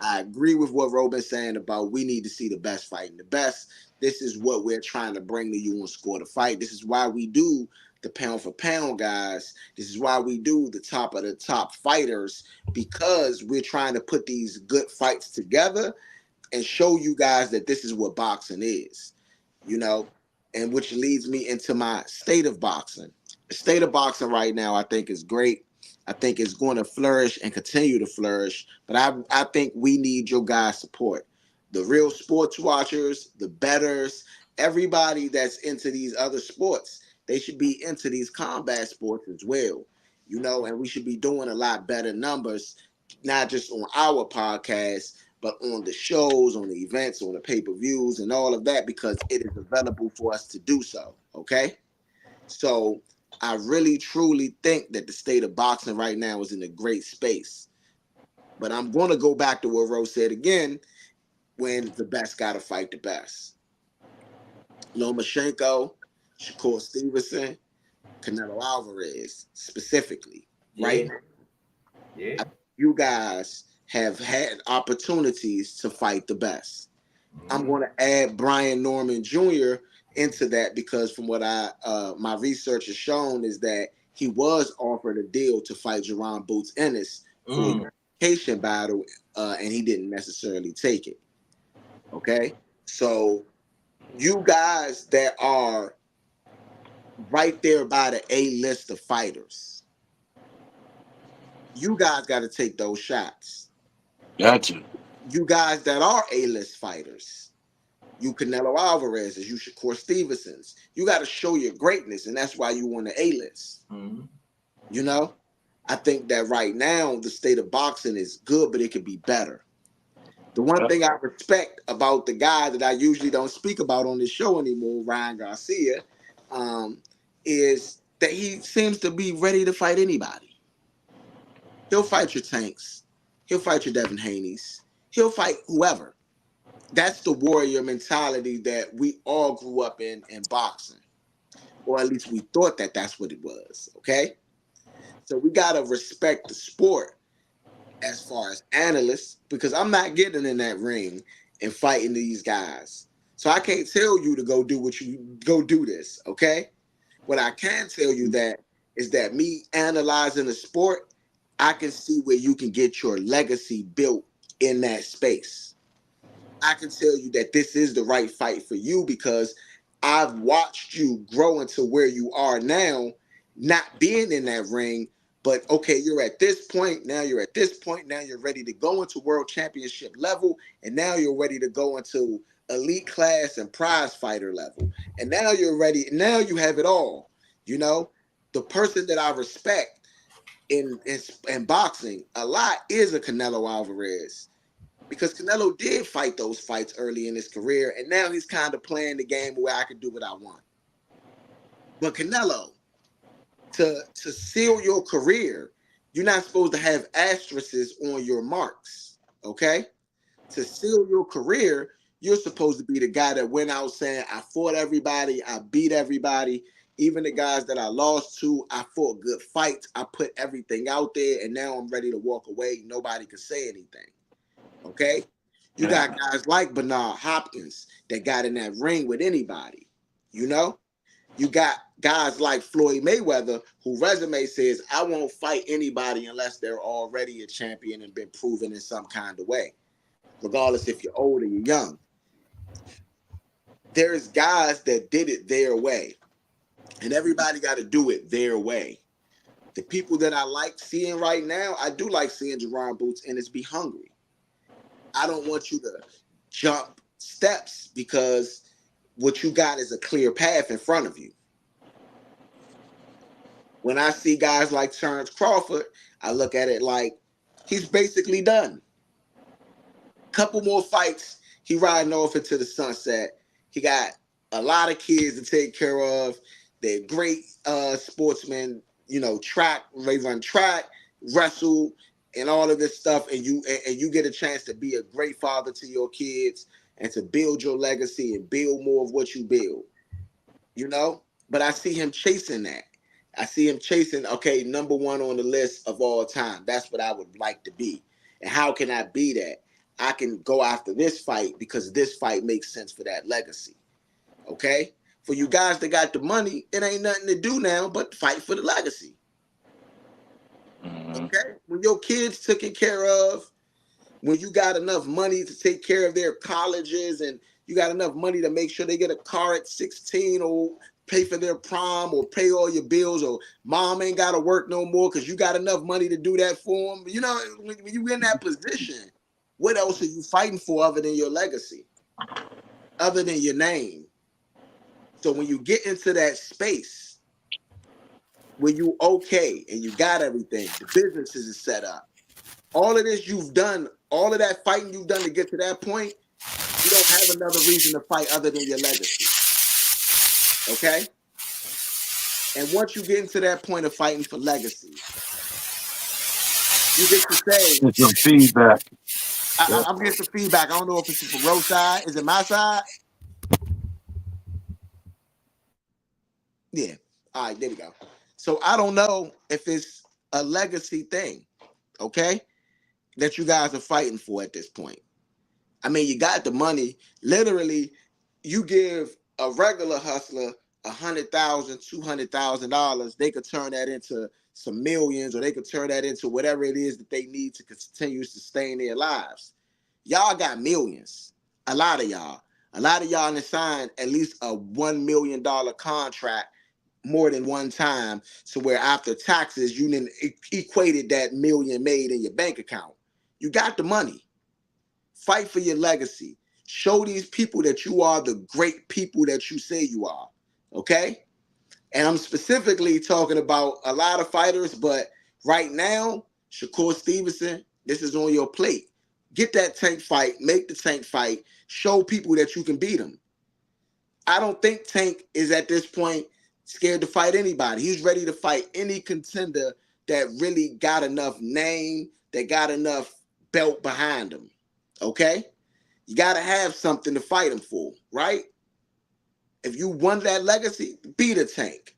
I agree with what Robin's saying about we need to see the best fighting the best. This is what we're trying to bring to you and Score the Fight. This is why we do the pound for pound guys. This is why we do the top of the top fighters, because we're trying to put these good fights together and show you guys that this is what boxing is, you know, and which leads me into my state of boxing. The state of boxing right now, I think, is great. I think it's going to flourish and continue to flourish. But I think we need your guys' support. The real sports watchers, the bettors, everybody that's into these other sports, they should be into these combat sports as well. You know, and we should be doing a lot better numbers, not just on our podcast, but on the shows, on the events, on the pay-per-views, and all of that, because it is available for us to do so. Okay. So I really truly think that the state of boxing right now is in a great space. But I'm going to go back to what Rose said again, when the best got to fight the best. Lomachenko, Shakur Stevenson, Canelo Alvarez specifically, right? Yeah, yeah. You guys have had opportunities to fight the best. I'm Mhm. going to add Brian Norman Jr. into that because from what my research has shown is that he was offered a deal to fight Jerron Boots Ennis for a Mm. unification battle, and he didn't necessarily take it. Okay, so you guys that are right there by the A list of fighters, you guys got to take those shots. Gotcha. You guys that are A list fighters, you Canelo Alvarez's, you Shakur Stevenson's. You got to show your greatness, and that's why you on the A list. Mhm. You know, I think that right now the state of boxing is good, but it could be better. The one thing I respect about the guy that I usually don't speak about on this show anymore, Ryan Garcia, um, is that he seems to be ready to fight anybody. He'll fight your Tanks. He'll fight your Devin Haney's. He'll fight whoever. That's the warrior mentality that we all grew up in boxing, or at least we thought that that's what it was. Okay, so we gotta respect the sport as far as analysts, because I'm not getting in that ring and fighting these guys. So I can't tell you to go do what you go do this. Okay, what I can tell you that is that me analyzing the sport, I can see where you can get your legacy built in that space. I can tell you that this is the right fight for you because I've watched you grow into where you are now, not being in that ring, but okay, you're at this point, now you're at this point, now you're ready to go into world championship level, and now you're ready to go into elite class and prize fighter level. And now you're ready, now you have it all. You know, the person that I respect in boxing a lot is a Canelo Alvarez, because Canelo did fight those fights early in his career, and now he's kind of playing the game where I can do what I want. But Canelo, to seal your career, you're not supposed to have asterisks on your marks, okay? To seal your career, you're supposed to be the guy that went out saying, I fought everybody, I beat everybody, even the guys that I lost to, I fought good fights, I put everything out there, and now I'm ready to walk away. Nobody can say anything. Okay, you got guys like Bernard Hopkins that got in that ring with anybody. You know, you got guys like Floyd Mayweather, whose resume says, I won't fight anybody unless they're already a champion and been proven in some kind of way, regardless if you're old or you're young. There's guys that did it their way, and everybody got to do it their way. The people that I like seeing right now, I do like seeing Jerron Boots and it's Be Hungry. I don't want you to jump steps because what you got is a clear path in front of you. When I see guys like Terrence Crawford, I look at it like he's basically done. Couple more fights, he riding off into the sunset. He got a lot of kids to take care of. They're great sportsmen, you know, they run track, wrestle, and all of this stuff, and you get a chance to be a great father to your kids and to build your legacy and build more of what you build, you know? But I see him chasing that. I see him chasing, okay, number one on the list of all time. That's what I would like to be. And how can I be that? I can go after this fight because this fight makes sense for that legacy, okay? For you guys that got the money, it ain't nothing to do now but fight for the legacy. Okay, when your kids taken care of, when you got enough money to take care of their colleges, and you got enough money to make sure they get a car at 16, or pay for their prom, or pay all your bills, or mom ain't got to work no more because you got enough money to do that for them. You know, when you in that position, what else are you fighting for other than your legacy, other than your name? So when you get into that space, when you okay and you got everything, the businesses is set up, all of this you've done, all of that fighting you've done to get to that point, you don't have another reason to fight other than your legacy. Okay? And once you get into that point of fighting for legacy, you get to say, Get some feedback. I'm getting some feedback. I don't know if it's from Rose side. Is it my side? Yeah. All right, there we go. So I don't know if it's a legacy thing, okay, that you guys are fighting for at this point. I mean, you got the money. Literally, you give a regular hustler $100,000, $200,000, they could turn that into some millions, or they could turn that into whatever it is that they need to continue to sustain their lives. Y'all got millions. A lot of y'all. A lot of y'all signed at least a $1 million contract more than one time, so where after taxes, you then equated that million made in your bank account. You got the money. Fight for your legacy. Show these people that you are the great people that you say you are, okay? And I'm specifically talking about a lot of fighters, but right now, Shakur Stevenson, this is on your plate. Get that Tank fight, make the Tank fight, show people that you can beat him. I don't think Tank is at this point scared to fight anybody. He's ready to fight any contender that really got enough name, that got enough belt behind him. Okay? You got to have something to fight him for, right? If you want that legacy, beat a Tank.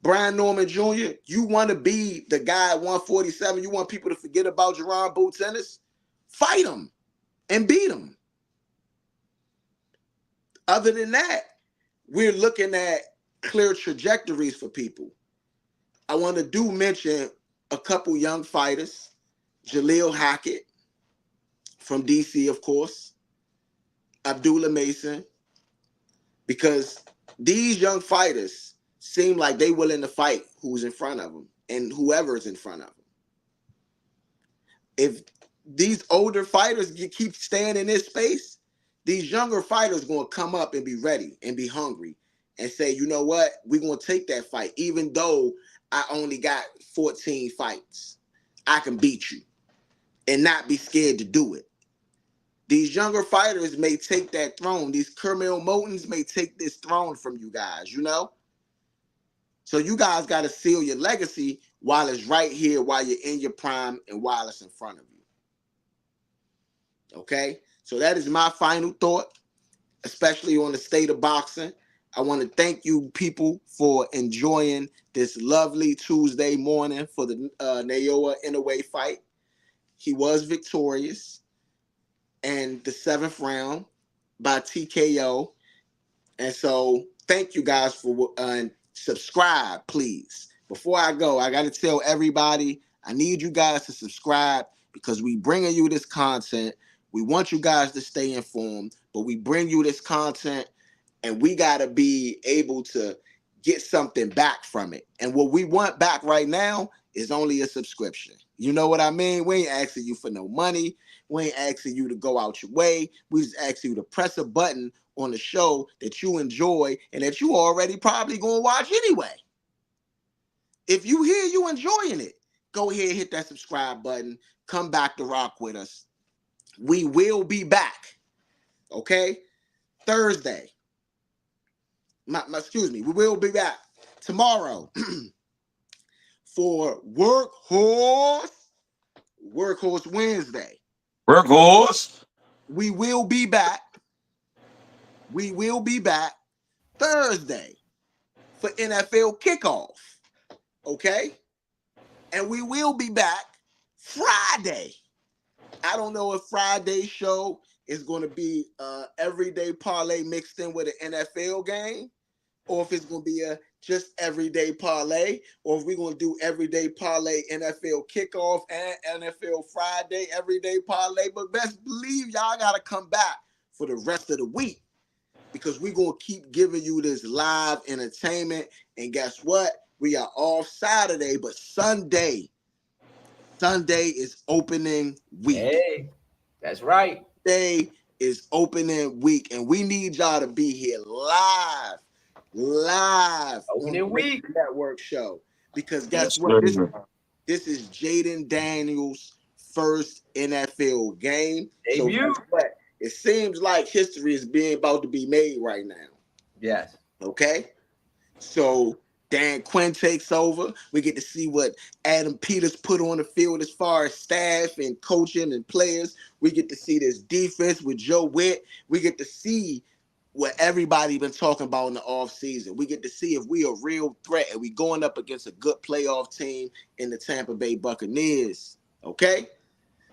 Brian Norman Jr., you want to be the guy at 147, you want people to forget about Jerron Boots Ennis? Fight him and beat him. Other than that, we're looking at clear trajectories for people. I want to do mention a couple young fighters. Jaleel Hackett from DC, of course. Abdullah Mason. Because these young fighters seem like they willing to fight who's in front of them and whoever is in front of them. If these older fighters keep staying in this space, these younger fighters going to come up and be ready and be hungry and say, you know what, we're going to take that fight. Even though I only got 14 fights, I can beat you and not be scared to do it. These younger fighters may take that throne. These Kermel Motons may take this throne from you guys, you know? So you guys got to seal your legacy while it's right here, while you're in your prime, and while it's in front of you. Okay? So that is my final thought, especially on the state of boxing. I want to thank you people for enjoying this lovely Tuesday morning for the Naoya Inoue fight. He was victorious in the 7th round by TKO. And so thank you guys for subscribe, please. Before I go, I got to tell everybody, I need you guys to subscribe because we bringing you this content. We want you guys to stay informed, but we bring you this content and we got to be able to get something back from it. And what we want back right now is only a subscription. You know what I mean? We ain't asking you for no money. We ain't asking you to go out your way. We just ask you to press a button on the show that you enjoy and that you already probably going to watch anyway. If you hear you enjoying it, go ahead, hit that subscribe button. Come back to rock with us. We will be back, okay? Thursday. Excuse me. We will be back tomorrow for Workhorse Wednesday. Workhorse. We will be back. We will be back Thursday for NFL kickoff, okay? And we will be back Friday. I don't know if Friday's show is going to be everyday parlay mixed in with an NFL game, or if it's going to be a just everyday parlay, or if we're going to do everyday parlay NFL kickoff and NFL Friday everyday parlay. But best believe y'all got to come back for the rest of the week because we're going to keep giving you this live entertainment. And guess what? We are off Saturday, but Sunday is opening week. Hey, that's right. Sunday is opening week, and we need y'all to be here live Opening week network show because guess Yes, what? sir. This is Jaden Daniels' first NFL game. debut. So guess what? It seems like history is being about to be made right now. Yes. Okay, so Dan Quinn takes over. We get to see what Adam Peters put on the field as far as staff and coaching and players. We get to see this defense with Joe Witt. We get to see what everybody been talking about in the offseason. We get to see if we a real threat and we going up against a good playoff team in the Tampa Bay Buccaneers. Okay?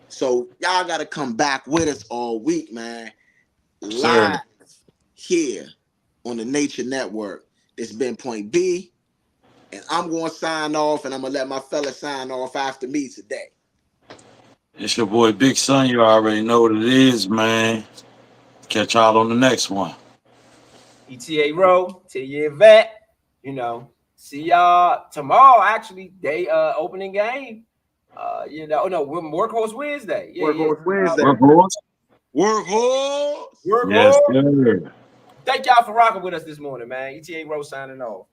So y'all got to come back with us all week, man. Live here on the Nature Network. It's been Point B. And I'm going to sign off, and I'm going to let my fella sign off after me today. It's your boy Big Son. You already know what it is, man. Catch y'all on the next one. ETA Row, tell your vet, see y'all tomorrow. Actually, day opening game. We're Workhorse Wednesday. Workhorse Wednesday. Workhorse. Workhorse. Yes, sir. Thank y'all for rocking with us this morning, man. ETA Row signing off.